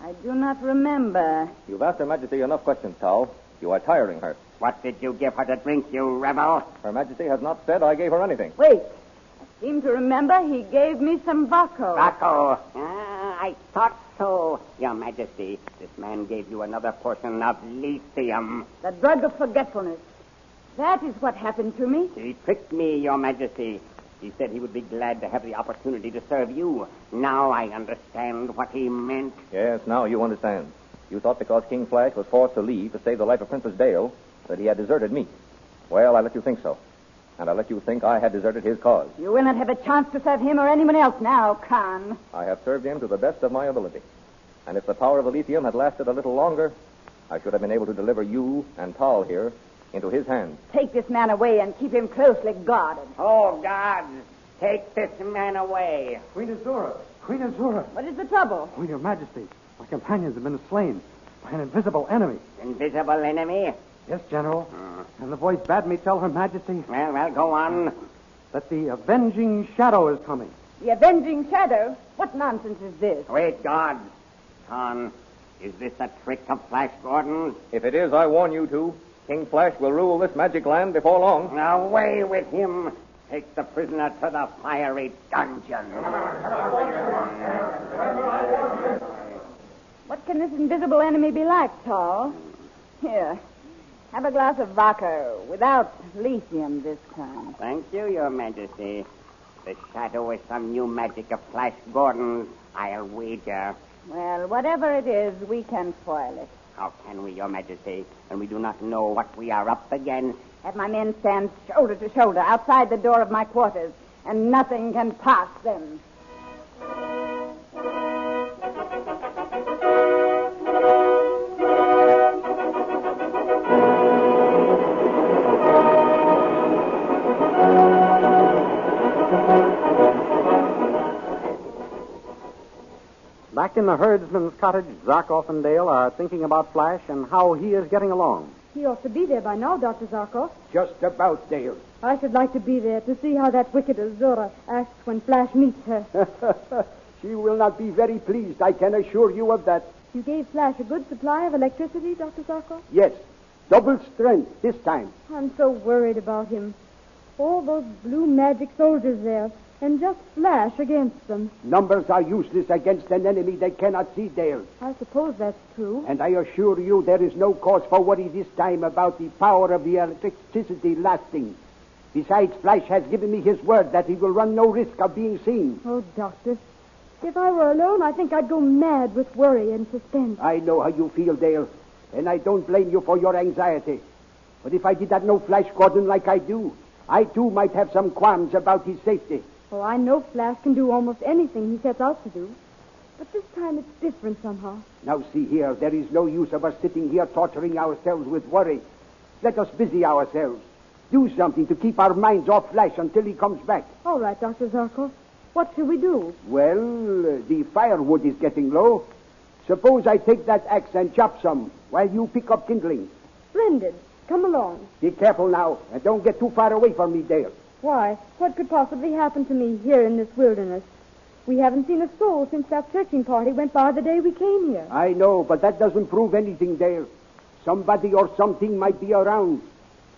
I do not remember. You've asked Her Majesty enough questions, Tal. You are tiring her. What did you give her to drink, you rebel? Her Majesty has not said I gave her anything. Wait. I seem to remember he gave me some Baco. Baco? I thought so. Your Majesty, this man gave you another portion of lithium. The drug of forgetfulness. That is what happened to me. He tricked me, Your Majesty. He said he would be glad to have the opportunity to serve you. Now I understand what he meant. Yes, now you understand. You thought because King Flash was forced to leave to save the life of Princess Dale that he had deserted me. Well, I let you think so. And I let you think I had deserted his cause. You will not have a chance to serve him or anyone else now, Khan. I have served him to the best of my ability. And if the power of the lithium had lasted a little longer, I should have been able to deliver you and Tal here into his hands. Take this man away and keep him closely guarded. Oh, God, take this man away. Queen Azura! Queen Azura! What is the trouble? Oh, Your Majesty, my companions have been slain by an invisible enemy. Invisible enemy? Yes, General. And the voice bade me tell Her Majesty... Well, go on. ...that the Avenging Shadow is coming. The Avenging Shadow? What nonsense is this? Wait, God. Khan, is this a trick of Flash Gordon's? If it is, I warn you two, King Flash will rule this magic land before long. Away with him. Take the prisoner to the fiery dungeon. What can this invisible enemy be like, Tal? Here, have a glass of vodka without lithium this time. Thank you, Your Majesty. The shadow is some new magic of Flash Gordon's, I'll wager. Well, whatever it is, we can foil it. How can we, Your Majesty, when we do not know what we are up against? Have my men stand shoulder to shoulder outside the door of my quarters, and nothing can pass them. Back in the herdsman's cottage, Zarkov and Dale are thinking about Flash and how he is getting along. He ought to be there by now, Dr. Zarkov. Just about, Dale. I should like to be there to see how that wicked Azura acts when Flash meets her. She will not be very pleased, I can assure you of that. You gave Flash a good supply of electricity, Dr. Zarkov? Yes, double strength this time. I'm so worried about him. All those blue magic soldiers there, and just Flash against them. Numbers are useless against an enemy they cannot see, Dale. I suppose that's true. And I assure you there is no cause for worry this time about the power of the electricity lasting. Besides, Flash has given me his word that he will run no risk of being seen. Oh, Doctor, if I were alone, I think I'd go mad with worry and suspense. I know how you feel, Dale, and I don't blame you for your anxiety. But if I did not know Flash Gordon like I do, I too might have some qualms about his safety. Oh, I know Flash can do almost anything he sets out to do. But this time it's different somehow. Now, see here, there is no use of us sitting here torturing ourselves with worry. Let us busy ourselves. Do something to keep our minds off Flash until he comes back. All right, Dr. Zarkov. What shall we do? Well, the firewood is getting low. Suppose I take that axe and chop some while you pick up kindling. Splendid. Come along. Be careful now, and don't get too far away from me, Dale. Why? What could possibly happen to me here in this wilderness? We haven't seen a soul since that searching party went by the day we came here. I know, but that doesn't prove anything, Dale. Somebody or something might be around.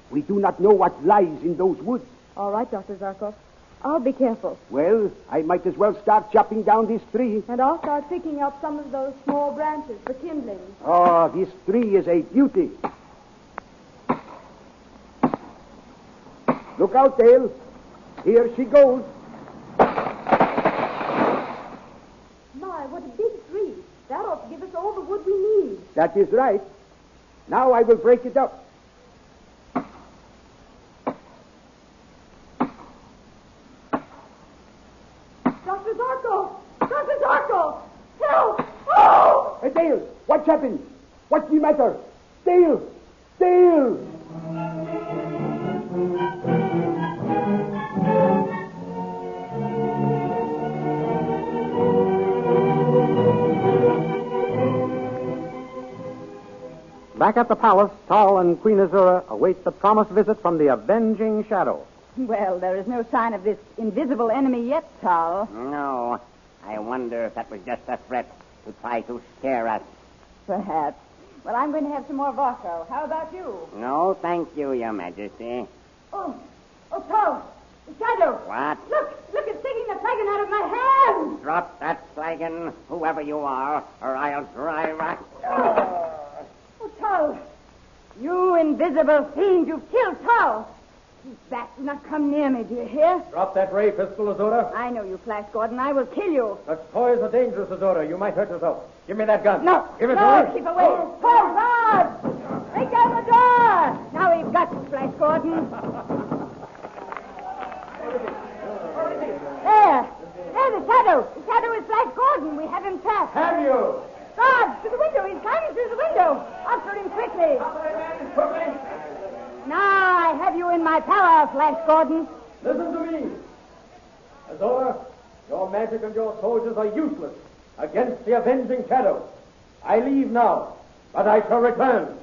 We do not know what lies in those woods. All right, Dr. Zarkov. I'll be careful. Well, I might as well start chopping down this tree. And I'll start picking up some of those small branches for kindling. Oh, this tree is a beauty. Look out, Dale. Here she goes. My, what a big tree. That ought to give us all the wood we need. That is right. Now I will break it up. Dr. Zarkov! Dr. Zarkov! Help! Oh! Hey, Dale, what's happened? What's the matter? Dale! Dale! Back at the palace, Tal and Queen Azura await the promised visit from the Avenging Shadow. Well, there is no sign of this invisible enemy yet, Tal. No. I wonder if that was just a threat to try to scare us. Perhaps. Well, I'm going to have some more vodka. How about you? No, thank you, Your Majesty. Oh, Tal, the shadow. What? Look, it's taking the flagon out of my hand. Drop that flagon, whoever you are, or I'll drive us. Oh, Tal, you invisible fiend, you've killed Tal. Keep back. Do not come near me, do you hear? Drop that ray pistol, Azura. I know you, Flash Gordon. I will kill you. Such toys are dangerous, Azura. You might hurt yourself. Give me that gun. No. Give it no, to me. keep away. Hold on. Break down the door. Now we've got you, Flash Gordon. There, the shadow. The shadow is Flash Gordon. We have him trapped. Have you? Guard, to the window. He's climbing through the window. After him quickly. Now I have you in my power, Flash Gordon. Listen to me. Azura, your magic and your soldiers are useless against the avenging shadow. I leave now, but I shall return.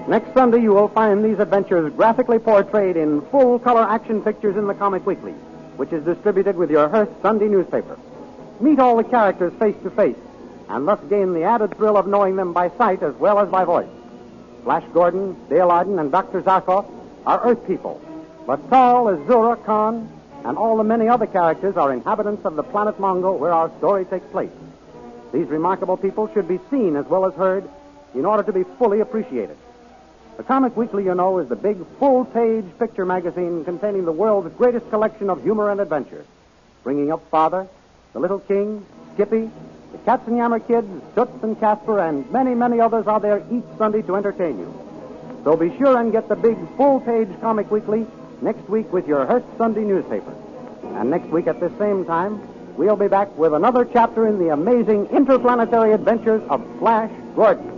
Next Sunday, you will find these adventures graphically portrayed in full-color action pictures in the Comic Weekly, which is distributed with your Hearst Sunday newspaper. Meet all the characters face to face, and thus gain the added thrill of knowing them by sight as well as by voice. Flash Gordon, Dale Arden, and Dr. Zarkov are Earth people, but Saul, Azura, Khan, and all the many other characters are inhabitants of the Planet Mongo, where our story takes place. These remarkable people should be seen as well as heard in order to be fully appreciated. The Comic Weekly, you know, is the big full-page picture magazine containing the world's greatest collection of humor and adventure, bringing up Father, the Little King, Skippy, the Katzenjammer Kids, Toots and Casper, and many, many others are there each Sunday to entertain you. So be sure and get the big full-page Comic Weekly next week with your Hearst Sunday newspaper. And next week at this same time, we'll be back with another chapter in the amazing interplanetary adventures of Flash Gordon.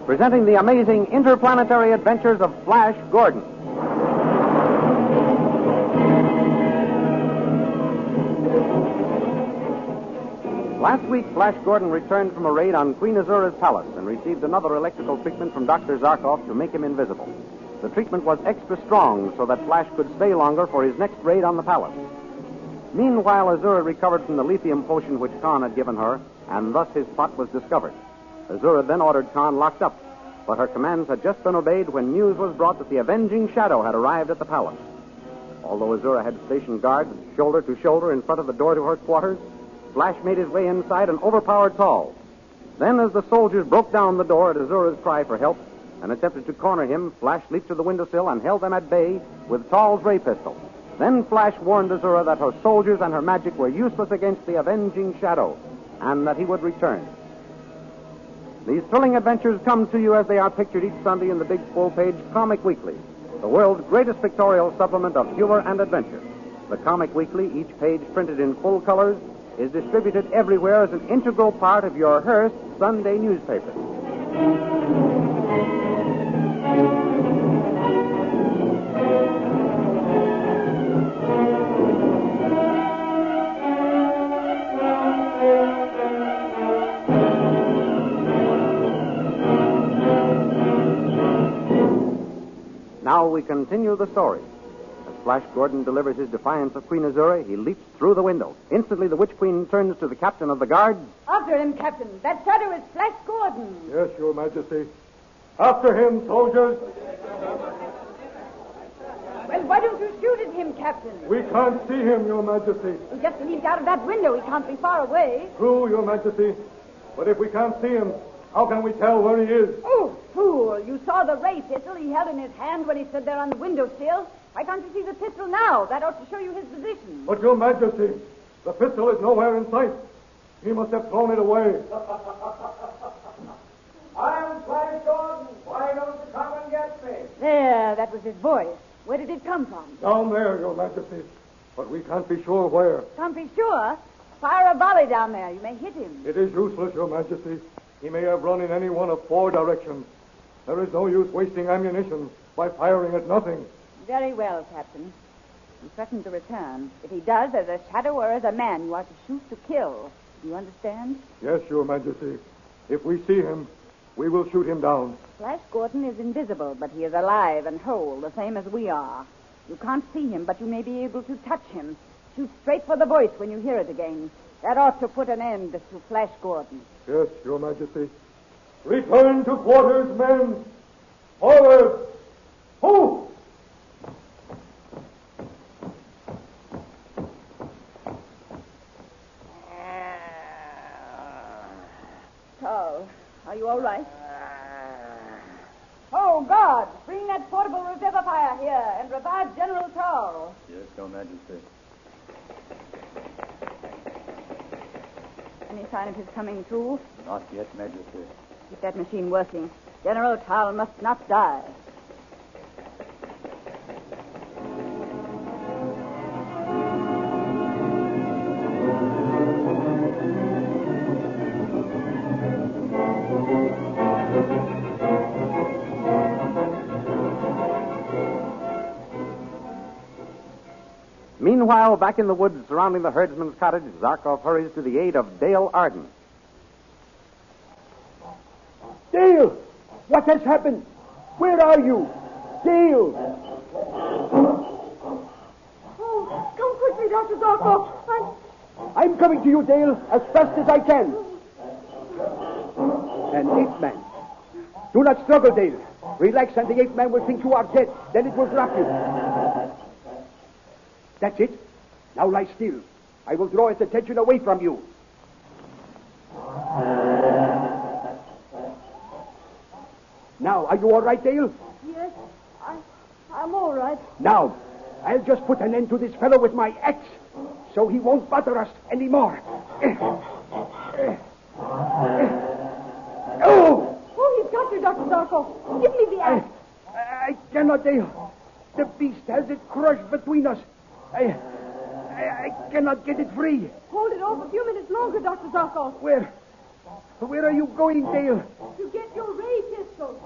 Presenting the amazing interplanetary adventures of Flash Gordon. Last week, Flash Gordon returned from a raid on Queen Azura's palace and received another electrical treatment from Dr. Zarkov to make him invisible. The treatment was extra strong so that Flash could stay longer for his next raid on the palace. Meanwhile, Azura recovered from the lithium potion which Khan had given her, and thus his plot was discovered. Azura then ordered Khan locked up, but her commands had just been obeyed when news was brought that the avenging shadow had arrived at the palace. Although Azura had stationed guards shoulder to shoulder in front of the door to her quarters, Flash made his way inside and overpowered Tall. Then, as the soldiers broke down the door at Azura's cry for help and attempted to corner him, Flash leaped to the windowsill and held them at bay with Tall's ray pistol. Then Flash warned Azura that her soldiers and her magic were useless against the avenging shadow, and that he would return. These thrilling adventures come to you as they are pictured each Sunday in the big full-page Comic Weekly, the world's greatest pictorial supplement of humor and adventure. The Comic Weekly, each page printed in full colors, is distributed everywhere as an integral part of your Hearst Sunday newspaper. Now we continue the story. As Flash Gordon delivers his defiance of Queen Azura, he leaps through the window. Instantly, the Witch Queen turns to the captain of the guard. After him, Captain. That shadow is Flash Gordon. Yes, Your Majesty. After him, soldiers. Well, why don't you shoot at him, Captain? We can't see him, Your Majesty. He just leaped out of that window. He can't be far away. True, Your Majesty. But if we can't see him, How can we tell where he is? Oh, fool. You saw the ray pistol he held in his hand when he stood there on the windowsill. Why can't you see the pistol now? That ought to show you his position. But, Your Majesty, the pistol is nowhere in sight. He must have thrown it away. I'm Flash Gordon. Why don't you come and get me? There, that was his voice. Where did it come from? Down there, Your Majesty. But we can't be sure where. Can't be sure. Fire a volley down there. You may hit him. It is useless, Your Majesty. He may have run in any one of 4 directions. There is no use wasting ammunition by firing at nothing. Very well, Captain. He threatened to return. If he does, as a shadow or as a man, you are to shoot to kill. Do you understand? Yes, Your Majesty. If we see him, we will shoot him down. Flash Gordon is invisible, but he is alive and whole, the same as we are. You can't see him, but you may be able to touch him. Shoot straight for the voice when you hear it again. That ought to put an end to Flash Gordon. Yes, Your Majesty. Return to quarters, men. Forward. Move! Tall, are you all right? Oh, God! Bring that portable revivifier here and revive General Tall. Yes, Your Majesty. Any sign of his coming to? Not yet, Majesty. Keep that machine working. General Tall must not die. Meanwhile, back in the woods surrounding the herdsman's cottage, Zarkov hurries to the aid of Dale Arden. Dale! What has happened? Where are you? Dale! Oh, come quickly, Dr. Zarkov. I'm coming to you, Dale, as fast as I can. An ape man. Do not struggle, Dale. Relax, and the ape man will think you are dead. Then it will drop you. That's it. Now lie still. I will draw its attention away from you. Now, are you all right, Dale? Yes, I'm all right. Now, I'll just put an end to this fellow with my axe, so he won't bother us anymore. Oh! Oh, he's got you, Dr. Zarkov. Give me the axe. I cannot, Dale. The beast has it crushed between us. I cannot get it free. Hold it off a few minutes longer, Dr. Zarkov. Where are you going, Dale? To get your ray pistol.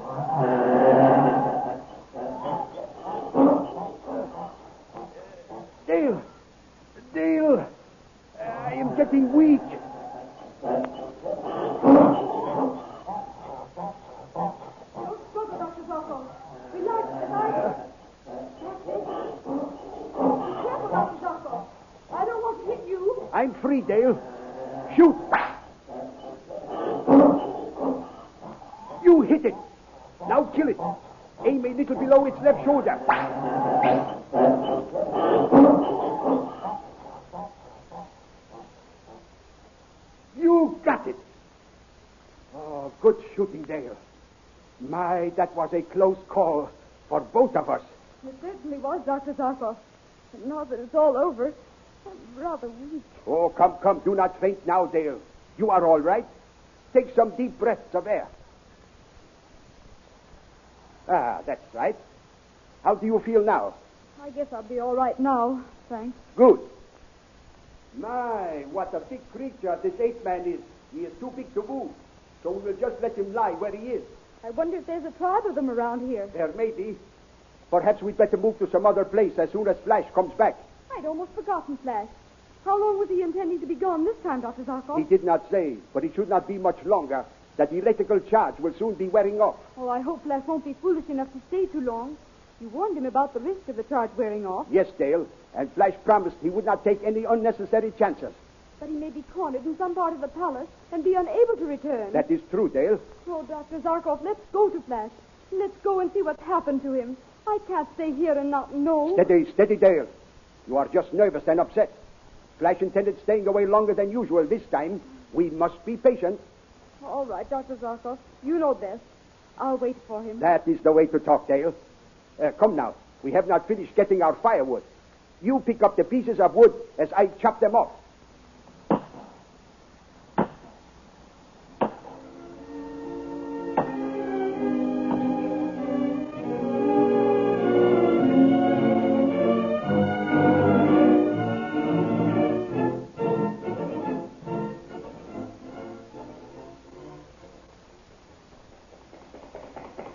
Dale, I am getting weak. Don't struggle, Dr. Zarkov. Relax, relax. Careful, Dr. Zarkov. I don't want to hit you. I'm free, Dale. Shoot. You hit it. Now kill it. Aim a little below its left shoulder. You got it. Oh, good shooting, Dale. My, that was a close call for both of us. It certainly was, Dr. Zarkov. And now that it's all over, I'm rather weak. Oh, come. Do not faint now, Dale. You are all right. Take some deep breaths of air. Ah, that's right. How do you feel now? I guess I'll be all right now, thanks. Good. My, what a big creature this ape man is. He is too big to move. So we'll just let him lie where he is. I wonder if there's a tribe of them around here. There may be. Perhaps we'd better move to some other place as soon as Flash comes back. I'd almost forgotten Flash. How long was he intending to be gone this time, Dr. Zarkov? He did not say, but it should not be much longer. That electrical charge will soon be wearing off. Oh, I hope Flash won't be foolish enough to stay too long. You warned him about the risk of the charge wearing off. Yes, Dale. And Flash promised he would not take any unnecessary chances. But he may be cornered in some part of the palace and be unable to return. That is true, Dale. Oh, Dr. Zarkov, let's go to Flash. Let's go and see what's happened to him. I can't stay here and not know. Steady, Dale. You are just nervous and upset. Flash intended staying away longer than usual this time. We must be patient. All right, Dr. Zarkov. You know best. I'll wait for him. That is the way to talk, Dale. Come now. We have not finished getting our firewood. You pick up the pieces of wood as I chop them off.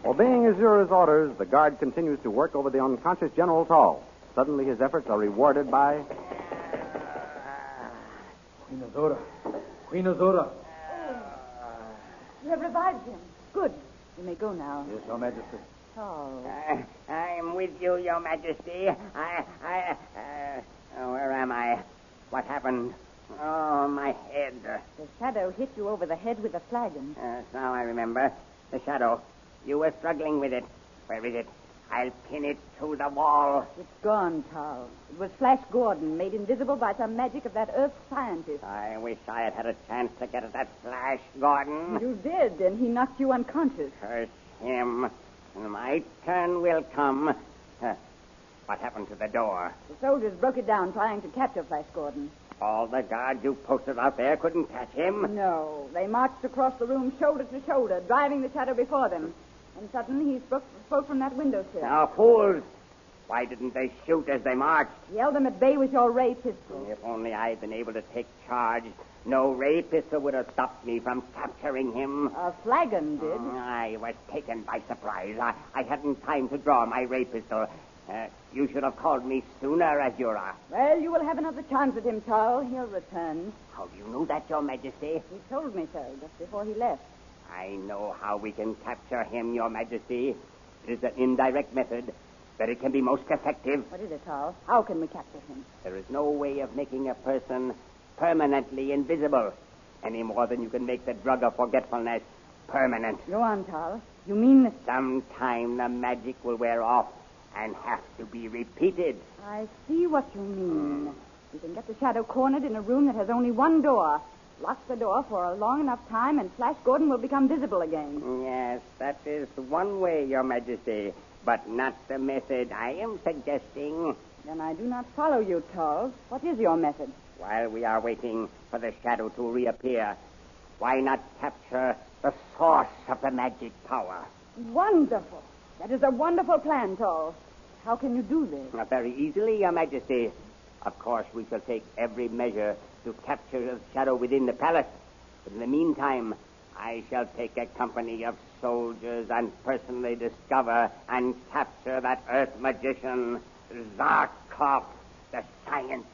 Obeying Azura's orders, the guard continues to work over the unconscious General Tall. Suddenly, his efforts are rewarded by... Queen Azura. Queen Azura. You have revived him. Good. You may go now. Yes, Your Majesty. Oh. I'm with you, Your Majesty. Where am I? What happened? Oh, my head. The shadow hit you over the head with a flagon. Now I remember. The shadow. You were struggling with it. Where is it? I'll pin it to the wall. It's gone, Carl. It was Flash Gordon, made invisible by some magic of that Earth scientist. I wish I had had a chance to get at that Flash Gordon. You did, and he knocked you unconscious. Curse him. My turn will come. What happened to the door? The soldiers broke it down trying to capture Flash Gordon. All the guards you posted out there couldn't catch him? No. They marched across the room shoulder to shoulder, driving the shadow before them. And suddenly he spoke from that windowsill. Now, fools! Why didn't they shoot as they marched? He held them at bay with your ray pistol. If only I'd been able to take charge, no ray pistol would have stopped me from capturing him. A flagon did. I was taken by surprise. I hadn't time to draw my ray pistol. You should have called me sooner, Azura. Well, you will have another chance at him, Charles. He'll return. How do you know that, Your Majesty? He told me so just before he left. I know how we can capture him, Your Majesty. It is an indirect method, but it can be most effective. What is it, Charles? How can we capture him? There is no way of making a person permanently invisible, any more than you can make the drug of forgetfulness permanent. Go on, Charles. You mean that... Sometime the magic will wear off and have to be repeated. I see what you mean. You can get the shadow cornered in a room that has only one door. Lock the door for a long enough time, and Flash Gordon will become visible again. Yes, that is one way, Your Majesty, but not the method I am suggesting. Then I do not follow you, Charles. What is your method? While we are waiting for the shadow to reappear, why not capture the source of the magic power? Wonderful. That is a wonderful plan, Charles. How can you do this? Very easily, Your Majesty. Of course, we shall take every measure to capture the shadow within the palace. But in the meantime, I shall take a company of soldiers and personally discover and capture that Earth magician, Zarkov, the scientist.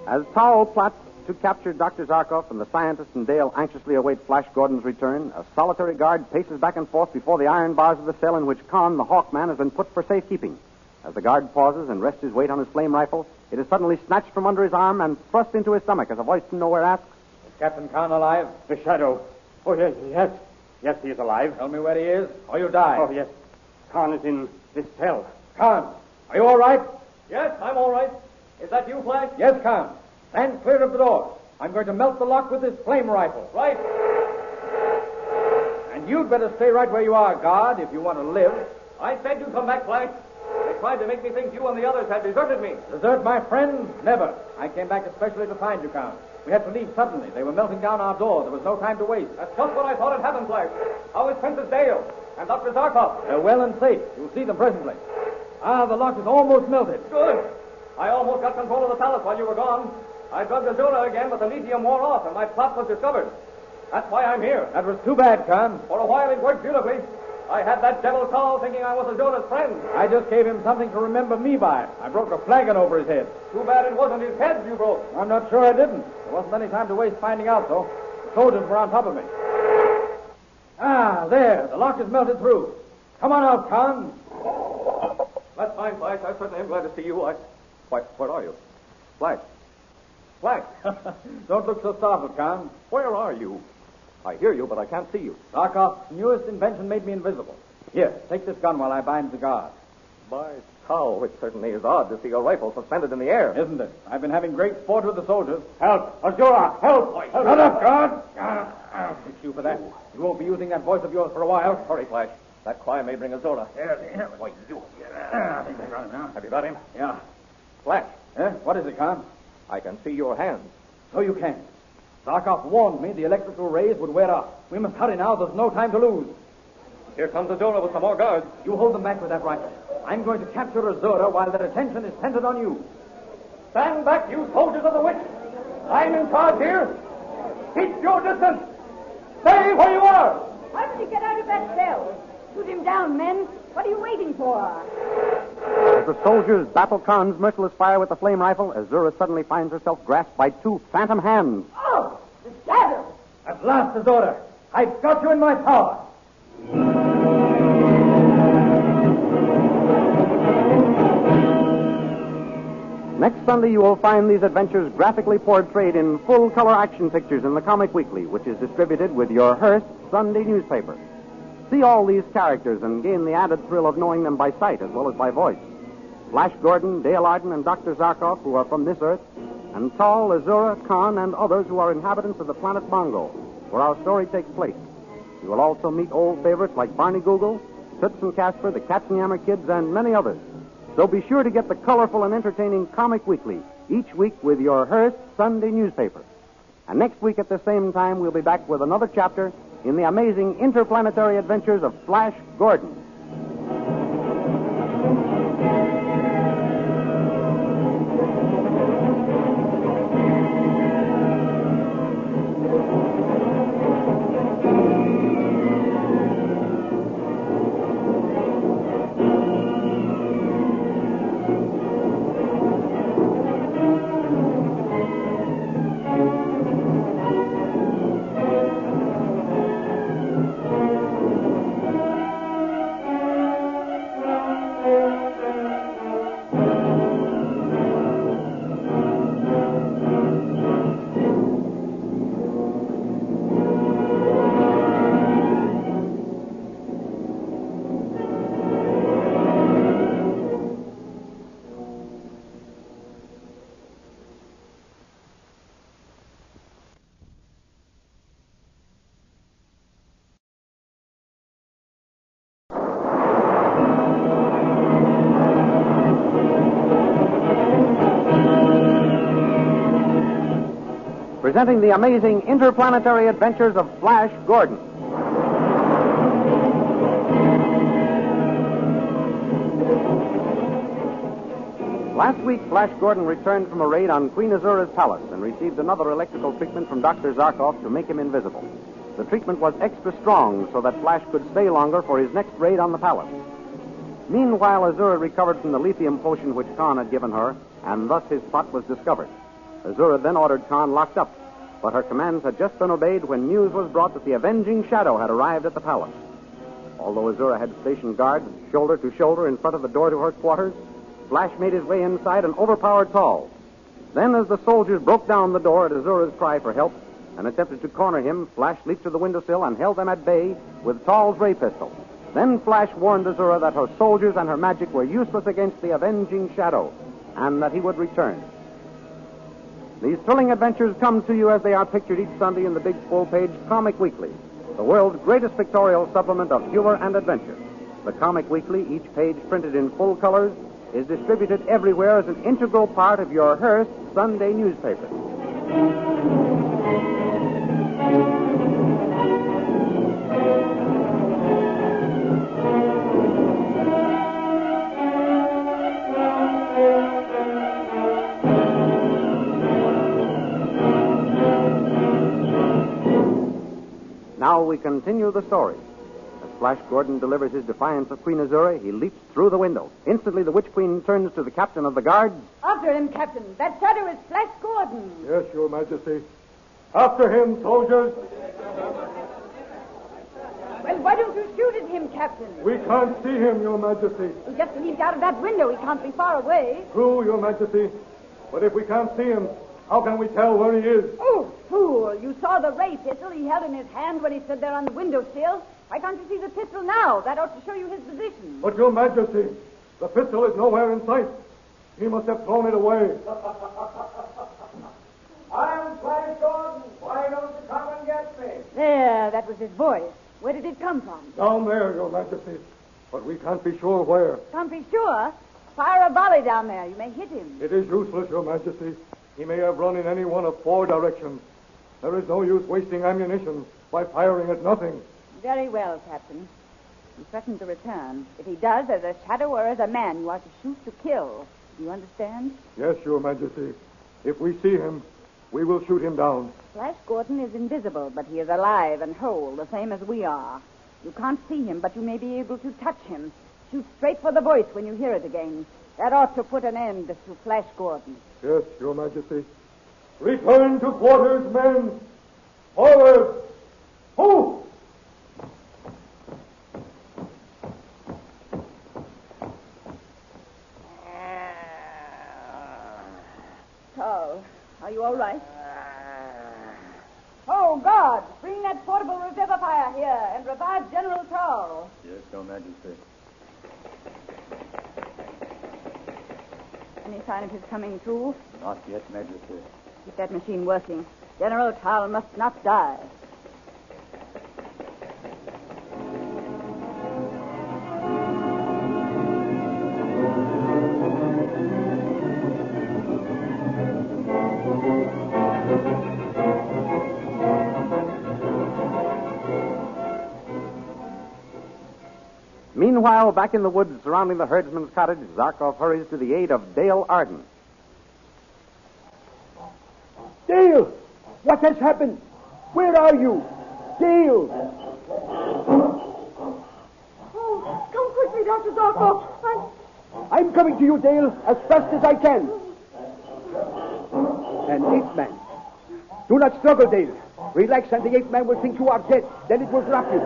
As Powell plots to capture Dr. Zarkov and the scientist and Dale anxiously await Flash Gordon's return, a solitary guard paces back and forth before the iron bars of the cell in which Khan, the Hawkman, has been put for safekeeping. As the guard pauses and rests his weight on his flame rifle, it is suddenly snatched from under his arm and thrust into his stomach as a voice from nowhere asks, Is Captain Khan alive? The shadow. Oh, yes. Yes, he is alive. Tell me where he is, or you die. Oh, yes. Khan is in this cell. Khan, are you all right? Yes, I'm all right. Is that you, Flash? Yes, Khan. Stand clear of the door. I'm going to melt the lock with this flame rifle. Right. And you'd better stay right where you are, guard, if you want to live. I said you'd come back, Flash. They tried to make me think you and the others had deserted me. Desert, my friend? Never. I came back especially to find you, Count. We had to leave suddenly. They were melting down our door. There was no time to waste. That's just what I thought had happened, Flash. How is Princess Dale and Dr. Zarkov? They're well and safe. You'll see them presently. The lock is almost melted. Good. I almost got control of the palace while you were gone. I drugged Azura again, but the lithium wore off, and my plot was discovered. That's why I'm here. That was too bad, Khan. For a while, it worked beautifully. I had that devil Tall thinking I was Azura's friend. I just gave him something to remember me by. I broke a flagon over his head. Too bad it wasn't his head you broke. I'm not sure I didn't. There wasn't any time to waste finding out, though. The soldiers were on top of me. There. The lock is melted through. Come on out, Khan. That's fine, Flash. I certainly am glad to see you. What are you? Flash. Flash. Don't look so startled, Khan. Where are you? I hear you, but I can't see you. Zarkov's newest invention made me invisible. Here, take this gun while I bind the guard. By Oh, it certainly is odd to see your rifle suspended in the air. Isn't it? I've been having great sport with the soldiers. Help! Azura! Help! Shut up, guard! Fix you for that. You won't be using that voice of yours for a while. Hurry, Flash. That cry may bring Azura. Why, you. Have you got him? Yeah. Flash. What is it, Khan? I can see your hands. No, you can't. Zarkov warned me the electrical rays would wear off. We must hurry now. There's no time to lose. Here comes Azura with some more guards. You hold them back with that rifle. I'm going to capture Azura while their attention is centered on you. Stand back, you soldiers of the witch. I'm in charge here. Keep your distance. Stay where you are. How did he get out of that cell? Shoot him down, men. What are you waiting for? As the soldiers battle Khan's merciless fire with the flame rifle, Azura suddenly finds herself grasped by two phantom hands. Oh, the shadow! At last, Azura. I've got you in my power. Next Sunday, you will find these adventures graphically portrayed in full-color action pictures in the Comic Weekly, which is distributed with your Hearst Sunday newspaper. See all these characters and gain the added thrill of knowing them by sight as well as by voice. Flash Gordon, Dale Arden, and Dr. Zarkov, who are from this Earth, and Tall, Azura, Khan, and others who are inhabitants of the planet Mongo, where our story takes place. You will also meet old favorites like Barney Google, Toots and Casper, the Katzenjammer Kids, and many others. So be sure to get the colorful and entertaining Comic Weekly each week with your Hearst Sunday newspaper. And next week at the same time, we'll be back with another chapter in the amazing interplanetary adventures of Flash Gordon. Presenting the amazing interplanetary adventures of Flash Gordon. Last week, Flash Gordon returned from a raid on Queen Azura's palace and received another electrical treatment from Dr. Zarkov to make him invisible. The treatment was extra strong so that Flash could stay longer for his next raid on the palace. Meanwhile, Azura recovered from the lithium potion which Khan had given her, and thus his plot was discovered. Azura then ordered Khan locked up, but her commands had just been obeyed when news was brought that the Avenging Shadow had arrived at the palace. Although Azura had stationed guards shoulder to shoulder in front of the door to her quarters, Flash made his way inside and overpowered Tall. Then, as the soldiers broke down the door at Azura's cry for help and attempted to corner him, Flash leaped to the windowsill and held them at bay with Tall's ray pistol. Then Flash warned Azura that her soldiers and her magic were useless against the Avenging Shadow, and that he would return. These thrilling adventures come to you as they are pictured each Sunday in the big full-page Comic Weekly, the world's greatest pictorial supplement of humor and adventure. The Comic Weekly, each page printed in full colors, is distributed everywhere as an integral part of your Hearst Sunday newspaper. Now we continue the story. As Flash Gordon delivers his defiance of Queen Azura, he leaps through the window. Instantly, the Witch Queen turns to the captain of the guards. After him, Captain. That shadow is Flash Gordon. Yes, Your Majesty. After him, soldiers. Well, why don't you shoot at him, Captain? We can't see him, Your Majesty. Well, just leave out of that window. He can't be far away. True, Your Majesty. But if we can't see him, how can we tell where he is? Oh, fool. You saw the ray pistol he held in his hand when he stood there on the windowsill. Why can't you see the pistol now? That ought to show you his position. But, Your Majesty, The pistol is nowhere in sight. He must have thrown it away. I'm Flash Gordon. Why don't you come and get me? There, that was his voice. Where did it come from? Down there, Your Majesty. But we can't be sure where. Can't be sure. Fire a volley down there. You may hit him. It is useless, Your Majesty. He may have run in any one of 4 directions. There is no use wasting ammunition by firing at nothing. Very well, Captain. He threatened to return. If he does, as a shadow or as a man, you are to shoot to kill. Do you understand? Yes, Your Majesty. If we see him, we will shoot him down. Flash Gordon is invisible, but he is alive and whole, the same as we are. You can't see him, but you may be able to touch him. Shoot straight for the voice when you hear it again. That ought to put an end to Flash Gordon. Yes, Your Majesty. Return to quarters, men. Forward. Move! Carl, are you all right? Oh, God! Bring that portable revivifier here and revive General Carl. Yes, Your Majesty. Any sign of his coming to? Not yet, Majesty. Keep that machine working. General Carl must not die. Meanwhile, back in the woods surrounding the herdsman's cottage, Zarkov hurries to the aid of Dale Arden. Dale! What has happened? Where are you? Dale! Oh, come quickly, Dr. Zarkov. I'm coming to you, Dale, as fast as I can. An ape man. Do not struggle, Dale. Relax, and the ape man will think you are dead. Then it will drop you.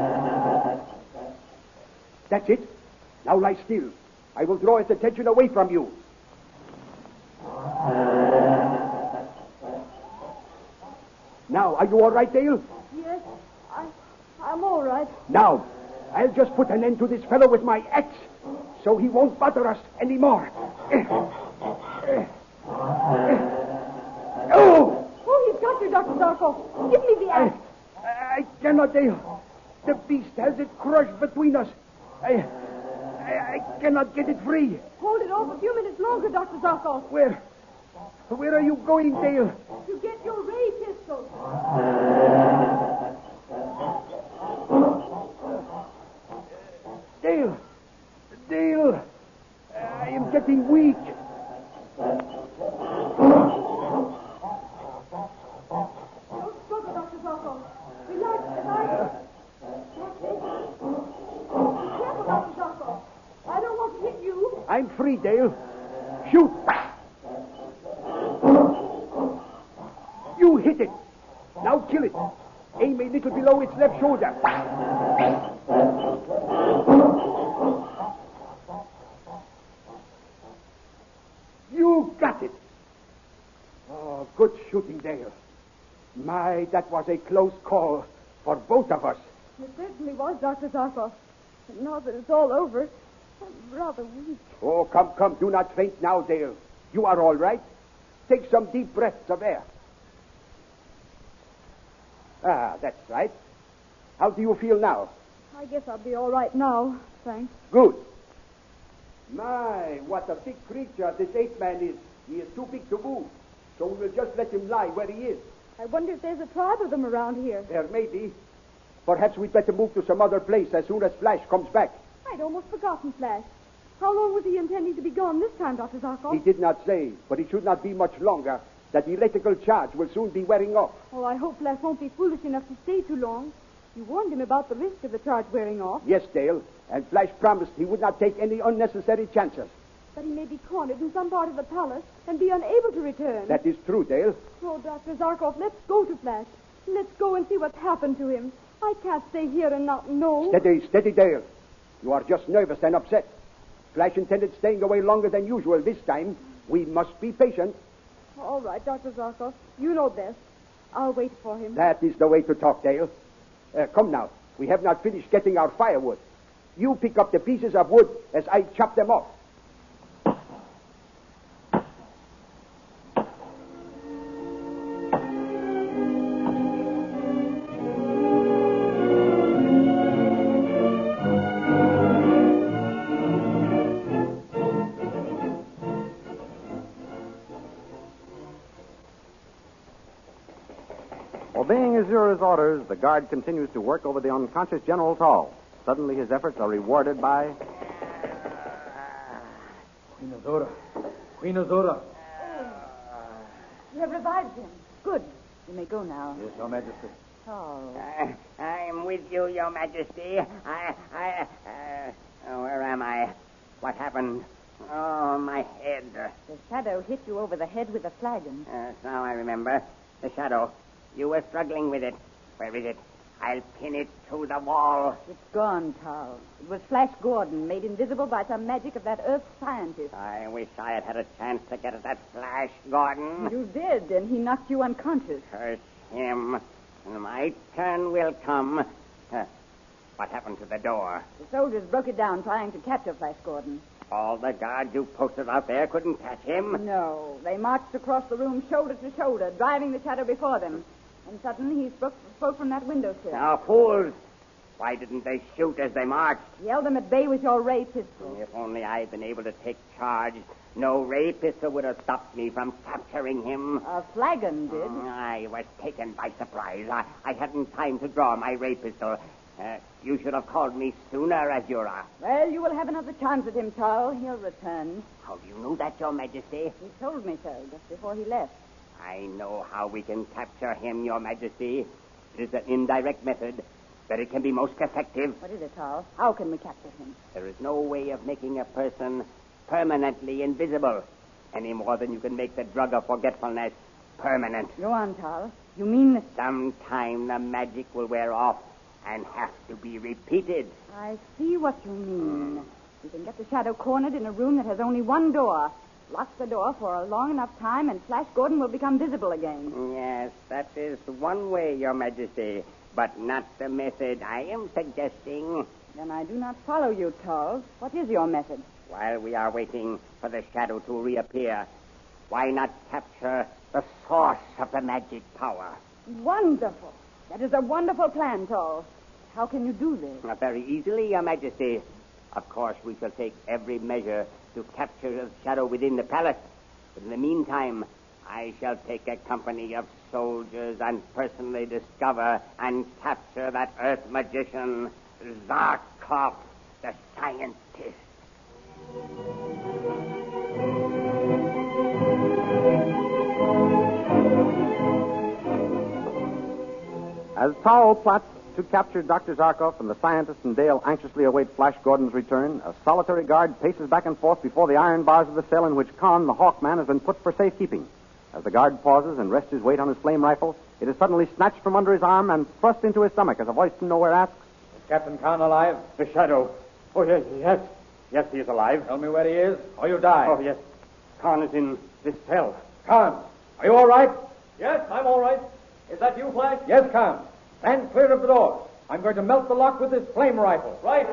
That's it. Now lie still. I will draw its attention away from you. Now, are you all right, Dale? Yes, I'm all right. Now, I'll just put an end to this fellow with my axe, so he won't bother us anymore. Oh, he's got you, Dr. Zarkov. Give me the axe. I cannot, Dale. The beast has it crushed between us. I cannot get it free. Hold it off a few minutes longer, Dr. Zarkov. Where are you going, Dale? To get your ray pistol. Dale, I am getting weak. Don't struggle, Dr. Zarkov. Relax, relax. Careful, Dr. Zarkov. I don't want to hit you. I'm free, Dale. Shoot. You hit it. Now kill it. Aim a little below its left shoulder. You got it. Oh, good shooting, Dale. My, that was a close call for both of us. It certainly was, Dr. Zarkov. But now that it's all over, I'm rather weak. Oh, come. Do not faint now, Dale. You are all right. Take some deep breaths of air. Ah, that's right. How do you feel now? I guess I'll be all right now, thanks. Good. My, what a big creature this ape man is. He is too big to move. So we will just let him lie where he is. I wonder if there's a tribe of them around here. There may be. Perhaps we'd better move to some other place as soon as Flash comes back. I'd almost forgotten Flash. How long was he intending to be gone this time, Dr. Zarkov? He did not say, but it should not be much longer. That electrical charge will soon be wearing off. Oh, I hope Flash won't be foolish enough to stay too long. You warned him about the risk of the charge wearing off. Yes, Dale. And Flash promised he would not take any unnecessary chances. But he may be cornered in some part of the palace and be unable to return. That is true, Dale. Oh, Dr. Zarkov, let's go to Flash. Let's go and see what's happened to him. I can't stay here and not know. Steady, Dale. You are just nervous and upset. Flash intended staying away longer than usual this time. We must be patient. All right, Dr. Zarkov. You know best. I'll wait for him. That is the way to talk, Dale. Come now. We have not finished getting our firewood. You pick up the pieces of wood as I chop them off. Azura's orders, the guard continues to work over the unconscious General Tall. Suddenly, his efforts are rewarded by... Queen Azura. Queen Azura. You have revived him. Good. You may go now. Yes, Your Majesty. Oh. I'm with you, Your Majesty. Where am I? What happened? Oh, my head. The shadow hit you over the head with a flagon. Now I remember. The shadow. You were struggling with it. Where is it? I'll pin it to the wall. It's gone, Tal. It was Flash Gordon, made invisible by some magic of that Earth scientist. I wish I had had a chance to get at that Flash Gordon. You did, and he knocked you unconscious. Curse him. My turn will come. What happened to the door? The soldiers broke it down trying to capture Flash Gordon. All the guards you posted out there couldn't catch him? No. They marched across the room shoulder to shoulder, driving the shadow before them. And suddenly he spoke from that windowsill. Now, fools! Why didn't they shoot as they marched? You held them at bay with your ray pistol. If only I'd been able to take charge, no ray pistol would have stopped me from capturing him. A flagon did. I was taken by surprise. I hadn't time to draw my ray pistol. You should have called me sooner, Azura. Well, you will have another chance at him, Tal. He'll return. How do you know that, Your Majesty? He told me so just before he left. I know how we can capture him, Your Majesty. It is an indirect method, but it can be most effective. What is it, Tal? How can we capture him? There is no way of making a person permanently invisible, any more than you can make the drug of forgetfulness permanent. Go on, Tal. You mean... Sometime the magic will wear off and have to be repeated. I see what you mean. You can get the shadow cornered in a room that has only one door. Lock the door for a long enough time, and Flash Gordon will become visible again. Yes, that is one way, Your Majesty, but not the method I am suggesting. Then I do not follow you, Tal. What is your method? While we are waiting for the shadow to reappear, why not capture the source of the magic power? Wonderful. That is a wonderful plan, Tal. How can you do this? Very easily, Your Majesty. Of course, we shall take every measure to capture the shadow within the palace. But in the meantime, I shall take a company of soldiers and personally discover and capture that Earth magician, Zarkov, the scientist. As Tal plots to capture Dr. Zarkov and the scientist and Dale anxiously await Flash Gordon's return, a solitary guard paces back and forth before the iron bars of the cell in which Khan, the Hawkman, has been put for safekeeping. As the guard pauses and rests his weight on his flame rifle, it is suddenly snatched from under his arm and thrust into his stomach as a voice from nowhere asks, Is Captain Khan alive? The shadow. Oh, yes. Yes, he is alive. Tell me where he is, or you die. Oh, yes. Khan is in this cell. Khan, are you all right? Yes, I'm all right. Is that you, Flash? Yes, Khan. Stand clear of the door. I'm going to melt the lock with this flame rifle. Right.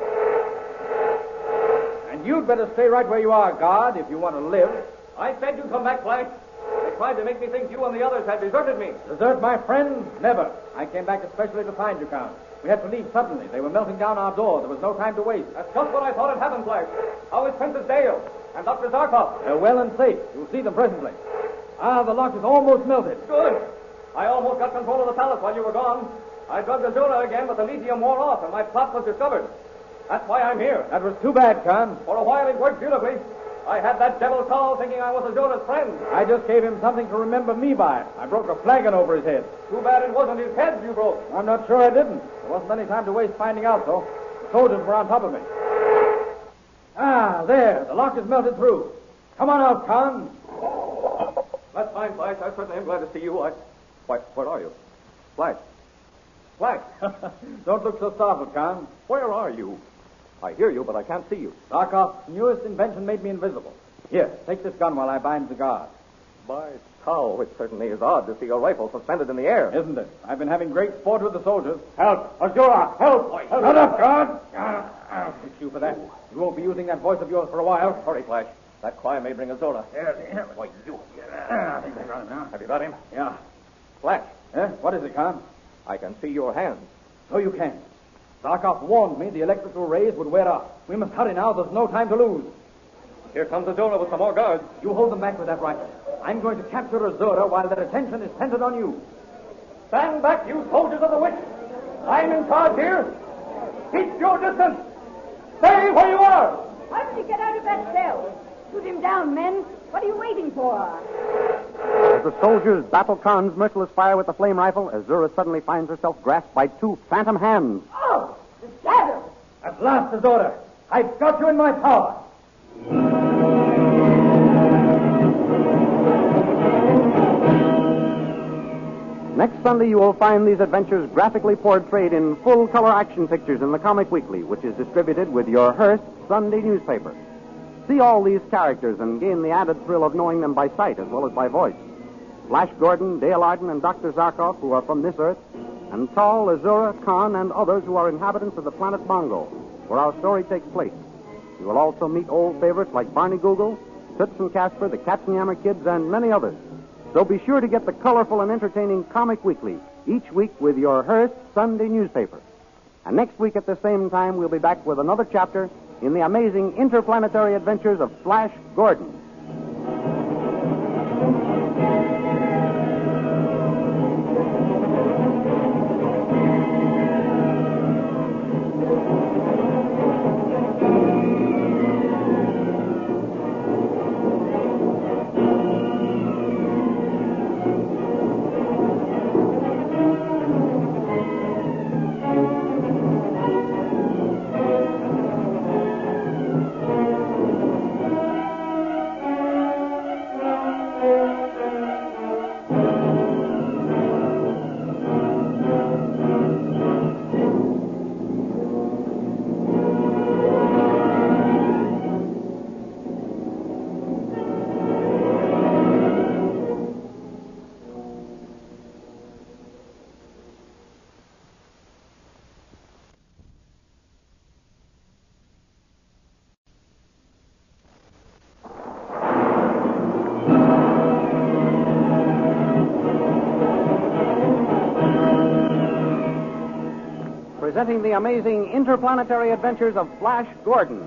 And you'd better stay right where you are, guard, if you want to live. I said you'd come back, Flash. They tried to make me think you and the others had deserted me. Desert, my friend? Never. I came back especially to find you, Count. We had to leave suddenly. They were melting down our door. There was no time to waste. That's just what I thought had happened, Flash. How is Princess Dale and Dr. Zarkov? They're well and safe. You'll see them presently. The lock is almost melted. Good. I almost got control of the palace while you were gone. I drugged Azura again, but the lithium wore off, and my plot was discovered. That's why I'm here. That was too bad, Khan. For a while, it worked beautifully. I had that devil Saul thinking I was Azura's friend. I just gave him something to remember me by. I broke a flagon over his head. Too bad it wasn't his head you broke. I'm not sure I didn't. There wasn't any time to waste finding out, though. The soldiers were on top of me. There. The lock is melted through. Come on out, Khan. That's fine, Flash. I certainly am glad to see you. Where are you? Flash. Don't look so startled, Khan. Where are you? I hear you, but I can't see you. Zarkov's newest invention made me invisible. Here, take this gun while I bind the guard. By Tau, it certainly is odd to see a rifle suspended in the air. Isn't it? I've been having great sport with the soldiers. Help! Azura! Help! Shut up, guard! I'll fix you for that. You won't be using that voice of yours for a while. Hurry, Flash. That cry may bring Azura. Here. Why, you. I think I got him now. Have you got him? Yeah. Flash. What is it, Khan? I can see your hands. So you can. Zarkov warned me the electrical rays would wear off. We must hurry now. There's no time to lose. Here comes Azura with some more guards. You hold them back with that rifle. I'm going to capture Azura while their attention is centered on you. Stand back, you soldiers of the witch. I'm in charge here. Keep your distance. Stay where you are. Why don't you get out of that cell? Shoot him down, men. What are you waiting for? As the soldiers battle Khan's merciless fire with the flame rifle, Azura suddenly finds herself grasped by two phantom hands. Oh, the shadow! At last, Azura. I've got you in my power. Next Sunday, you will find these adventures graphically portrayed in full-color action pictures in the Comic Weekly, which is distributed with your Hearst Sunday newspaper. See all these characters and gain the added thrill of knowing them by sight as well as by voice. Flash Gordon, Dale Arden, and Dr. Zarkov, who are from this Earth, and Tall, Azura, Khan, and others who are inhabitants of the planet Mongo, where our story takes place. You will also meet old favorites like Barney Google, Toots and Casper, the Katzenjammer Kids, and many others. So be sure to get the colorful and entertaining Comic Weekly each week with your Hearst Sunday newspaper. And next week at the same time, we'll be back with another chapter in the amazing interplanetary adventures of Flash Gordon. Presenting the amazing interplanetary adventures of Flash Gordon.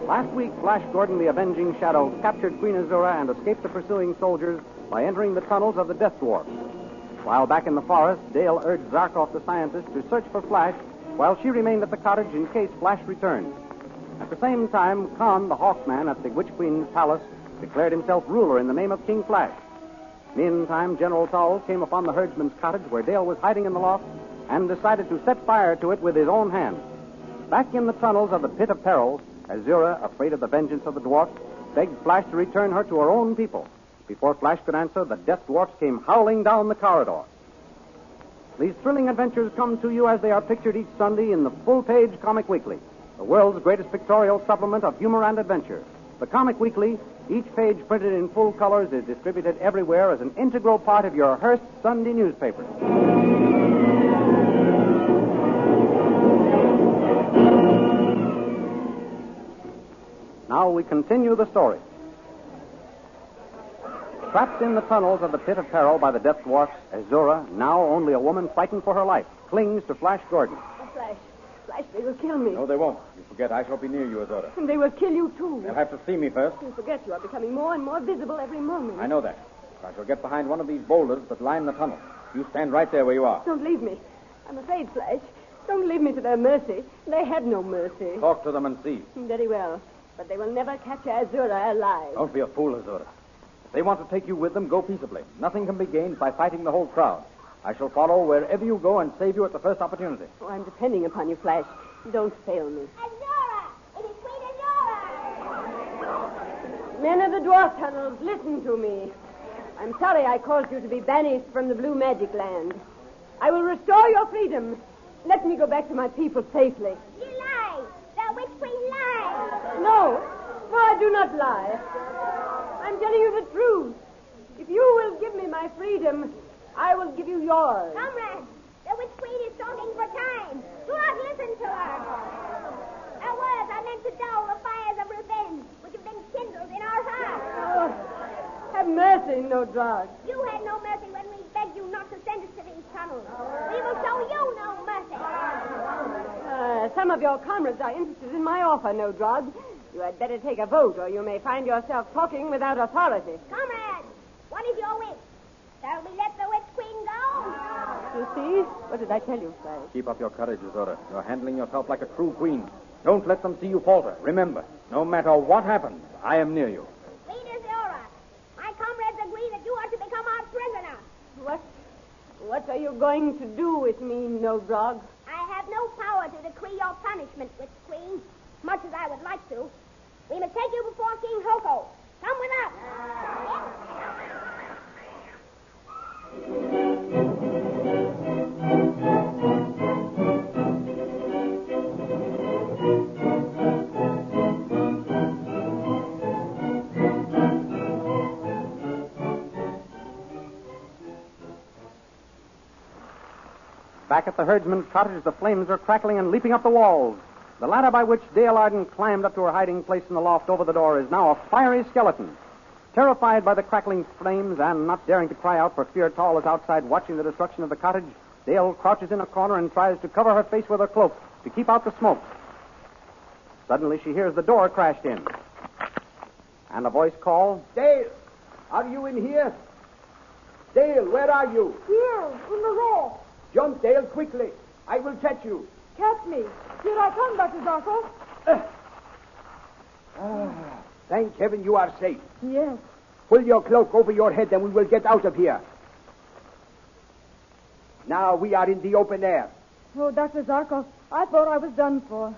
Last week, Flash Gordon, the Avenging Shadow, captured Queen Azura and escaped the pursuing soldiers by entering the tunnels of the Death Dwarfs. While back in the forest, Dale urged Zarkov, the scientist, to search for Flash while she remained at the cottage in case Flash returned. At the same time, Khan, the Hawkman at the Witch Queen's palace, declared himself ruler in the name of King Flash. Meantime, General Towles came upon the herdsman's cottage where Dale was hiding in the loft and decided to set fire to it with his own hands. Back in the tunnels of the Pit of Peril, Azura, afraid of the vengeance of the dwarfs, begged Flash to return her to her own people. Before Flash could answer, the Death Dwarfs came howling down the corridor. These thrilling adventures come to you as they are pictured each Sunday in the full-page Comic Weekly, the world's greatest pictorial supplement of humor and adventure. The Comic Weekly, each page printed in full colors, is distributed everywhere as an integral part of your Hearst Sunday newspaper. Now we continue the story. Trapped in the tunnels of the Pit of Peril by the Death Dwarfs, Azura, now only a woman frightened for her life, clings to Flash Gordon. Flash, they will kill me. No, they won't. You forget I shall be near you, Azura. And they will kill you, too. They'll have to see me first. You forget you are becoming more and more visible every moment. I know that. I shall get behind one of these boulders that line the tunnel. You stand right there where you are. Don't leave me. I'm afraid, Flash. Don't leave me to their mercy. They have no mercy. Talk to them and see. Very well. But they will never catch Azura alive. Don't be a fool, Azura. If they want to take you with them, go peaceably. Nothing can be gained by fighting the whole crowd. I shall follow wherever you go and save you at the first opportunity. Oh, I'm depending upon you, Flash. Don't fail me. Azura! It is Queen Azura! Men of the dwarf tunnels, listen to me. I'm sorry I caused you to be banished from the Blue Magic Land. I will restore your freedom. Let me go back to my people safely. You lie! The Witch Queen lies! No, I do not lie. I'm telling you the truth. If you will give me my freedom, I will give you yours. Comrade, the Witch Queen is talking for time. Do not listen to her. Her words are meant to dull the fires of revenge which have been kindled in our hearts. Oh, have mercy, no drug. You had no mercy when we begged you not to send us to these tunnels. We will show you no mercy. Some of your comrades are interested in my offer, no drug. You had better take a vote, or you may find yourself talking without authority. Comrades, what is your wish? Shall we let the witch queen go? You see? What did I tell you, Flash? Keep up your courage, Azura. You're handling yourself like a true queen. Don't let them see you falter. Remember, no matter what happens, I am near you. Lead Azura. My comrades agree that you are to become our prisoner. What are you going to do with me, Nogrog? I have no power to decree your punishment, witch queen, much as I would like to. We must take you before King Hoko. Come with us. Back at the herdsman's cottage, the flames are crackling and leaping up the walls. The ladder by which Dale Arden climbed up to her hiding place in the loft over the door is now a fiery skeleton. Terrified by the crackling flames and not daring to cry out for fear Tall is outside watching the destruction of the cottage, Dale crouches in a corner and tries to cover her face with her cloak to keep out the smoke. Suddenly she hears the door crashed in. And a voice call, Dale, are you in here? Dale, where are you? Here, in the raft. Jump, Dale, quickly. I will catch you. Catch me. Here I come, Dr. Zarkov. Thank heaven you are safe. Yes. Pull your cloak over your head and we will get out of here. Now we are in the open air. Oh, Dr. Zarkov, I thought I was done for.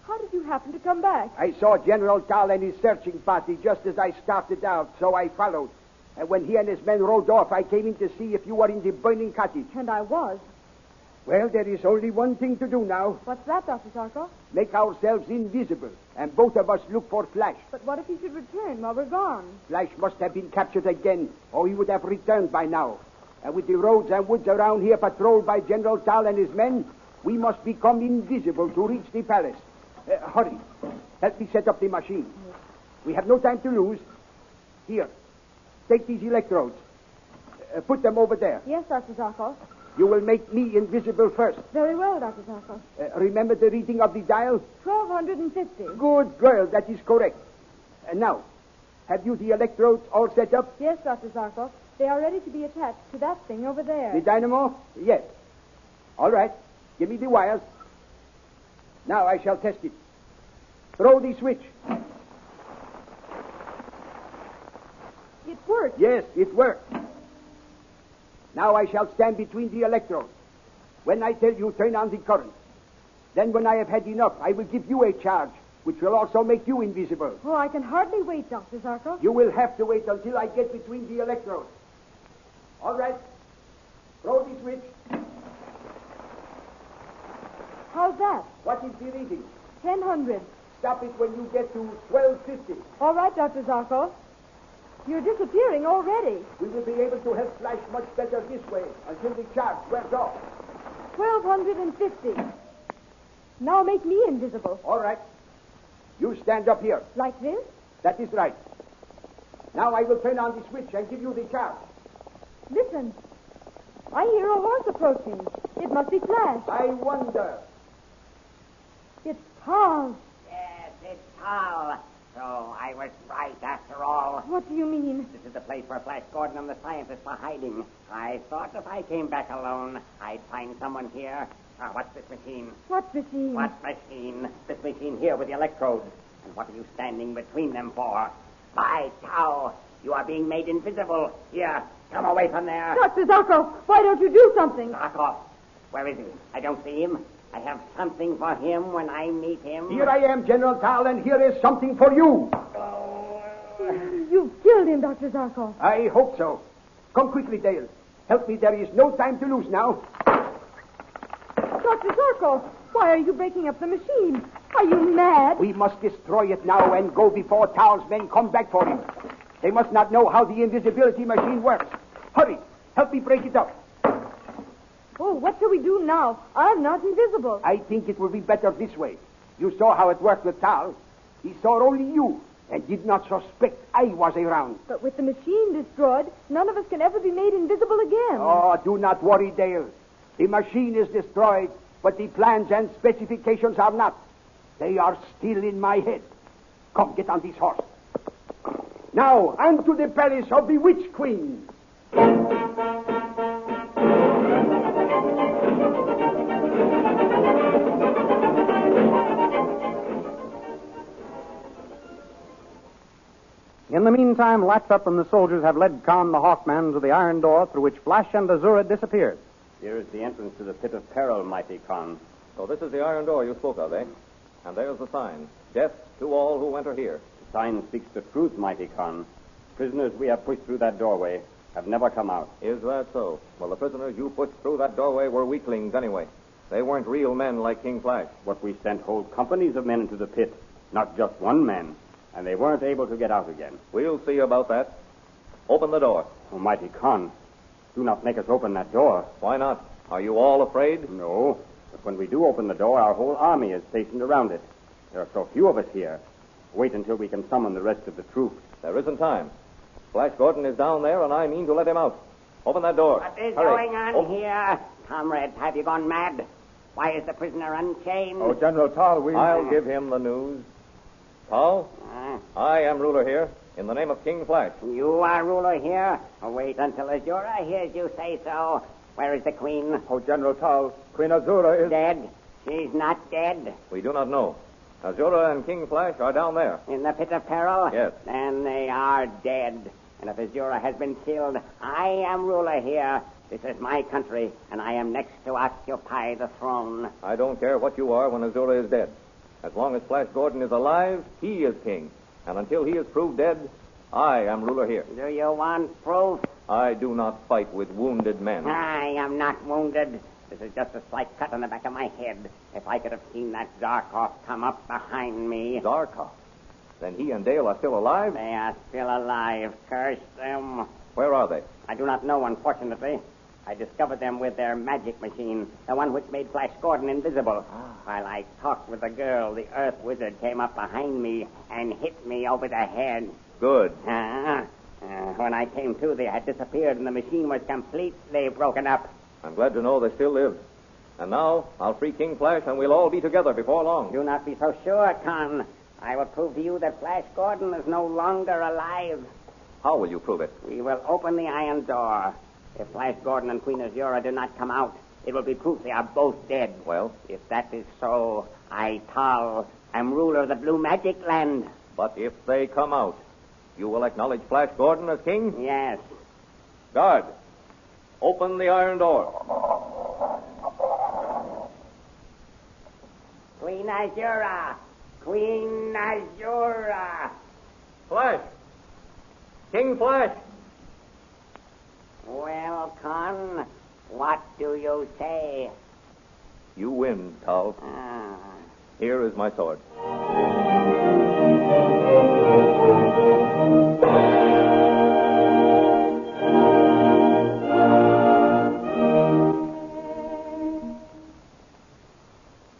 How did you happen to come back? I saw General Tal and his searching party just as I started out, so I followed. And when he and his men rode off, I came in to see if you were in the burning cottage. And I was. Well, there is only one thing to do now. What's that, Dr. Zarkov? Make ourselves invisible, and both of us look for Flash. But what if he should return while we're gone? Flash must have been captured again, or he would have returned by now. And with the roads and woods around here patrolled by General Tal and his men, we must become invisible to reach the palace. Hurry. Help me set up the machine. We have no time to lose. Here. Take these electrodes. Put them over there. Yes, Dr. Zarkov. You will make me invisible first. Very well, Dr. Zarkov. Remember the reading of the dial? 1250. Good girl, that is correct. And now, have you the electrodes all set up? Yes, Dr. Zarkov. They are ready to be attached to that thing over there. The dynamo? Yes. All right. Give me the wires. Now I shall test it. Throw the switch. It worked. Yes, it worked. Now I shall stand between the electrodes. When I tell you, turn on the current. Then when I have had enough, I will give you a charge, which will also make you invisible. Oh, I can hardly wait, Dr. Zarkov. You will have to wait until I get between the electrodes. All right. Throw the switch. How's that? What is the reading? 1000. Stop it when you get to 1250. All right, Dr. Zarkov. You're disappearing already. We will be able to help Flash much better this way until the charge wears off. 1250. Now make me invisible. All right. You stand up here. Like this? That is right. Now I will turn on the switch and give you the charge. Listen. I hear a horse approaching. It must be Flash. I wonder. It's Tal. Yes, it's Tal. So I was right after all. What do you mean? This is the place where Flash Gordon and the scientists are hiding. I thought if I came back alone, I'd find someone here. What's this machine? What machine? What machine? This machine here with the electrodes. And what are you standing between them for? By Tao, you are being made invisible. Here, come away from there. Dr. Zarkov, why don't you do something? Zarkov, where is he? I don't see him. I have something for him when I meet him. Here I am, General Tal, and here is something for you. You've killed him, Dr. Zarkov. I hope so. Come quickly, Dale. Help me. There is no time to lose now. Dr. Zarkov, why are you breaking up the machine? Are you mad? We must destroy it now and go before Tal's men come back for him. They must not know how the invisibility machine works. Hurry. Help me break it up. Oh, what shall we do now? I'm not invisible. I think it will be better this way. You saw how it worked with Tal. He saw only you and did not suspect I was around. But with the machine destroyed, none of us can ever be made invisible again. Oh, do not worry, Dale. The machine is destroyed, but the plans and specifications are not. They are still in my head. Come, get on this horse. Now, unto the palace of the Witch Queen. In the meantime, Latsup and the soldiers have led Khan the Hawkman to the iron door through which Flash and Azura disappeared. Here is the entrance to the pit of peril, mighty Khan. So this is the iron door you spoke of, eh? And there's the sign. Death to all who enter here. The sign speaks the truth, mighty Khan. Prisoners we have pushed through that doorway have never come out. Is that so? Well, the prisoners you pushed through that doorway were weaklings anyway. They weren't real men like King Flash. But we sent whole companies of men into the pit, not just one man. And they weren't able to get out again. We'll see about that. Open the door. Oh, mighty Khan, do not make us open that door. Why not? Are you all afraid? No. But when we do open the door, our whole army is stationed around it. There are so few of us here. Wait until we can summon the rest of the troops. There isn't time. Flash Gordon is down there, and I mean to let him out. Open that door. What is Hurry. going on here? Comrades, have you gone mad? Why is the prisoner unchained? Oh, General Tal, I'll give him the news. Tal, I am ruler here, in the name of King Flash. You are ruler here? Wait until Azura hears you say so. Where is the queen? Oh, General Tal, Queen Azura is... Dead. She's not dead. We do not know. Azura and King Flash are down there. In the pit of peril? Yes. Then they are dead. And if Azura has been killed, I am ruler here. This is my country, and I am next to occupy the throne. I don't care what you are when Azura is dead. As long as Flash Gordon is alive, he is king. And until he is proved dead, I am ruler here. Do you want proof? I do not fight with wounded men. I am not wounded. This is just a slight cut on the back of my head. If I could have seen that Zarkov come up behind me. Zarkov? Then he and Dale are still alive? They are still alive. Curse them. Where are they? I do not know, unfortunately. I discovered them with their magic machine, the one which made Flash Gordon invisible. While I talked with the girl, the Earth Wizard came up behind me and hit me over the head. Good. When I came to, they had disappeared and the machine was completely broken up. I'm glad to know they still live. And now, I'll free King Flash and we'll all be together before long. Do not be so sure, Khan. I will prove to you that Flash Gordon is no longer alive. How will you prove it? We will open the iron door. If Flash Gordon and Queen Azura do not come out, it will be proof they are both dead. Well? If that is so, I, Tal, am ruler of the Blue Magic Land. But if they come out, you will acknowledge Flash Gordon as king? Yes. Guard, open the iron door. Queen Azura! Queen Azura! Flash! King Flash! Well, Khan, what do you say? You win, Tal. Here is my sword.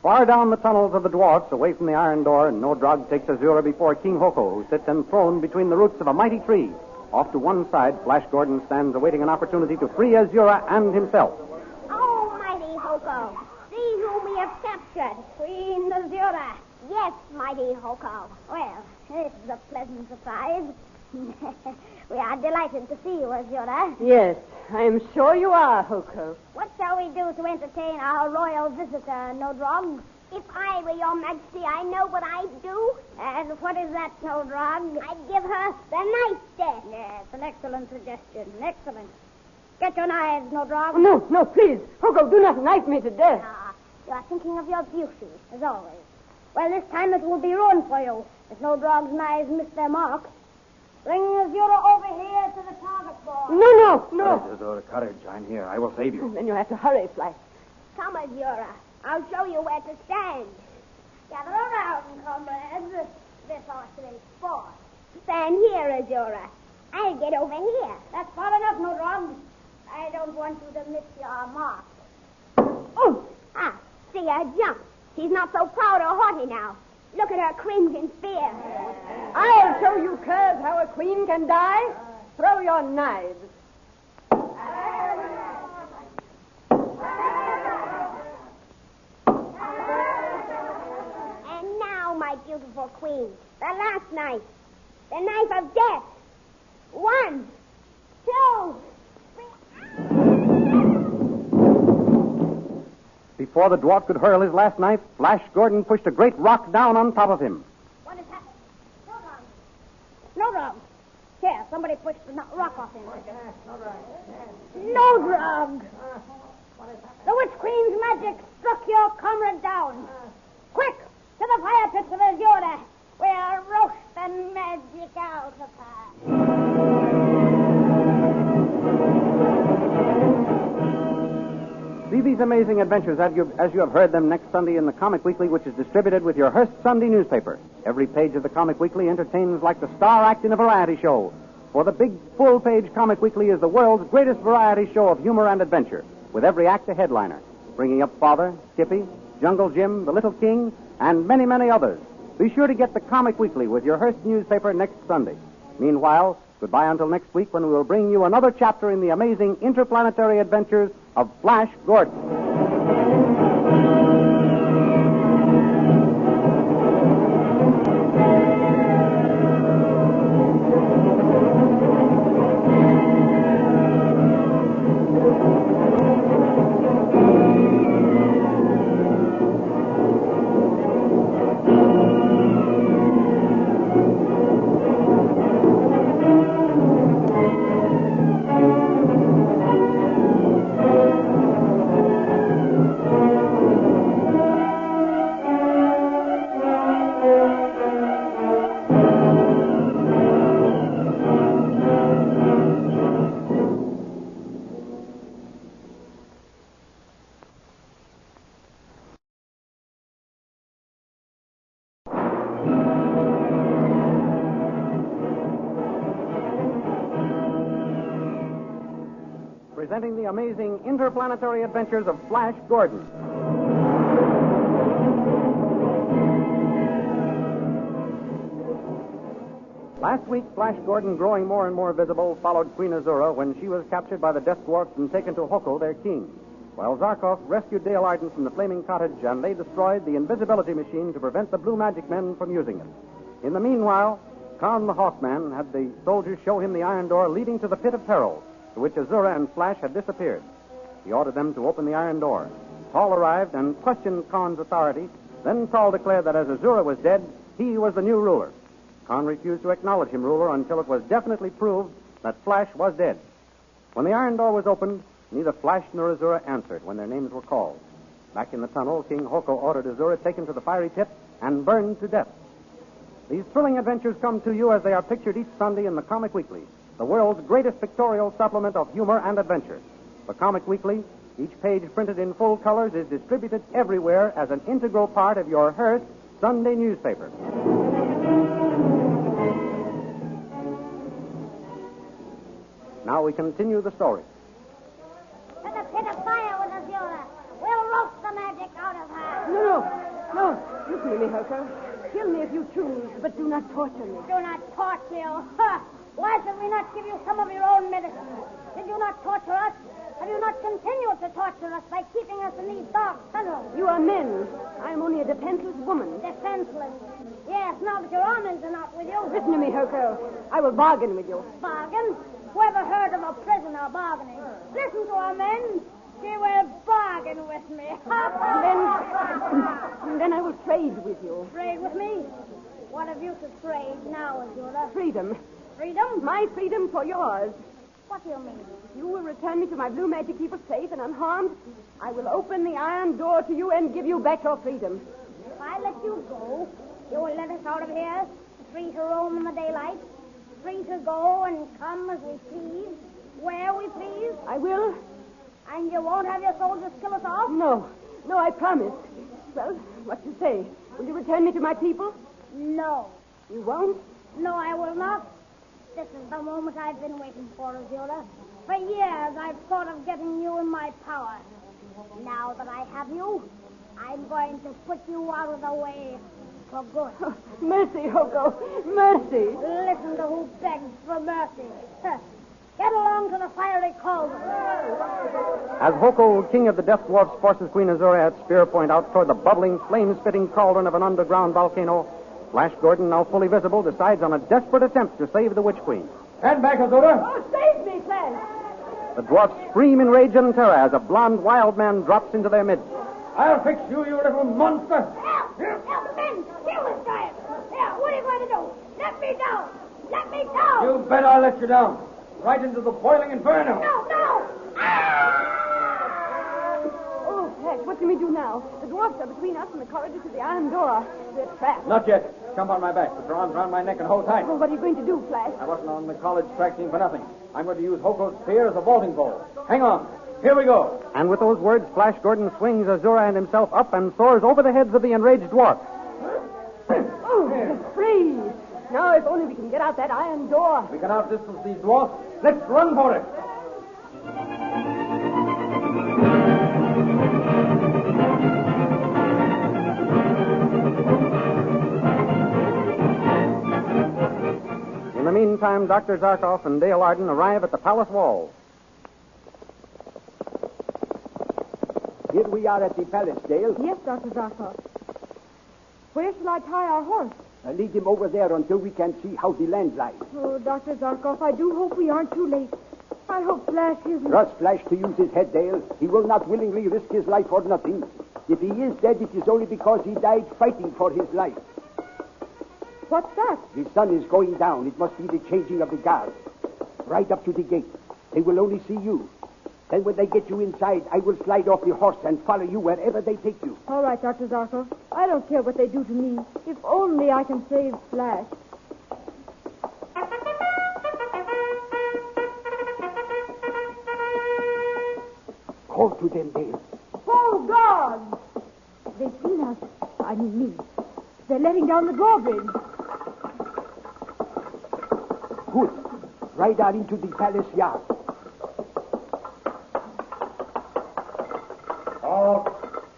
Far down the tunnels of the Dwarfs, away from the iron door, no drug takes Azura before King Hoko, who sits enthroned between the roots of a mighty tree. Off to one side, Flash Gordon stands awaiting an opportunity to free Azura and himself. Oh, mighty Hoko, see whom we have captured. Queen Azura. Yes, mighty Hoko. Well, this is a pleasant surprise. We are delighted to see you, Azura. Yes, I am sure you are, Hoko. What shall we do to entertain our royal visitor, Nodrog? If I were your majesty, I know what I'd do. And what is that, Nodrog? I'd give her the knife death. Yes, an excellent suggestion. Excellent. Get your knives, Nodrog. Oh, no, please. Hoko, do not knife me to death. You are thinking of your beauty, as always. Well, this time it will be ruined for you, if Nodrog's knives miss their mark. Bring Azura over here to the target board. No. Courage, Azura, courage. I'm here. I will save you. Then you have to hurry, Flash. Come, Azura. I'll show you where to stand. Gather around, comrades. This horse is for. Stand here, Azura. I'll get over here. That's far enough, Nodrog. I don't want you to miss your mark. Oh! See her jump. She's not so proud or haughty now. Look at her cringe in fear. I'll show you curs how a queen can die. Throw your knives. And now, my beautiful before Queen. The last knife. The knife of death. 1, 2, 3. Before the dwarf could hurl his last knife, Flash Gordon pushed a great rock down on top of him. What has happened? No wrong. No wrong. Here, somebody pushed the rock off him. No drug. The Witch Queen's magic struck your comrade down. Quick, to the fire pits of Azura. We'll roast the magic out of her. See these amazing adventures as you have heard them next Sunday in the Comic Weekly, which is distributed with your Hearst Sunday newspaper. Every page of the Comic Weekly entertains like the star act in a variety show. For the big full-page Comic Weekly is the world's greatest variety show of humor and adventure, with every act a headliner, bringing up Father, Skippy, Jungle Jim, the Little King, and many, many others. Be sure to get the Comic Weekly with your Hearst newspaper next Sunday. Meanwhile, goodbye until next week when we will bring you another chapter in the amazing interplanetary adventures of Flash Gordon. Presenting the amazing interplanetary adventures of Flash Gordon. Last week, Flash Gordon, growing more and more visible, followed Queen Azura when she was captured by the Death Dwarfs and taken to Hoko, their king, while Zarkov rescued Dale Arden from the flaming cottage and they destroyed the invisibility machine to prevent the Blue Magic Men from using it. In the meanwhile, Khan the Hawkman had the soldiers show him the iron door leading to the pit of Peril, to which Azura and Flash had disappeared. He ordered them to open the iron door. Paul arrived and questioned Khan's authority. Then Paul declared that as Azura was dead, he was the new ruler. Khan refused to acknowledge him ruler until it was definitely proved that Flash was dead. When the iron door was opened, neither Flash nor Azura answered when their names were called. Back in the tunnel, King Hoko ordered Azura taken to the fiery pit and burned to death. These thrilling adventures come to you as they are pictured each Sunday in the Comic Weekly, the world's greatest pictorial supplement of humor and adventure. The Comic Weekly, each page printed in full colors, is distributed everywhere as an integral part of your Hearst Sunday newspaper. Now we continue the story. To the pit of fire with Azura. We'll roast the magic out of her. No. Listen to me, Hoko. Kill me if you choose, but do not torture me. Do not torture you. Ha! Why should we not give you some of your own medicine? Did you not torture us? Have you not continued to torture us by keeping us in these dark tunnels? You are men. I am only a defenseless woman. Defenseless? Yes, now that your armies are not with you. Listen to me, Hoko. I will bargain with you. Bargain? Whoever heard of a prisoner bargaining? Listen to our men. She will bargain with me. Then I will trade with you. Trade with me? What have you to trade now, Azura? Freedom. Freedom? My freedom for yours. What do you mean? If you will return me to my Blue Magic people safe and unharmed, I will open the iron door to you and give you back your freedom. If I let you go, you will let us out of here, free to roam in the daylight, free to go and come as we please, where we please? I will. And you won't have your soldiers kill us off? No, I promise. Well, what do you say? Will you return me to my people? No. You won't? No, I will not. This is the moment I've been waiting for, Azura. For years, I've thought of getting you in my power. Now that I have you, I'm going to put you out of the way for good. Oh, mercy, Hoko. Mercy. Listen to who begs for mercy. Get along to the fiery cauldron. As Hoko, king of the Death Dwarfs, forces Queen Azura at spear point out toward the bubbling, flame-spitting cauldron of an underground volcano, Flash Gordon, now fully visible, decides on a desperate attempt to save the Witch Queen. Stand back, Azura. Oh, save me, Flash. The dwarfs scream in rage and terror as a blond wild man drops into their midst. I'll fix you, you little monster. Help! Help, men! Kill this giant! Now, what are you going to do? Let me down! Let me down! You bet I'll let you down. Right into the boiling inferno. No! Oh, Flash, what can we do now? The dwarfs are between us and the corridor to the iron door. We're trapped. Not yet. Jump on my back. Put your arms around my neck and hold tight. Oh, what are you going to do, Flash? I wasn't on the college track team for nothing. I'm going to use Hoko's spear as a vaulting pole. Hang on. Here we go. And with those words, Flash Gordon swings Azura and himself up and soars over the heads of the enraged dwarfs. Oh, we're free. Now, if only we can get out that iron door. We can outdistance these dwarfs. Let's run for it. In the meantime, Dr. Zarkov and Dale Arden arrive at the palace walls. Here we are at the palace, Dale. Yes, Dr. Zarkov. Where shall I tie our horse? Lead him over there until we can see how the land lies. Oh, Dr. Zarkov, I do hope we aren't too late. I hope Flash isn't... Trust Flash to use his head, Dale. He will not willingly risk his life for nothing. If he is dead, it is only because he died fighting for his life. What's that? The sun is going down. It must be the changing of the guard. Right up to the gate. They will only see you. Then when they get you inside, I will slide off the horse and follow you wherever they take you. All right, Dr. Zarkov. I don't care what they do to me. If only I can save Flash. Call to them, Dale. Oh, God! They've seen us. I mean me. They're letting down the drawbridge. Good. Ride on into the palace yard.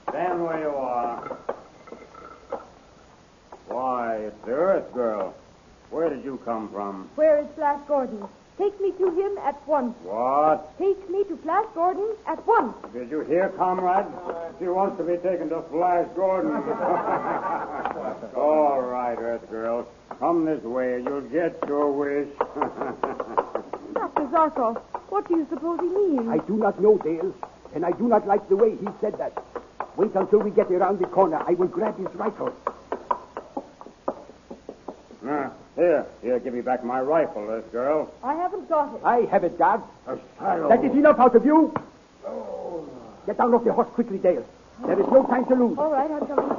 Stand where you are. Why, it's the Earth Girl. Where did you come from? Where is Flash Gordon? Take me to him at once. What? Take me to Flash Gordon at once. Did you hear, comrade? She wants to be taken to Flash Gordon. All right, Earth Girl. Come this way. You'll get your wish. Dr. Zarkov, what do you suppose he means? I do not know, Dale. And I do not like the way he said that. Wait until we get around the corner. I will grab his rifle. Here, give me back my rifle, Earth Girl. I haven't got it. I have it, guard. Shiloh. That is enough out of you. Get down off the horse quickly, Dale. There is no time to lose. All right, I'm coming.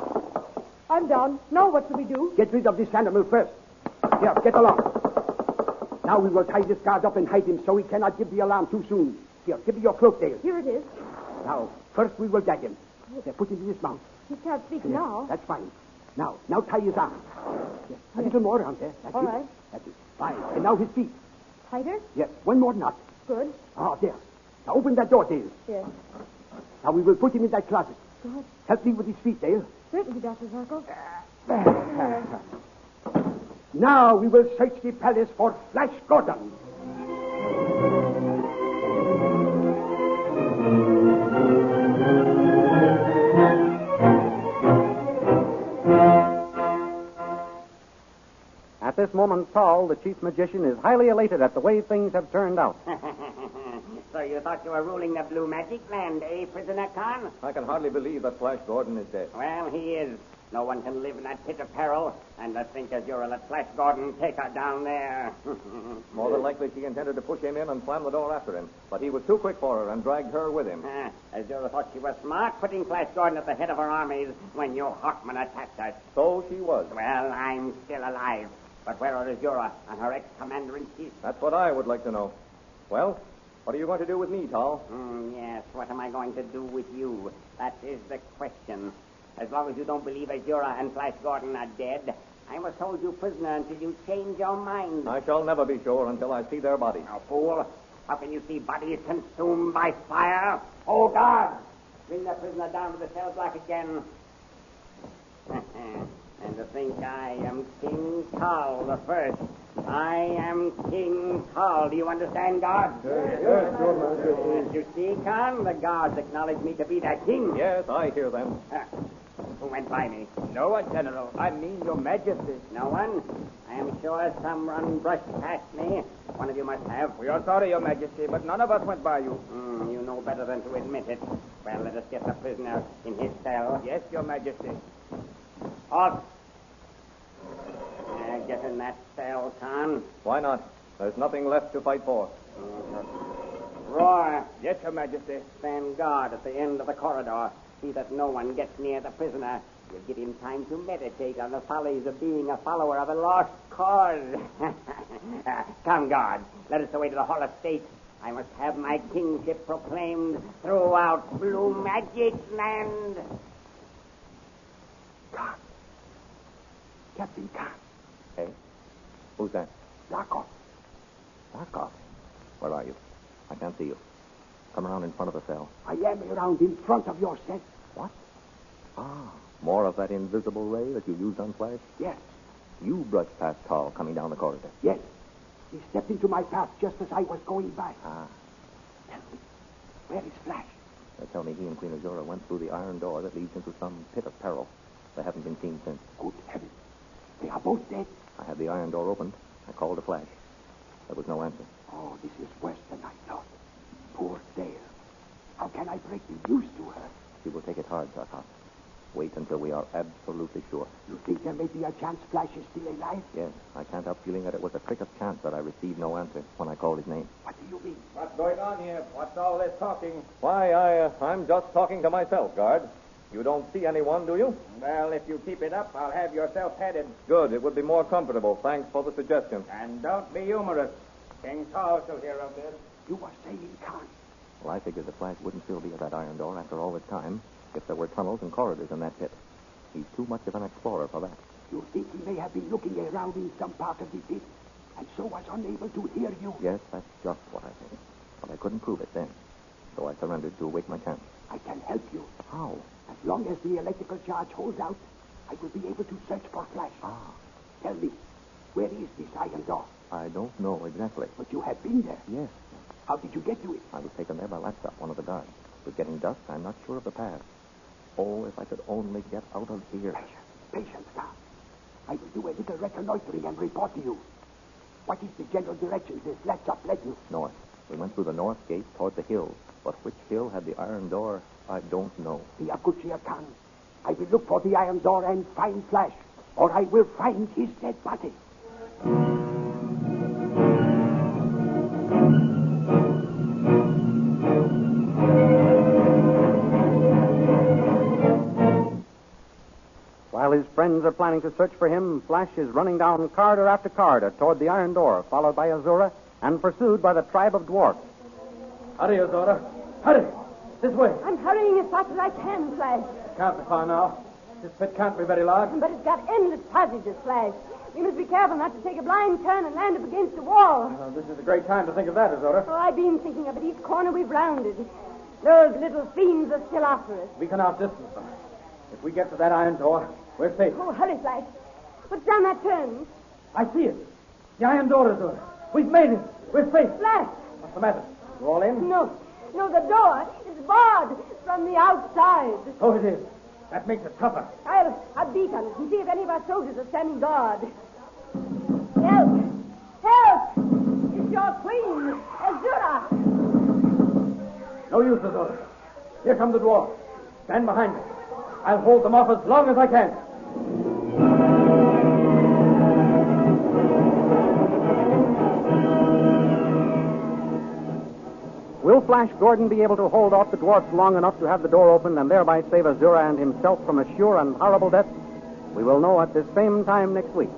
I'm down. Now what shall we do? Get rid of this animal first. Here, get along. Now we will tie this guard up and hide him so he cannot give the alarm too soon. Here, give me your cloak, Dale. Here it is. Now, first we will gag him. There, put him in his mouth. He can't speak Yes, now. That's fine. Now tie his arms. Yes, a little more around there. That's All it. right. That's it. Fine. And now his feet. Tighter? Yes, one more knot. Good. Ah, there. Now open that door, Dale. Yes. Now we will put him in that closet. Good. Help me with his feet, Dale. Certainly, Dr. Zarkov. Now we will search the palace for Flash Gordon. At this moment, Paul, the chief magician, is highly elated at the way things have turned out. So you thought you were ruling the blue magic land, eh, Prisoner Khan? I can hardly believe that Flash Gordon is dead. Well, he is. No one can live in that pit of peril. And to think Azura let Flash Gordon take her down there. More than likely she intended to push him in and slam the door after him. But he was too quick for her and dragged her with him. Azura thought she was smart, putting Flash Gordon at the head of her armies when you Hawkmen attacked us. So she was. Well, I'm still alive. But where are Azura and her ex-commander-in-chief? That's what I would like to know. Well, what are you going to do with me, Tal? Yes, what am I going to do with you? That is the question. As long as you don't believe Azura and Flash Gordon are dead, I must hold you prisoner until you change your mind. I shall never be sure until I see their bodies. Now, fool, how can you see bodies consumed by fire? Oh, God! Bring the prisoner down to the cell block again. And to think I am King Tal the First. I am King Tal. Do you understand, guards? Yes, Your Majesty. You see, Khan, the guards acknowledge me to be their king. Yes, I hear them. Who went by me? No one, General. I mean, Your Majesty. No one? I am sure someone brushed past me. One of you must have. We are sorry, Your Majesty, but none of us went by you. You know better than to admit it. Well, let us get the prisoner in his cell. Yes, Your Majesty. Halt! Get in that cell, Khan. Why not? There's nothing left to fight for. Roar. Yes, Your Majesty. Stand guard at the end of the corridor. See that no one gets near the prisoner. You'll give him time to meditate on the follies of being a follower of a lost cause. Come, guard. Let us away to the Hall of State. I must have my kingship proclaimed throughout Blue Magic Land. Khan. Captain Khan. Hey? Who's that? Zarkov. Zarkov? Where are you? I can't see you. Come around in front of the cell. I am around in front of your cell. What? Ah, more of that invisible ray that you used on Flash? Yes. You brushed past Tall coming down the corridor. Yes. He stepped into my path just as I was going by. Ah. Tell me, where is Flash? They tell me he and Queen Azura went through the iron door that leads into some pit of peril. They haven't been seen since. Good heavens. They are both dead. I had the iron door opened. I called a Flash. There was no answer. Oh, this is worse than I thought. Poor Dale. How can I break the news to her? She will take it hard, Zarkov. Wait until we are absolutely sure. You think there may be a chance Flash is still alive? Yes, I can't help feeling that it was a trick of chance that I received no answer when I called his name. What do you mean? What's going on here? What's all this talking? Why, I'm just talking to myself, guard. You don't see anyone, do you? Well, if you keep it up, I'll have yourself headed. Good. It would be more comfortable. Thanks for the suggestion. And don't be humorous. King Saul shall hear of this. You were saying, Khan. Well, I figured the Flash wouldn't still be at that iron door after all this time if there were tunnels and corridors in that pit. He's too much of an explorer for that. You think he may have been looking around in some part of the pit and so was unable to hear you? Yes, that's just what I think. But I couldn't prove it then. So I surrendered to await my chance. I can help you. How? As long as the electrical charge holds out, I will be able to search for Flash. Ah. Tell me, where is this iron door? I don't know exactly. But you have been there. Yes. How did you get to it? I was taken there by Laptop, one of the guards. With getting dusk, I'm not sure of the path. Oh, if I could only get out of here. Patience, now. I will do a little reconnoitering and report to you. What is the general direction this Laptop led you? North. We went through the north gate toward the hills. But which hill had the iron door, I don't know. The Agutia Khan. I will look for the iron door and find Flash, or I will find his dead body. While his friends are planning to search for him, Flash is running down corridor after corridor toward the iron door, followed by Azura and pursued by the tribe of dwarfs. Hurry, Azura. Hurry. This way. I'm hurrying as fast as I can, Flash. Can't be far now. This pit can't be very large. But it's got endless passages, Flash. We must be careful not to take a blind turn and land up against the wall. This is a great time to think of that, Azura. Oh, I've been thinking of it. Each corner we've rounded. Those little fiends are still after us. We can outdistance them. If we get to that iron door, we're safe. Oh, hurry, Flash. What's down that turn? I see it. The iron door, Azura. We've made it. We're safe. Flash! What's the matter? You all in? No, the door is barred from the outside. Oh, it is. That makes it tougher. I'll beat on it and see if any of our soldiers are standing guard. Help! Help! It's your queen, Azura. No use, Azura. Here come the dwarfs. Stand behind me. I'll hold them off as long as I can. Will Flash Gordon be able to hold off the dwarfs long enough to have the door open and thereby save Azura and himself from a sure and horrible death? We will know at this same time next week.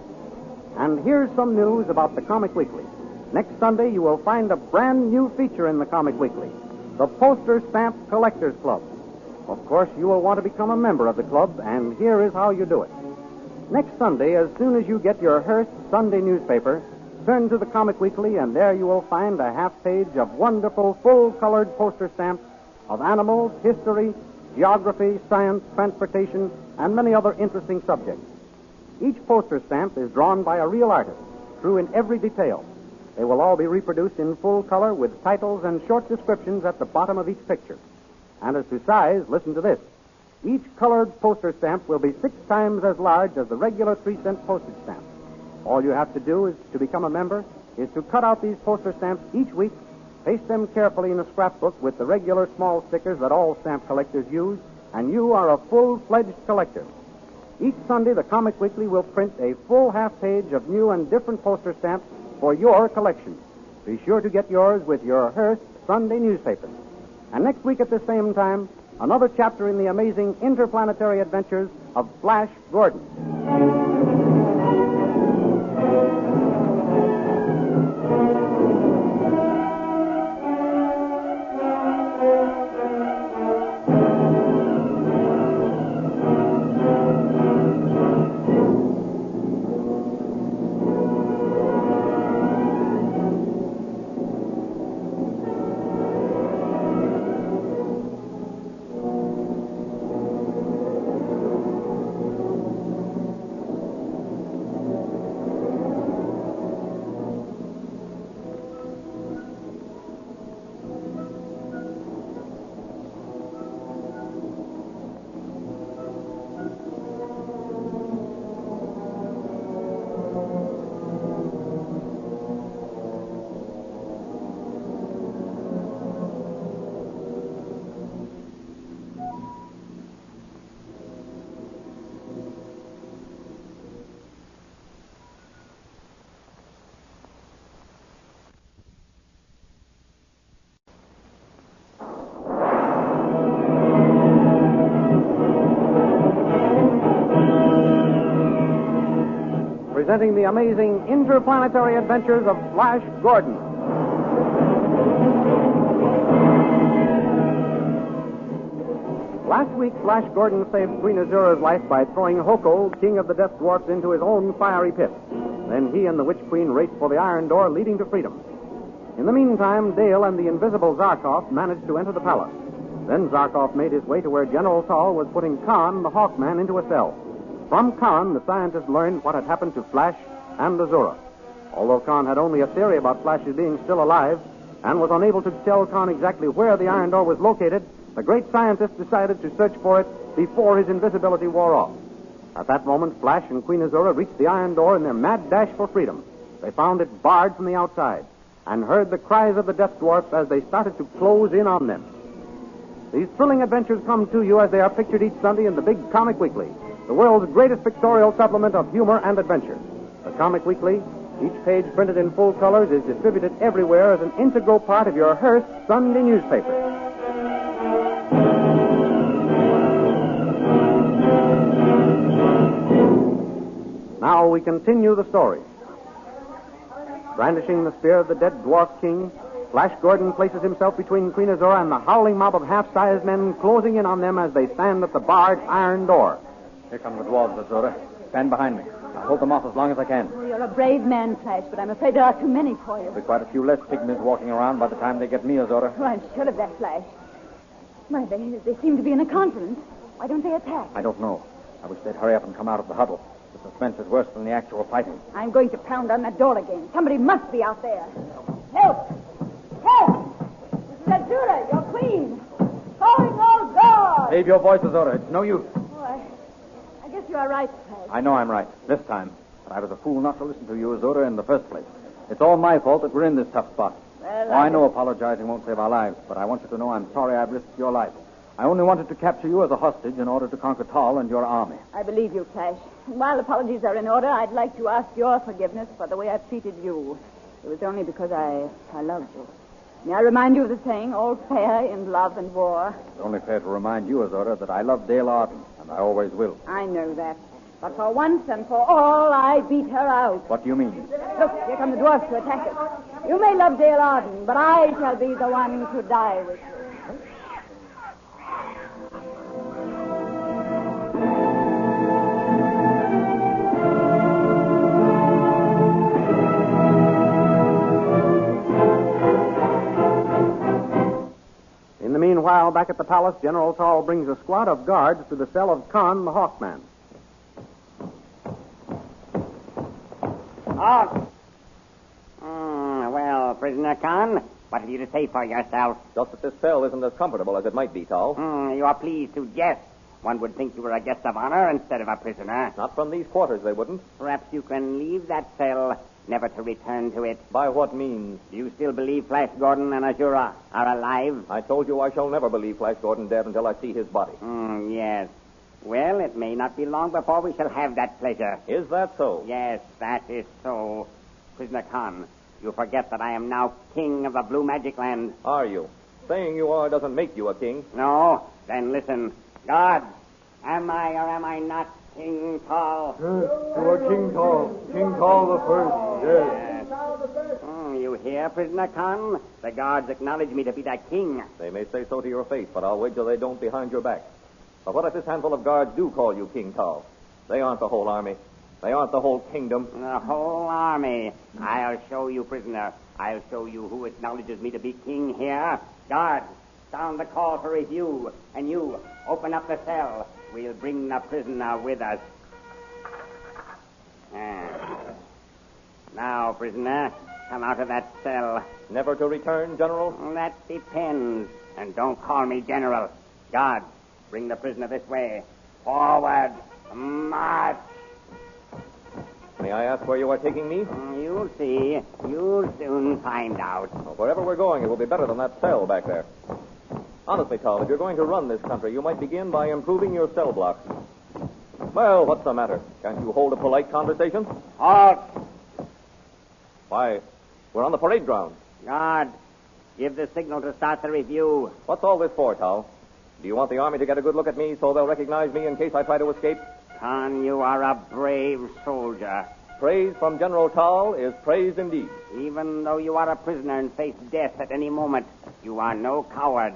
And here's some news about the Comic Weekly. Next Sunday, you will find a brand new feature in the Comic Weekly, the Poster Stamp Collectors Club. Of course, you will want to become a member of the club, and here is how you do it. Next Sunday, as soon as you get your Hearst Sunday newspaper, turn to the Comic Weekly, and there you will find a half page of wonderful, full-colored poster stamps of animals, history, geography, science, transportation, and many other interesting subjects. Each poster stamp is drawn by a real artist, true in every detail. They will all be reproduced in full color with titles and short descriptions at the bottom of each picture. And as to size, listen to this. Each colored poster stamp will be 6 times as large as the regular 3-cent postage stamp. All you have to do is to become a member is to cut out these poster stamps each week, paste them carefully in a scrapbook with the regular small stickers that all stamp collectors use, and you are a full-fledged collector. Each Sunday, the Comic Weekly will print a full half-page of new and different poster stamps for your collection. Be sure to get yours with your Hearst Sunday newspaper. And next week at the same time, another chapter in the amazing interplanetary adventures of Flash Gordon. Presenting the amazing interplanetary adventures of Flash Gordon. Last week, Flash Gordon saved Queen Azura's life by throwing Hoko, king of the Death Dwarfs, into his own fiery pit. Then he and the Witch Queen raced for the iron door leading to freedom. In the meantime, Dale and the invisible Zarkov managed to enter the palace. Then Zarkov made his way to where General Tal was putting Khan, the Hawkman, into a cell. From Khan, the scientist learned what had happened to Flash and Azura. Although Khan had only a theory about Flash's being still alive and was unable to tell Khan exactly where the iron door was located, the great scientist decided to search for it before his invisibility wore off. At that moment, Flash and Queen Azura reached the iron door in their mad dash for freedom. They found it barred from the outside and heard the cries of the Death Dwarfs as they started to close in on them. These thrilling adventures come to you as they are pictured each Sunday in the Big Comic Weekly, the world's greatest pictorial supplement of humor and adventure. The Comic Weekly, each page printed in full colors, is distributed everywhere as an integral part of your Hearst Sunday newspaper. Now we continue the story. Brandishing the spear of the dead dwarf king, Flash Gordon places himself between Queen Azura and the howling mob of half-sized men closing in on them as they stand at the barred iron door. Here come the dwarves, Azura. Stand behind me. I'll hold them off as long as I can. Oh, you're a brave man, Flash, but I'm afraid there are too many for you. There'll be quite a few less pygmies walking around by the time they get me, Azura. Oh, I'm sure of that, Flash. Why, they seem to be in a conference. Why don't they attack? I don't know. I wish they'd hurry up and come out of the huddle. The suspense is worse than the actual fighting. I'm going to pound on that door again. Somebody must be out there. Help! Help! This is Azura, your queen. Calling all doors! Save your voice, Azura. It's no use. I guess you are right, Flash. I know I'm right, this time. But I was a fool not to listen to you, Azura, in the first place. It's all my fault that we're in this tough spot. Well, I know apologizing won't save our lives, but I want you to know I'm sorry I've risked your life. I only wanted to capture you as a hostage in order to conquer Tal and your army. I believe you, Flash. And while apologies are in order, I'd like to ask your forgiveness for the way I've treated you. It was only because I loved you. May I remind you of the saying, all fair in love and war? It's only fair to remind you, Azura, that I love Dale Arden, and I always will. I know that. But for once and for all, I beat her out. What do you mean? Look, here come the dwarfs to attack us. You may love Dale Arden, but I shall be the one to die with you. Meanwhile, back at the palace, General Tal brings a squad of guards to the cell of Khan, the Hawkman. Well, Prisoner Khan, what have you to say for yourself? Just that this cell isn't as comfortable as it might be, Tal. You are pleased to jest. One would think you were a guest of honor instead of a prisoner. Not from these quarters, they wouldn't. Perhaps you can leave that cell, never to return to it. By what means? Do you still believe Flash Gordon and Azura are alive? I told you I shall never believe Flash Gordon dead until I see his body. Yes. Well, it may not be long before we shall have that pleasure. Is that so? Yes, that is so. Prisoner Khan, you forget that I am now king of the Blue Magic Land. Are you? Saying you are doesn't make you a king. No? Then listen. God, am I or am I not King Tall? Yes, you are King Tall. King Tall the First, yes. You hear, Prisoner Khan? The guards acknowledge me to be their king. They may say so to your face, but I'll wager they don't behind your back. But what if this handful of guards do call you King Tall? They aren't the whole army. They aren't the whole kingdom. The whole army. I'll show you, prisoner. I'll show you who acknowledges me to be king here. Guards, sound the call for review. And you, open up the cell. We'll bring the prisoner with us. Now, prisoner, come out of that cell. Never to return, General? That depends. And don't call me General. Guards, bring the prisoner this way. Forward. March. May I ask where you are taking me? You'll see. You'll soon find out. Well, wherever we're going, it will be better than that cell back there. Honestly, Tal, if you're going to run this country, you might begin by improving your cell blocks. Well, what's the matter? Can't you hold a polite conversation? Halt! Why, we're on the parade ground. Guard, give the signal to start the review. What's all this for, Tal? Do you want the army to get a good look at me so they'll recognize me in case I try to escape? Khan, you are a brave soldier. Praise from General Tal is praise indeed. Even though you are a prisoner and face death at any moment, you are no coward.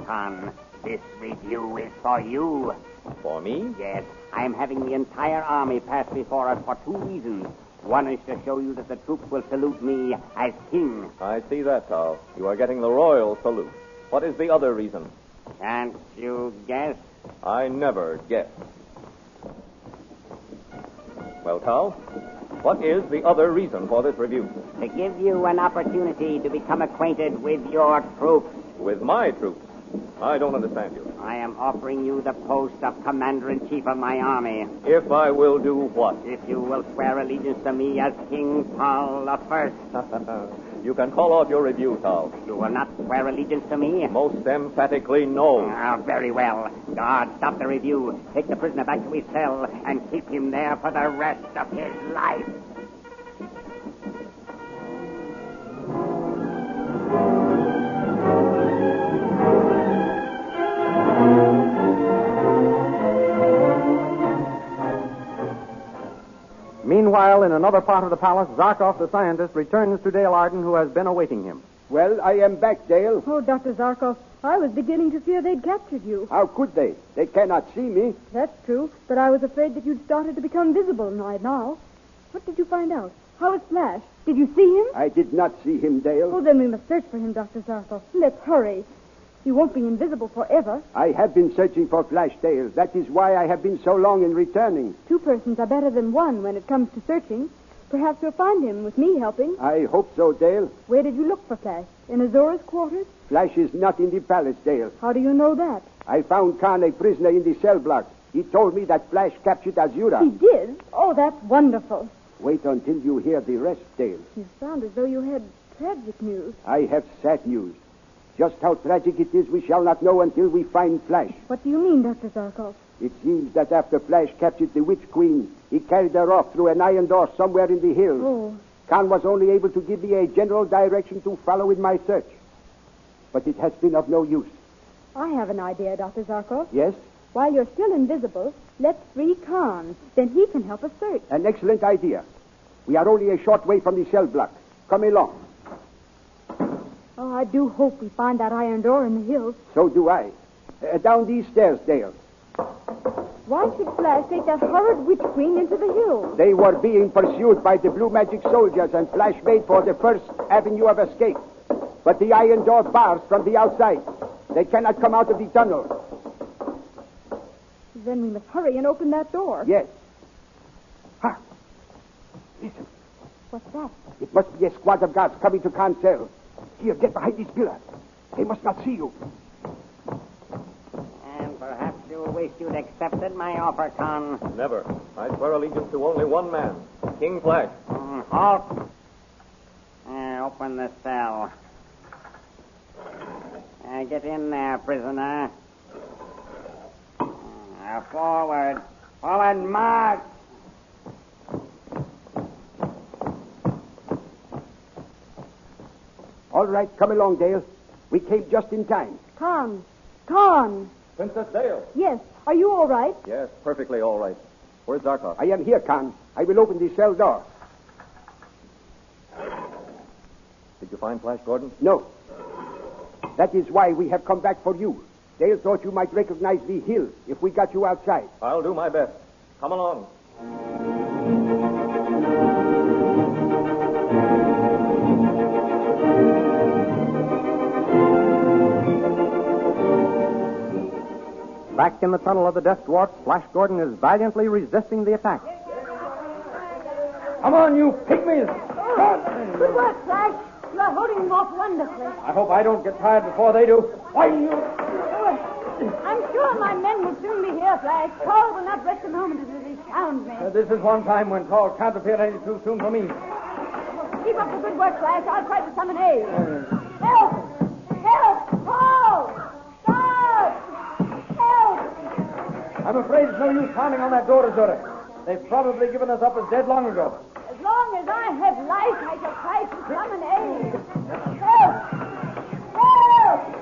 Khan, this review is for you. For me? Yes. I am having the entire army pass before us for two reasons. One is to show you that the troops will salute me as king. I see that, Tal. You are getting the royal salute. What is the other reason? Can't you guess? I never guess. Well, Tal, what is the other reason for this review? To give you an opportunity to become acquainted with your troops. With my troops? I don't understand you. I am offering you the post of commander-in-chief of my army. If I will do what? If you will swear allegiance to me as King Tal the First. You can call off your review, Tal. You will not swear allegiance to me? Most emphatically, no. Very well. Guard, stop the review. Take the prisoner back to his cell and keep him there for the rest of his life. Meanwhile, in another part of the palace, Zarkov, the scientist, returns to Dale Arden, who has been awaiting him. Well, I am back, Dale. Oh, Dr. Zarkov, I was beginning to fear they'd captured you. How could they? They cannot see me. That's true, but I was afraid that you'd started to become visible right now. What did you find out? How is Flash? Did you see him? I did not see him, Dale. Oh, then we must search for him, Dr. Zarkov. Let's hurry. He won't be invisible forever. I have been searching for Flash, Dale. That is why I have been so long in returning. Two persons are better than one when it comes to searching. Perhaps we'll find him with me helping. I hope so, Dale. Where did you look for Flash? In Azura's quarters? Flash is not in the palace, Dale. How do you know that? I found Khan a prisoner in the cell block. He told me that Flash captured Azura. He did? Oh, that's wonderful. Wait until you hear the rest, Dale. You sound as though you had tragic news. I have sad news. Just how tragic it is we shall not know until we find Flash. What do you mean, Dr. Zarkov? It seems that after Flash captured the Witch Queen, he carried her off through an iron door somewhere in the hills. Oh. Khan was only able to give me a general direction to follow in my search. But it has been of no use. I have an idea, Dr. Zarkov. Yes? While you're still invisible, let's free Khan. Then he can help us search. An excellent idea. We are only a short way from the cell block. Come along. Oh, I do hope we find that iron door in the hills. So do I. Down these stairs, Dale. Why should Flash take that horrid Witch Queen into the hills? They were being pursued by the Blue Magic soldiers, and Flash made for the first avenue of escape. But the iron door bars from the outside. They cannot come out of the tunnel. Then we must hurry and open that door. Yes. Ha! Listen. What's that? It must be a squad of guards coming to Khan's cell. Here, get behind this pillar. They must not see you. And perhaps you'll wish you'd accepted my offer, Con. Never. I swear allegiance to only one man, King Flash. Halt. Open the cell. Get in there, prisoner. Forward. Forward, march. All right, come along, Dale. We came just in time. Con. Princess Dale. Yes. Are you all right? Yes, perfectly all right. Where's Zarkov? I am here, Con. I will open the cell door. Did you find Flash Gordon? No. That is why we have come back for you. Dale thought you might recognize the hill if we got you outside. I'll do my best. Come along. Back in the tunnel of the Death Dwarfs, Flash Gordon is valiantly resisting the attack. Come on, you pygmies! Good work, Flash. You are holding them off wonderfully. I hope I don't get tired before they do. Why, you... I'm sure my men will soon be here, Flash. Paul will not rest a moment until they found me. This is one time when Paul can't appear any too soon for me. Keep up the good work, Flash. I'll try to summon Aide. Help! Help! Paul! Stop! Help! I'm afraid it's no use pounding on that door, Azura. They've probably given us up as dead long ago. As long as I have life, I shall try to summon Aide. Help! Help!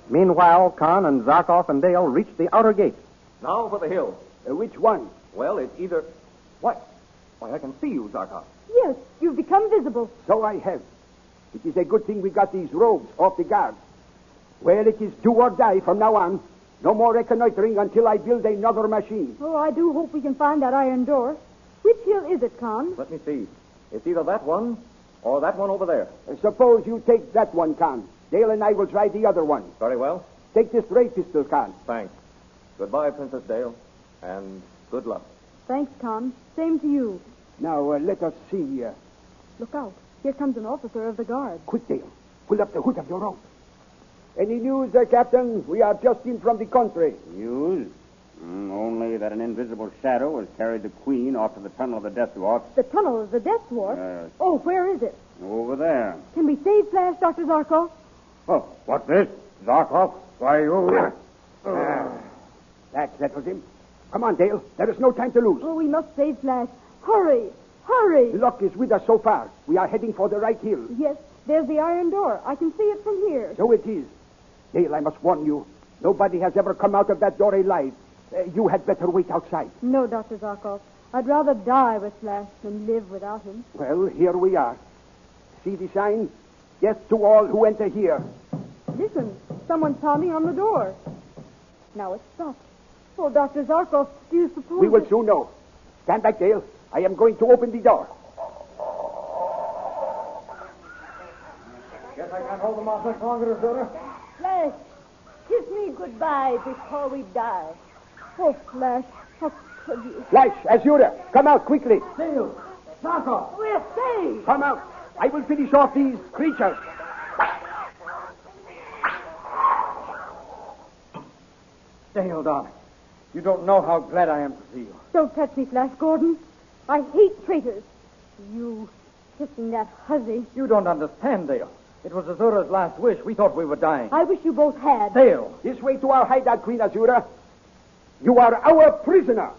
Meanwhile, Con and Zarkov and Dale reach the outer gate. Now for the hill. Which one? Well, it's either... What? Why, I can see you, Zarkov. Yes, you've become visible. So I have. It is a good thing we got these robes off the guard. Well, it is do or die from now on. No more reconnoitering until I build another machine. Oh, I do hope we can find that iron door. Which hill is it, Con? Let me see. It's either that one or that one over there. Suppose you take that one, Con. Dale and I will try the other one. Very well. Take this ray pistol, Con. Thanks. Goodbye, Princess Dale, and good luck. Thanks, Con. Same to you. Now, let us see. Look out. Here comes an officer of the guard. Quick, Dale. Pull up the hood of your robe. Any news, Captain? We are just in from the country. News? Only that an invisible shadow has carried the Queen off to the tunnel of the Death Dwarfs. The tunnel of the Death Dwarfs? Yes. Oh, where is it? Over there. Can we save Flash, Dr. Zarkov? Oh, what's this? Zarkov? Why, you... That settles him. Come on, Dale. There is no time to lose. Oh, we must save Flash. Hurry! Hurry! Luck is with us so far. We are heading for the right hill. Yes, there's the iron door. I can see it from here. So it is. Dale, I must warn you. Nobody has ever come out of that door alive. You had better wait outside. No, Dr. Zarkov. I'd rather die with Flash than live without him. Well, here we are. See the sign? Death to all who enter here. Listen, someone's pounding on the door. Now it's stopped. Oh, Dr. Zarkov, do you suppose... We will soon know. Stand back, Dale. I am going to open the door. Guess I can't hold them off much longer, Azura. Flash, kiss me goodbye before we die. Oh, Flash, how could you? Flash, Azura, come out quickly. Dale, Zarkov. We're saved. Come out. I will finish off these creatures. Dale, darling, you don't know how glad I am to see you. Don't touch me, Flash Gordon. I hate traitors. You kissing that hussy. You don't understand, Dale. It was Azura's last wish. We thought we were dying. I wish you both had. Dale. This way to our hideout, Queen Azura. You are our prisoner.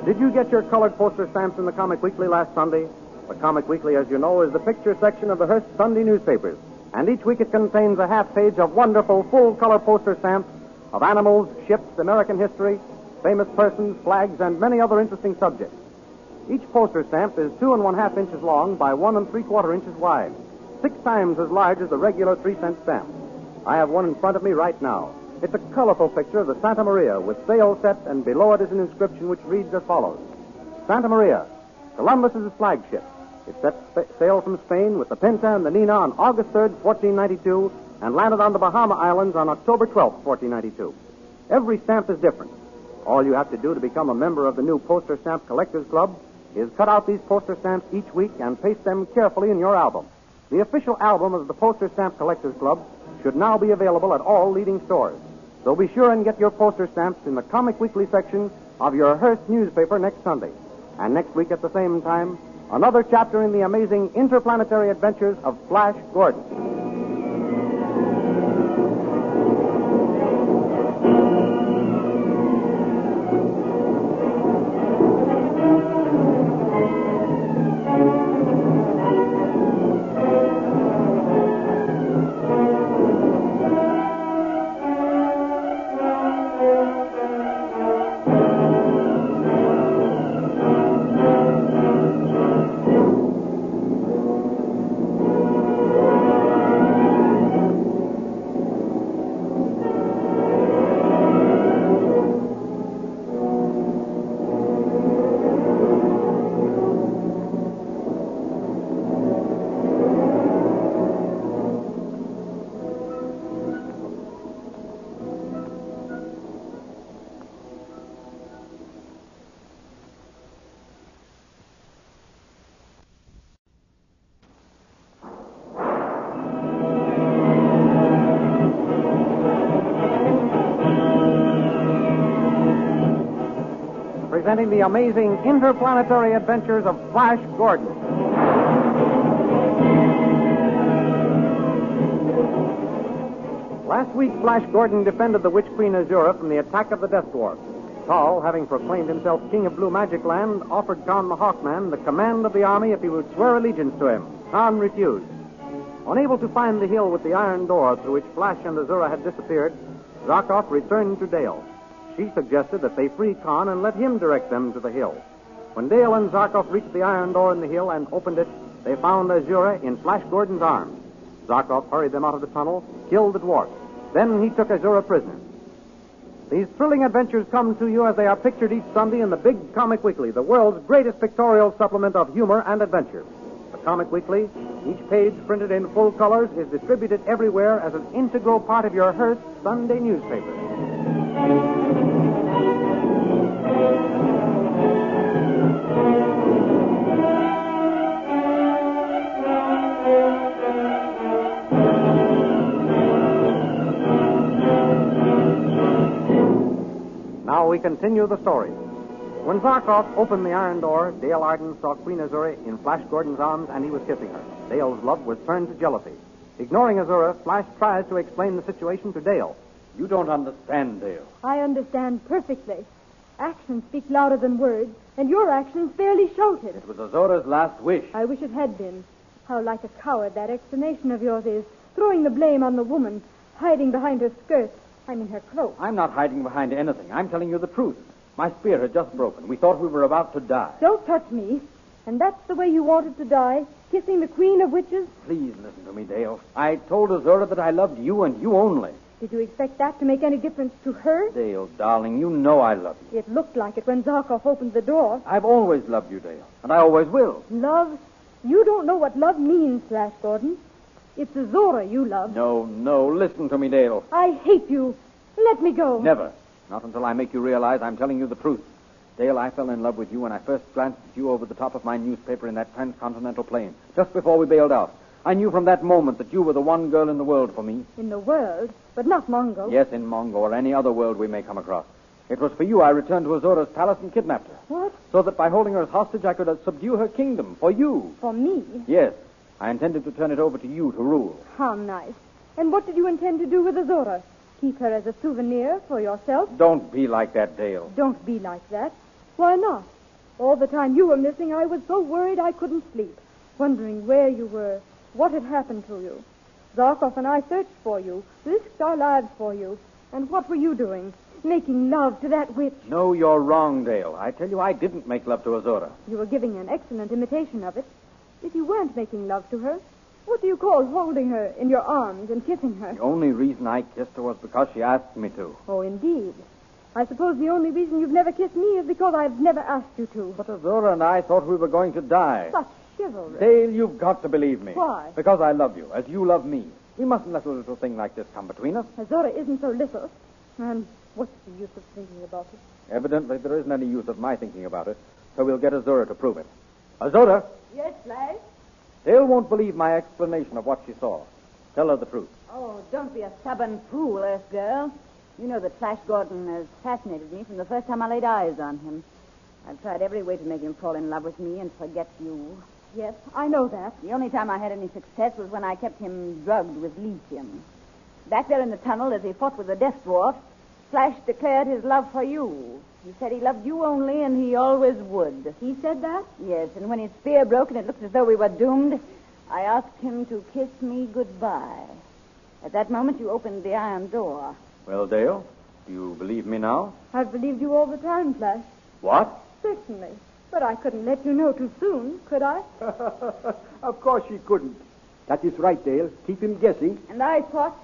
Did you get your colored poster stamps in the Comic Weekly last Sunday? The Comic Weekly, as you know, is the picture section of the Hearst Sunday newspapers. And each week it contains a half page of wonderful full-color poster stamps of animals, ships, American history, famous persons, flags, and many other interesting subjects. Each poster stamp is 2 1/2 inches long by 1 3/4 inches wide, 6 times as large as the regular 3-cent stamp. I have one in front of me right now. It's a colorful picture of the Santa Maria with sail set, and below it is an inscription which reads as follows. Santa Maria, Columbus's flagship. It set sail from Spain with the Pinta and the Nina on August 3rd, 1492, and landed on the Bahama Islands on October 12th, 1492. Every stamp is different. All you have to do to become a member of the new Poster Stamp Collectors Club is cut out these poster stamps each week and paste them carefully in your album. The official album of the Poster Stamp Collectors Club should now be available at all leading stores. So be sure and get your poster stamps in the Comic Weekly section of your Hearst newspaper next Sunday. And next week at the same time, another chapter in the amazing interplanetary adventures of Flash Gordon. Presenting the amazing interplanetary adventures of Flash Gordon. Last week, Flash Gordon defended the Witch Queen Azura from the attack of the Death Dwarfs. Tal, having proclaimed himself King of Blue Magic Land, offered Khan the Hawkman the command of the army if he would swear allegiance to him. Khan refused. Unable to find the hill with the iron door through which Flash and Azura had disappeared, Zarkov returned to Dale. She suggested that they free Khan and let him direct them to the hill. When Dale and Zarkov reached the iron door in the hill and opened it, they found Azura in Flash Gordon's arms. Zarkov hurried them out of the tunnel, killed the dwarf. Then he took Azura prisoner. These thrilling adventures come to you as they are pictured each Sunday in the Big Comic Weekly, the world's greatest pictorial supplement of humor and adventure. The Comic Weekly, each page printed in full colors, is distributed everywhere as an integral part of your Hearst Sunday newspaper. Now we continue the story. When Zarkov opened the iron door, Dale Arden saw Queen Azura in Flash Gordon's arms, and he was kissing her. Dale's love was turned to jealousy. Ignoring Azura, Flash tries to explain the situation to Dale. You don't understand, Dale. I understand perfectly. Actions speak louder than words, and your actions fairly shout it. It was Azura's last wish. I wish it had been. How like a coward that explanation of yours is, throwing the blame on the woman, hiding behind her skirt. Her cloak. I'm not hiding behind anything. I'm telling you the truth. My spear had just broken. We thought we were about to die. Don't touch me. And that's the way you wanted to die, kissing the Queen of Witches? Please listen to me, Dale. I told Azura that I loved you and you only. Did you expect that to make any difference to her? Dale, darling, you know I love you. It looked like it when Zarkov opened the door. I've always loved you, Dale, and I always will. Love? You don't know what love means, Flash Gordon. It's Azura you love. No, listen to me, Dale. I hate you. Let me go. Never. Not until I make you realize I'm telling you the truth. Dale, I fell in love with you when I first glanced at you over the top of my newspaper in that transcontinental plane, just before we bailed out. I knew from that moment that you were the one girl in the world for me. In the world? But not Mongo. Yes, in Mongo or any other world we may come across. It was for you I returned to Azura's palace and kidnapped her. What? So that by holding her as hostage I could subdue her kingdom. For you. For me? Yes. I intended to turn it over to you to rule. How nice. And what did you intend to do with Azura? Keep her as a souvenir for yourself? Don't be like that, Dale. Don't be like that. Why not? All the time you were missing, I was so worried I couldn't sleep, wondering where you were, what had happened to you. Zarkov and I searched for you, risked our lives for you. And what were you doing? Making love to that witch. No, you're wrong, Dale. I tell you, I didn't make love to Azura. You were giving an excellent imitation of it. If you weren't making love to her, what do you call holding her in your arms and kissing her? The only reason I kissed her was because she asked me to. Oh, indeed. I suppose the only reason you've never kissed me is because I've never asked you to. But Azura and I thought we were going to die. Such chivalry. Dale, you've got to believe me. Why? Because I love you, as you love me. We mustn't let a little thing like this come between us. Azura isn't so little. And what's the use of thinking about it? Evidently, there isn't any use of my thinking about it, so we'll get Azura to prove it. Azura, Yes, Flash? Dale won't believe my explanation of what she saw. Tell her the truth. Oh, don't be a stubborn fool, Earth girl. You know that Flash Gordon has fascinated me from the first time I laid eyes on him. I've tried every way to make him fall in love with me and forget you. Yes, I know that. The only time I had any success was when I kept him drugged with lithium. Back there in the tunnel, as he fought with the Death Dwarf, Flash declared his love for you. He said he loved you only, and he always would. He said that? Yes, and when his spear broke and it looked as though we were doomed, I asked him to kiss me goodbye. At that moment, you opened the iron door. Well, Dale, do you believe me now? I've believed you all the time, Flash. What? Certainly. But I couldn't let you know too soon, could I? Of course she couldn't. That is right, Dale. Keep him guessing. And I thought...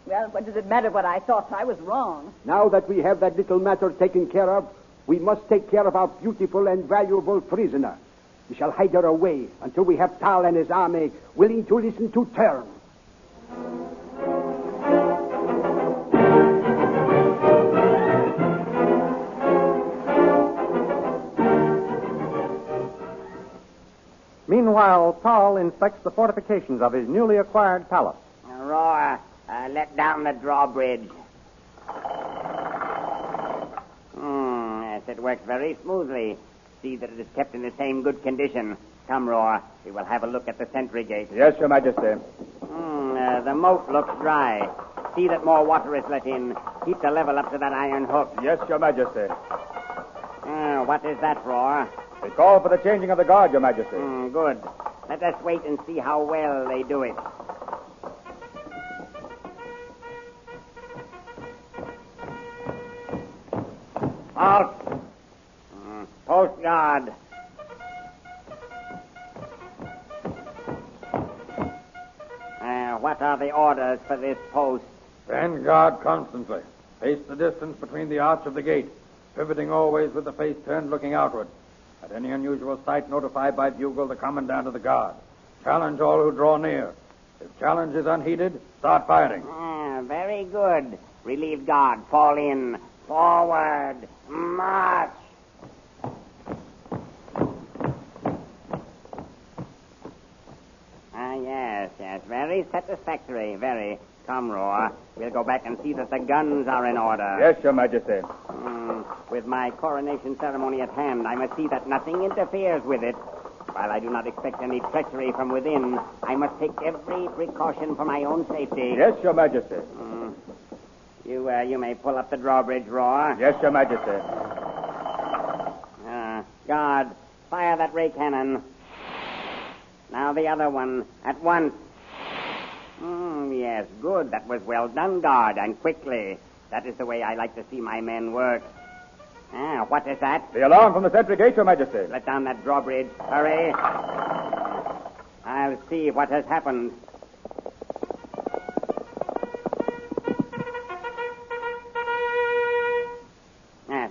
Well, what does it matter what I thought? I was wrong. Now that we have that little matter taken care of, we must take care of our beautiful and valuable prisoner. We shall hide her away until we have Tal and his army willing to listen to terms. Meanwhile, Tal inspects the fortifications of his newly acquired palace. Roar, let down the drawbridge. Yes, it works very smoothly. See that it is kept in the same good condition. Come, Roar, we will have a look at the sentry gate. Yes, Your Majesty. The moat looks dry. See that more water is let in. Keep the level up to that iron hook. Yes, Your Majesty. What is that, Roar? We call for the changing of the guard, Your Majesty. Good. Let us wait and see how well they do it. Halt! Post guard. What are the orders for this post? Stand guard constantly. Pace the distance between the arch of the gate, pivoting always with the face turned looking outward. At any unusual sight, notify by bugle the commandant of the guard. Challenge all who draw near. If challenge is unheeded, start firing. Very good. Relieved guard, fall in. Forward. March. Yes. Very satisfactory. Very. Come, Roar. We'll go back and see that the guns are in order. Yes, Your Majesty. With my coronation ceremony at hand, I must see that nothing interferes with it. While I do not expect any treachery from within, I must take every precaution for my own safety. Yes, Your Majesty. You may pull up the drawbridge, Roar. Yes, Your Majesty. Guard, fire that ray cannon. Now the other one, at once. Yes, good. That was well done, guard, and quickly. That is the way I like to see my men work. What is that? The alarm from the sentry gate, Your Majesty. Let down that drawbridge. Hurry. I'll see what has happened.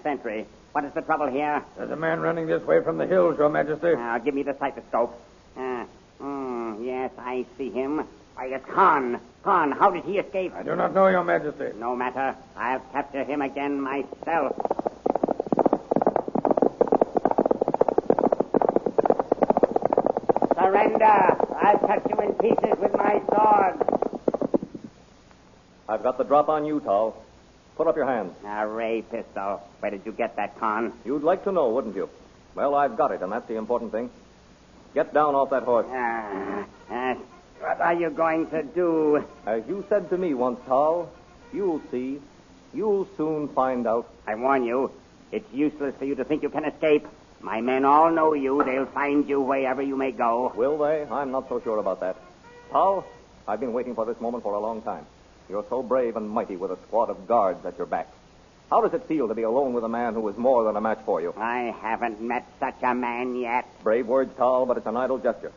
Sentry, what is the trouble here? There's a man running this way from the hills, Your Majesty. Give me the cytoscope. Yes, I see him. Why, it's Khan. Khan, how did he escape? I do not know, Your Majesty. No matter. I'll capture him again myself. Surrender. I'll cut you in pieces with my sword. I've got the drop on you, Tal. Put up your hands. A ray pistol. Where did you get that, Khan? You'd like to know, wouldn't you? Well, I've got it, and that's the important thing. Get down off that horse. What are you going to do? As you said to me once, Tal, you'll see. You'll soon find out. I warn you, it's useless for you to think you can escape. My men all know you. They'll find you wherever you may go. Will they? I'm not so sure about that. Tal, I've been waiting for this moment for a long time. You're so brave and mighty with a squad of guards at your back. How does it feel to be alone with a man who is more than a match for you? I haven't met such a man yet. Brave words, Tal, but it's an idle gesture.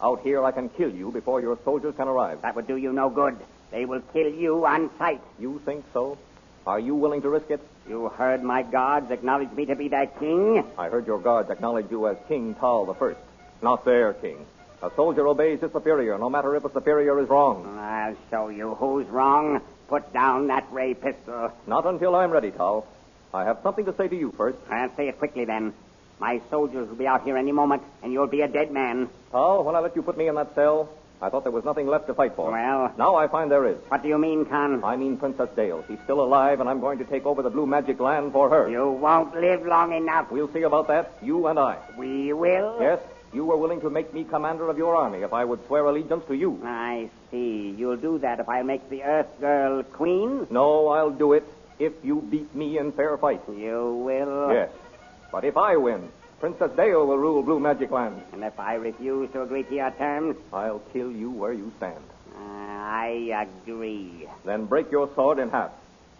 Out here, I can kill you before your soldiers can arrive. That would do you no good. They will kill you on sight. You think so? Are you willing to risk it? You heard my guards acknowledge me to be their king? I heard your guards acknowledge you as King Tal the First, not their king. A soldier obeys his superior, no matter if a superior is wrong. I'll show you who's wrong. Put down that ray pistol. Not until I'm ready, Tal. I have something to say to you first. I'll say it quickly, then. My soldiers will be out here any moment, and you'll be a dead man. Tal, when I let you put me in that cell, I thought there was nothing left to fight for. Well? Now I find there is. What do you mean, Con? I mean Princess Dale. She's still alive, and I'm going to take over the Blue Magic Land for her. You won't live long enough. We'll see about that, you and I. We will? Yes, you were willing to make me commander of your army if I would swear allegiance to you. I see. You'll do that if I make the Earth Girl queen? No, I'll do it if you beat me in fair fight. You will? Yes. But if I win, Princess Dale will rule Blue Magic Land. And if I refuse to agree to your terms? I'll kill you where you stand. I agree. Then break your sword in half,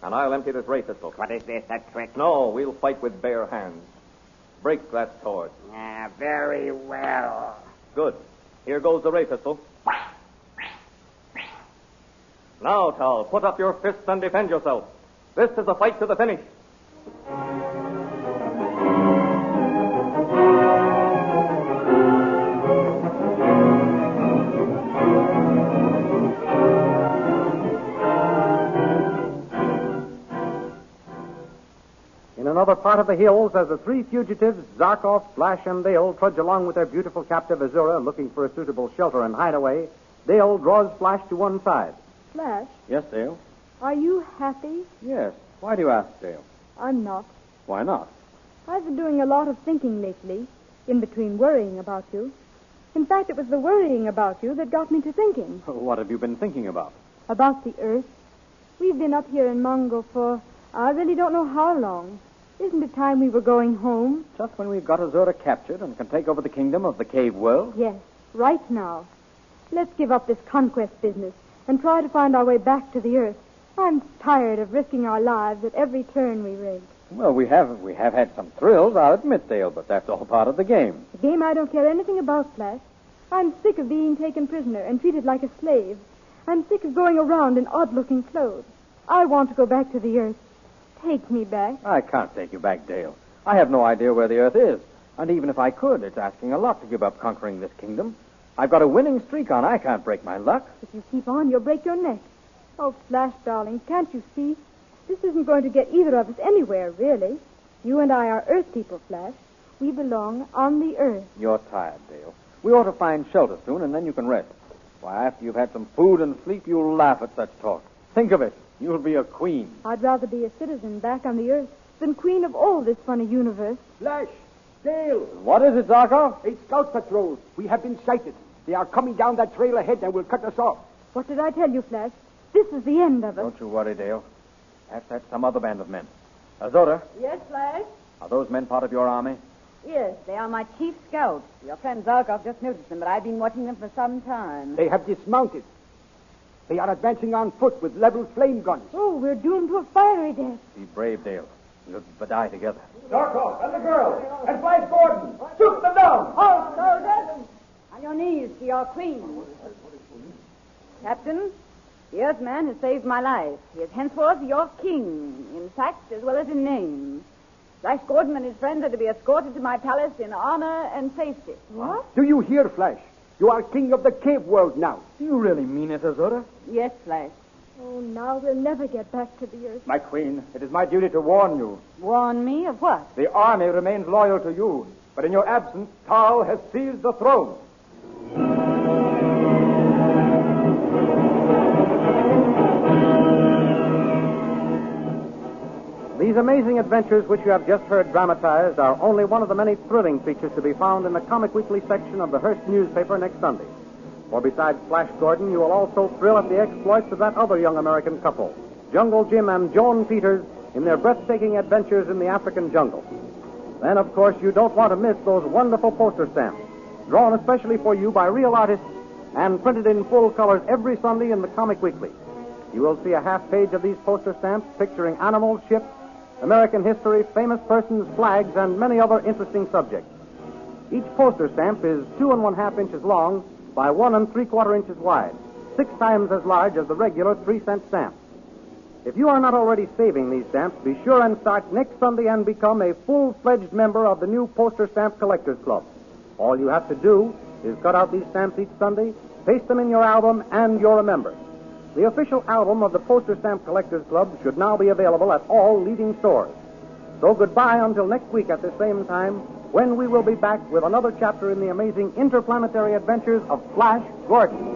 and I'll empty this ray pistol. What is this, a trick? No, we'll fight with bare hands. Break that sword. Very well. Good. Here goes the ray pistol. Now, Tal, put up your fists and defend yourself. This is a fight to the finish. In another part of the hills, as the three fugitives, Zarkov, Flash, and Dale, trudge along with their beautiful captive Azura, looking for a suitable shelter and hideaway, Dale draws Flash to one side. Flash, Yes, Dale? are you happy? Yes. Why do you ask, Dale? I'm not. Why not? I've been doing a lot of thinking lately, in between worrying about you. In fact, it was the worrying about you that got me to thinking. What have you been thinking about? About the Earth. We've been up here in Mongo for, I really don't know how long. Isn't it time we were going home? Just when we've got Azura captured and can take over the kingdom of the cave world? Yes, right now. Let's give up this conquest business and try to find our way back to the Earth. I'm tired of risking our lives at every turn we make. Well, we have had some thrills, I'll admit, Dale, but that's all part of the game. A game I don't care anything about, Flash. I'm sick of being taken prisoner and treated like a slave. I'm sick of going around in odd-looking clothes. I want to go back to the Earth. Take me back. I can't take you back, Dale. I have no idea where the Earth is. And even if I could, it's asking a lot to give up conquering this kingdom. I've got a winning streak on. I can't break my luck. If you keep on, you'll break your neck. Oh, Flash, darling, can't you see? This isn't going to get either of us anywhere, really. You and I are Earth people, Flash. We belong on the Earth. You're tired, Dale. We ought to find shelter soon, and then you can rest. Why, after you've had some food and sleep, you'll laugh at such talk. Think of it. You'll be a queen. I'd rather be a citizen back on the Earth than queen of all this funny universe. Flash! Dale! What is it, Zarkov? A scout patrol. We have been sighted. They are coming down that trail ahead and will cut us off. What did I tell you, Flash? This is the end of it. Don't you worry, Dale. Perhaps that's some other band of men. Azura, Yes, Flash? are those men part of your army? Yes, they are my chief scouts. Your friend Zarkov just noticed them, but I've been watching them for some time. They have dismounted. They are advancing on foot with leveled flame guns. Oh, we're doomed to a fiery death. Be brave, Dale. We'll die together. Zarkov and the girl and Flash Gordon. Shoot them down. Halt, soldiers! On your knees to your queen. Captain, the Earthman has saved my life. He is henceforth your king, in fact as well as in name. Flash Gordon and his friends are to be escorted to my palace in honor and safety. What? Do you hear, Flash? You are king of the cave world now. Do you really mean it, Azura? Yes, Flash. Oh, now we'll never get back to the Earth. My queen, it is my duty to warn you. Warn me of what? The army remains loyal to you, but in your absence, Tal has seized the throne. These amazing adventures which you have just heard dramatized are only one of the many thrilling features to be found in the Comic Weekly section of the Hearst newspaper next Sunday. For besides Flash Gordon, you will also thrill at the exploits of that other young American couple, Jungle Jim and Joan Peters, in their breathtaking adventures in the African jungle. Then, of course, you don't want to miss those wonderful poster stamps, drawn especially for you by real artists and printed in full colors every Sunday in the Comic Weekly. You will see a half page of these poster stamps picturing animals, ships, American history, famous persons, flags, and many other interesting subjects. Each poster stamp is 2 1/2 inches long by 1 3/4 inches wide, 6 times as large as the regular 3-cent stamp. If you are not already saving these stamps, be sure and start next Sunday and become a full-fledged member of the new Poster Stamp Collectors Club. All you have to do is cut out these stamps each Sunday, paste them in your album, and you're a member. The official album of the Poster Stamp Collectors Club should now be available at all leading stores. So goodbye until next week at the same time, when we will be back with another chapter in the amazing interplanetary adventures of Flash Gordon.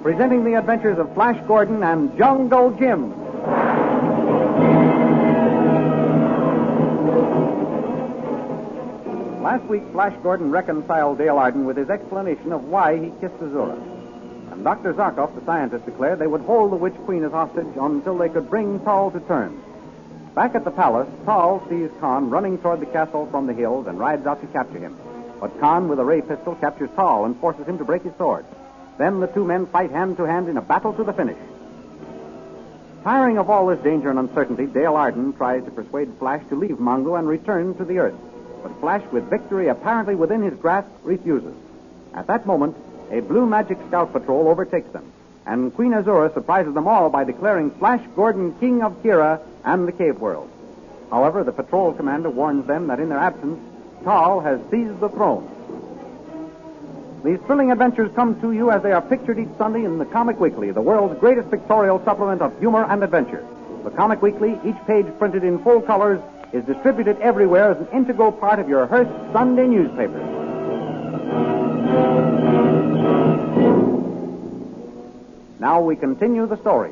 Presenting the adventures of Flash Gordon and Jungle Jim. Last week, Flash Gordon reconciled Dale Arden with his explanation of why he kissed Azura. And Dr. Zarkov, the scientist, declared they would hold the Witch Queen as hostage until they could bring Tal to terms. Back at the palace, Tal sees Khan running toward the castle from the hills and rides out to capture him. But Khan, with a ray pistol, captures Tal and forces him to break his sword. Then the two men fight hand-to-hand in a battle to the finish. Tiring of all this danger and uncertainty, Dale Arden tries to persuade Flash to leave Mongo and return to the Earth. But Flash, with victory apparently within his grasp, refuses. At that moment, a blue magic scout patrol overtakes them, and Queen Azura surprises them all by declaring Flash Gordon king of Kira and the cave world. However, the patrol commander warns them that in their absence, Tal has seized the throne. These thrilling adventures come to you as they are pictured each Sunday in the Comic Weekly, the world's greatest pictorial supplement of humor and adventure. The Comic Weekly, each page printed in full colors, is distributed everywhere as an integral part of your Hearst Sunday newspaper. Now we continue the story.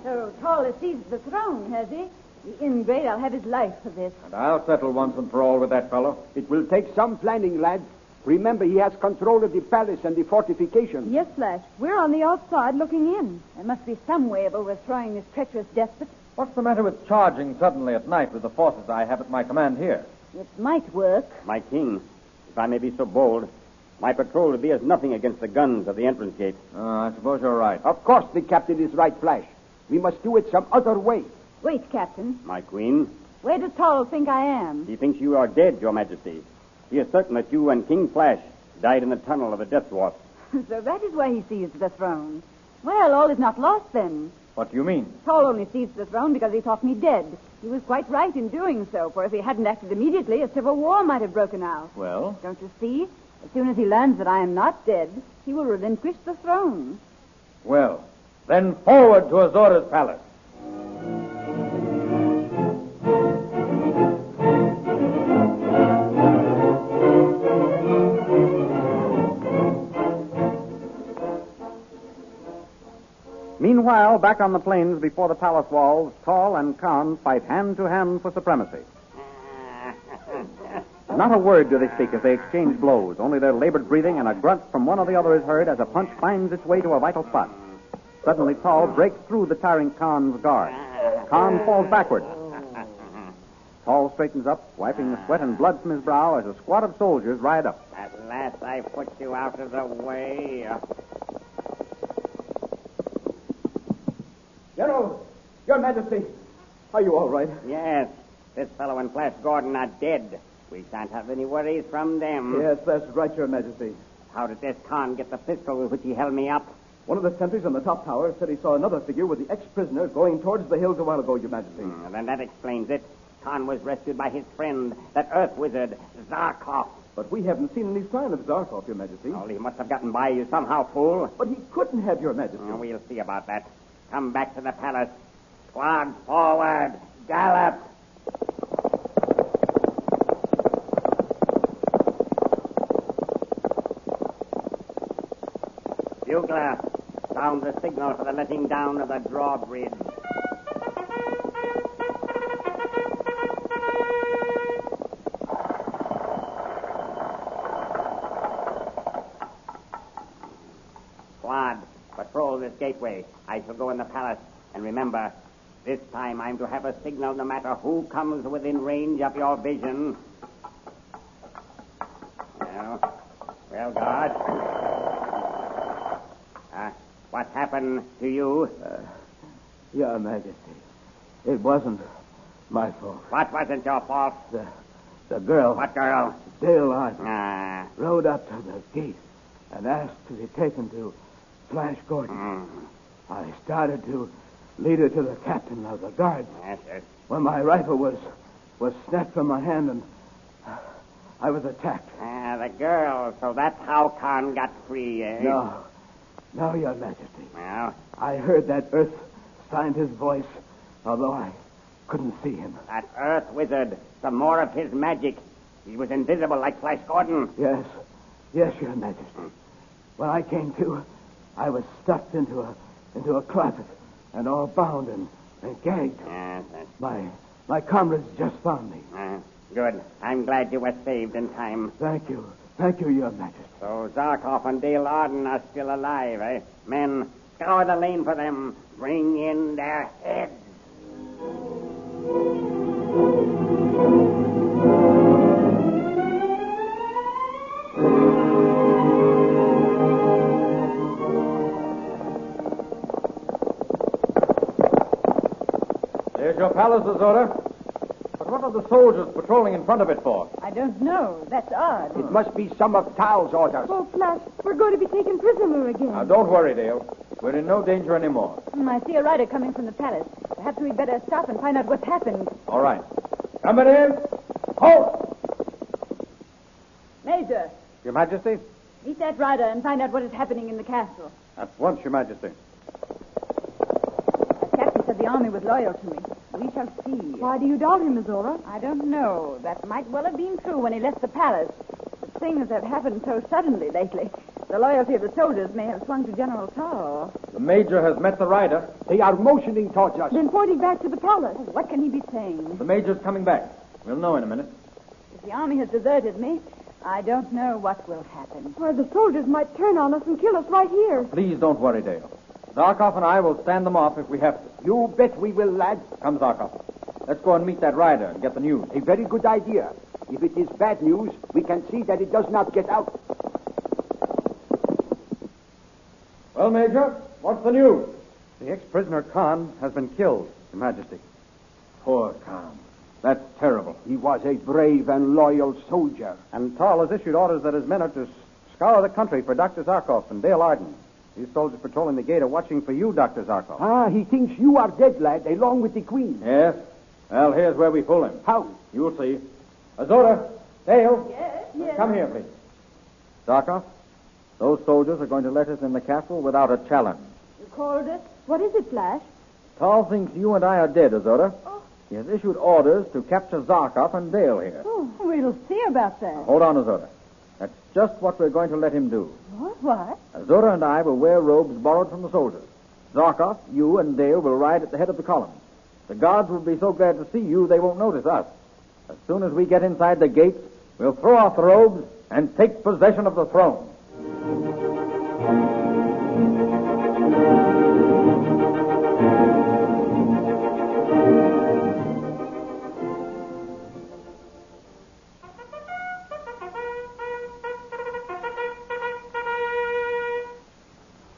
So Tal has seized the throne, has he? The ingrate, I'll have his life for this. And I'll settle once and for all with that fellow. It will take some planning, lads. Remember, he has control of the palace and the fortifications. Yes, Flash. We're on the outside looking in. There must be some way of overthrowing this treacherous despot. What's the matter with charging suddenly at night with the forces I have at my command here? It might work. My king, if I may be so bold, my patrol would be as nothing against the guns of the entrance gate. I suppose you're right. Of course the captain is right, Flash. We must do it some other way. Wait, Captain. My queen? Where does Tal think I am? He thinks you are dead, Your Majesty. He is certain that you and King Flash died in the tunnel of the Death Dwarfs. So that is why he seized the throne. Well, all is not lost then. What do you mean? Tal only seized the throne because he thought me dead. He was quite right in doing so, for if he hadn't acted immediately, a civil war might have broken out. Well? Don't you see? As soon as he learns that I am not dead, he will relinquish the throne. Well, then forward to Azura's palace. Meanwhile, back on the plains before the palace walls, Tal and Khan fight hand-to-hand for supremacy. Not a word do they speak as they exchange blows. Only their labored breathing and a grunt from one or the other is heard as a punch finds its way to a vital spot. Suddenly, Tal breaks through the tyrant Khan's guard. Khan falls backward. Tal straightens up, wiping the sweat and blood from his brow as a squad of soldiers ride up. At last I put you out of the way. General, Your Majesty, are you all right? Yes, this fellow and Flash Gordon are dead. We shan't have any worries from them. Yes, that's right, Your Majesty. How did this Khan get the pistol with which he held me up? One of the sentries on the top tower said he saw another figure with the ex-prisoner going towards the hills a while ago, Your Majesty. Then that explains it. Khan was rescued by his friend, that Earth wizard, Zarkov. But we haven't seen any sign of Zarkov, Your Majesty. Oh, he must have gotten by you somehow, fool. But he couldn't have, Your Majesty. We'll see about that. Come back to the palace. Squad forward. Gallop. Bugler, sound the signal for the letting down of the drawbridge. Squad, patrol this gateway. I shall go in the palace. And remember, this time I'm to have a signal no matter who comes within range of your vision. Well, guard. What happened to you? Your Majesty, it wasn't my fault. What wasn't your fault? The girl. What girl? Dale Arden. Rode up to the gate and asked to be taken to Flash Gordon. I started to lead her to the captain of the guards. Yes. When my rifle was snatched from my hand and I was attacked. The girl. So that's how Khan got free, eh? No, Your Majesty. Well? I heard that Earth scientist's voice, although I couldn't see him. That Earth wizard. Some more of his magic. He was invisible like Flash Gordon. Yes, Your Majesty. When I came to, I was stuffed into a closet and all bound and gagged. Yes. My comrades just found me. Good. I'm glad you were saved in time. Thank you, Your Majesty. So Zarkov and Dale Arden are still alive, eh? Men, scour the lane for them. Bring in their heads. There's your palace, Azura. But what are the soldiers patrolling in front of it for? I don't know. That's odd. It must be some of Tao's orders. Oh, Flash, we're going to be taken prisoner again. Now, don't worry, Dale. We're in no danger anymore. I see a rider coming from the palace. Perhaps we'd better stop and find out what's happened. All right. Coming in. Halt! Major, Your Majesty? meet that rider and find out what is happening in the castle. At once, Your Majesty. The captain said the army was loyal to me. We shall see. Why do you doubt him, Azura? I don't know. That might well have been true when he left the palace. But things have happened so suddenly lately. The loyalty of the soldiers may have swung to General Tao. The Major has met the rider. They are motioning towards us. Then pointing back to the palace. What can he be saying? The Major's coming back. We'll know in a minute. If the army has deserted me, I don't know what will happen. Well, the soldiers might turn on us and kill us right here. Please don't worry, Dale. Zarkov and I will stand them off if we have to. You bet we will, lad. Come, Zarkov. Let's go and meet that rider and get the news. A very good idea. If it is bad news, we can see that it does not get out. Well, Major, what's the news? The ex-prisoner Khan has been killed, Your Majesty. Poor Khan. That's terrible. He was a brave and loyal soldier. And Tal has issued orders that his men are to scour the country for Dr. Zarkov and Dale Arden. These soldiers patrolling the gate are watching for you, Dr. Zarkov. He thinks you are dead, lad, along with the Queen. Yes? Well, here's where we pull him. How? You'll see. Azura, Dale. Yes. Come here, please. Zarkov, those soldiers are going to let us in the castle without a challenge. You called it? What is it, Flash? Tal thinks you and I are dead, Azura. Oh. He has issued orders to capture Zarkov and Dale here. Oh, we'll see about that. Hold on, Azura. That's just what we're going to let him do. What? Azura and I will wear robes borrowed from the soldiers. Zarkov, you, and Dale will ride at the head of the column. The guards will be so glad to see you, they won't notice us. As soon as we get inside the gates, we'll throw off the robes and take possession of the throne.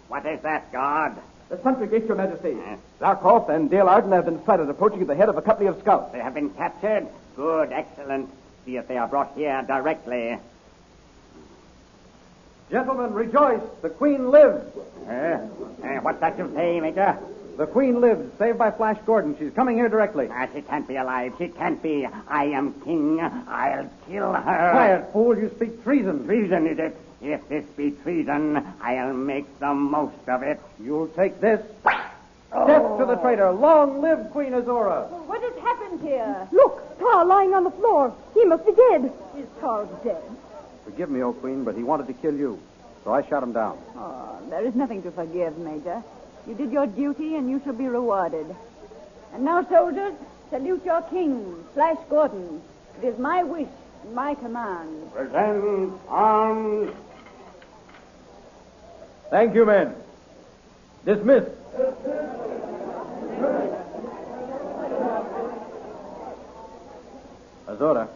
What is that, guard? The sentry gate, Your Majesty. Zarkov and Dale Arden have been sighted approaching at the head of a company of scouts. They have been captured? Good, excellent. See if they are brought here directly. Gentlemen, rejoice. The Queen lives. What's that you say, Major? The Queen lives, saved by Flash Gordon. She's coming here directly. She can't be alive. She can't be. I am king. I'll kill her. Quiet, fool. You speak treason. Treason, is it? If this be treason, I'll make the most of it. You'll take this. Death to the traitor. Long live Queen Azura. What has happened? happened here? Look, Tar lying on the floor. He must be dead. Is Tar dead? Forgive me, O Queen, but he wanted to kill you. So I shot him down. Oh, there is nothing to forgive, Major. You did your duty, and you shall be rewarded. And now, soldiers, salute your king, Flash Gordon. It is my wish and my command. Present arms. Thank you, men. Dismissed. Azura,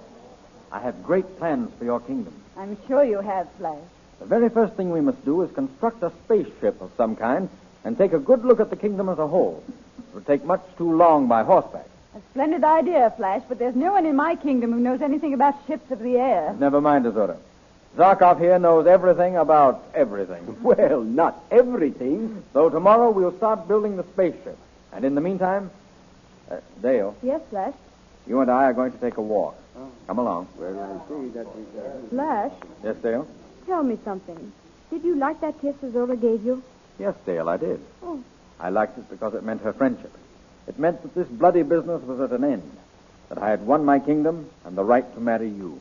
I have great plans for your kingdom. I'm sure you have, Flash. The very first thing we must do is construct a spaceship of some kind and take a good look at the kingdom as a whole. It would take much too long by horseback. A splendid idea, Flash, but there's no one in my kingdom who knows anything about ships of the air. Never mind, Azura. Zarkov here knows everything about everything. Well, not everything. So tomorrow we'll start building the spaceship. And in the meantime, Dale. Yes, Flash? You and I are going to take a walk. Come along. Well, I see that we... Flash, Yes, Dale? tell me something. Did you like that kiss Azura gave you? Yes, Dale, I did. Oh. I liked it because it meant her friendship. It meant that this bloody business was at an end, that I had won my kingdom and the right to marry you.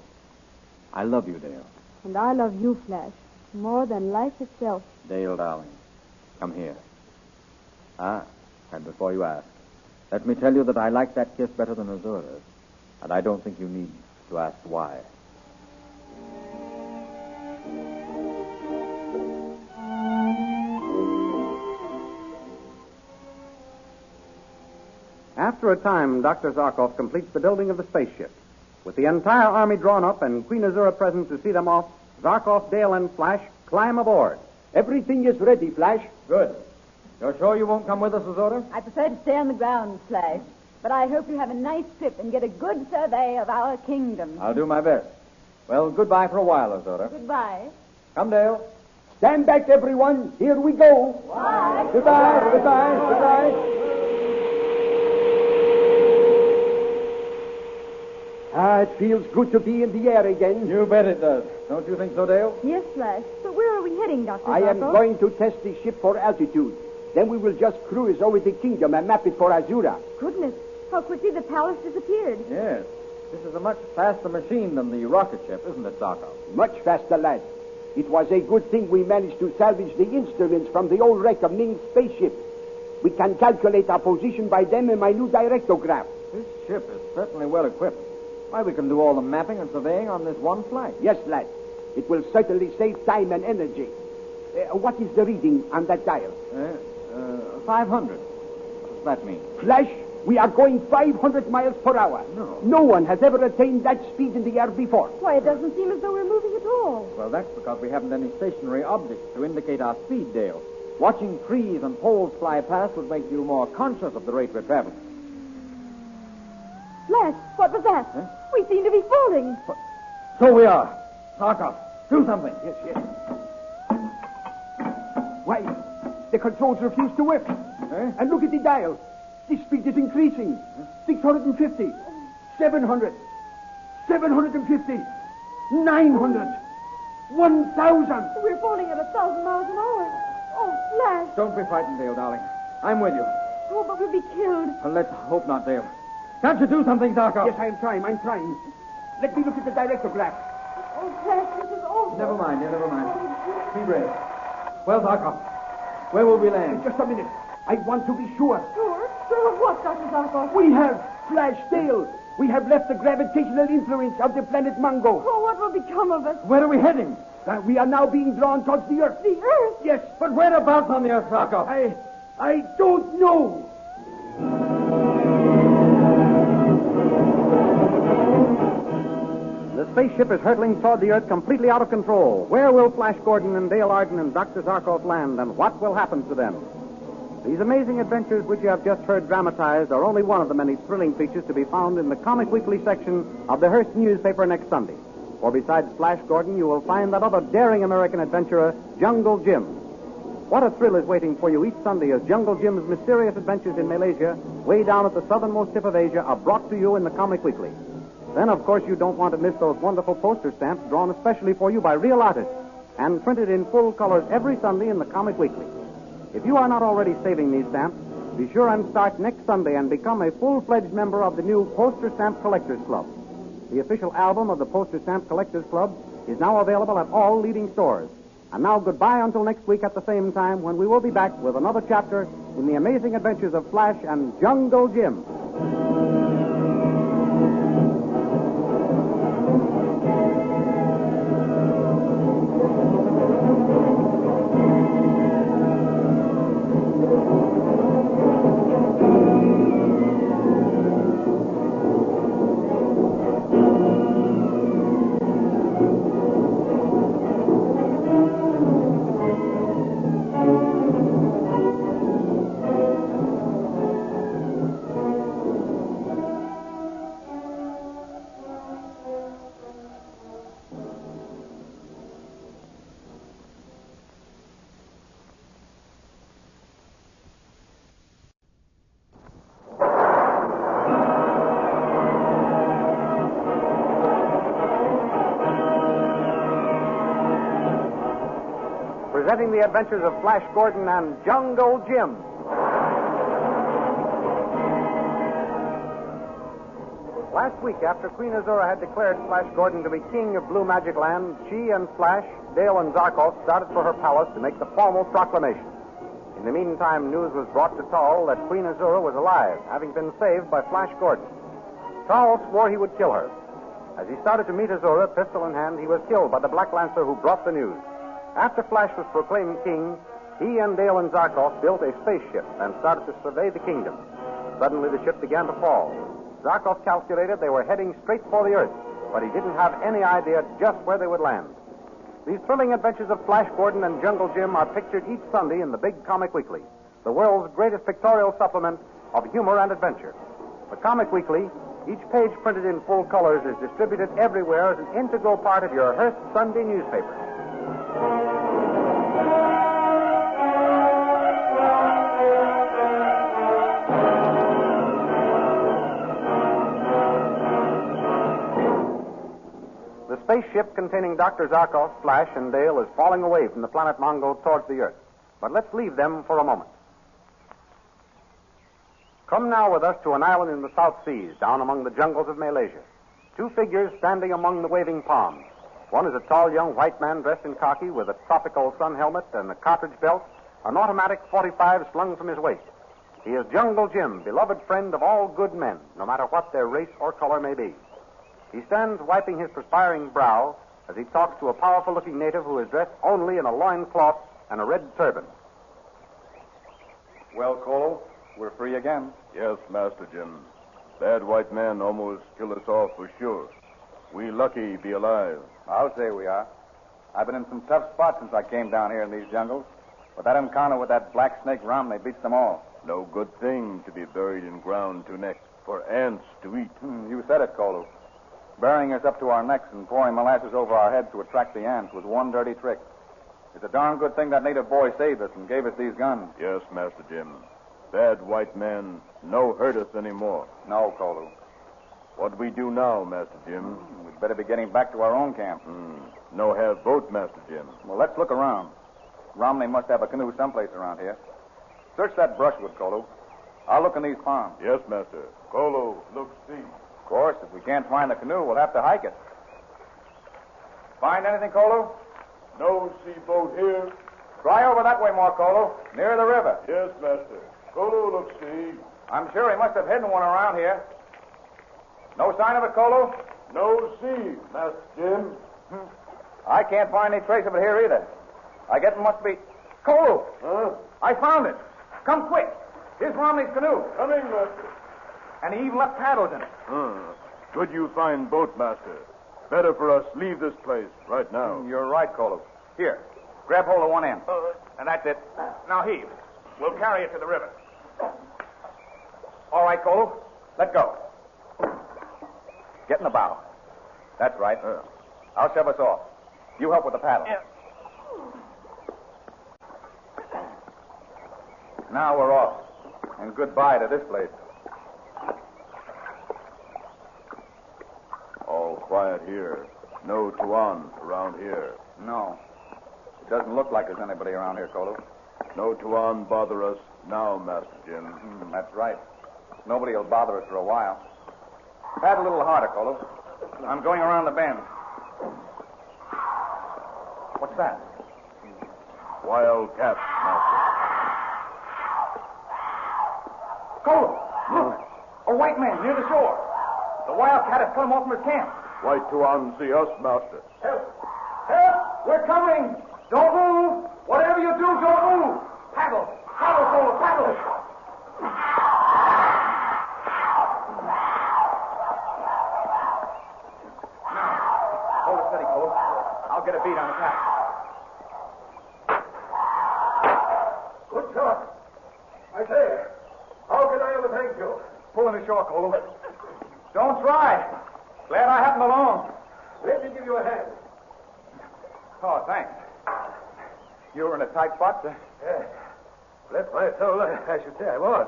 I love you, Dale. And I love you, Flash, more than life itself. Dale, darling, come here. And before you ask, let me tell you that I like that kiss better than Azura's, and I don't think you need to ask why. After a time, Dr. Zarkov completes the building of the spaceship. With the entire army drawn up and Queen Azura present to see them off, Zarkov, Dale, and Flash climb aboard. Everything is ready, Flash. Good. You're sure you won't come with us, Azura? I prefer to stay on the ground, Flash. But I hope you have a nice trip and get a good survey of our kingdom. I'll do my best. Well, goodbye for a while, Azura. Goodbye. Come, Dale. Stand back, everyone. Here we go. Bye. Goodbye, goodbye, goodbye. It feels good to be in the air again. You bet it does. Don't you think so, Dale? Yes, Flash. But where are we heading, Dr. I am Zarkov? going to test the ship for altitude. Then we will just cruise over the kingdom and map it for Azura. Goodness, how quickly the palace disappeared. Yes. This is a much faster machine than the rocket ship, isn't it, Zarkov? Much faster, lad. It was a good thing we managed to salvage the instruments from the old wreck of Ming's spaceship. We can calculate our position by them in my new directograph. This ship is certainly well equipped. Why, we can do all the mapping and surveying on this one flight. Yes, lad. It will certainly save time and energy. What is the reading on that dial? 500. What does that mean? Flash, we are going 500 miles per hour. No one has ever attained that speed in the air before. Why, it doesn't seem as though we're moving at all. Well, that's because we haven't any stationary objects to indicate our speed, Dale. Watching trees and poles fly past would make you more conscious of the rate we're traveling. Flash, what was that? Huh? We seem to be falling. So we are. Zarkov, do something. Yes, yes. Why, the controls refuse to work. And look at the dial. The speed is increasing. 650. 700. 750. 900. 1,000. We're falling at 1,000 miles an hour. Oh, Flash. Don't be frightened, Dale, darling. I'm with you. Oh, but we'll be killed. Well, let's hope not, Dale. Can't you do something, Zarkov? Yes, I'm trying. Let me look at the directograph. Oh, Flash, this is awful. Never mind, dear, never mind. Be brave. Well, Zarkov, where will we land? Just a minute. I want to be sure. Sure? Sure of what, Dr. Zarkov? We have, Flash, Dale. We have left the gravitational influence of the planet Mongo. Oh, what will become of us? Where are we heading? We are now being drawn towards the Earth. The Earth? Yes. But whereabouts on the Earth, Zarkov? I don't know. The spaceship is hurtling toward the Earth completely out of control. Where will Flash Gordon and Dale Arden and Dr. Zarkov land, and what will happen to them? These amazing adventures which you have just heard dramatized are only one of the many thrilling features to be found in the Comic Weekly section of the Hearst newspaper next Sunday. For besides Flash Gordon, you will find that other daring American adventurer, Jungle Jim. What a thrill is waiting for you each Sunday as Jungle Jim's mysterious adventures in Malaysia, way down at the southernmost tip of Asia, are brought to you in the Comic Weekly. Then, of course, you don't want to miss those wonderful poster stamps drawn especially for you by real artists and printed in full colors every Sunday in the Comic Weekly. If you are not already saving these stamps, Be sure and start next Sunday and become a full-fledged member of the new Poster Stamp Collectors Club. The official album of the Poster Stamp Collectors Club is now available at all leading stores. And now goodbye until next week at the same time when we will be back with another chapter in the amazing adventures of Flash and Jungle Jim. Presenting the adventures of Flash Gordon and Jungle Jim. Last week, after Queen Azura had declared Flash Gordon to be king of Blue Magic Land, she and Flash, Dale, and Zarkov started for her palace to make the formal proclamation. In the meantime, news was brought to Tall that Queen Azura was alive, having been saved by Flash Gordon. Tall swore he would kill her. As he started to meet Azura, pistol in hand, he was killed by the Black Lancer who brought the news. After Flash was proclaimed king, he and Dale and Zarkov built a spaceship and started to survey the kingdom. Suddenly, the ship began to fall. Zarkov calculated they were heading straight for the Earth, but he didn't have any idea just where they would land. These thrilling adventures of Flash Gordon and Jungle Jim are pictured each Sunday in the Big Comic Weekly, the world's greatest pictorial supplement of humor and adventure. The Comic Weekly, each page printed in full colors, is distributed everywhere as an integral part of your Hearst Sunday newspaper. The spaceship containing Dr. Zarkov, Flash, and Dale is falling away from the planet Mongo towards the Earth. But let's leave them for a moment. Come now with us to an island in the South Seas, down among the jungles of Malaysia. Two figures standing among the waving palms. One is a tall young white man dressed in khaki with a tropical sun helmet and a cartridge belt, an automatic .45 slung from his waist. He is Jungle Jim, beloved friend of all good men, no matter what their race or color may be. He stands wiping his perspiring brow as he talks to a powerful-looking native who is dressed only in a loincloth and a red turban. Well, Cole, we're free again. Yes, Master Jim. Bad white man almost killed us off for sure. We lucky be alive. I'll say we are. I've been in some tough spots since I came down here in these jungles. But that encounter with that black snake Romney beats them all. No good thing to be buried in ground to neck for ants to eat. You said it, Kolu. Burying us up to our necks and pouring molasses over our heads to attract the ants was one dirty trick. It's a darn good thing that native boy saved us and gave us these guns. Yes, Master Jim. Bad white man no hurt us anymore. No, Kolu. What we do now, Master Jim? We'd better be getting back to our own camp. No have boat, Master Jim. Well, let's look around. Romney must have a canoe someplace around here. Search that brushwood, Kolu. I'll look in these palms. Yes, Master. Kolu, look, see. Of course, if we can't find the canoe, we'll have to hike it. Find anything, Kolu? No sea boat here. Try over that way more, Kolu, near the river. Yes, Master. Kolu, look, see. I'm sure he must have hidden one around here. No sign of it, Kolu? No sea, Master Jim. I can't find any trace of it here either. I guess it must be... Kolu! Huh? I found it. Come quick. Here's Romney's canoe. Coming, Master. And he even left paddles in it. Good you find boat, Master. Better for us leave this place right now. You're right, Kolu. Here, grab hold of one end. And that's it. Now heave. We'll carry it to the river. All right, Kolu. Let go. Get in the bow. That's right. I'll shove us off. You help with the paddle. Yeah. Now we're off. And goodbye to this place. All quiet here. No Tuan around here. No. It doesn't look like there's anybody around here, Kolu. No Tuan bother us now, Master Jim. That's right. Nobody will bother us for a while. Pat a little harder, Colo. I'm going around the bend. What's that? Wildcat, Master. Colo, look. A white man near the shore. The wildcat has come off from his camp. White Tuan see us, Master. Help! Help! We're coming! Don't move! Whatever you do, don't move! Paddle! Paddle, Colo, paddle! Now, hold it steady, Colo. I'll get a beat on the pack. Good shot. I say, how can I ever thank you? Pull in the shore, Colo. Don't try. Glad I happened along. Let me give you a hand. Oh, thanks. You were in a tight spot, sir? Yeah. Bless my soul, I should say I was.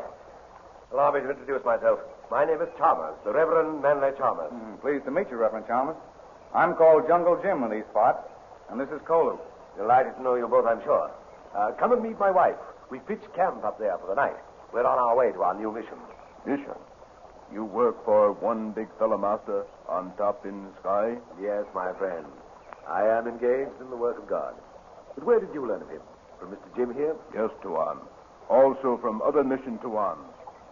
Allow me to introduce myself. My name is Chalmers, the Reverend Manley Chalmers. Pleased to meet you, Reverend Chalmers. I'm called Jungle Jim in these parts, and this is Kolu. Delighted to know you both, I'm sure. Come and meet my wife. We pitched camp up there for the night. We're on our way to our new mission. Mission? You work for one big fella, Master, on top in the sky? Yes, my friend. I am engaged in the work of God. But where did you learn of him? From Mr. Jim here? Yes, Tuan. Also from other mission Tuans.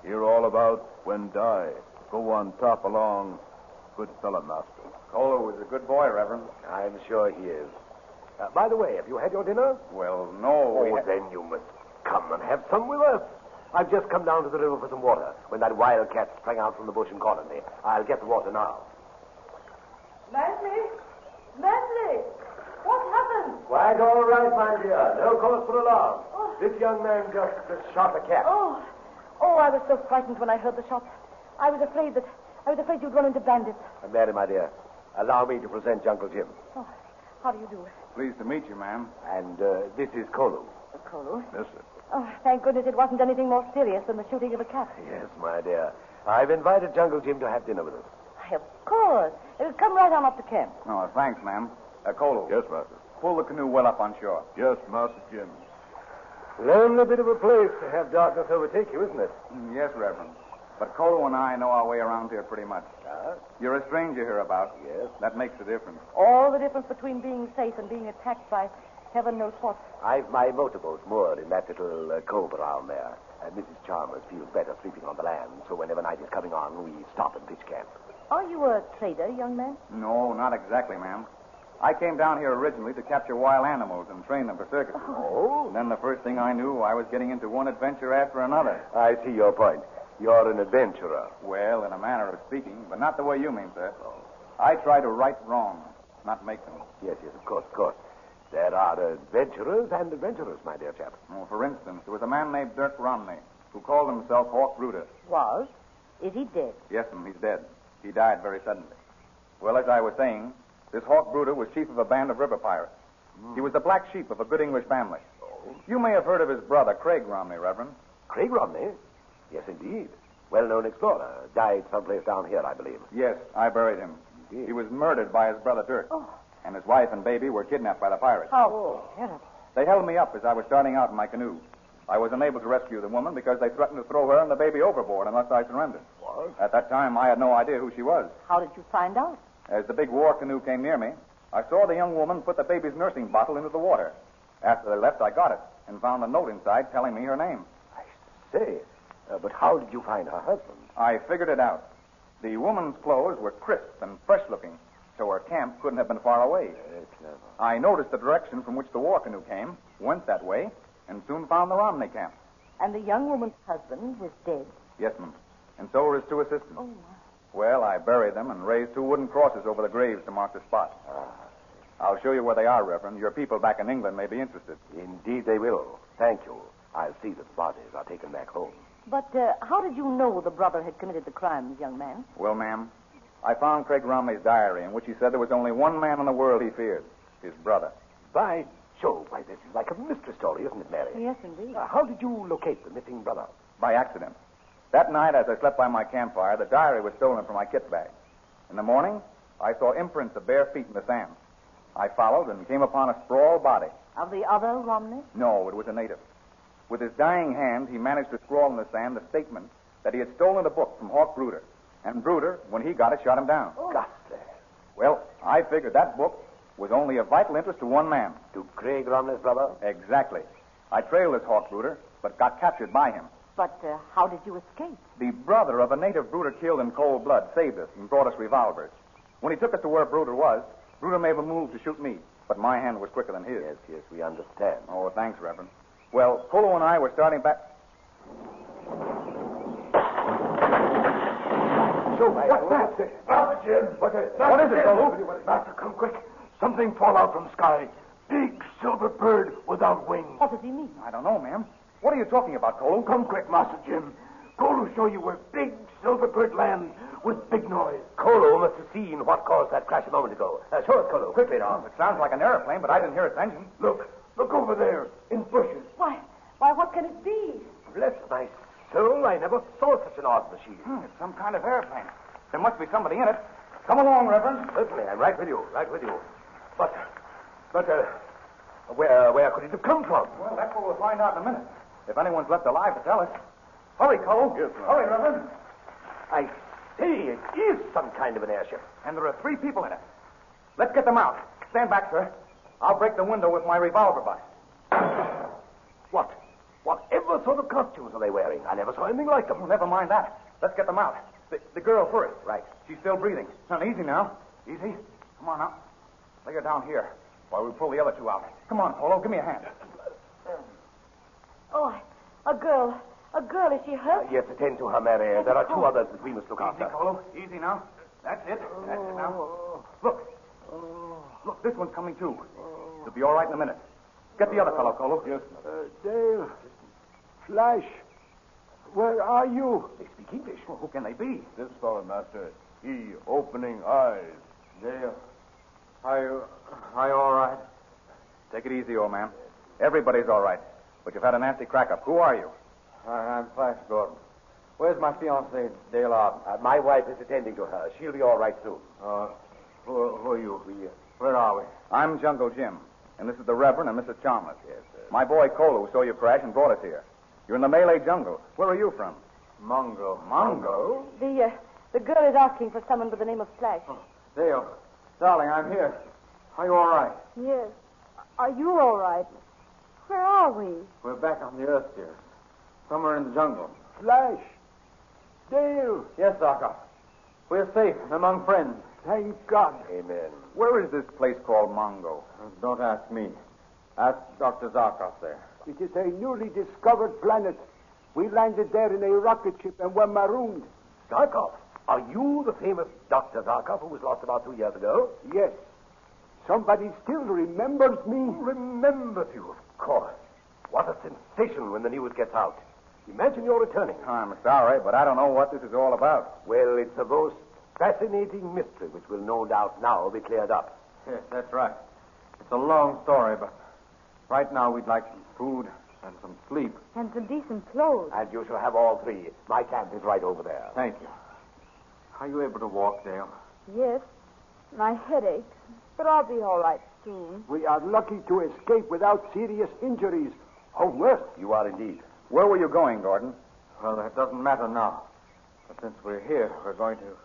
Hear all about when die. Go on top along. Good fella, Master. Kolu is a good boy, Reverend. I'm sure he is. By the way, have you had your dinner? Well, no. Then you must come and have some with us. I've just come down to the river for some water when that wildcat sprang out from the bush and cornered me. I'll get the water now. Manley? Manley! What happened? Quite all right, my dear. No cause for alarm. This young man just shot a cat. Oh, I was so frightened when I heard the shot. I was afraid you'd run into bandits. Mary, my dear, allow me to present Jungle Jim. Oh, how do you do? Pleased to meet you, ma'am. And this is Kolu. Kolu? Yes, sir. Oh, thank goodness it wasn't anything more serious than the shooting of a cat. Yes, my dear. I've invited Jungle Jim to have dinner with us. Why, of course. It'll come right on up to camp. Oh, thanks, ma'am. Kolu. Yes, Master. Pull the canoe well up on shore. Yes, Master Jim. Lonely bit of a place to have darkness overtake you, isn't it? Yes, Reverend. But Kolu and I know our way around here pretty much. You're a stranger hereabouts. Yes. That makes a difference. All the difference between being safe and being attacked by heaven knows what. I've my motorboat moored in that little cove around there. Mrs. Chalmers feels better sleeping on the land, so whenever night is coming on, we stop and pitch camp. Are you a trader, young man? No, not exactly, ma'am. I came down here originally to capture wild animals and train them for circuses. Oh? And then the first thing I knew, I was getting into one adventure after another. I see your point. You're an adventurer. Well, in a manner of speaking, but not the way you mean, sir. I try to right wrongs, not make them. Yes, of course. There are adventurers and adventurers, my dear chap. Oh, for instance, there was a man named Dirk Romney who called himself Hawk Brutus. Was? Is he dead? Yes, ma'am, he's dead. He died very suddenly. Well, as I was saying, this Hawk Brutus was chief of a band of river pirates. He was the black sheep of a good English family. Oh. You may have heard of his brother, Craig Romney, Reverend. Craig Romney? Yes, indeed. Well-known explorer. Died someplace down here, I believe. Yes, I buried him. Indeed. He was murdered by his brother Dirk. Oh. And his wife and baby were kidnapped by the pirates. How terrible. They held me up as I was starting out in my canoe. I was unable to rescue the woman because they threatened to throw her and the baby overboard unless I surrendered. What? At that time, I had no idea who she was. How did you find out? As the big war canoe came near me, I saw the young woman put the baby's nursing bottle into the water. After they left, I got it and found a note inside telling me her name. I say, but how did you find her husband? I figured it out. The woman's clothes were crisp and fresh-looking, so her camp couldn't have been far away. Very clever. I noticed the direction from which the war canoe came, went that way, and soon found the Romney camp. And the young woman's husband was dead? Yes, ma'am. And so were his two assistants. Oh, my. Well, I buried them and raised 2 wooden crosses over the graves to mark the spot. I'll show you where they are, Reverend. Your people back in England may be interested. Indeed they will. Thank you. I'll see that the bodies are taken back home. But how did you know the brother had committed the crimes, young man? Well, ma'am, I found Craig Romney's diary in which he said there was only one man in the world he feared, his brother. By Jove, why, this is like a mystery story, isn't it, Mary? Yes, indeed. How did you locate the missing brother? By accident. That night, as I slept by my campfire, the diary was stolen from my kit bag. In the morning, I saw imprints of bare feet in the sand. I followed and came upon a sprawled body. Of the other Romney? No, it was a native. With his dying hand, he managed to scrawl in the sand a statement that he had stolen a book from Hawk Bruder. And Bruder, when he got it, shot him down. Ghastly. Well, I figured that book was only of vital interest to one man. To Craig Romney's brother? Exactly. I trailed this Hawk Bruder, but got captured by him. But how did you escape? The brother of a native Bruder killed in cold blood saved us and brought us revolvers. When he took us to where Bruder was, Bruder made a move to shoot me, but my hand was quicker than his. Yes, we understand. Oh, thanks, Reverend. Well, Kolo and I were starting back... So, what's that? Master Jim. What is it, Kolo? Master, come quick. Something fall out from sky. Big silver bird without wings. What does he mean? I don't know, ma'am. What are you talking about, Kolo? Come quick, Master Jim. Kolo show you where big silver bird lands with big noise. Kolo must have seen what caused that crash a moment ago. Show us, Kolo, quickly now. It sounds like an airplane, but I didn't hear its engine. Look over there, in bushes. Why, what can it be? Bless my soul, I never saw such an odd machine. It's some kind of airplane. There must be somebody in it. Come along, Reverend. Certainly, I'm right with you. But, where could it have come from? Well, that's what we'll find out in a minute. If anyone's left alive to tell us. Hurry, Kolo. Yes, sir. Hurry, Reverend. I say, it is some kind of an airship. And there are 3 people in it. Let's get them out. Stand back, sir. I'll break the window with my revolver butt. Whatever sort of costumes are they wearing? I never saw anything like them. Oh, never mind that. Let's get them out. The girl first. Right. She's still breathing. Now, easy now. Easy. Come on now. Lay her down here while we pull the other 2 out. Come on, Kolo. Give me a hand. Oh, a girl. A girl. Is she hurt? Yes, attend to her, Mary. There are 2 others that we must look after. Easy, Kolo. Easy now. That's it. That's it now. Look. Look, this one's coming too. She'll be all right in a minute. Get the other fellow, Kolo. Yes. Dale. Flash. Where are you? They speak English. Well, who can they be? This fellow, Master. He opening eyes. Dale, are you all right? Take it easy, old man. Everybody's all right. But you've had a nasty crack-up. Who are you? I'm Flash Gordon. Where's my fiancée, Dale Arden? My wife is attending to her. She'll be all right soon. Who are you? Where are we? I'm Jungle Jim, and this is the Reverend and Mrs. Chalmers. Yes, sir. My boy Kolo saw you crash and brought us here. You're in the Malay jungle. Where are you from? Mongo. Mongo? The girl is asking for someone by the name of Flash. Oh, Dale, darling, I'm here. Are you all right? Yes. Are you all right? Where are we? We're back on the Earth, dear. Somewhere in the jungle. Flash. Dale. Yes, Zarkov. We're safe and among friends. Thank God. Amen. Where is this place called Mongo? Don't ask me. Ask Dr. Zarkov there. It is a newly discovered planet. We landed there in a rocket ship and were marooned. Zarkov, are you the famous Dr. Zarkov who was lost about 2 years ago? Yes. Somebody still remembers me. Remembers you, of course. What a sensation when the news gets out. Imagine you're returning. I'm sorry, but I don't know what this is all about. Well, it's a most fascinating mystery which will no doubt now be cleared up. Yes, that's right. It's a long story, but right now we'd like some food and some sleep. And some decent clothes. And you shall have all 3. My camp is right over there. Thank you. Are you able to walk, Dale? Yes. My head aches, but I'll be all right soon. We are lucky to escape without serious injuries. Or worse. You are indeed. Where were you going, Gordon? Well, that doesn't matter now. But since we're here, we're going to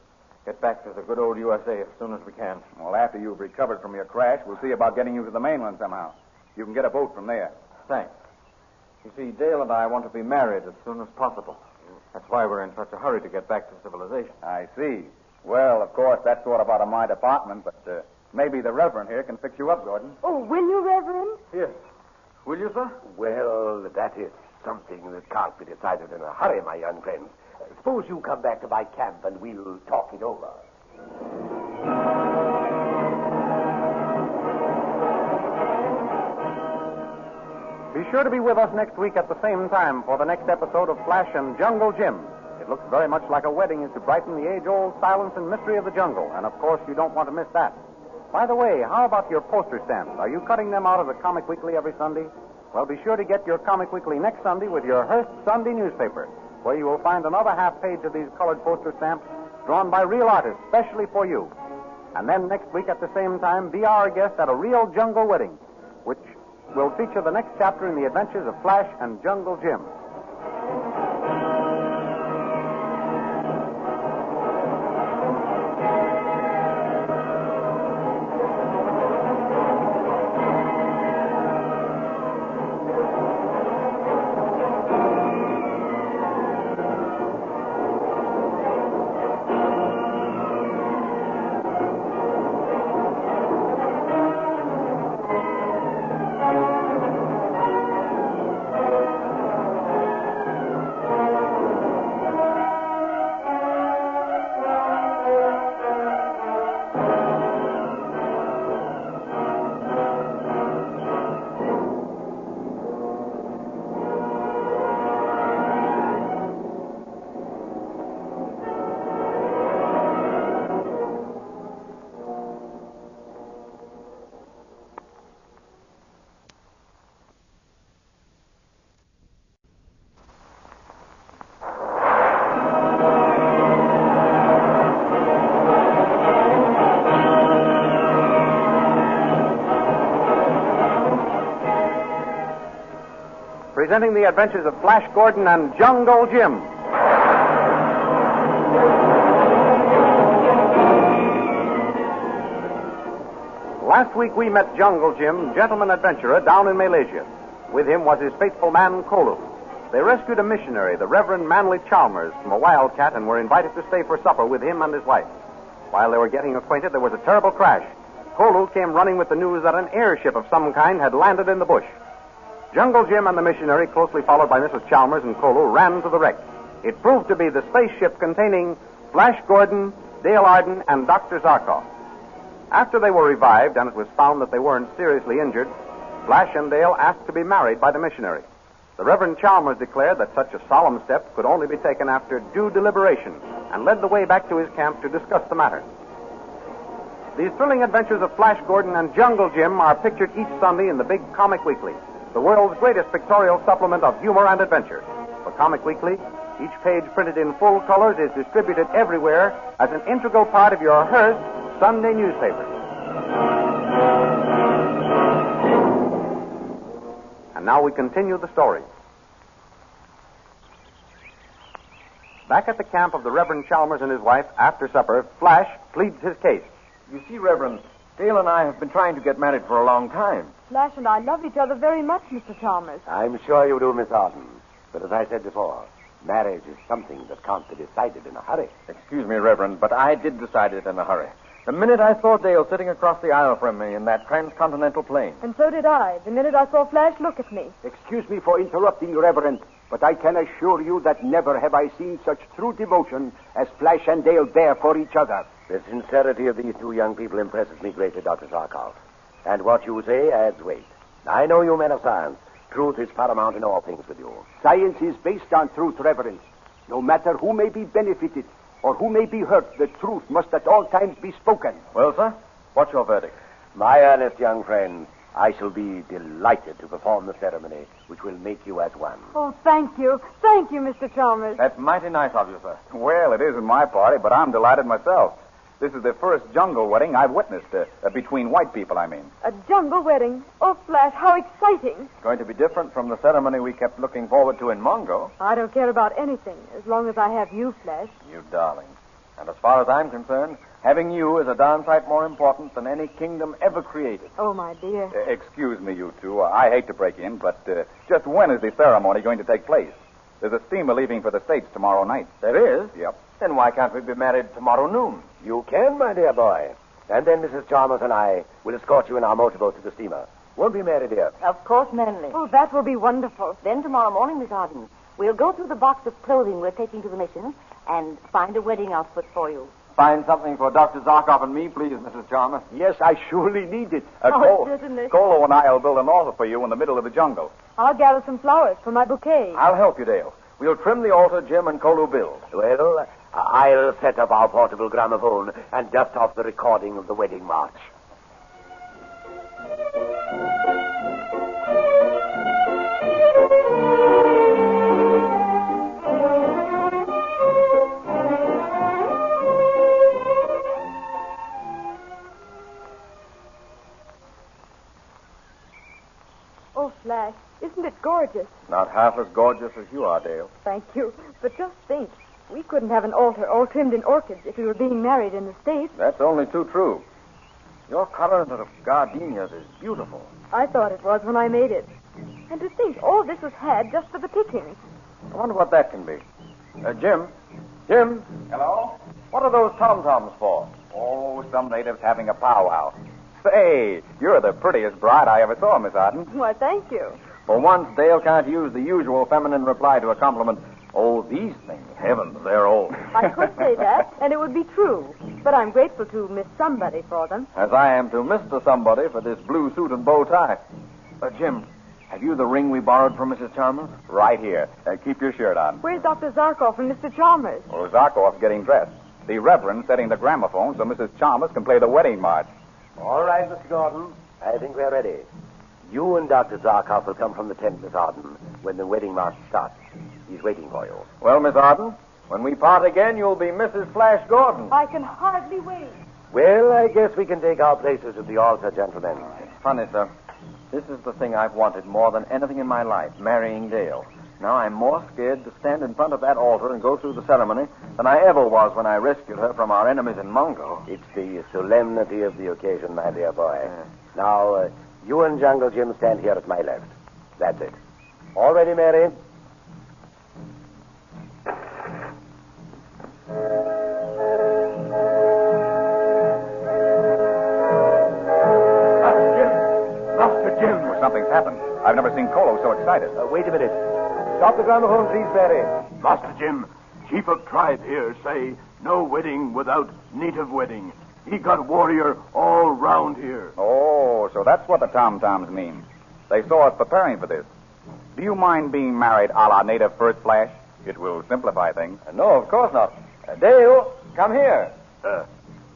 get back to the good old USA as soon as we can. Well, after you've recovered from your crash, we'll see about getting you to the mainland somehow. You can get a boat from there. Thanks. You see, Dale and I want to be married as soon as possible. That's why we're in such a hurry to get back to civilization. I see. Well, of course, that's sort of out of my department, but maybe the Reverend here can fix you up, Gordon. Oh, will you, Reverend? Yes. Will you, sir? Well, that is something that can't be decided in a hurry, my young friend. Suppose you come back to my camp and we'll talk it over. Be sure to be with us next week at the same time for the next episode of Flash and Jungle Jim. It looks very much like a wedding is to brighten the age-old silence and mystery of the jungle, and of course you don't want to miss that. By the way, how about your poster stamps? Are you cutting them out of the Comic Weekly every Sunday? Well, be sure to get your Comic Weekly next Sunday with your Hearst Sunday newspaper, where you will find another half page of these colored poster stamps drawn by real artists, specially for you. And then next week at the same time, be our guest at a real jungle wedding, which will feature the next chapter in the adventures of Flash and Jungle Jim. Presenting the adventures of Flash Gordon and Jungle Jim. Last week we met Jungle Jim, gentleman adventurer, down in Malaysia. With him was his faithful man, Kolu. They rescued a missionary, the Reverend Manly Chalmers, from a wildcat and were invited to stay for supper with him and his wife. While they were getting acquainted, there was a terrible crash. Kolu came running with the news that an airship of some kind had landed in the bush. Jungle Jim and the missionary, closely followed by Mrs. Chalmers and Kolu, ran to the wreck. It proved to be the spaceship containing Flash Gordon, Dale Arden, and Dr. Zarkov. After they were revived and it was found that they weren't seriously injured, Flash and Dale asked to be married by the missionary. The Reverend Chalmers declared that such a solemn step could only be taken after due deliberation and led the way back to his camp to discuss the matter. These thrilling adventures of Flash Gordon and Jungle Jim are pictured each Sunday in the Big Comic Weekly, the world's greatest pictorial supplement of humor and adventure. For Comic Weekly, each page printed in full colors is distributed everywhere as an integral part of your Hearst Sunday newspaper. And now we continue the story. Back at the camp of the Reverend Chalmers and his wife, after supper, Flash pleads his case. You see, Reverend, Dale and I have been trying to get married for a long time. Flash and I love each other very much, Mr. Chalmers. I'm sure you do, Miss Arden. But as I said before, marriage is something that can't be decided in a hurry. Excuse me, Reverend, but I did decide it in a hurry. The minute I saw Dale sitting across the aisle from me in that transcontinental plane. And so did I, the minute I saw Flash look at me. Excuse me for interrupting, Reverend, but I can assure you that never have I seen such true devotion as Flash and Dale bear for each other. The sincerity of these two young people impresses me greatly, Dr. Zarkov. And what you say adds weight. I know you men of science. Truth is paramount in all things with you. Science is based on truth, Reverend. No matter who may be benefited or who may be hurt, the truth must at all times be spoken. Well, sir, what's your verdict? My earnest young friend, I shall be delighted to perform the ceremony which will make you as one. Oh, thank you. Thank you, Mr. Chalmers. That's mighty nice of you, sir. Well, it isn't my party, but I'm delighted myself. This is the first jungle wedding I've witnessed, between white people, I mean. A jungle wedding. Oh, Flash, how exciting. It's going to be different from the ceremony we kept looking forward to in Mongo. I don't care about anything, as long as I have you, Flash. You darling. And as far as I'm concerned, having you is a darn sight more important than any kingdom ever created. Oh, my dear. Excuse me, you two. I hate to break in, but just when is the ceremony going to take place? There's a steamer leaving for the States tomorrow night. There is? Yep. Then why can't we be married tomorrow noon? You can, my dear boy. And then Mrs. Chalmers and I will escort you in our motorboat to the steamer. Won't we, Mary, dear? Of course, Manly. Oh, that will be wonderful. Then tomorrow morning, Miss Arden, we'll go through the box of clothing we're taking to the mission and find a wedding outfit for you. Find something for Dr. Zarkov and me, please, Mrs. Chalmers. Yes, I surely need it. Certainly. Kolo and I will build an altar for you in the middle of the jungle. I'll gather some flowers for my bouquet. I'll help you, Dale. We'll trim the altar Jim and Kolo build. Well, I'll set up our portable gramophone and dust off the recording of the wedding march. gorgeous. Not half as gorgeous as you are, Dale. Thank you. But just think, we couldn't have an altar all trimmed in orchids if we were being married in the States. That's only too true. Your color of gardenias is beautiful. I thought it was when I made it. And to think all this was had just for the picking. I wonder what that can be. Jim? Jim? Hello? What are those tom-toms for? Oh, some natives having a powwow. Say, you're the prettiest bride I ever saw, Miss Arden. Why, thank you. For once, Dale can't use the usual feminine reply to a compliment. Oh, these things, heavens, they're old. I could say that, and it would be true. But I'm grateful to Miss Somebody for them. As I am to Mr. Somebody for this blue suit and bow tie. Jim, have you the ring we borrowed from Mrs. Chalmers? Right here. Keep your shirt on. Where's Dr. Zarkov and Mr. Chalmers? Well, Zarkov's getting dressed. The Reverend setting the gramophone so Mrs. Chalmers can play the wedding march. All right, Mr. Gordon. I think we're ready. You and Dr. Zarkov will come from the tent, Miss Arden, when the wedding march starts. He's waiting for you. Well, Miss Arden, when we part again, you'll be Mrs. Flash Gordon. I can hardly wait. Well, I guess we can take our places at the altar, gentlemen. It's funny, sir. This is the thing I've wanted more than anything in my life, marrying Dale. Now I'm more scared to stand in front of that altar and go through the ceremony than I ever was when I rescued her from our enemies in Mongo. It's the solemnity of the occasion, my dear boy. Now, you and Jungle Jim stand here at my left. That's it. All ready, Mary? Master Jim! Something's happened. I've never seen Colo so excited. Wait a minute. Stop the gramophone, please, Barry. Master Jim, chief of tribe here, say no wedding without native wedding. He got warrior all round here. Oh, so that's what the tom-toms mean. They saw us preparing for this. Do you mind being married a la native first, Flash? It will simplify things. No, of course not. Dale, come here.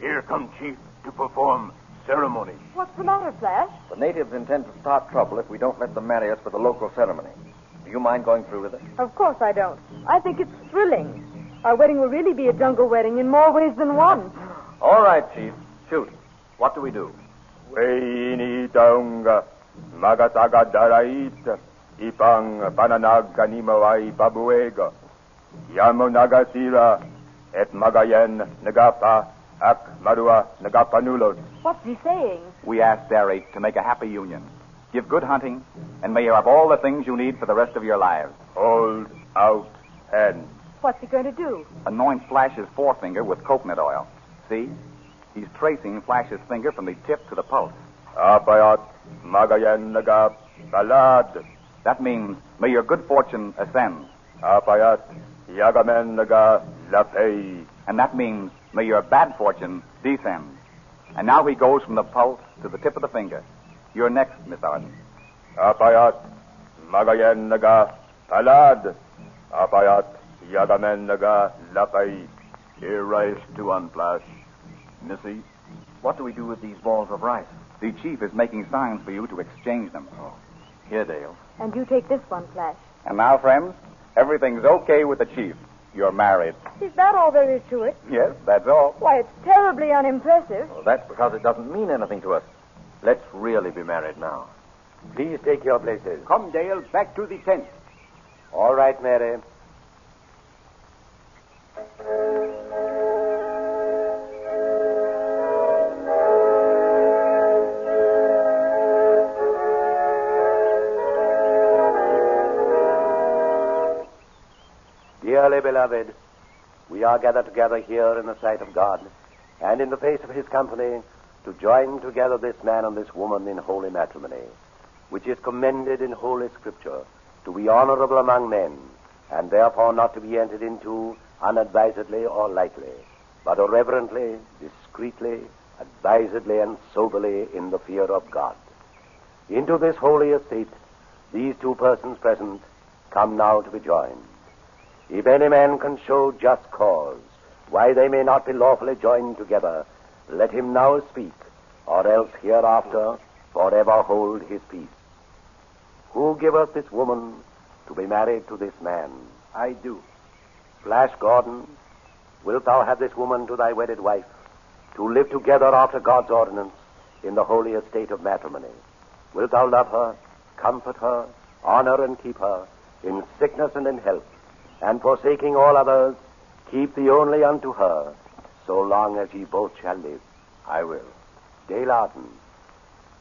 Here come Chief to perform ceremony. What's the matter, Flash? The natives intend to start trouble if we don't let them marry us for the local ceremony. Do you mind going through with it? Of course I don't. I think it's thrilling. Our wedding will really be a jungle wedding in more ways than one. All right, Chief. Shoot. What do we do? Weini taunga, magataga daraita, ipang pananag kanimawai babuega, yamo nagasira, et magayen nagapa, ak marua nagapanulod. What's he saying? We ask Derek to make a happy union. Give good hunting, and may you have all the things you need for the rest of your lives. Hold out hand. What's he going to do? Anoint Flash's forefinger with coconut oil. See? He's tracing Flash's finger from the tip to the pulse. Apayat magayen naga palad. That means, may your good fortune ascend. Apayat yagamen naga lapay. And that means, may your bad fortune descend. And now he goes from the pulse to the tip of the finger. You're next, Miss Arden. Apayat magayen naga palad. Apayat yagamen naga lapay. Here rice to unflash. Missy? What do we do with these balls of rice? The chief is making signs for you to exchange them. Oh. Here, Dale. And you take this one, Flash. And now, friends, everything's okay with the chief. You're married. Is that all there is to it? Yes, that's all. Why, it's terribly unimpressive. Well, that's because it doesn't mean anything to us. Let's really be married now. Please take your places. Come, Dale, back to the tent. All right, Mary. Dearly beloved, we are gathered together here in the sight of God and in the face of his company to join together this man and this woman in holy matrimony, which is commended in Holy Scripture to be honorable among men, and therefore not to be entered into unadvisedly or lightly, but reverently, discreetly, advisedly, and soberly in the fear of God. Into this holy estate, these two persons present come now to be joined. If any man can show just cause why they may not be lawfully joined together, let him now speak, or else hereafter forever hold his peace. Who giveth this woman to be married to this man? I do. Flash Gordon, wilt thou have this woman to thy wedded wife, to live together after God's ordinance in the holy estate of matrimony? Wilt thou love her, comfort her, honor and keep her, in sickness and in health, and forsaking all others, keep thee only unto her, so long as ye both shall live. I will. Dale Arden,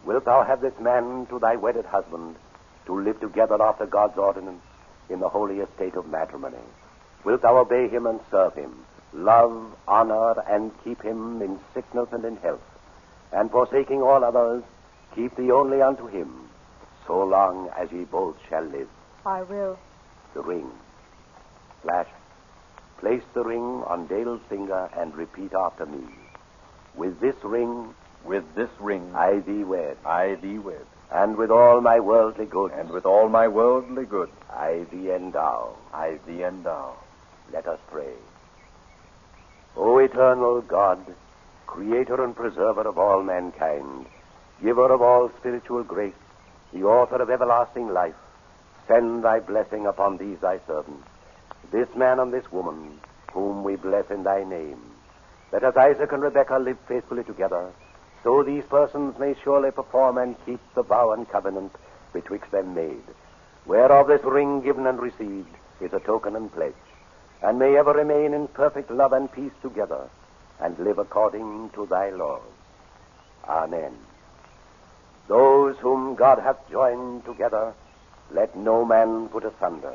wilt thou have this man to thy wedded husband, to live together after God's ordinance in the holy estate of matrimony? Wilt thou obey him and serve him, love, honor, and keep him in sickness and in health, and forsaking all others, keep thee only unto him, so long as ye both shall live? I will. The ring. Flash, place the ring on Dale's finger and repeat after me. With this ring, I thee wed. I thee wed. And with all my worldly goods, I thee endow. I thee endow. Let us pray. O eternal God, creator and preserver of all mankind, giver of all spiritual grace, the author of everlasting life, send thy blessing upon these thy servants, this man and this woman, whom we bless in thy name. That as Isaac and Rebekah live faithfully together, so these persons may surely perform and keep the vow and covenant betwixt them made, whereof this ring given and received is a token and pledge, and may ever remain in perfect love and peace together, and live according to thy laws. Amen. Those whom God hath joined together, let no man put asunder.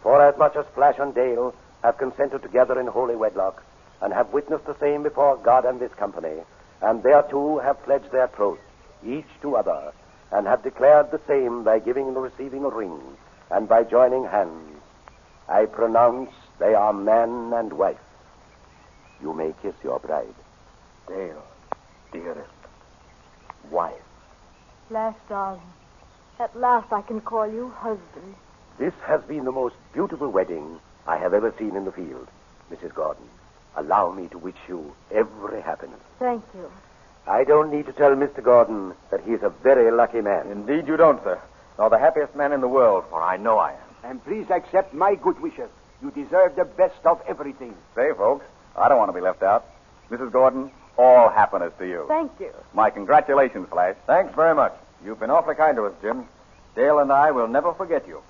For as much as Flash and Dale have consented together in holy wedlock, and have witnessed the same before God and this company, and thereto have pledged their troth, each to other, and have declared the same by giving and receiving a ring, and by joining hands, I pronounce they are man and wife. You may kiss your bride. Dale, dearest. Wife. Flash, darling, at last I can call you husband. This has been the most beautiful wedding I have ever seen in the field. Mrs. Gordon, allow me to wish you every happiness. Thank you. I don't need to tell Mr. Gordon that he is a very lucky man. Indeed you don't, sir. Nor the happiest man in the world, for I know I am. And please accept my good wishes. You deserve the best of everything. Say, folks, I don't want to be left out. Mrs. Gordon, all happiness to you. Thank you. My congratulations, Flash. Thanks very much. You've been awfully kind to us, Jim. Dale and I will never forget you.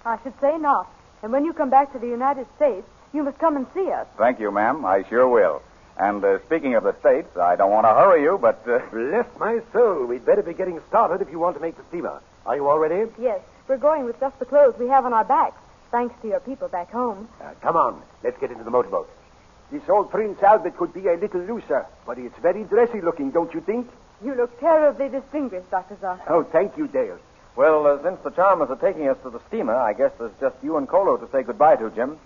I should say not. And when you come back to the United States, you must come and see us. Thank you, ma'am. I sure will. And speaking of the States, I don't want to hurry you, but... Bless my soul. We'd better be getting started if you want to make the steamer. Are you all ready? Yes. We're going with just the clothes we have on our backs, thanks to your people back home. Come on. Let's get into the motorboat. This old Prince Albert could be a little looser, but it's very dressy looking, don't you think? You look terribly distinguished, Dr. Zarkov. Oh, thank you, Dale. Well, since the Charmers are taking us to the steamer, I guess there's just you and Colo to say goodbye to, Jim.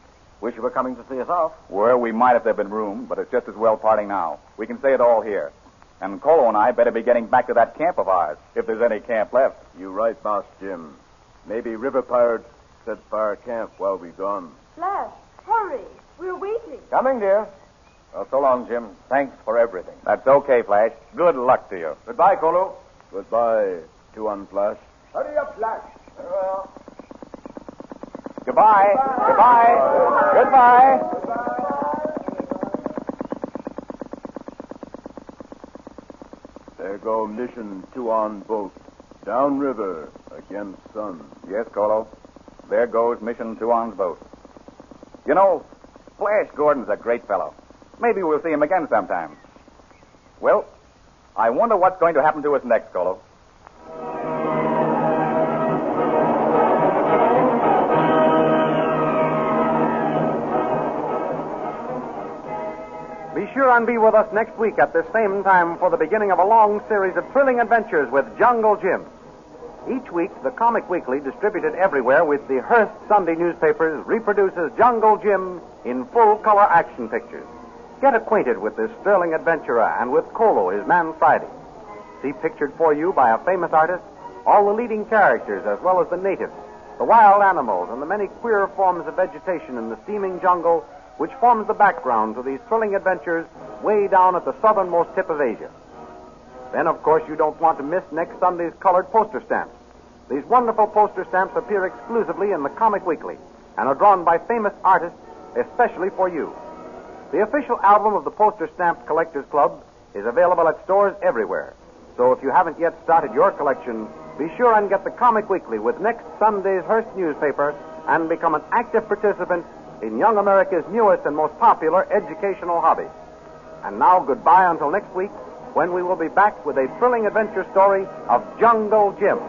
Wish you were coming to see us off. Well, we might if there'd been room, but it's just as well parting now. We can say it all here. And Colo and I better be getting back to that camp of ours, if there's any camp left. You right, Boss Jim. Maybe river pirates set fire camp while we gone. Flash, hurry. We're waiting. Coming, dear. Well, so long, Jim. Thanks for everything. That's okay, Flash. Good luck to you. Goodbye, Colo. Goodbye, Tuan Flash. Hurry up, Flash. Very well. Goodbye. Goodbye. There go mission 2 on boat. Downriver against sun. Yes, Colo. There goes Mission 2-on's boat. You know, Flash Gordon's a great fellow. Maybe we'll see him again sometime. Well, I wonder what's going to happen to us next, Colo. Be sure and be with us next week at this same time for the beginning of a long series of thrilling adventures with Jungle Jim. Each week, the Comic Weekly, distributed everywhere with the Hearst Sunday newspapers, reproduces Jungle Jim in full-color action pictures. Get acquainted with this thrilling adventurer and with Colo, his man Friday. See pictured for you by a famous artist all the leading characters as well as the natives, the wild animals, and the many queer forms of vegetation in the steaming jungle which forms the background to these thrilling adventures way down at the southernmost tip of Asia. Then, of course, you don't want to miss next Sunday's colored poster stamps. These wonderful poster stamps appear exclusively in the Comic Weekly and are drawn by famous artists especially for you. The official album of the Poster Stamp Collectors Club is available at stores everywhere. So if you haven't yet started your collection, Be sure and get the Comic Weekly with next Sunday's Hearst newspaper and become an active participant in young America's newest and most popular educational hobby. And now, goodbye until next week, when we will be back with a thrilling adventure story of Jungle Jim.